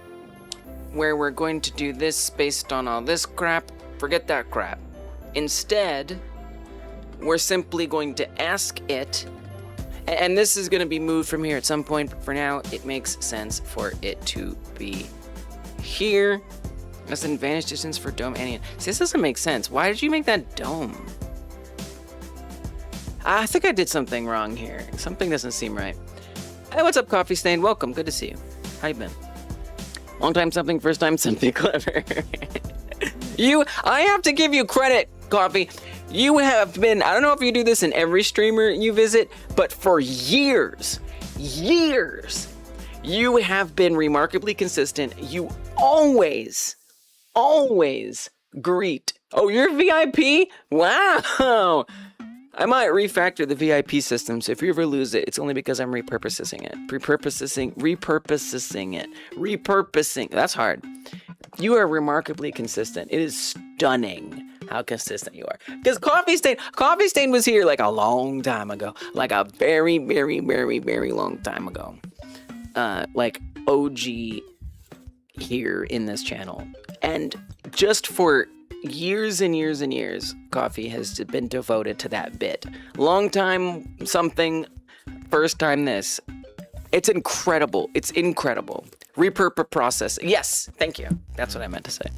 where we're going to do this based on all this crap, forget that crap. Instead, we're simply going to ask it, and this is going to be moved from here at some point, but for now, it makes sense for it to be here. That's an vanish distance for dome and see, this doesn't make sense. Why did you make that dome? I think I did something wrong here. Something doesn't seem right. Hey, what's up, Coffee Stain? Welcome. Good to see you. How you been? Long time something, first time something clever. I have to give you credit, Coffee. You have been, I don't know if you do this in every streamer you visit, but for years, you have been remarkably consistent. You always greet Oh, you're VIP? Wow. I might refactor the VIP system, so if you ever lose it, it's only because I'm repurposing it. Repurposing. That's hard. You are remarkably consistent. It is stunning how consistent you are. Because Coffee Stain was here like a long time ago. Like a very, very, very, very long time ago. Like OG here in this channel. And just for years and years and years, Coffee has been devoted to that bit. Long time something, first time this. It's incredible. It's incredible. Repurpose process. Yes, thank you. That's what I meant to say.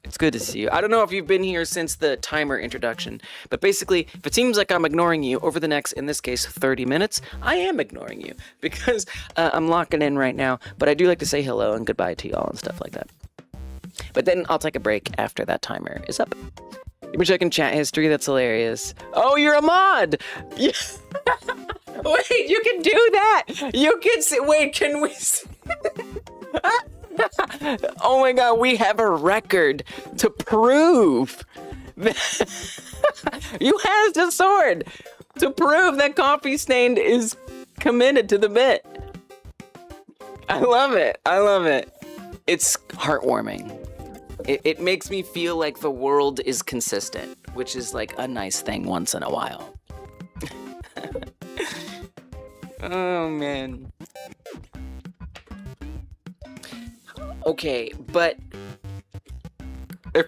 It's good to see you. I don't know if you've been here since the timer introduction, but basically, if it seems like I'm ignoring you over the next, in this case, 30 minutes, I am ignoring you because I'm locking in right now, but I do like to say hello and goodbye to y'all and stuff like that. But then I'll take a break after that timer is up. You've been checking chat history. That's hilarious. Oh, you're a mod. Yeah. Wait, you can do that. You can see. Wait, can we? Oh my God, we have a record to prove. You has the sword to prove that Coffee Stained is committed to the bit. I love it. I love it. It's heartwarming. It makes me feel like the world is consistent, which is like a nice thing once in a while. Oh, man. Okay, but their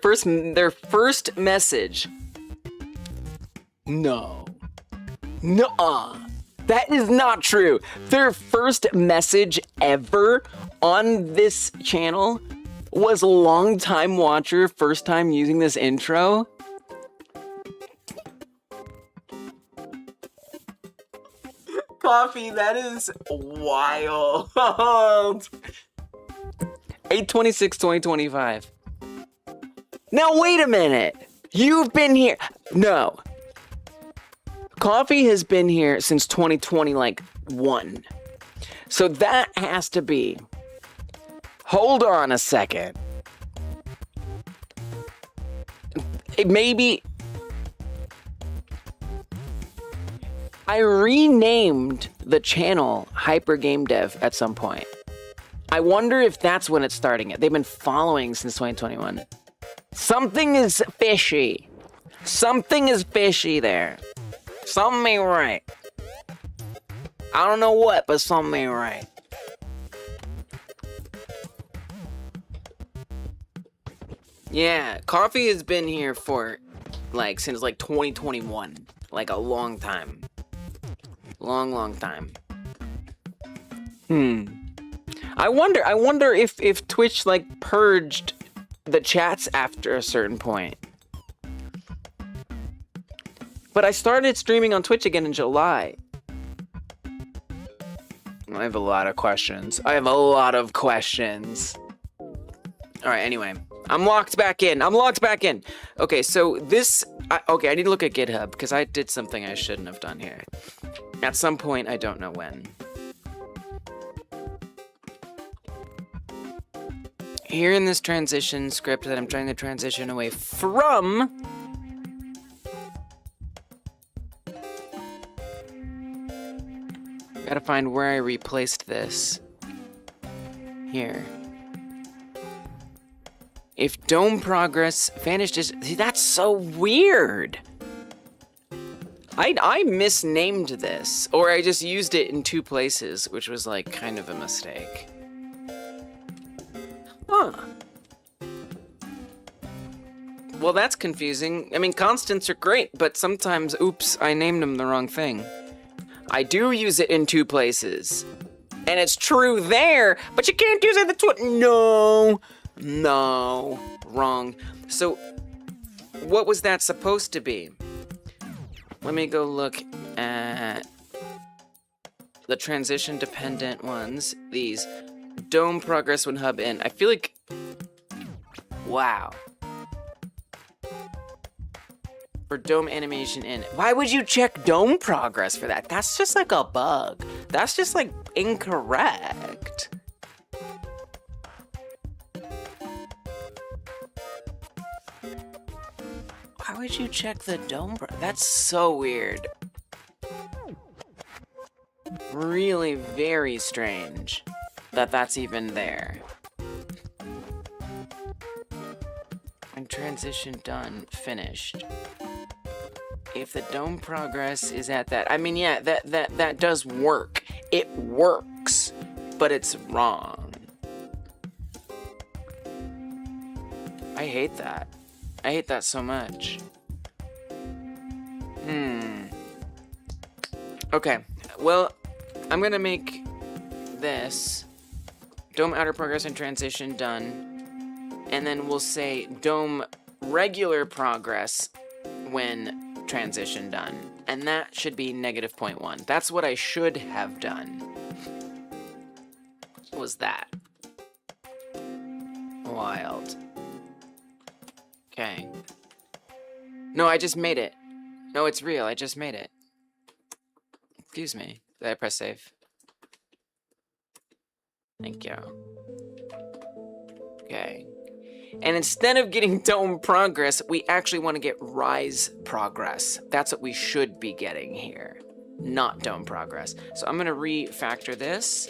first message. No. Nuh-uh. That is not true. Their first message ever on this channel was long-time watcher, first time using this intro. Coffee, that is wild. 8/26/2025. Now wait a minute. You've been here. No. Coffee has been here since 2020, like, 1. So that has to be. Hold on a second. Maybe. I renamed the channel Hyper Game Dev at some point. I wonder if that's when it's starting it. They've been following since 2021. Something is fishy. Something is fishy there. Something ain't right. I don't know what, but something ain't right. Yeah, Coffee has been here for, like, since, like, 2021. Like, a long time. Long time. I wonder if Twitch, like, purged the chats after a certain point. But I started streaming on Twitch again in July. I have a lot of questions. Alright, anyway. I'm locked back in. Okay, so this... I need to look at GitHub, because I did something I shouldn't have done here. At some point, I don't know when. Here in this transition script that I'm trying to transition away from... Gotta find where I replaced this. Here. If dome progress vanished is... See, that's so weird. I misnamed this. Or I just used it in 2 places, which was like kind of a mistake. Huh. Well, that's confusing. I mean, constants are great, but sometimes, oops, I named them the wrong thing. I do use it in 2 places. And it's true there, but you can't use it in the No, wrong. So, what was that supposed to be? Let me go look at the transition dependent ones. These. Dome progress when hub in. I feel like... Wow. For dome animation in. Why would you check dome progress for that? That's just like a bug. That's just like incorrect. Why would you check the dome? That's so weird. Really very strange that that's even there. And transition done, finished. If the dome progress is at that, I mean, yeah, that does work. It works, but it's wrong. I hate that. I hate that so much. Okay, well, I'm gonna make this dome outer progress and transition done, and then we'll say dome regular progress when transition done, and that should be -0.1. That's what I should have done. Was that wild? Okay. No, I just made it. No, it's real. I just made it. Excuse me. Did I press save? Thank you. Okay. And instead of getting dome progress, we actually want to get rise progress. That's what we should be getting here, not dome progress. So I'm going to refactor this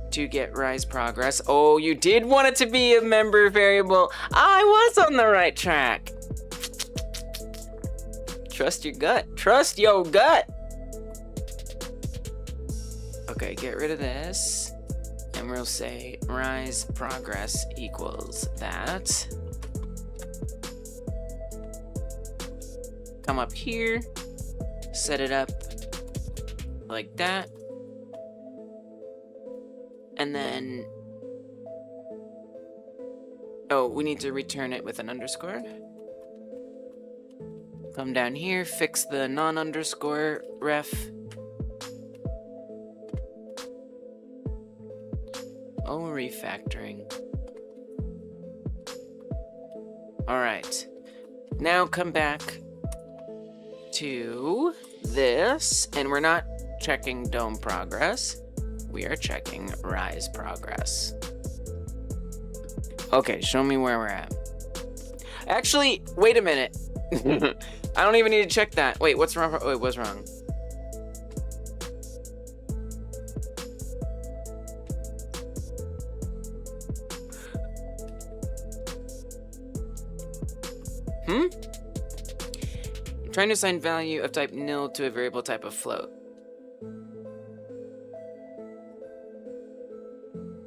to get rise progress. Oh, you did want it to be a member variable. I was on the right track. Trust your gut. Trust your gut. Okay, get rid of this. And we'll say rise progress equals that. Come up here. Set it up like that. And then, oh, we need to return it with an underscore. Come down here, fix the non-underscore ref. Oh, refactoring. All right. Now come back to this, and we're not checking dome progress. We are checking rise progress. Okay, show me where we're at. Actually, wait a minute. I don't even need to check that. Wait, what's wrong? Wait, what's wrong? I'm trying to assign value of type nil to a variable type of float.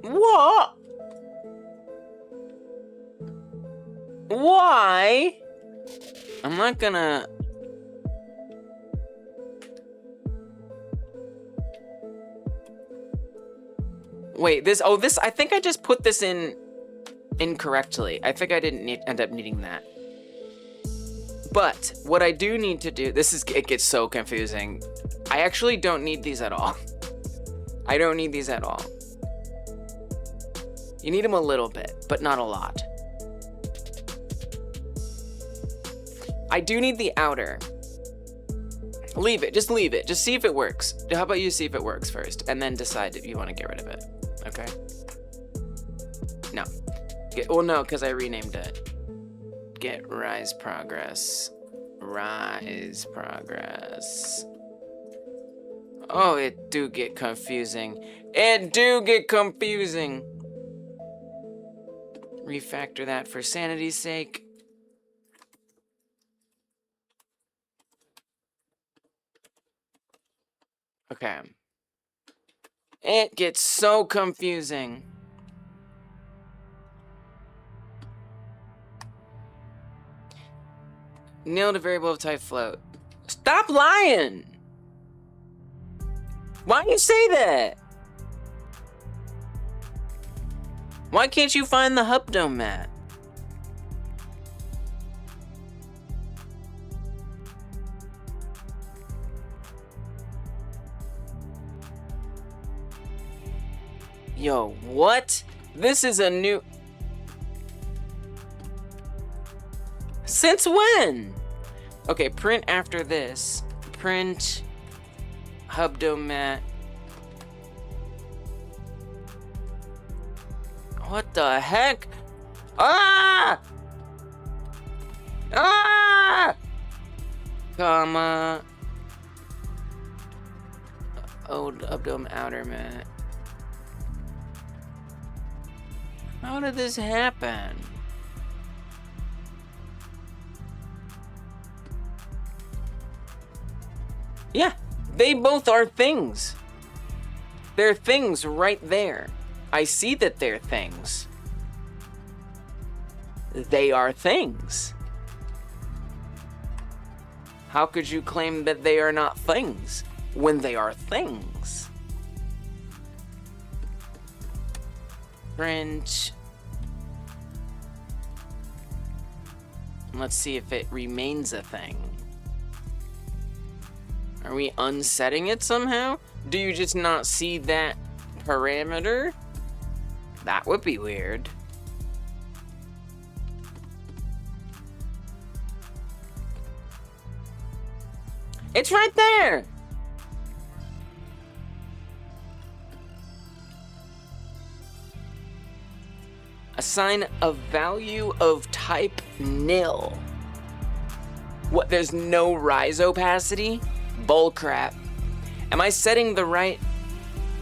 What? Why? I'm not gonna... Wait, this... Oh, this... I think I just put this in incorrectly. I think I didn't end up needing that. But what I do need to do... This is... It gets so confusing. I actually don't need these at all. I don't need these at all. You need them a little bit, but not a lot. I do need the outer. Leave it. Just leave it. Just see if it works. How about you see if it works first, and then decide if you want to get rid of it. Okay? No. Well, no, because I renamed it. Get rise progress. Rise progress. Oh, it do get confusing. It do get confusing. Refactor that for sanity's sake. Okay. It gets so confusing. Nil to variable of type float. Stop lying! Why do you say that? Why can't you find the hub dome mat? Yo, what? This is a new... Since when? Okay, print after this. Print hub dome mat. What the heck? Ah! Ah! Comma. Old abdom outer mat. How did this happen? Yeah, they both are things. They're things right there. I see that they're things. They are things. How could you claim that they are not things when they are things? Print. Let's see if it remains a thing. Are we unsetting it somehow? Do you just not see that parameter? That would be weird. It's right there! Assign a value of type nil. What, there's no rise opacity? Bullcrap. Am I setting the right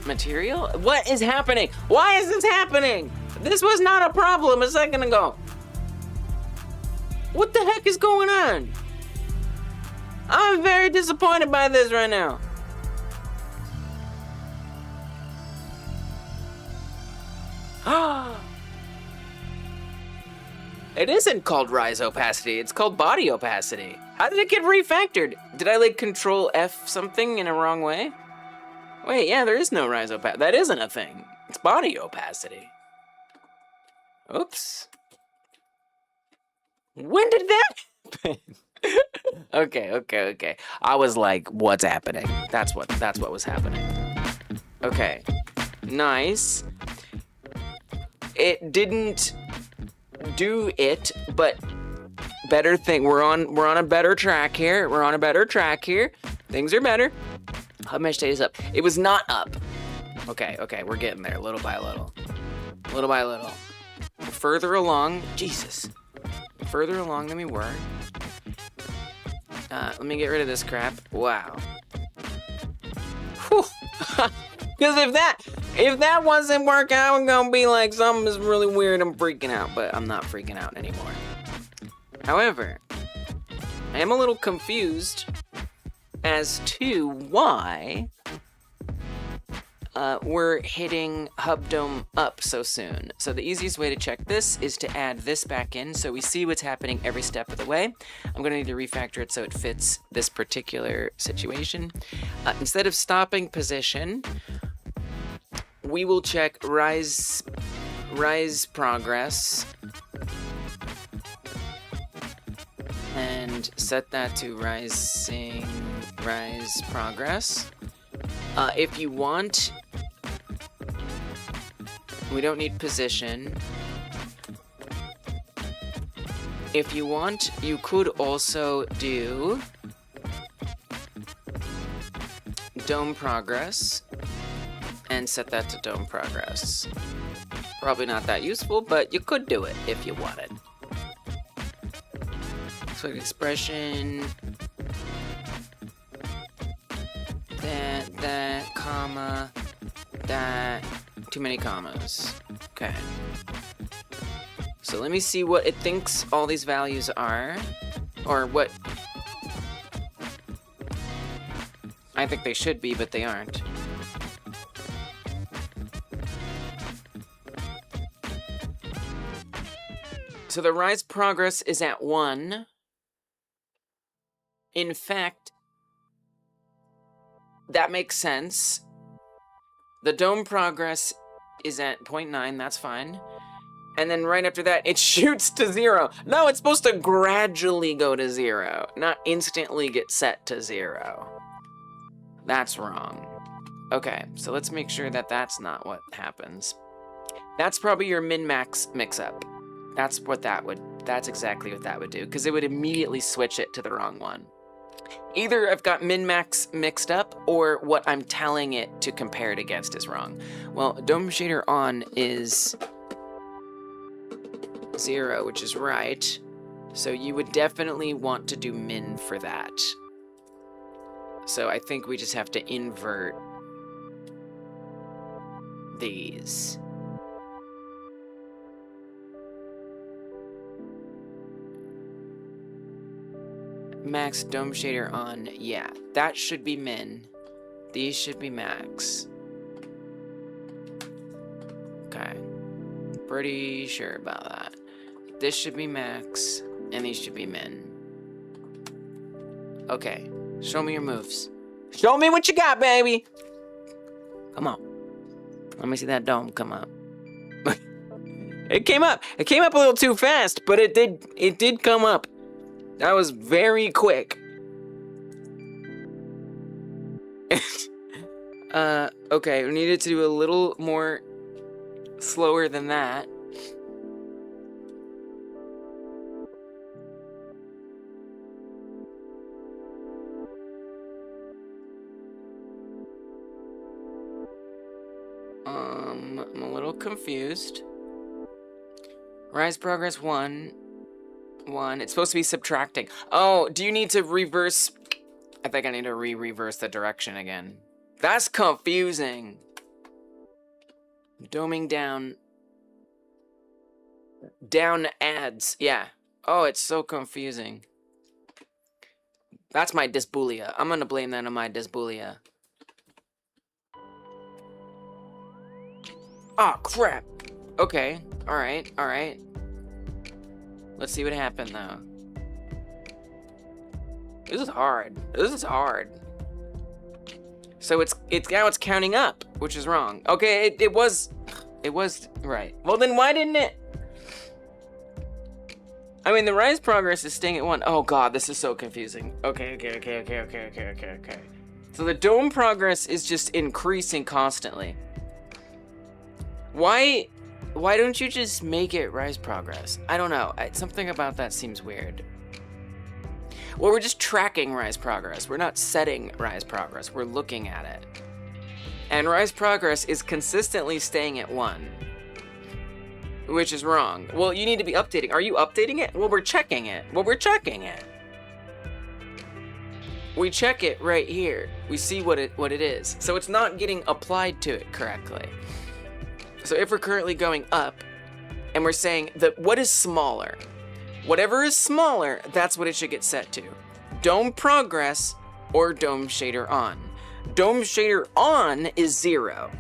material? What is happening? Why is this happening? This was not a problem a second ago. What the heck is going on? I'm very disappointed by this right now. It isn't called rise opacity, it's called body opacity. How did it get refactored? Did I like control F something in a wrong way? Wait, yeah, there is no rise opacity. That isn't a thing. It's body opacity. Oops. When did that happen? Okay. I was like, what's happening? That's what was happening. Okay. Nice. It didn't do it, but better thing. We're on a better track here. Things are better. Hub mesh state is up. It was not up. Okay, we're getting there little by little. We're further along. Jesus. Further along than we were. Let me get rid of this crap. Wow. Whew. Because if that wasn't working, I was gonna be like, something is really weird, I'm freaking out, but I'm not freaking out anymore. However, I am a little confused as to why we're hitting hub dome up so soon. So the easiest way to check this is to add this back in so we see what's happening every step of the way. I'm gonna need to refactor it so it fits this particular situation. Instead of stopping position, we will check rise progress and set that to rise progress. If you want, we don't need position. If you want, you could also do dome progress and set that to dome progress. Probably not that useful, but you could do it if you wanted. So expression, that, comma, that, too many commas. Okay. So let me see what it thinks all these values are, or what I think they should be, but they aren't. So the rise progress is at 1. In fact, that makes sense. The dome progress is at 0.9, that's fine. And then right after that, it shoots to 0. No, it's supposed to gradually go to 0, not instantly get set to 0. That's wrong. Okay, so let's make sure that that's not what happens. That's probably your min-max mix-up. That's exactly what that would do, because it would immediately switch it to the wrong one. Either I've got min-max mixed up, or what I'm telling it to compare it against is wrong. Well, dome shader on is 0, which is right. So you would definitely want to do min for that. So I think we just have to invert these. Max dome shader on. Yeah, that should be min. These should be max. Okay. Pretty sure about that. This should be max, and these should be min. Okay. Show me your moves. Show me what you got, baby! Come on. Let me see that dome come up. It came up. It came up a little too fast, but it did come up. That was very quick. Okay, we needed to do a little more slower than that. I'm a little confused. Rise progress 1. It's supposed to be subtracting. Oh, do you need to reverse? I think I need to reverse the direction again. That's confusing. Doming down. Down adds. Yeah. Oh, it's so confusing. That's my dysboulia. I'm gonna blame that on my dysboulia. Oh, crap. Okay. Alright. Let's see what happened, though. This is hard. So it's now it's counting up, which is wrong. Okay, it was right. Well, then why didn't it? I mean, the rise progress is staying at 1. Oh god, this is so confusing. Okay. So the dome progress is just increasing constantly. Why don't you just make it rise progress? I don't know. Something about that seems weird. Well, we're just tracking rise progress. We're not setting rise progress. We're looking at it. And rise progress is consistently staying at 1. Which is wrong. Well, you need to be updating. Are you updating it? Well, we're checking it. We check it right here. We see what it is. So it's not getting applied to it correctly. So if we're currently going up, and we're saying that what is smaller? Whatever is smaller, that's what it should get set to. Dome progress or dome shader on. Dome shader on is 0.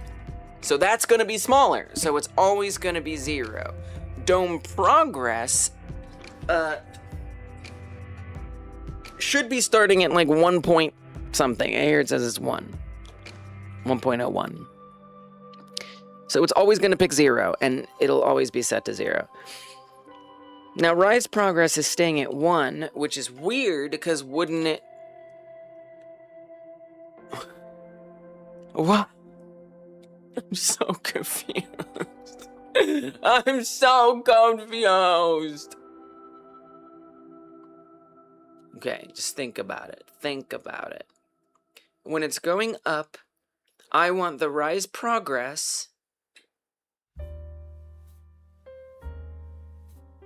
So that's gonna be smaller. So it's always gonna be 0. Dome progress should be starting at like 1 point something. Here it says it's 1.01. So it's always going to pick 0, and it'll always be set to 0. Now, rise progress is staying at 1, which is weird, because wouldn't it... What? I'm so confused. I'm so confused. Okay, just think about it. When it's going up, I want the rise progress...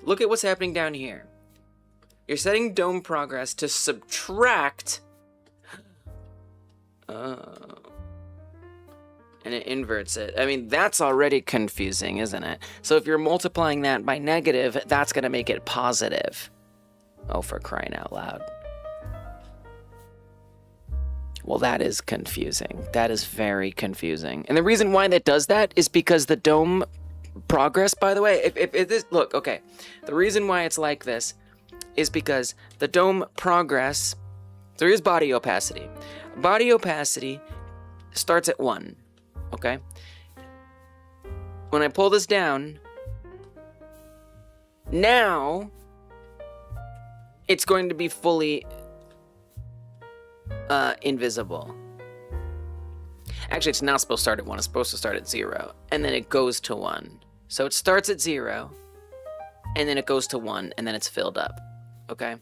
Look at what's happening down here. You're setting dome progress to subtract... and it inverts it. I mean, that's already confusing, isn't it? So if you're multiplying that by negative, that's going to make it positive. Oh, for crying out loud. Well, that is confusing. That is very confusing. And the reason why that does that is because the dome... progress, by the way, if this, look, okay, the reason why it's like this is because the dome progress, there is body opacity. Body opacity starts at 1, okay? When I pull this down, now it's going to be fully invisible. Actually, it's not supposed to start at 1. It's supposed to start at 0. And then it goes to 1. So it starts at 0. And then it goes to 1. And then it's filled up. Okay?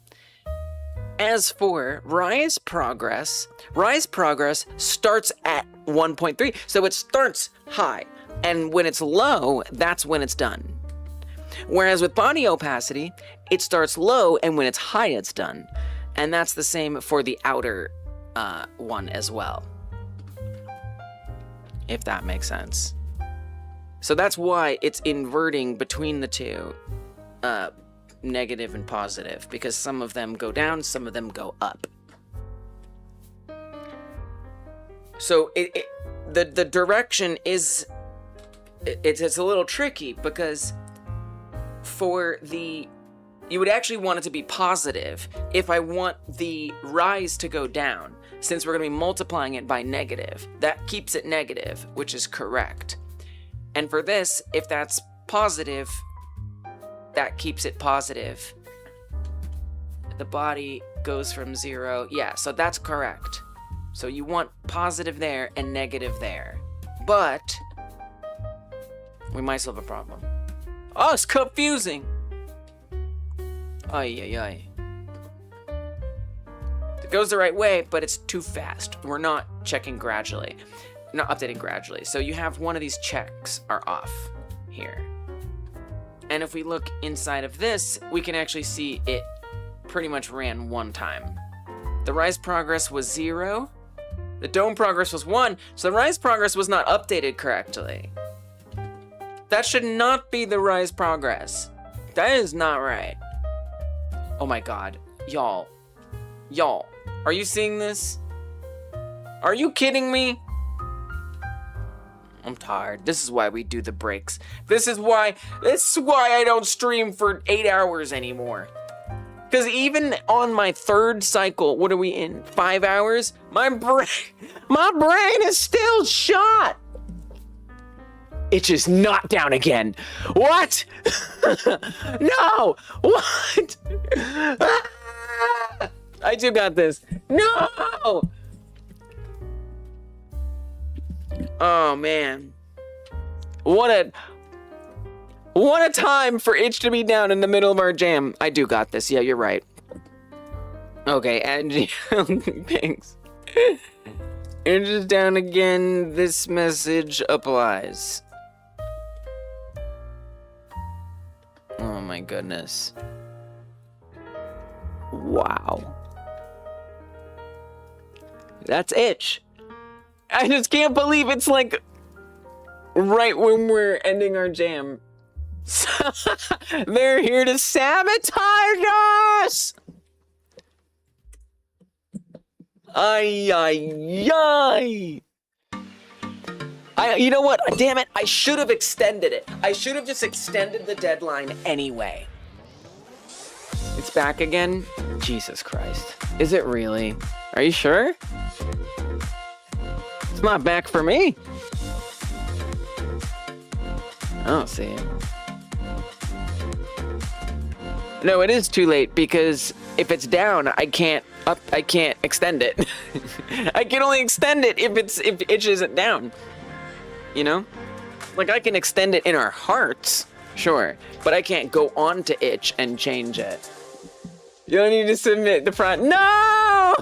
As for rise progress starts at 1.3. So it starts high. And when it's low, that's when it's done. Whereas with body opacity, it starts low, and when it's high, it's done. And that's the same for the outer one as well, if that makes sense. So that's why it's inverting between the two, negative and positive, because some of them go down, some of them go up. So the direction is, it's a little tricky, because you would actually want it to be positive if I want the rise to go down, since we're going to be multiplying it by negative. That keeps it negative, which is correct. And for this, if that's positive, that keeps it positive. The body goes from 0. Yeah, so that's correct. So you want positive there and negative there. But we might still have a problem. Oh, it's confusing. Ay, ay, ay. It goes the right way, but it's too fast. We're not checking gradually. Not updating gradually. So you have one of these checks are off here. And if we look inside of this, we can actually see it pretty much ran one time. The rise progress was 0. The dome progress was 1. So the rise progress was not updated correctly. That should not be the rise progress. That is not right. Oh my god. Y'all. Are you seeing this? Are you kidding me? I'm tired. This is why we do the breaks. This is why I don't stream for 8 hours anymore. Because even on my 3rd cycle, what are we in? 5 hours? My brain is still shot. It's just not down again. What? No! What? I too got this. No! Oh man. What a time for itch to be down in the middle of our jam. I do got this. Yeah, you're right. Okay, Angie. Thanks. Itch is down again. This message applies. Oh my goodness. Wow. That's itch. I just can't believe it's like right when we're ending our jam. They're here to sabotage us! Ay, ay, ay. You know what? Damn it. I should have extended it. I should have just extended the deadline anyway. It's back again? Jesus Christ. Is it really? Are you sure? It's not back for me. I don't see it. No, it is too late, because if it's down, I can't extend it. I can only extend it if itch isn't down. You know? Like, I can extend it in our hearts, sure, but I can't go on to itch and change it. You don't need to submit the front. No!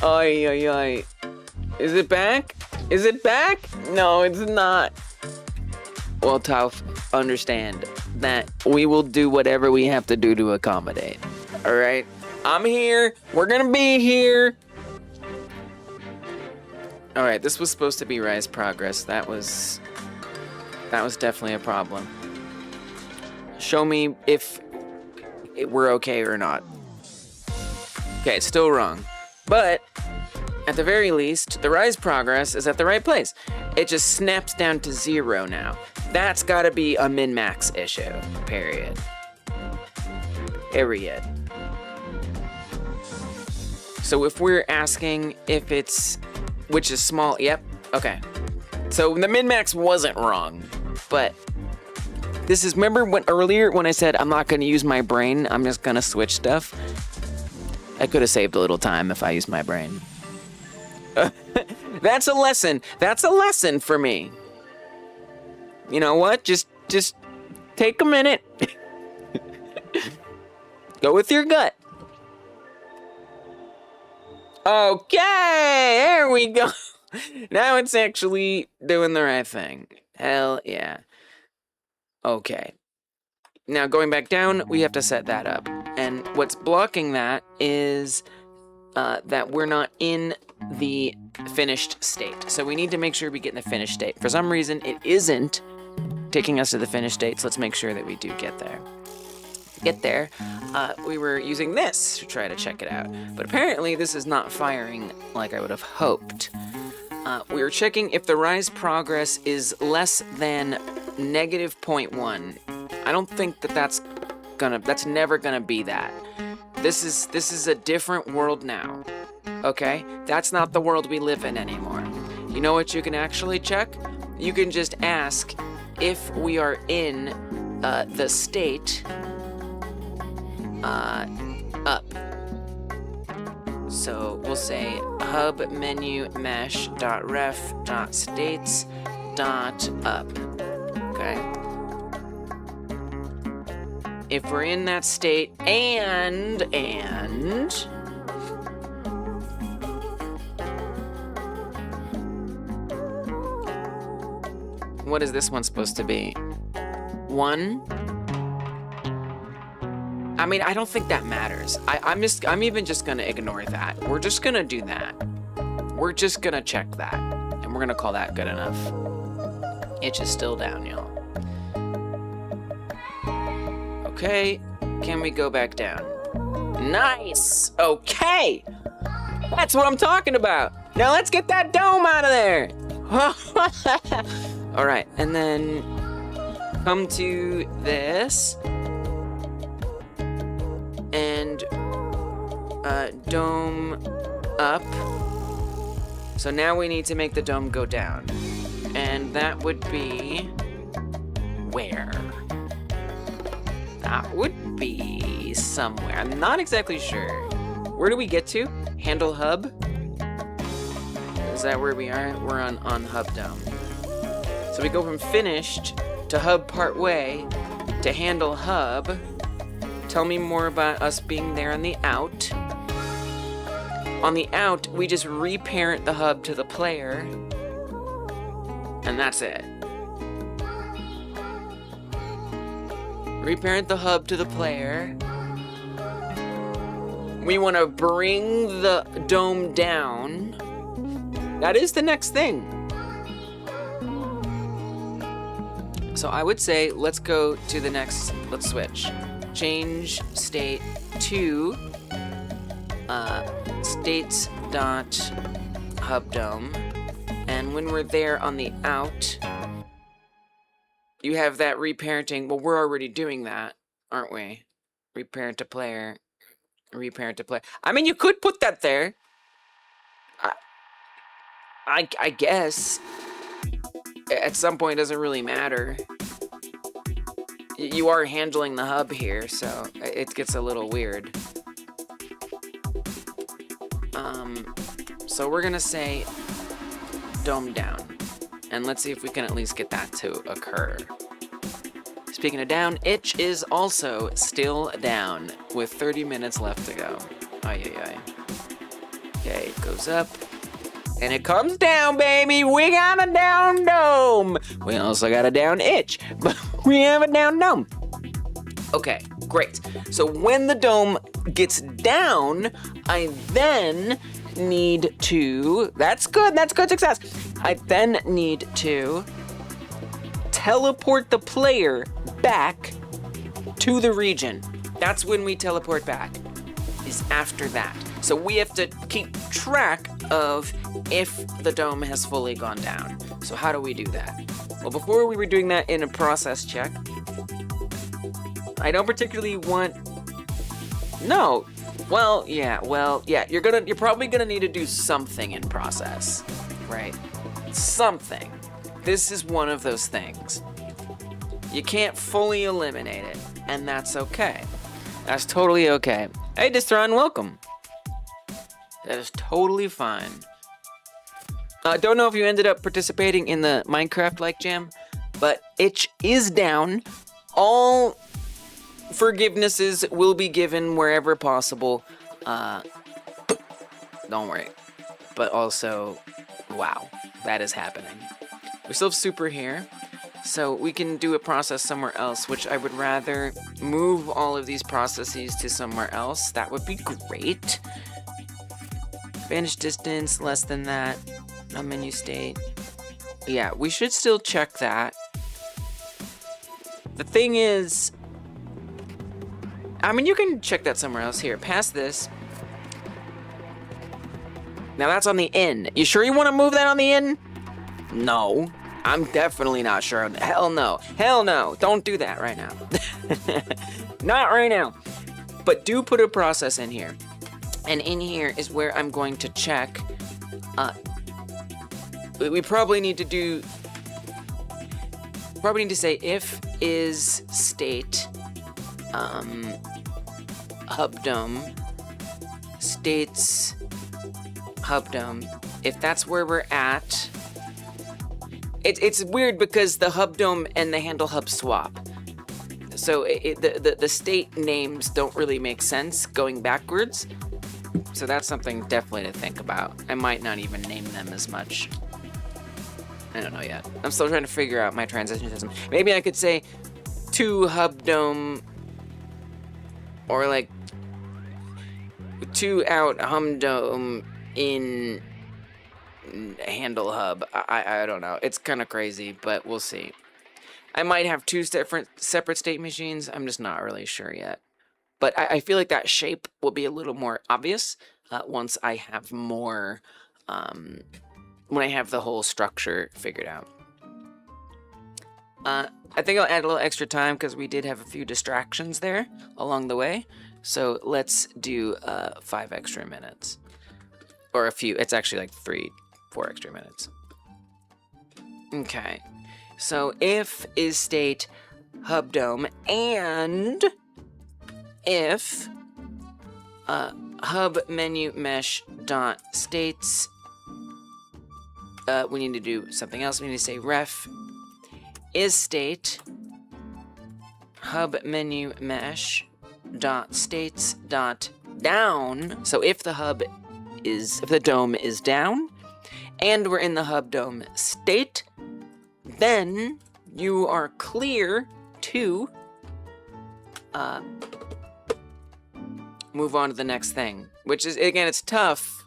Ay, ay, ay. Is it back? Is it back? No, it's not. Well, Tauf, understand that we will do whatever we have to do to accommodate. All right? I'm here. We're gonna be here. All right, this was supposed to be rise progress. That was definitely a problem. Show me if we're okay or not. Okay, it's still wrong. But at the very least, the rise progress is at the right place. It just snaps down to 0 now. That's gotta be a min-max issue, period. Period. So if we're asking if it's, which is small, yep, okay. So the min-max wasn't wrong, but this is, remember earlier when I said I'm not gonna use my brain, I'm just gonna switch stuff? I could have saved a little time if I used my brain. That's a lesson. That's a lesson for me. You know what? Just take a minute. Go with your gut. Okay, there we go. Now it's actually doing the right thing. Hell yeah. Okay. Now going back down, we have to set that up. And what's blocking that is that we're not in the finished state. So we need to make sure we get in the finished state. For some reason, it isn't taking us to the finished state, so let's make sure that we do get there. Get there, we were using this to try to check it out. But apparently this is not firing like I would have hoped. We were checking if the rise progress is less than negative 0.1. I don't think that that's never gonna be that. This is a different world now, okay? That's not the world we live in anymore. You know what you can actually check? You can just ask if we are in the state up. So we'll say hub menu mesh.ref.states.up, okay? If we're in that state and what is this one supposed to be? 1? I mean, I don't think that matters. I'm even just gonna ignore that. We're just gonna do that. We're just gonna check that. And we're gonna call that good enough. Itch is still down, y'all. Okay, can we go back down? Nice! Okay! That's what I'm talking about! Now let's get that dome out of there! Alright, and then come to this. And dome up. So now we need to make the dome go down. And that would be where? That would be somewhere. I'm not exactly sure. Where do we get to? Handle hub? Is that where we are? We're on hub dome. So we go from finished to hub part way to handle hub. Tell me more about us being there on the out. On the out, we just reparent the hub to the player. And that's it. Reparent the hub to the player. We want to bring the dome down. That is the next thing. So I would say, let's go to the next, let's switch. Change state to states.hubdome. And when we're there on the out, you have that reparenting. Well, we're already doing that, aren't we? Reparent to player. Reparent to player. I mean, you could put that there. I guess. At some point, it doesn't really matter. You are handling the hub here, so it gets a little weird. So we're gonna say dome down. And let's see if we can at least get that to occur. Speaking of down, itch is also still down with 30 minutes left to go. Ay, ay, ay. Okay, it goes up. And it comes down, baby! We got a down dome! We also got a down itch, but we have a down dome. Okay, great. So when the dome gets down, I then need to... That's good success. I then need to teleport the player back to the region. That's when we teleport back, is after that. So we have to keep track of if the dome has fully gone down. So how do we do that? Well, before we were doing that in a process check, I don't particularly want... No. Well, yeah, you're probably gonna need to do something in process, right? Something. This is one of those things. You can't fully eliminate it, and that's okay. That's totally okay. Hey, Distron, welcome. That is totally fine. Don't know if you ended up participating in the Minecraft like jam, but itch is down. All forgivenesses will be given wherever possible. Don't worry. But also, wow, that is happening. We still have super here. So we can do a process somewhere else, which I would rather move all of these processes to somewhere else. That would be great. Vanish distance, less than that. No menu state. Yeah, we should still check that. The thing is, I mean, you can check that somewhere else. Here, pass this. Now that's on the in. You sure you want to move that on the in? No. I'm definitely not sure. Hell no. Hell no. Don't do that right now. Not right now. But do put a process in here. And in here is where I'm going to check. We probably need to do... Probably need to say if is state hubdom states hubdom. If that's where we're at... It's weird because the hub dome and the handle hub swap. So the state names don't really make sense going backwards. So that's something definitely to think about. I might not even name them as much. I don't know yet. I'm still trying to figure out my transition system. Maybe I could say to hub dome or like to out hum dome in handle hub. I don't know. It's kind of crazy, but we'll see. I might have two separate state machines. I'm just not really sure yet. But I feel like that shape will be a little more obvious once I have more, when I have the whole structure figured out. I think I'll add a little extra time because we did have a few distractions there along the way. So let's do 5 extra minutes. Or a few. It's actually like 4 extra minutes. Okay, so if is state hub dome and if hub menu mesh dot states, we need to do something else. We need to say ref is state hub menu mesh dot states dot down. So if the dome is down and we're in the hub dome state, then you are clear to move on to the next thing, which is, again, it's tough.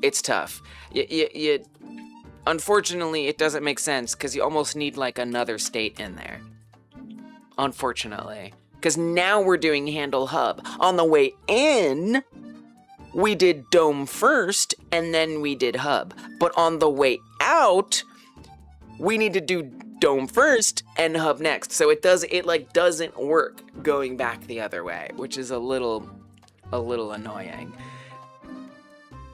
It's tough. Unfortunately, it doesn't make sense because you almost need like another state in there. Unfortunately, because now we're doing handle hub. On the way in, we did dome first, and then we did hub. But on the way out, we need to do dome first and hub next. So it doesn't work going back the other way, which is a little annoying.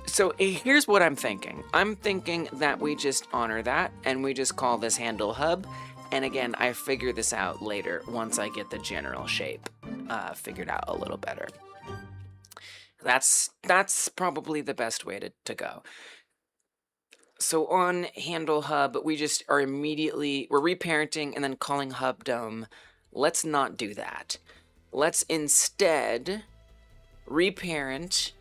So here's what I'm thinking. I'm thinking that we just honor that, and we just call this handle hub. And again, I figure this out later once I get the general shape figured out a little better. That's probably the best way to go. So on handle hub, we just are we're reparenting and then calling hub dome. Let's not do that. Let's instead reparent,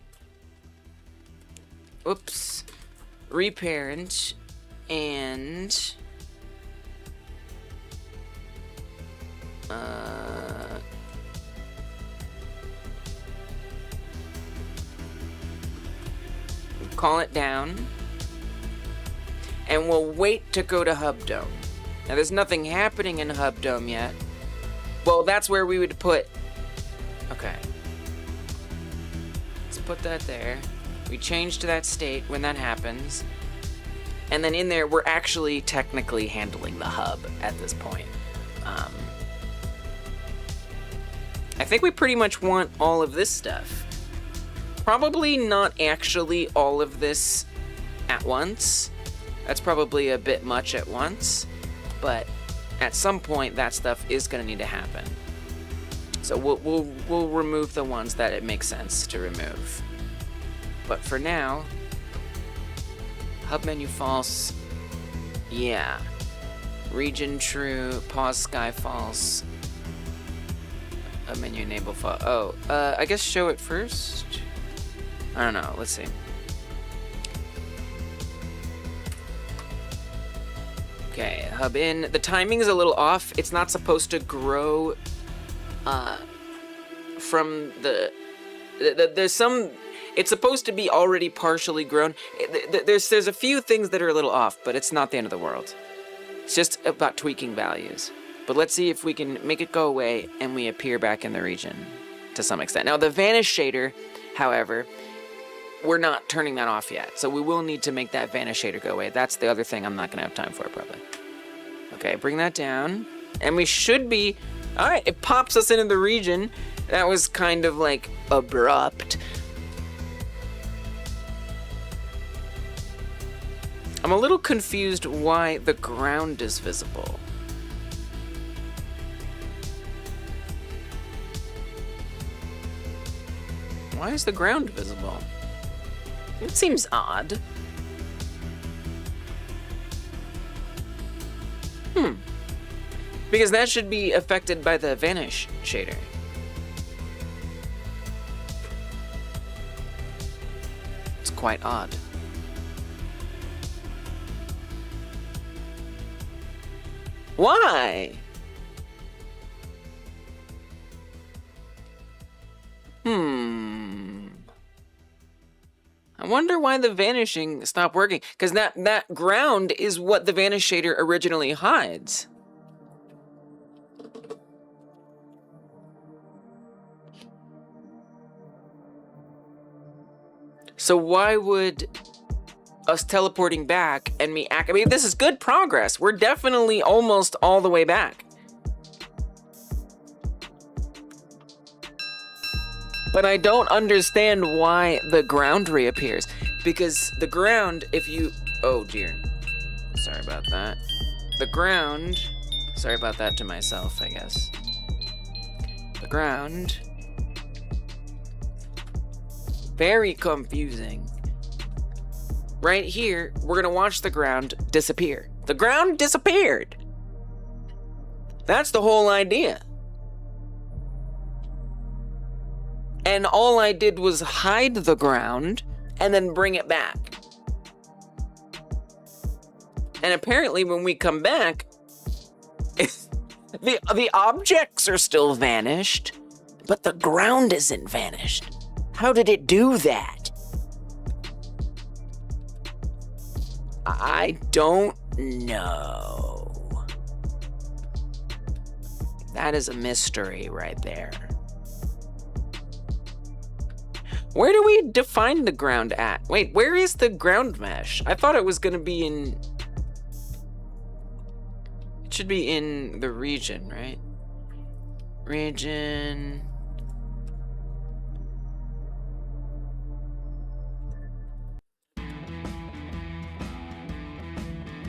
reparent and call it down, and we'll wait to go to hub dome. Now there's nothing happening in hub dome yet. Well, that's where we would put, okay. Let's put that there. We change to that state when that happens. And then in there, we're actually technically handling the hub at this point. I think we pretty much want all of this stuff. Probably not actually all of this at once. That's probably a bit much at once, but at some point that stuff is going to need to happen. So we'll remove the ones that it makes sense to remove. But for now, hub menu false, yeah. Region true, pause sky false. A menu enable false. Oh, I guess show it first. I don't know. Let's see. Okay, hub in. The timing is a little off. It's not supposed to grow from there's some, it's supposed to be already partially grown. There's a few things that are a little off, but it's not the end of the world. It's just about tweaking values. But let's see if we can make it go away and we appear back in the region to some extent. Now the vanish shader, however, we're not turning that off yet. So we will need to make that vanish shader go away. That's the other thing I'm not gonna have time for probably. Okay, bring that down. And we should be, all right, it pops us into the region. That was kind of like abrupt. I'm a little confused why the ground is visible. Why is the ground visible? It seems odd. Because that should be affected by the vanish shader. It's quite odd. Why? I wonder why the vanishing stopped working. Because that ground is what the vanish shader originally hides. So why would us teleporting back and me I mean, this is good progress. We're definitely almost all the way back. But I don't understand why the ground reappears. Because the ground, if you... Oh, dear. Sorry about that. The ground... Sorry about that to myself, I guess. The ground... Very confusing. Right here, we're gonna watch the ground disappear. The ground disappeared! That's the whole idea. And all I did was hide the ground and then bring it back. And apparently when we come back, the objects are still vanished, but the ground isn't vanished. How did it do that? I don't know. That is a mystery right there. Where do we define the ground at? Wait, where is the ground mesh? I thought it was gonna be in... It should be in the region, right? Region...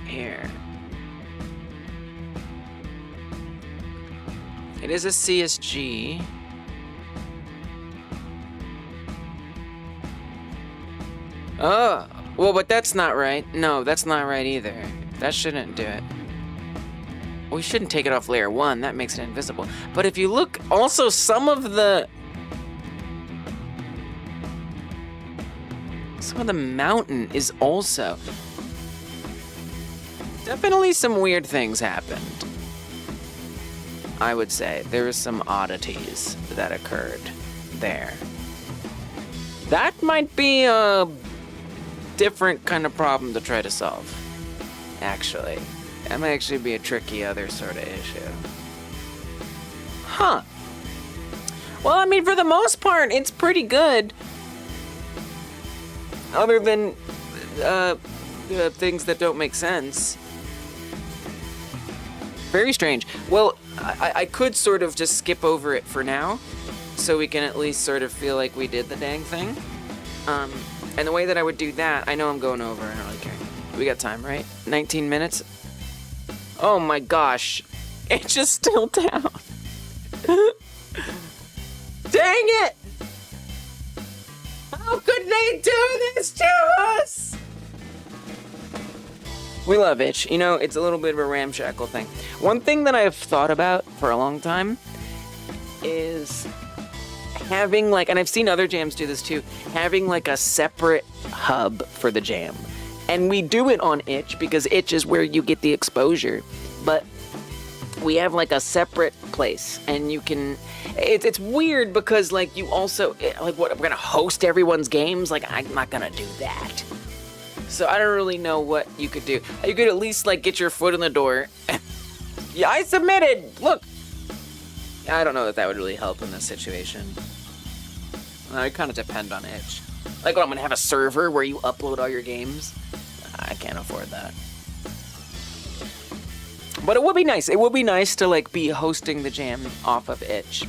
Here. It is a CSG. Oh, well, but that's not right. No, that's not right either. That shouldn't do it. We shouldn't take it off layer 1. That makes it invisible. But if you look, also some of the mountain is also... Definitely some weird things happened. I would say there were some oddities that occurred there. That might be a different kind of problem to try to solve, actually. That might actually be a tricky other sort of issue. Huh. Well, I mean, for the most part, it's pretty good. Other than things that don't make sense. Very strange. Well, I could sort of just skip over it for now, so we can at least sort of feel like we did the dang thing. And the way that I would do that, I know I'm going over, I don't really care. We got time, right? 19 minutes? Oh my gosh. It's just still down. Dang it! How could they do this to us? We love itch. You know, it's a little bit of a ramshackle thing. One thing that I've thought about for a long time is having like, and I've seen other jams do this too, having like a separate hub for the jam. And we do it on itch because itch is where you get the exposure. But we have like a separate place, and you can, it's weird because like you also, like what, we're gonna host everyone's games? Like I'm not gonna do that. So I don't really know what you could do. You could at least like get your foot in the door. Yeah, I submitted, look. I don't know that would really help in this situation. It kind of depend on itch. Like what, I'm gonna have a server where you upload all your games? I can't afford that. But it would be nice. It would be nice to like be hosting the jam off of itch.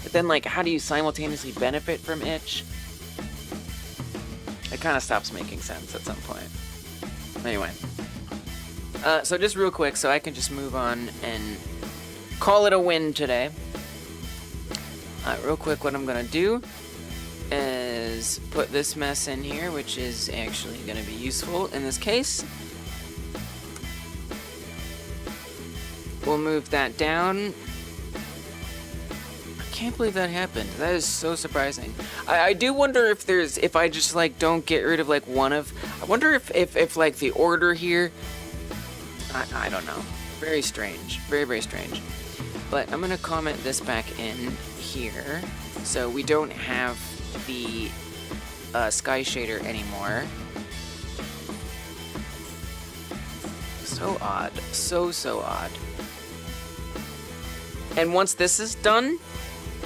But then like, how do you simultaneously benefit from itch? It kind of stops making sense at some point. Anyway. So just real quick, so I can just move on and call it a win today. Real quick, what I'm gonna do is put this mess in here, which is actually gonna be useful in this case. We'll move that down. I can't believe that happened. That is so surprising. I do wonder if there's, if I just like don't get rid of like one of, I wonder if like the order here, I don't know. Very strange. Very, very strange. But I'm gonna comment this back in here. So we don't have the sky shader anymore. So odd. So odd. And once this is done,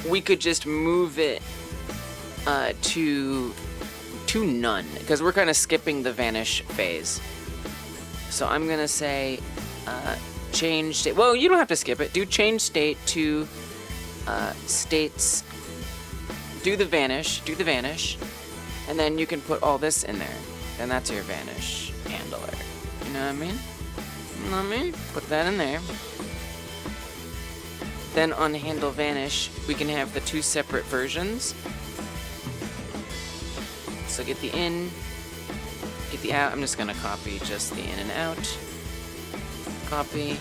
we could just move it to none, because we're kind of skipping the vanish phase. So I'm gonna say change state. Well, you don't have to skip it. Do change state to states. Do the vanish, and then you can put all this in there. And that's your vanish handler. You know what I mean? You know what I mean? Put that in there. Then on handle vanish, we can have the two separate versions. So get the in, get the out. I'm just gonna copy just the in and out. Copy.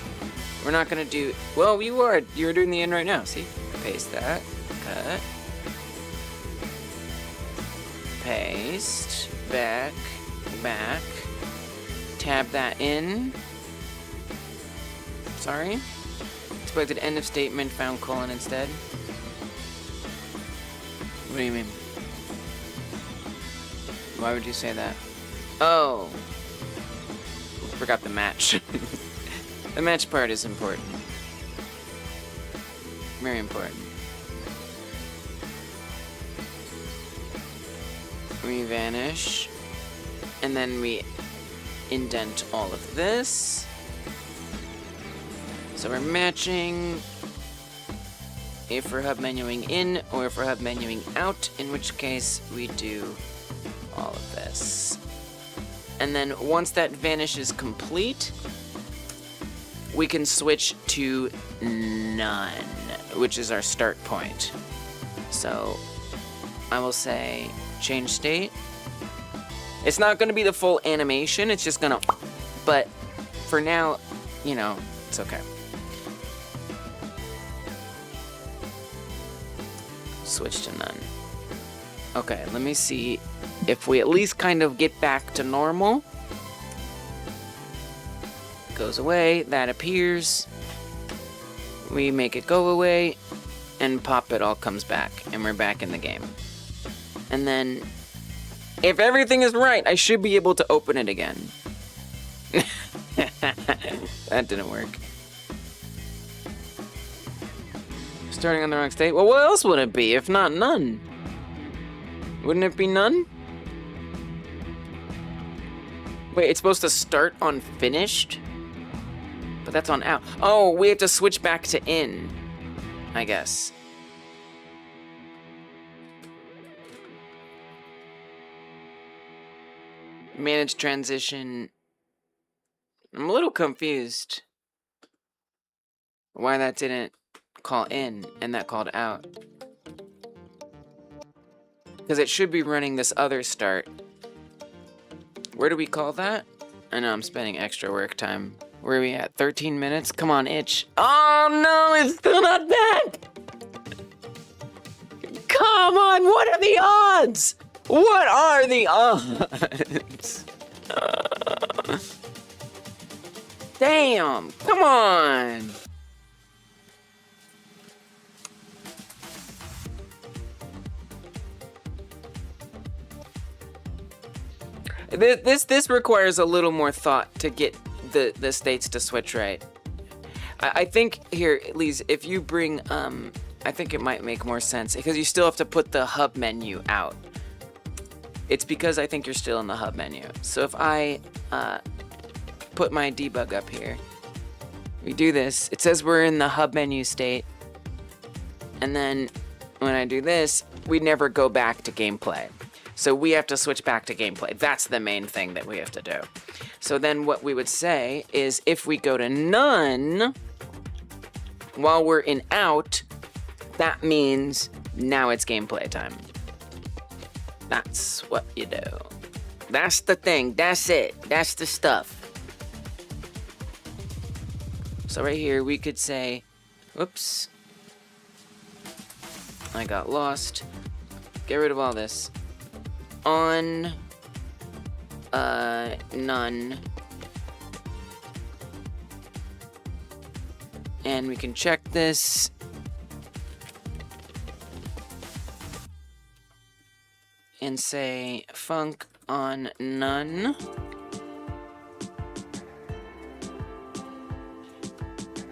We're not gonna do, well, you're doing the in right now, see? Paste that, cut. Paste, back, tab that in. Sorry. Expected end of statement, found colon instead. What do you mean? Why would you say that? Oh. Forgot the match. The match part is important. Very important. We vanish. And then we indent all of this. So we're matching if we're hub menuing in or if we're hub menuing out, in which case we do all of this. And then once that vanish is complete, we can switch to none, which is our start point. So I will say change state. It's not going to be the full animation, it's just going to, but for now, you know, it's okay. Switch to none. Okay, let me see if we at least kind of get back to normal. Goes away, that appears. We make it go away, and pop it all comes back, and we're back in the game. And then, if everything is right, I should be able to open it again. That didn't work. Starting on the wrong state? Well, what else would it be if not none? Wouldn't it be none? Wait, it's supposed to start on finished? But that's on out. Oh, we have to switch back to in, I guess. Manage transition. I'm a little confused why that didn't call in and that called out. Because it should be running this other start. Where do we call that? I know I'm spending extra work time. Where are we at? 13 minutes? Come on, itch. Oh no, it's still not back! Come on, what are the odds? What are the odds? Damn, come on. This requires a little more thought to get the states to switch right. I think here, Lise, if you bring, I think it might make more sense because you still have to put the hub menu out. It's because I think you're still in the hub menu. So if I put my debug up here, we do this, it says we're in the hub menu state. And then when I do this, we never go back to gameplay. So we have to switch back to gameplay. That's the main thing that we have to do. So then what we would say is if we go to none, while we're in out, that means now it's gameplay time. That's what you do. That's the thing. That's it. That's the stuff. So right here, we could say, whoops. I got lost. Get rid of all this. On none. And we can check this. And say func on none.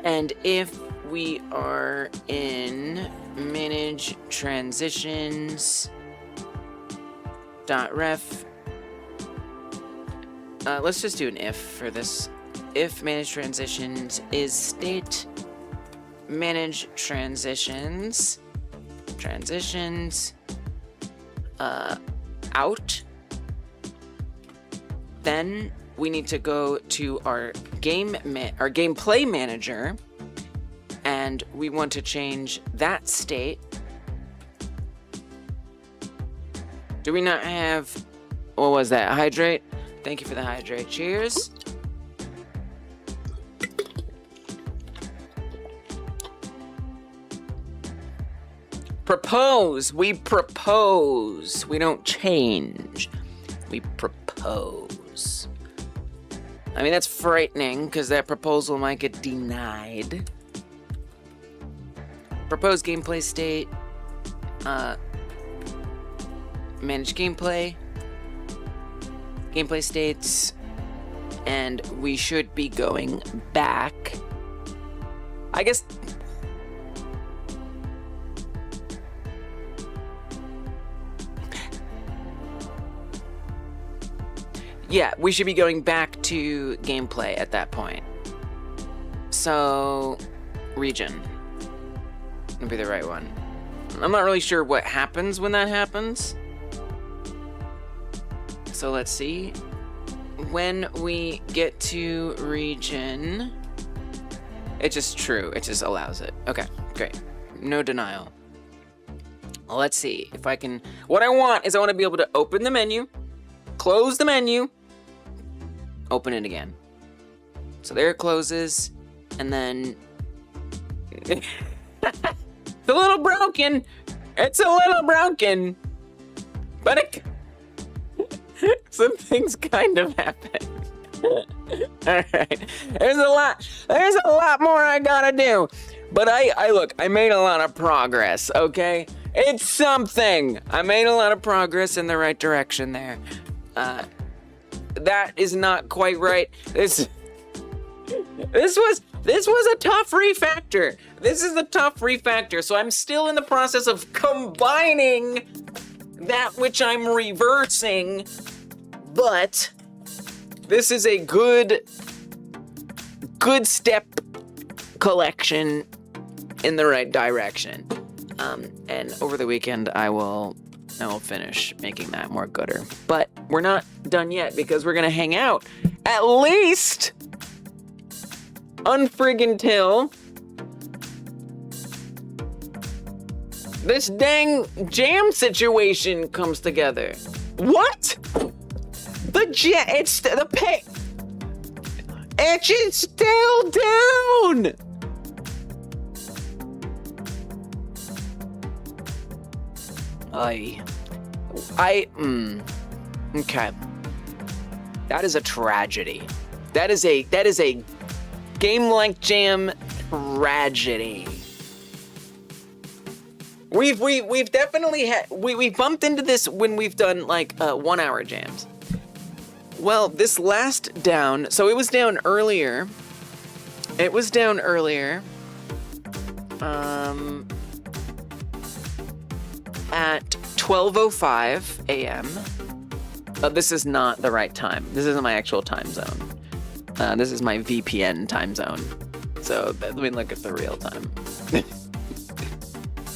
And if we are in manage transitions .ref, let's just do an if for this. If manage transitions is state manage transitions out, then we need to go to our gameplay manager, and we want to change that state. Do we not have, what was that? Hydrate? Thank you for the hydrate. Cheers. Propose. We propose. We don't change. We propose. I mean, that's frightening because that proposal might get denied. Propose gameplay state. Manage gameplay. Gameplay states. And we should be going back. I guess. Yeah, we should be going back to gameplay at that point. So, region would be the right one. I'm not really sure what happens when that happens. So let's see. When we get to region, it's just true. It just allows it. Okay, great. No denial. Well, let's see if I can. What I want is I want to be able to open the menu, close the menu, open it again. So there it closes, and then it's a little broken. It's a little broken, but it some things kind of happen. All right, there's a lot more I gotta do, but I look, I made a lot of progress. Okay, it's something. I made a lot of progress in the right direction there. That is not quite right. This was a tough refactor. This is a tough refactor, so I'm still in the process of combining that which I'm reversing, but this is a good step collection in the right direction. And over the weekend I will finish making that more gooder. But we're not done yet because we're gonna hang out at least unfriggin' till this dang jam situation comes together. What? It's the pay. It's still down. Okay. That is a tragedy. That is a Game like jam tragedy. We've definitely had we bumped into this when we've done like 1 hour jams. Well, this last down, so it was down earlier. It was down earlier. At 12:05 a.m. This is not the right time. This isn't my actual time zone. This is my VPN time zone. So let me look at the real time.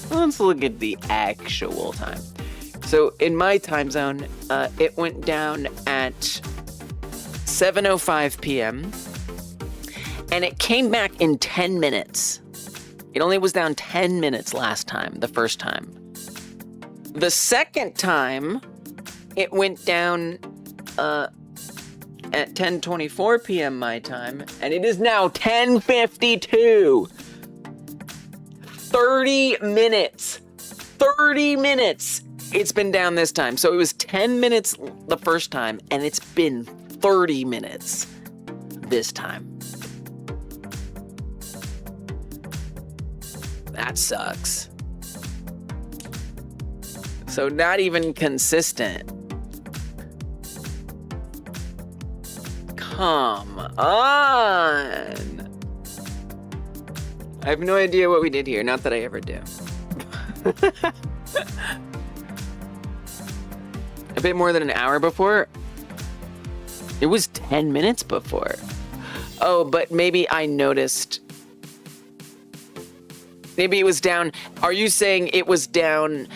Let's look at the actual time. So in my time zone, it went down at 7:05 p.m. and it came back in 10 minutes. It only was down 10 minutes last time, the first time. The second time, it went down at 10:24 p.m. my time, and it is now 10:52. 30 minutes. 30 minutes it's been down this time. So it was 10 minutes the first time, and it's been 30 minutes this time. That sucks. So not even consistent. Come on. I have no idea what we did here. Not that I ever do. A bit more than an hour before? It was 10 minutes before. Oh, but maybe I noticed. Maybe it was down. Are you saying it was down?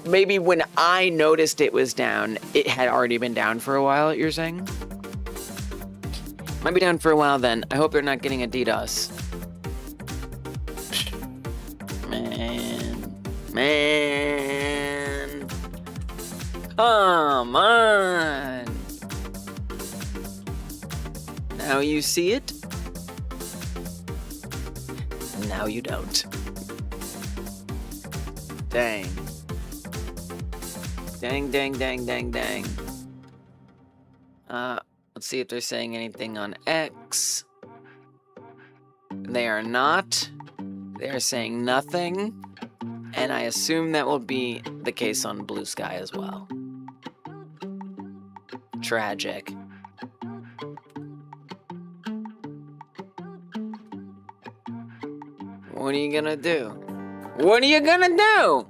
Maybe when I noticed it was down, it had already been down for a while, you're saying? Might be down for a while then. I hope they're not getting a DDoS. Man. Come on. Now you see it. Now you don't. Dang. Dang, dang, dang, dang, dang. Let's see if they're saying anything on X. They are not. They are saying nothing. And I assume that will be the case on Blue Sky as well. Tragic. What are you gonna do? What are you gonna do?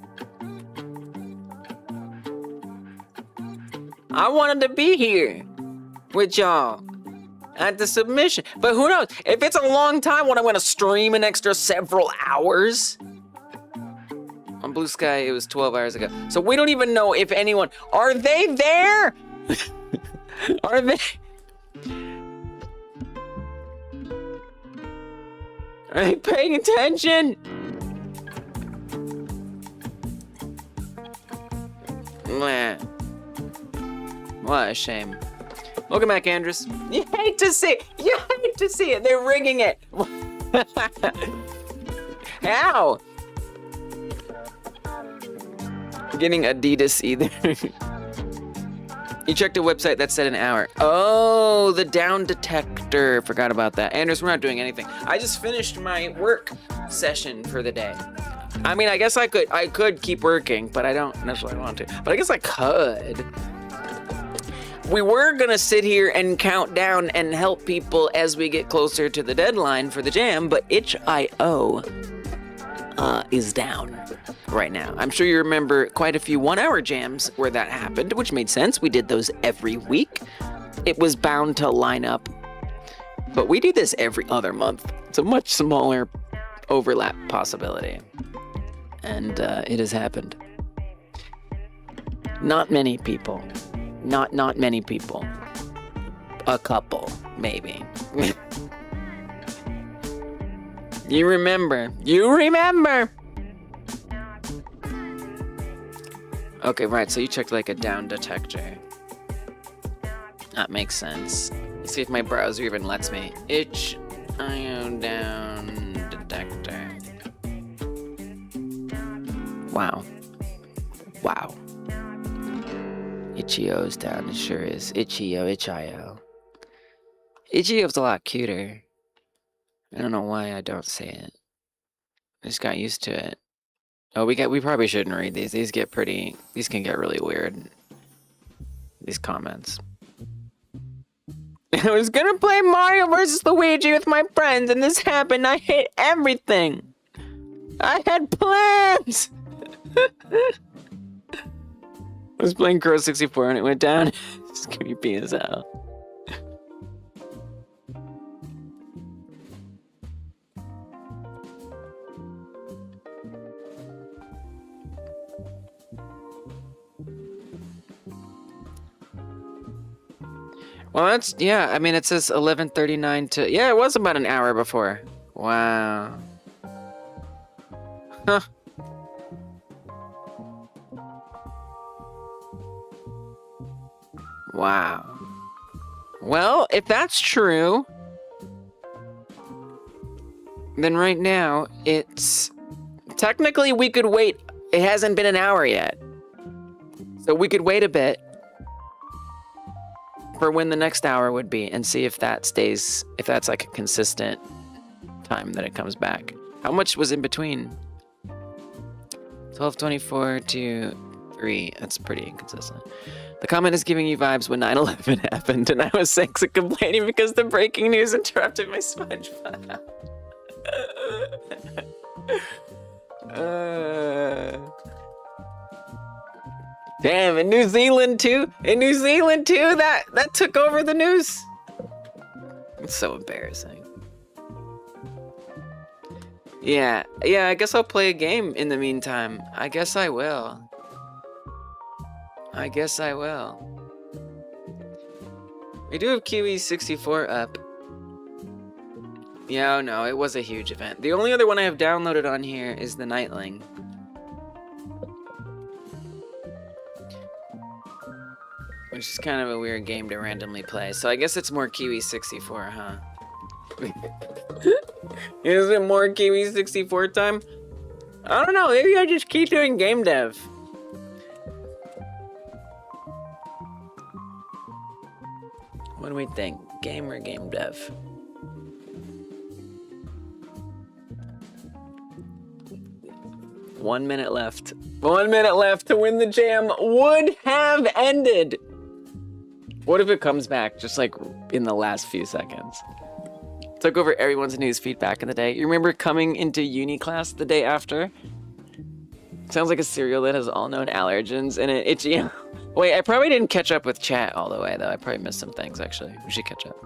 I wanted to be here with y'all at the submission. But who knows? If it's a long time, when I'm gonna stream an extra several hours? On Blue Sky, it was 12 hours ago. So we don't even know if anyone... Are they there? Are they... Are they paying attention? Meh. What a shame. Welcome back, Andrus. You hate to see it. You hate to see it. They're rigging it. How? Getting Adidas either. You checked a website that said an hour. Oh, the down detector. Forgot about that. Andrus, we're not doing anything. I just finished my work session for the day. I mean, I guess I could keep working, but I don't necessarily want to. But I guess I could. We were gonna sit here and count down and help people as we get closer to the deadline for the jam, but itch.io is down right now. I'm sure you remember quite a few 1 hour jams where that happened, which made sense. We did those every week. It was bound to line up, but we do this every other month. It's a much smaller overlap possibility, and it has happened. Not many people. Not many people. A couple, maybe. You remember. Okay, right, so you checked like a down detector. That makes sense. Let's see if my browser even lets me. Itch.io down detector. Wow. Itch.io's down, it sure is. Itch.io. Ichigo's a lot cuter. I don't know why I don't say it. I just got used to it. Oh, we probably shouldn't read these. These can get really weird. These comments. I was gonna play Mario vs. Luigi with my friends, and this happened. I hate everything. I had plans. I was playing Crow 64 and it went down. It's creepy as hell. Well, that's, yeah, I mean, it says 11:39 to, yeah, it was about an hour before. Wow. Huh. Wow. Well, if that's true, then right now, it's, technically we could wait, it hasn't been an hour yet. So we could wait a bit for when the next hour would be and see if that stays, if that's like a consistent time that it comes back. How much was in between? 12:24 to 3. That's pretty inconsistent. The comment is giving you vibes when 9/11 happened and I was sick of complaining because the breaking news interrupted my SpongeBob. Damn, in New Zealand too? In New Zealand too? That took over the news? It's so embarrassing. Yeah, I guess I'll play a game in the meantime. I guess I will. We do have Kiwi 64 up. Yeah, oh no, it was a huge event. The only other one I have downloaded on here is the Nightling. Which is kind of a weird game to randomly play. So I guess it's more Kiwi 64, huh? Is it more Kiwi 64 time? I don't know, maybe I just keep doing game dev. What do we think? Game or game dev? One minute left. 1 minute left to win the jam would have ended. What if it comes back just like in the last few seconds? Took over everyone's news feed back in the day. You remember coming into uni class the day after? Sounds like a cereal that has all known allergens in it. Itchy. Wait, I probably didn't catch up with chat all the way though. I probably missed some things actually. We should catch up.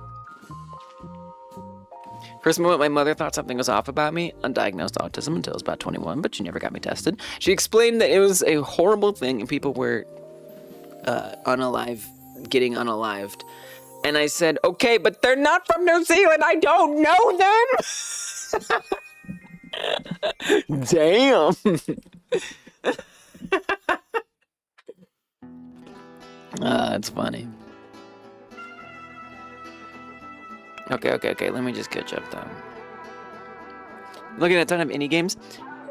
First moment my mother thought something was off about me, undiagnosed autism until I was about 21, but she never got me tested. She explained that it was a horrible thing and people were getting unalived. And I said, okay, but they're not from New Zealand. I don't know them. Damn. That's funny. Okay. Let me just catch up though. Looking at a ton of indie games.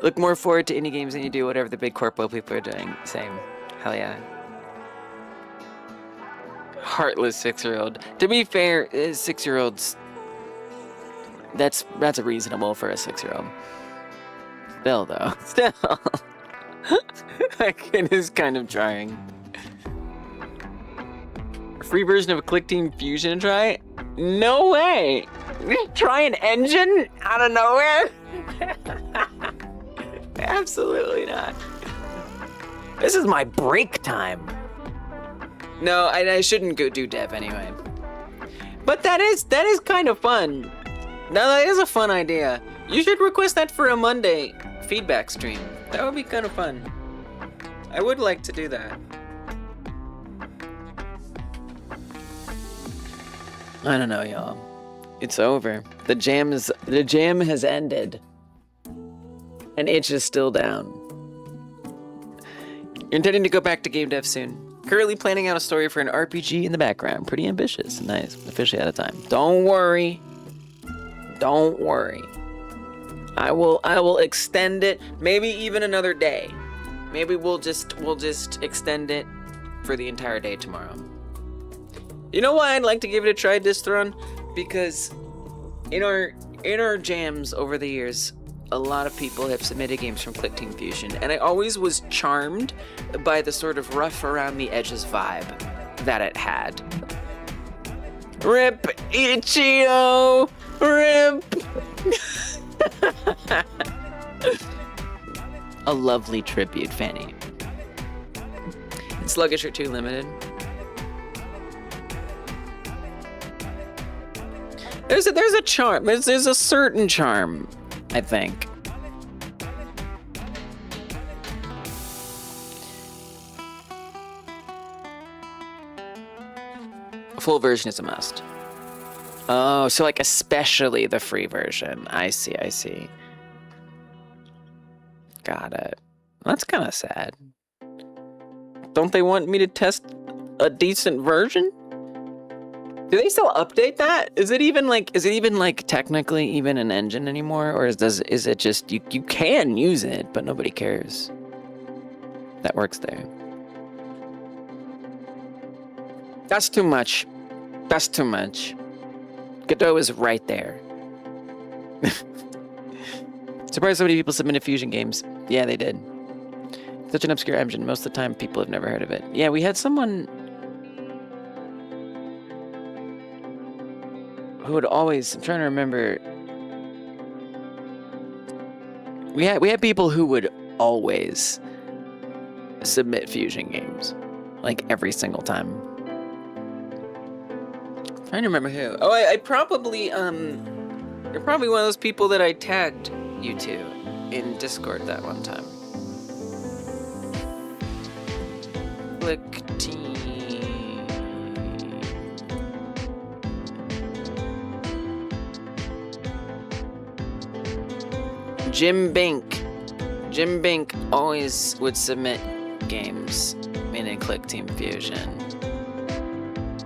Look more forward to indie games than you do whatever the big corpo people are doing. Same. Hell yeah. Heartless 6-year-old. To be fair, 6-year-olds, that's reasonable for a 6-year-old. Still though. It is kind of trying. Free version of Click Team Fusion try? No way! Try an engine out of nowhere? Absolutely not. This is my break time. No, I shouldn't go do dev anyway. But that is kind of fun. Now that is a fun idea. You should request that for a Monday feedback stream. That would be kind of fun. I would like to do that. I don't know, y'all. It's over. The jam has ended. And Itch is still down. You're intending to go back to game dev soon. Currently planning out a story for an RPG in the background. Pretty ambitious. Nice. Officially out of time. Don't worry. Don't worry. I will extend it. Maybe even another day. Maybe we'll just extend it for the entire day tomorrow. You know why I'd like to give it a try, Distron? because in our jams over the years, a lot of people have submitted games from Click Team Fusion, and I always was charmed by the sort of rough around the edges vibe that it had. Rip Ichio! Rip! A lovely tribute, Fanny. Sluggish are too limited. There's a charm. There's a certain charm, I think. A full version is a must. Oh, so like especially the free version. I see. Got it. That's kind of sad. Don't they want me to test a decent version? Do they still update that? Is it even like technically even an engine anymore? Or is it just you can use it, but nobody cares that works there? That's too much. Godot is right there. Surprised so many people submitted Fusion games. Yeah, they did. Such an obscure engine. Most of the time, people have never heard of it. Yeah, we had someone who would always. I'm trying to remember. We had people who would always submit Fusion games, like every single time. I'm trying to remember who. Oh, I probably you're probably one of those people that I tagged you two in Discord that one time. Click team. Jim Bink always would submit games in Click Team Fusion.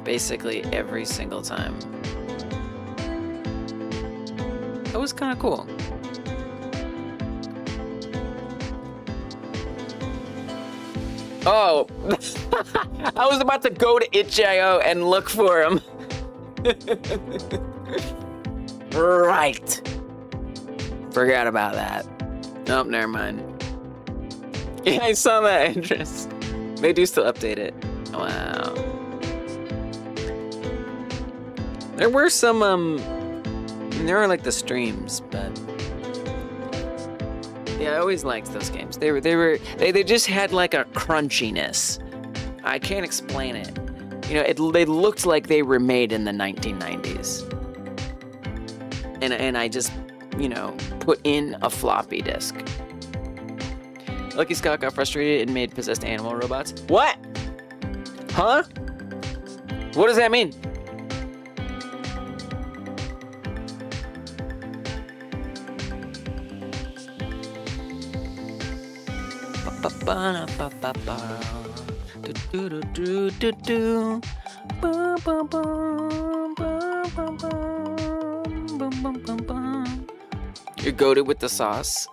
Basically every single time. That was kind of cool. Oh, I was about to go to itch.io and look for him. Right. Forgot about that. Nope, never mind. Yeah, I saw that interest. They do still update it. Wow. There were some, there are like the streams, but yeah, I always liked those games. They just had like a crunchiness. I can't explain it. You know, they looked like they were made in the 1990s. And I just, you know, put in a floppy disk. Lucky Scott got frustrated and made possessed animal robots. What? Huh? What does that mean? You're goated with the sauce.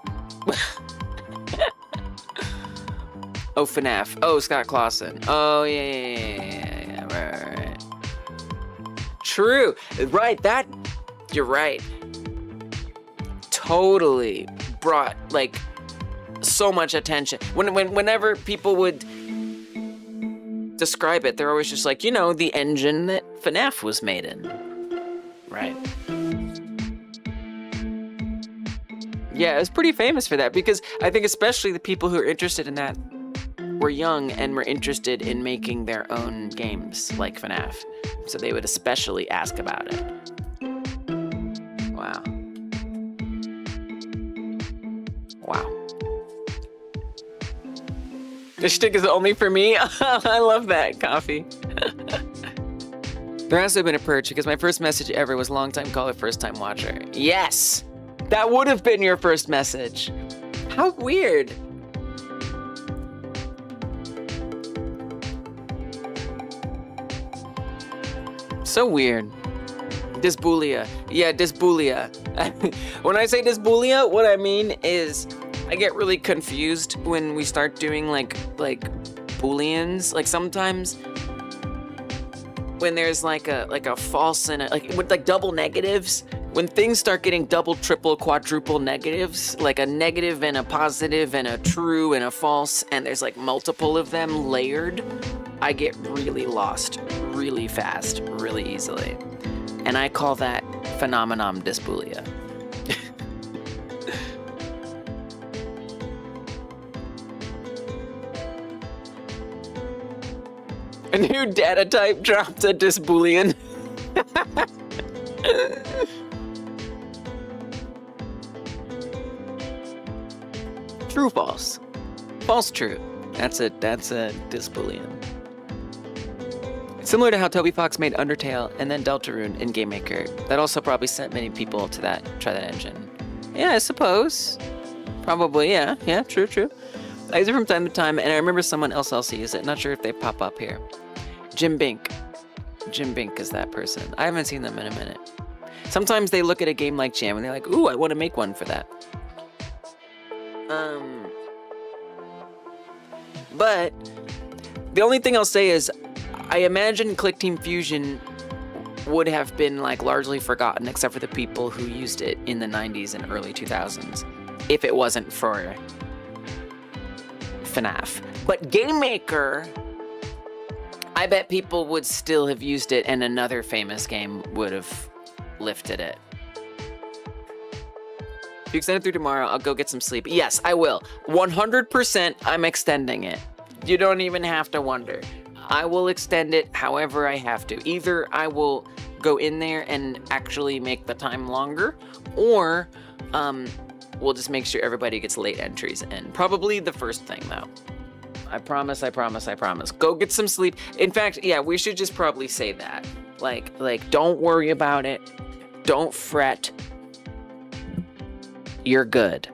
Oh, FNAF. Oh, Scott Clausen. Oh, yeah. Right. True. Right, you're right. Totally brought, like, so much attention. Whenever people would describe it, they're always just like, you know, the engine that FNAF was made in. Right. Yeah, it was pretty famous for that, because I think especially the people who are interested in that were young and were interested in making their own games like FNAF. So they would especially ask about it. Wow. This shtick is only for me? I love that, Coffee. There has to have been a purge, because my first message ever was long-time caller, first-time watcher. Yes! That would have been your first message. How weird. So weird. Dysbulia. Yeah, dysbulia. When I say dysbulia, what I mean is I get really confused when we start doing like booleans. Like sometimes when there's like a false and with like double negatives. When things start getting double, triple, quadruple negatives, like a negative and a positive and a true and a false, and there's like multiple of them layered, I get really lost really fast, really easily. And I call that phenomenon dysboulia. A new data type dropped a dysboulian. True, false. False, true. That's a dysboulian. It's similar to how Toby Fox made Undertale and then Deltarune in Game Maker. That also probably sent many people to try that engine. Yeah, I suppose. Probably, yeah. Yeah, true. I use it from time to time, and I remember someone else also use it. Not sure if they pop up here. Jim Bink. Jim Bink is that person. I haven't seen them in a minute. Sometimes they look at a game like Jam and they're like, ooh, I want to make one for that. But the only thing I'll say is I imagine Click Team Fusion would have been like largely forgotten except for the people who used it in the 90s and early 2000s if it wasn't for FNAF. But Game Maker, I bet people would still have used it and another famous game would have lifted it. If you extend it through tomorrow, I'll go get some sleep. Yes, I will. 100% I'm extending it. You don't even have to wonder. I will extend it however I have to. Either I will go in there and actually make the time longer, or we'll just make sure everybody gets late entries in. Probably the first thing, though. I promise. Go get some sleep. In fact, yeah, we should just probably say that. Like, don't worry about it. Don't fret. You're good.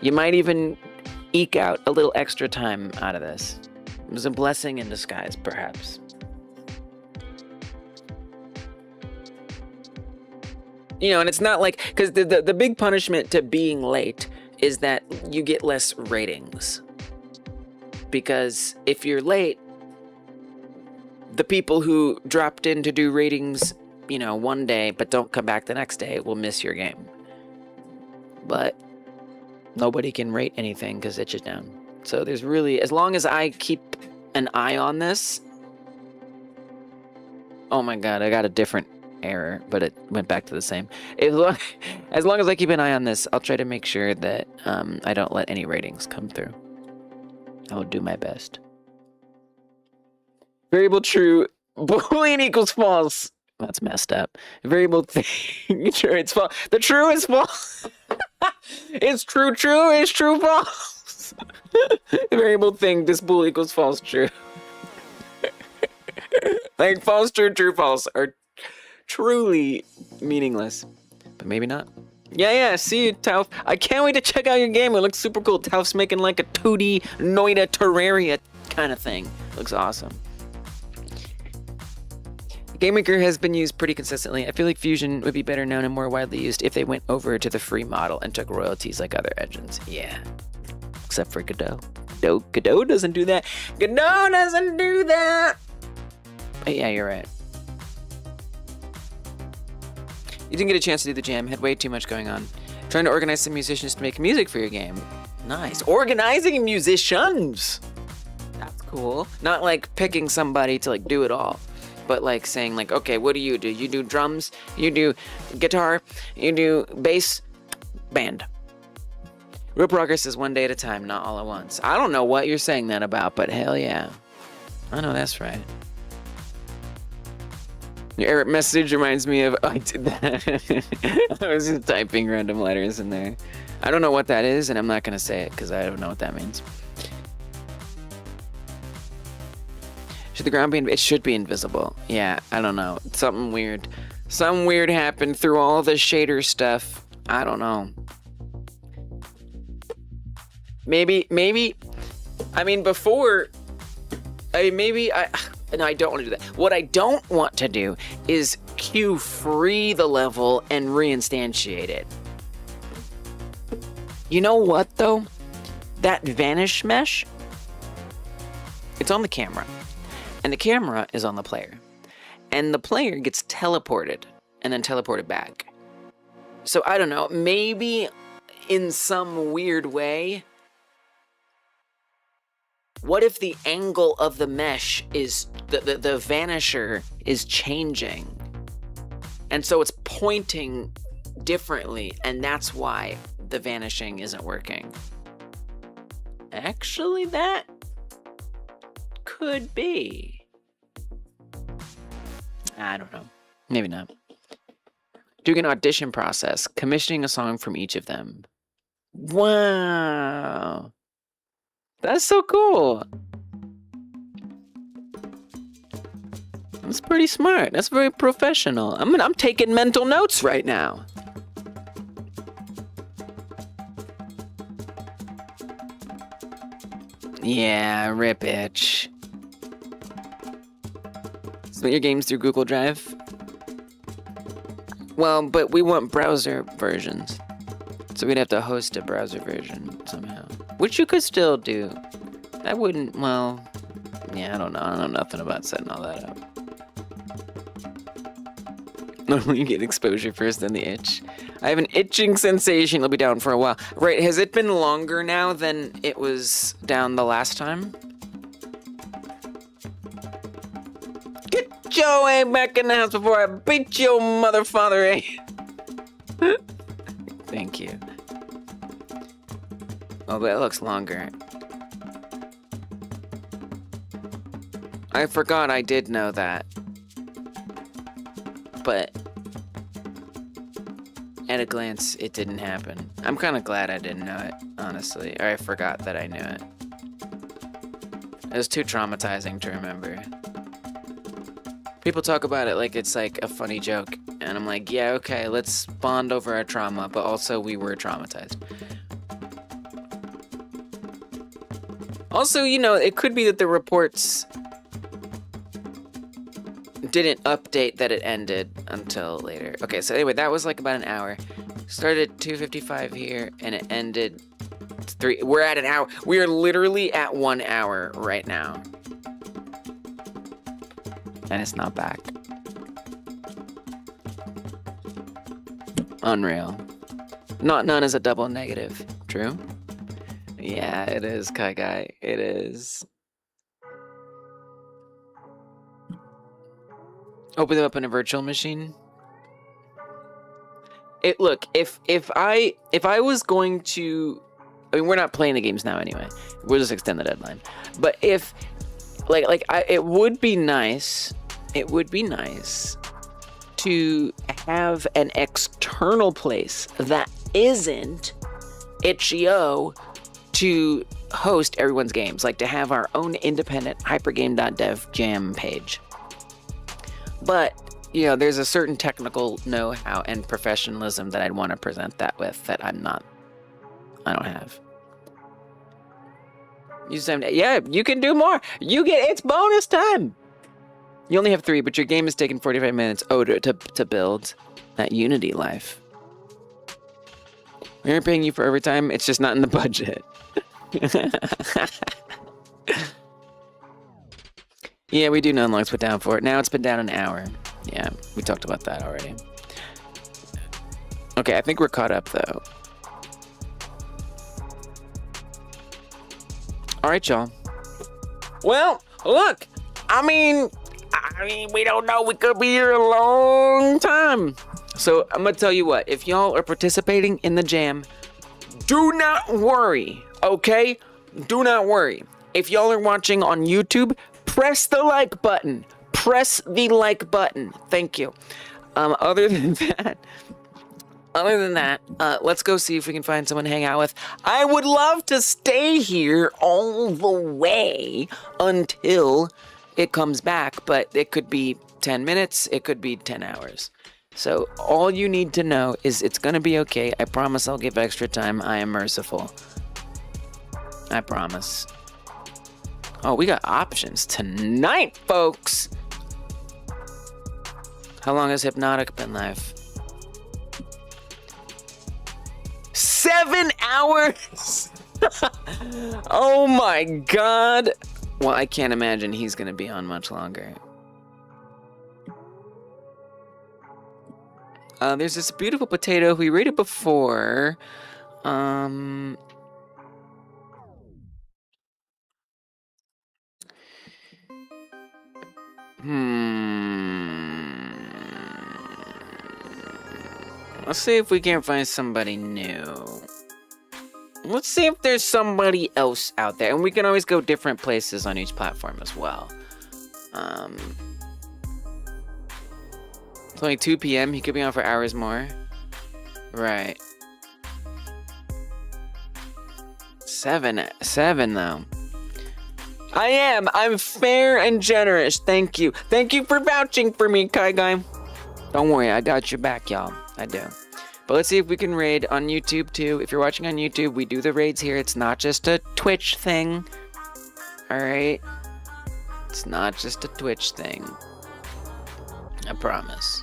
You might even eke out a little extra time out of this. It was a blessing in disguise, perhaps. You know, and it's not like, because the big punishment to being late is that you get less ratings. Because if you're late, the people who dropped in to do ratings, you know, one day but don't come back the next day will miss your game. But nobody can rate anything because it's just down. So there's really, as long as I keep an eye on this. Oh my god, I got a different error, but it went back to the same. As long as I keep an eye on this, I'll try to make sure that I don't let any ratings come through. I will do my best. Variable true, Boolean equals false. That's messed up. Variable thing, true, it's false. The true is false. It's true, is true, false. Variable thing, this bool equals false, true. Like false, true, false are truly meaningless. But maybe not. Yeah, see you, Tauf. I can't wait to check out your game. It looks super cool. Tauf's making like a 2D Noida Terraria kind of thing. Looks awesome. Game Maker has been used pretty consistently. I feel like Fusion would be better known and more widely used if they went over to the free model and took royalties like other engines. Yeah. Except for Godot. Godot doesn't do that. Godot doesn't do that! But yeah, you're right. You didn't get a chance to do the jam. Had way too much going on. Trying to organize some musicians to make music for your game. Nice. Organizing musicians! That's cool. Not like picking somebody to like do it all. But like saying like, okay, what do? You do drums, you do guitar, you do bass, band. Real progress is one day at a time, not all at once. I don't know what you're saying that about, but hell yeah. I know that's right. Your error message reminds me of, I did that. I was just typing random letters in there. I don't know what that is, and I'm not gonna say it because I don't know what that means. Should the ground be, it should be invisible. Yeah, I don't know. Something weird happened through all the shader stuff. I don't know. Maybe, I mean, before, no, I don't want to do that. What I don't want to do is queue free the level and reinstantiate it. You know what, though? That vanish mesh, it's on the camera. And the camera is on the player. and the player gets teleported and then teleported back. So I don't know, maybe in some weird way, what if the angle of the mesh is, the vanisher is changing? And so it's pointing differently, and that's why the vanishing isn't working. Actually, that could be. I don't know. Maybe not. Doing an audition process, commissioning a song from each of them. Wow. That's so cool. That's pretty smart. That's very professional. I'm taking mental notes right now. Yeah, rip itch. Submit your games through Google Drive. Well, but we want browser versions. So we'd have to host a browser version somehow. Which you could still do. I wouldn't, well, yeah, I don't know. I know nothing about setting all that up. Normally you get exposure first, then the itch. I have an itching sensation. It'll be down for a while. Right, has it been longer now than it was down the last time? Get your ass back in the house before I beat your mother, father, eh? Thank you. Oh, but it looks longer. I forgot I did know that. But at a glance, it didn't happen. I'm kind of glad I didn't know it, honestly. Or I forgot that I knew it. It was too traumatizing to remember. People talk about it like it's like a funny joke. And I'm like, yeah, okay, let's bond over our trauma. But also, we were traumatized. Also, you know, it could be that the reports didn't update that it ended until later. Okay, so anyway, that was like about an hour. Started at 2:55 here, and it ended 3. We're at an hour. We are literally at 1 hour right now. And it's not back. Unreal. Not none is a double negative. True? Yeah, it is, Kai Guy. It is. Open them up in a virtual machine. Look, if I was going to, I mean, we're not playing the games now anyway. We'll just extend the deadline. But if, it would be nice. It would be nice to have an external place that isn't itch.io to host everyone's games, like to have our own independent hypergame.dev jam page. But, you know, there's a certain technical know-how and professionalism that I'd want to present that with that I don't have. Yeah, you can do more. It's bonus time. You only have 3, but your game is taking 45 minutes to build that Unity life. We're paying you for overtime. It's just not in the budget. Yeah, we do know how long it's put down for it. Now it's been down an hour. Yeah, we talked about that already. Okay, I think we're caught up though. All right, y'all. Well, look, I mean, we don't know. We could be here a long time. So I'm gonna tell you what. If y'all are participating in the jam, do not worry. Okay, do not worry. If y'all are watching on YouTube, press the like button. Press the like button. Thank you. Other than that, let's go see if we can find someone to hang out with. I would love to stay here all the way until it comes back, but it could be 10 minutes, it could be 10 hours. So all you need to know is it's gonna be okay. I promise I'll give extra time. I am merciful. I promise. Oh, we got options tonight, folks. How long has Hypnotic been live? 7 hours! Oh my god. Well, I can't imagine he's gonna be on much longer. There's this beautiful potato. We rated before. Let's see if we can find somebody new. Let's see if there's somebody else out there. And we can always go different places on each platform as well. It's only 2 p.m. He could be on for hours more. Right. 7 though. I am. I'm fair and generous. Thank you. Thank you for vouching for me, Kai Guy. Don't worry, I got your back, y'all. I do. But let's see if we can raid on YouTube too. If you're watching on YouTube, we do the raids here. It's not just a Twitch thing. Alright? It's not just a Twitch thing. I promise.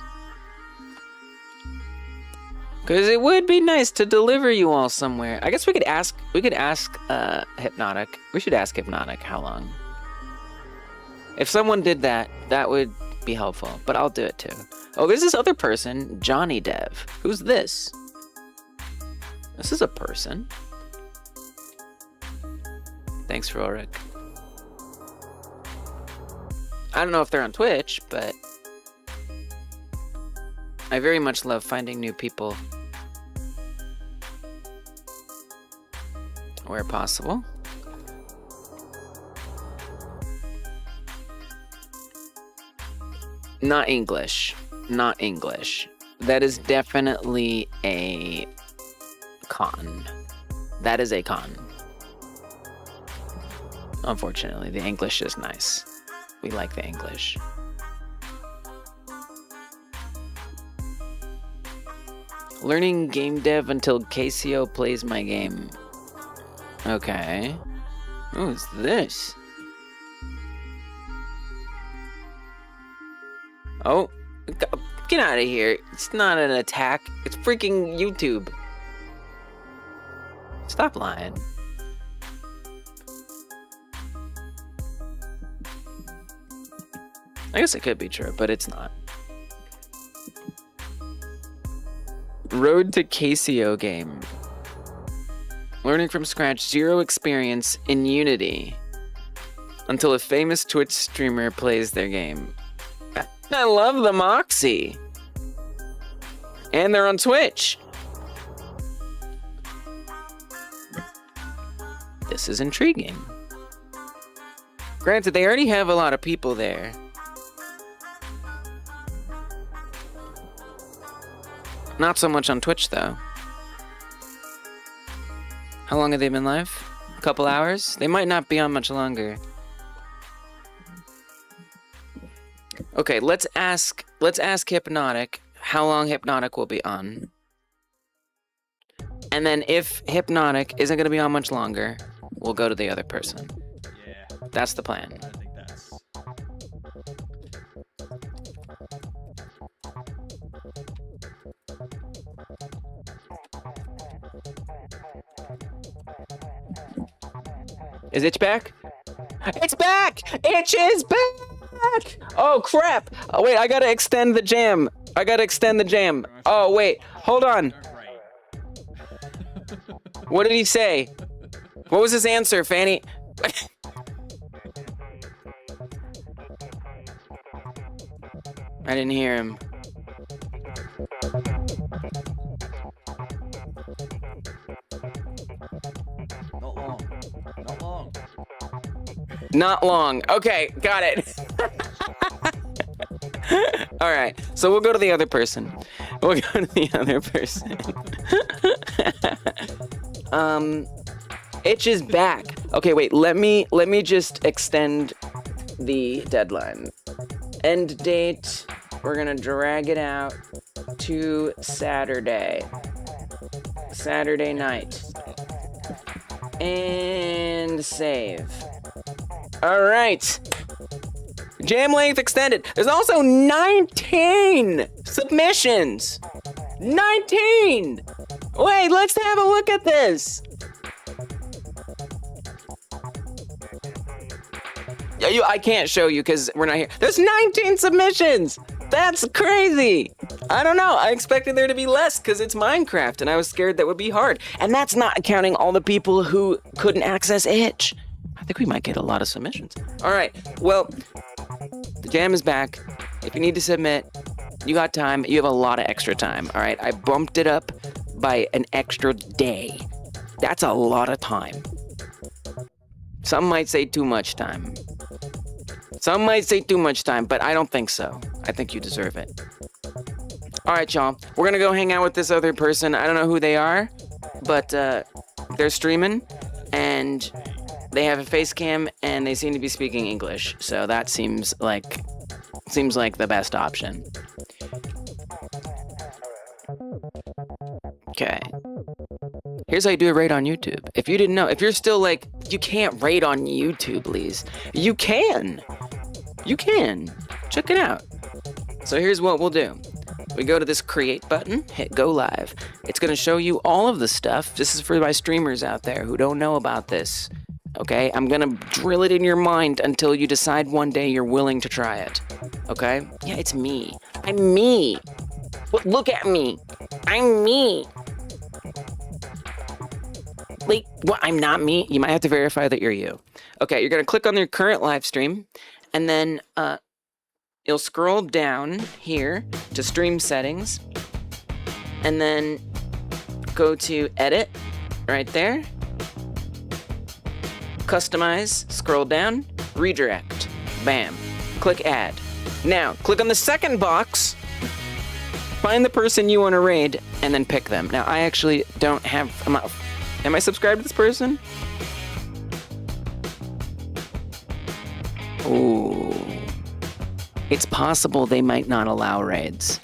Because it would be nice to deliver you all somewhere. I guess we could ask Hypnotic. We should ask Hypnotic how long. If someone did that, that would be helpful. But I'll do it too. Oh, there's this other person, Johnny Dev. Who's this? This is a person. Thanks, Rorik. I don't know if they're on Twitch, but I very much love finding new people where possible. Not English. Not English. That is definitely a con. That is a con. Unfortunately, the English is nice. We like the English. Learning game dev until KCO plays my game. Okay. Who's this? Oh, get out of here. It's not an attack. It's freaking YouTube. Stop lying. I guess it could be true, but it's not. Road to KCO game. Learning from scratch, 0 experience in Unity. Until a famous Twitch streamer plays their game. I love the Moxie. And they're on Twitch. This is intriguing. Granted, they already have a lot of people there. Not so much on Twitch, though. How long have they been live? A couple hours? They might not be on much longer. Okay, let's ask Hypnotic how long Hypnotic will be on. And then if Hypnotic isn't going to be on much longer, we'll go to the other person. Yeah. That's the plan. I think that's... Is Itch back? It's back! Itch is back! Oh, crap! Oh, wait, I gotta extend the jam. Oh, wait, hold on. What did he say? What was his answer, Fanny? I didn't hear him. Not long. Not long. Not long. Okay, got it. All right, so we'll go to the other person. Itch is back. Okay, wait. Let me just extend the deadline. End date. We're gonna drag it out to Saturday. Saturday night. And save. All right. Jam length extended. There's also 19 submissions. 19. Wait, let's have a look at this. I can't show you because we're not here. There's 19 submissions. That's crazy. I don't know. I expected there to be less because it's Minecraft, and I was scared that would be hard. And that's not counting all the people who couldn't access Itch. I think we might get a lot of submissions. All right. Well, the jam is back. If you need to submit, you got time. You have a lot of extra time. All right. I bumped it up by an extra day. That's a lot of time. Some might say too much time. Some might say too much time, but I don't think so. I think you deserve it. All right, y'all. We're going to go hang out with this other person. I don't know who they are, but they're streaming, and they have a face cam, and they seem to be speaking English. So that seems like the best option. Okay. Here's how you do a raid on YouTube. If you didn't know, if you're still like, you can't raid on YouTube, please. You can. You can. Check it out. So here's what we'll do. We go to this create button, hit go live. It's going to show you all of the stuff. This is for my streamers out there who don't know about this. Okay? I'm going to drill it in your mind until you decide one day you're willing to try it. Okay? Yeah, it's me. I'm me. Look at me. I'm me. Wait, what? I'm not me? You might have to verify that you're you. Okay, you're going to click on your current live stream, and then you'll scroll down here to stream settings, and then go to edit right there, customize, scroll down, redirect, bam, click add. Now, click on the second box, find the person you want to raid, and then pick them. Now, I actually don't have... Am I subscribed to this person? Ooh. It's possible they might not allow raids.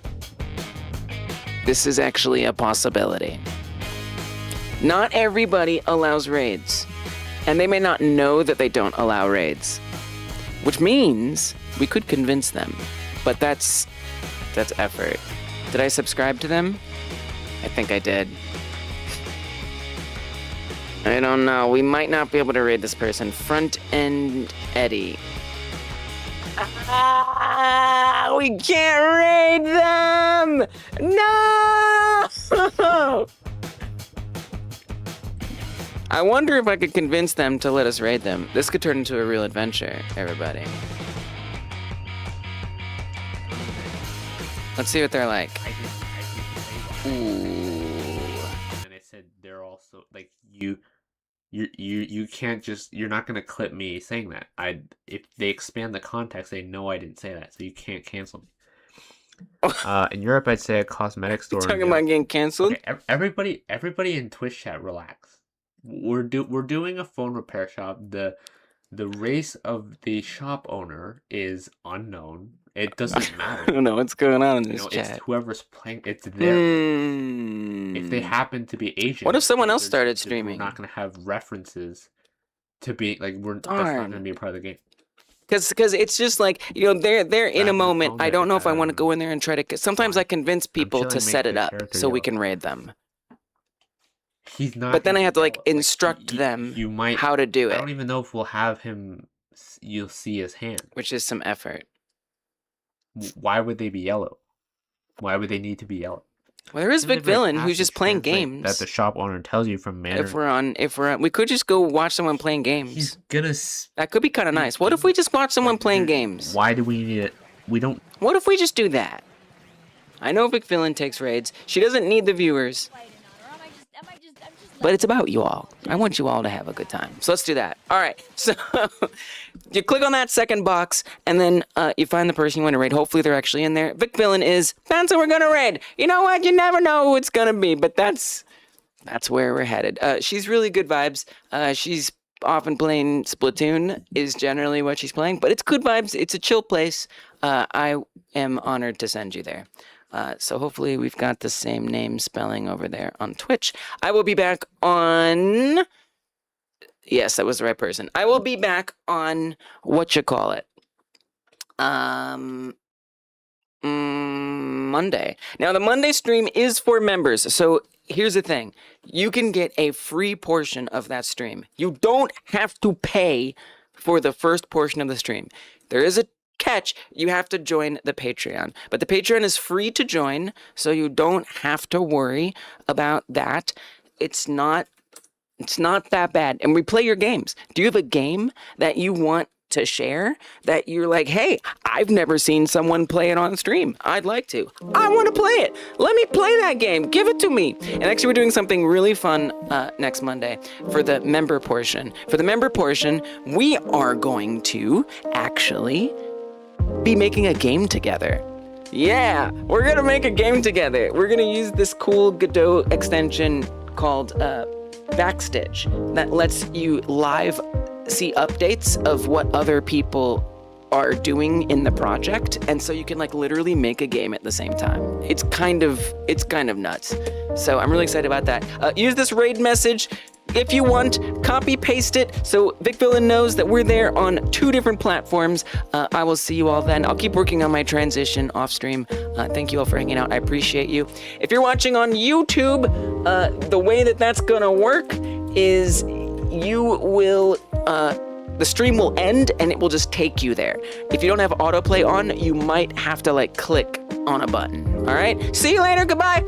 This is actually a possibility. Not everybody allows raids. And they may not know that they don't allow raids. Which means we could convince them. But that's effort. Did I subscribe to them? I think I did. I don't know. We might not be able to raid this person. Front End Eddie. We can't raid them! No! I wonder if I could convince them to let us raid them. This could turn into a real adventure, everybody. Let's see what they're like. Ooh. And I said they're also like you can't just, you're not gonna clip me saying that. If they expand the context, they know I didn't say that, so you can't cancel me. In Europe, I'd say a cosmetic store. Talking about getting canceled. Okay, everybody in Twitch chat, relax. We're doing a phone repair shop. The race of the shop owner is unknown. It doesn't matter. I don't know what's going on in this chat. It's whoever's playing. It's their. If they happen to be Asian. What if someone else started streaming? We're not gonna have references to be like that's not gonna be a part of the game. Because it's just like, you know, they're in a moment. I don't know if I want to go in there and try to. Sometimes I convince people to set it up so we can raid them. He's not. But then I have to like instruct them how to do it. I don't even know if we'll have him. You'll see his hand, which is some effort. Why would they be yellow? Why would they need to be yellow? Well, there is Vic Villain who's just playing games. That the shop owner tells you from Mandarin. If we're on, we could just go watch someone playing games. He's gonna. That could be kind of nice. What if we just watch someone playing games? Why do we need it? We don't. What if we just do that? I know Vic Villain takes raids. She doesn't need the viewers. But it's about you all. I want you all to have a good time. So let's do that. All right. So you click on that second box, and then you find the person you want to raid. Hopefully they're actually in there. Vic Villain is, that's who we're going to raid. You know what? You never know who it's going to be, but that's where we're headed. She's really good vibes. She's often playing Splatoon is generally what she's playing, but it's good vibes. It's a chill place. I am honored to send you there. So hopefully we've got the same name spelling over there on Twitch. I will be back on... Yes, that was the right person. I will be back on Monday. Now, the Monday stream is for members. So here's the thing. You can get a free portion of that stream. You don't have to pay for the first portion of the stream. There is a catch, you have to join the Patreon. But the Patreon is free to join, so you don't have to worry about that. It's not that bad. And we play your games. Do you have a game that you want to share that you're like, hey, I've never seen someone play it on stream. I'd like to. I want to play it. Let me play that game. Give it to me. And actually, we're doing something really fun next Monday for the member portion. For the member portion, we are going to actually be making a game together. Yeah, we're going to make a game together. We're going to use this cool Godot extension called Backstitch that lets you live see updates of what other people are doing in the project, and so you can like literally make a game at the same time. It's kind of nuts. So I'm really excited about that. Use this raid message if you want, copy paste it so Vic Villain knows that we're there on 2 different platforms. I will see you all then. I'll keep working on my transition off stream. Thank you all for hanging out. I appreciate you. If you're watching on YouTube, the way that that's gonna work is you will the stream will end and it will just take you there. If you don't have autoplay on, you might have to like click on a button. All right, see you later. Goodbye.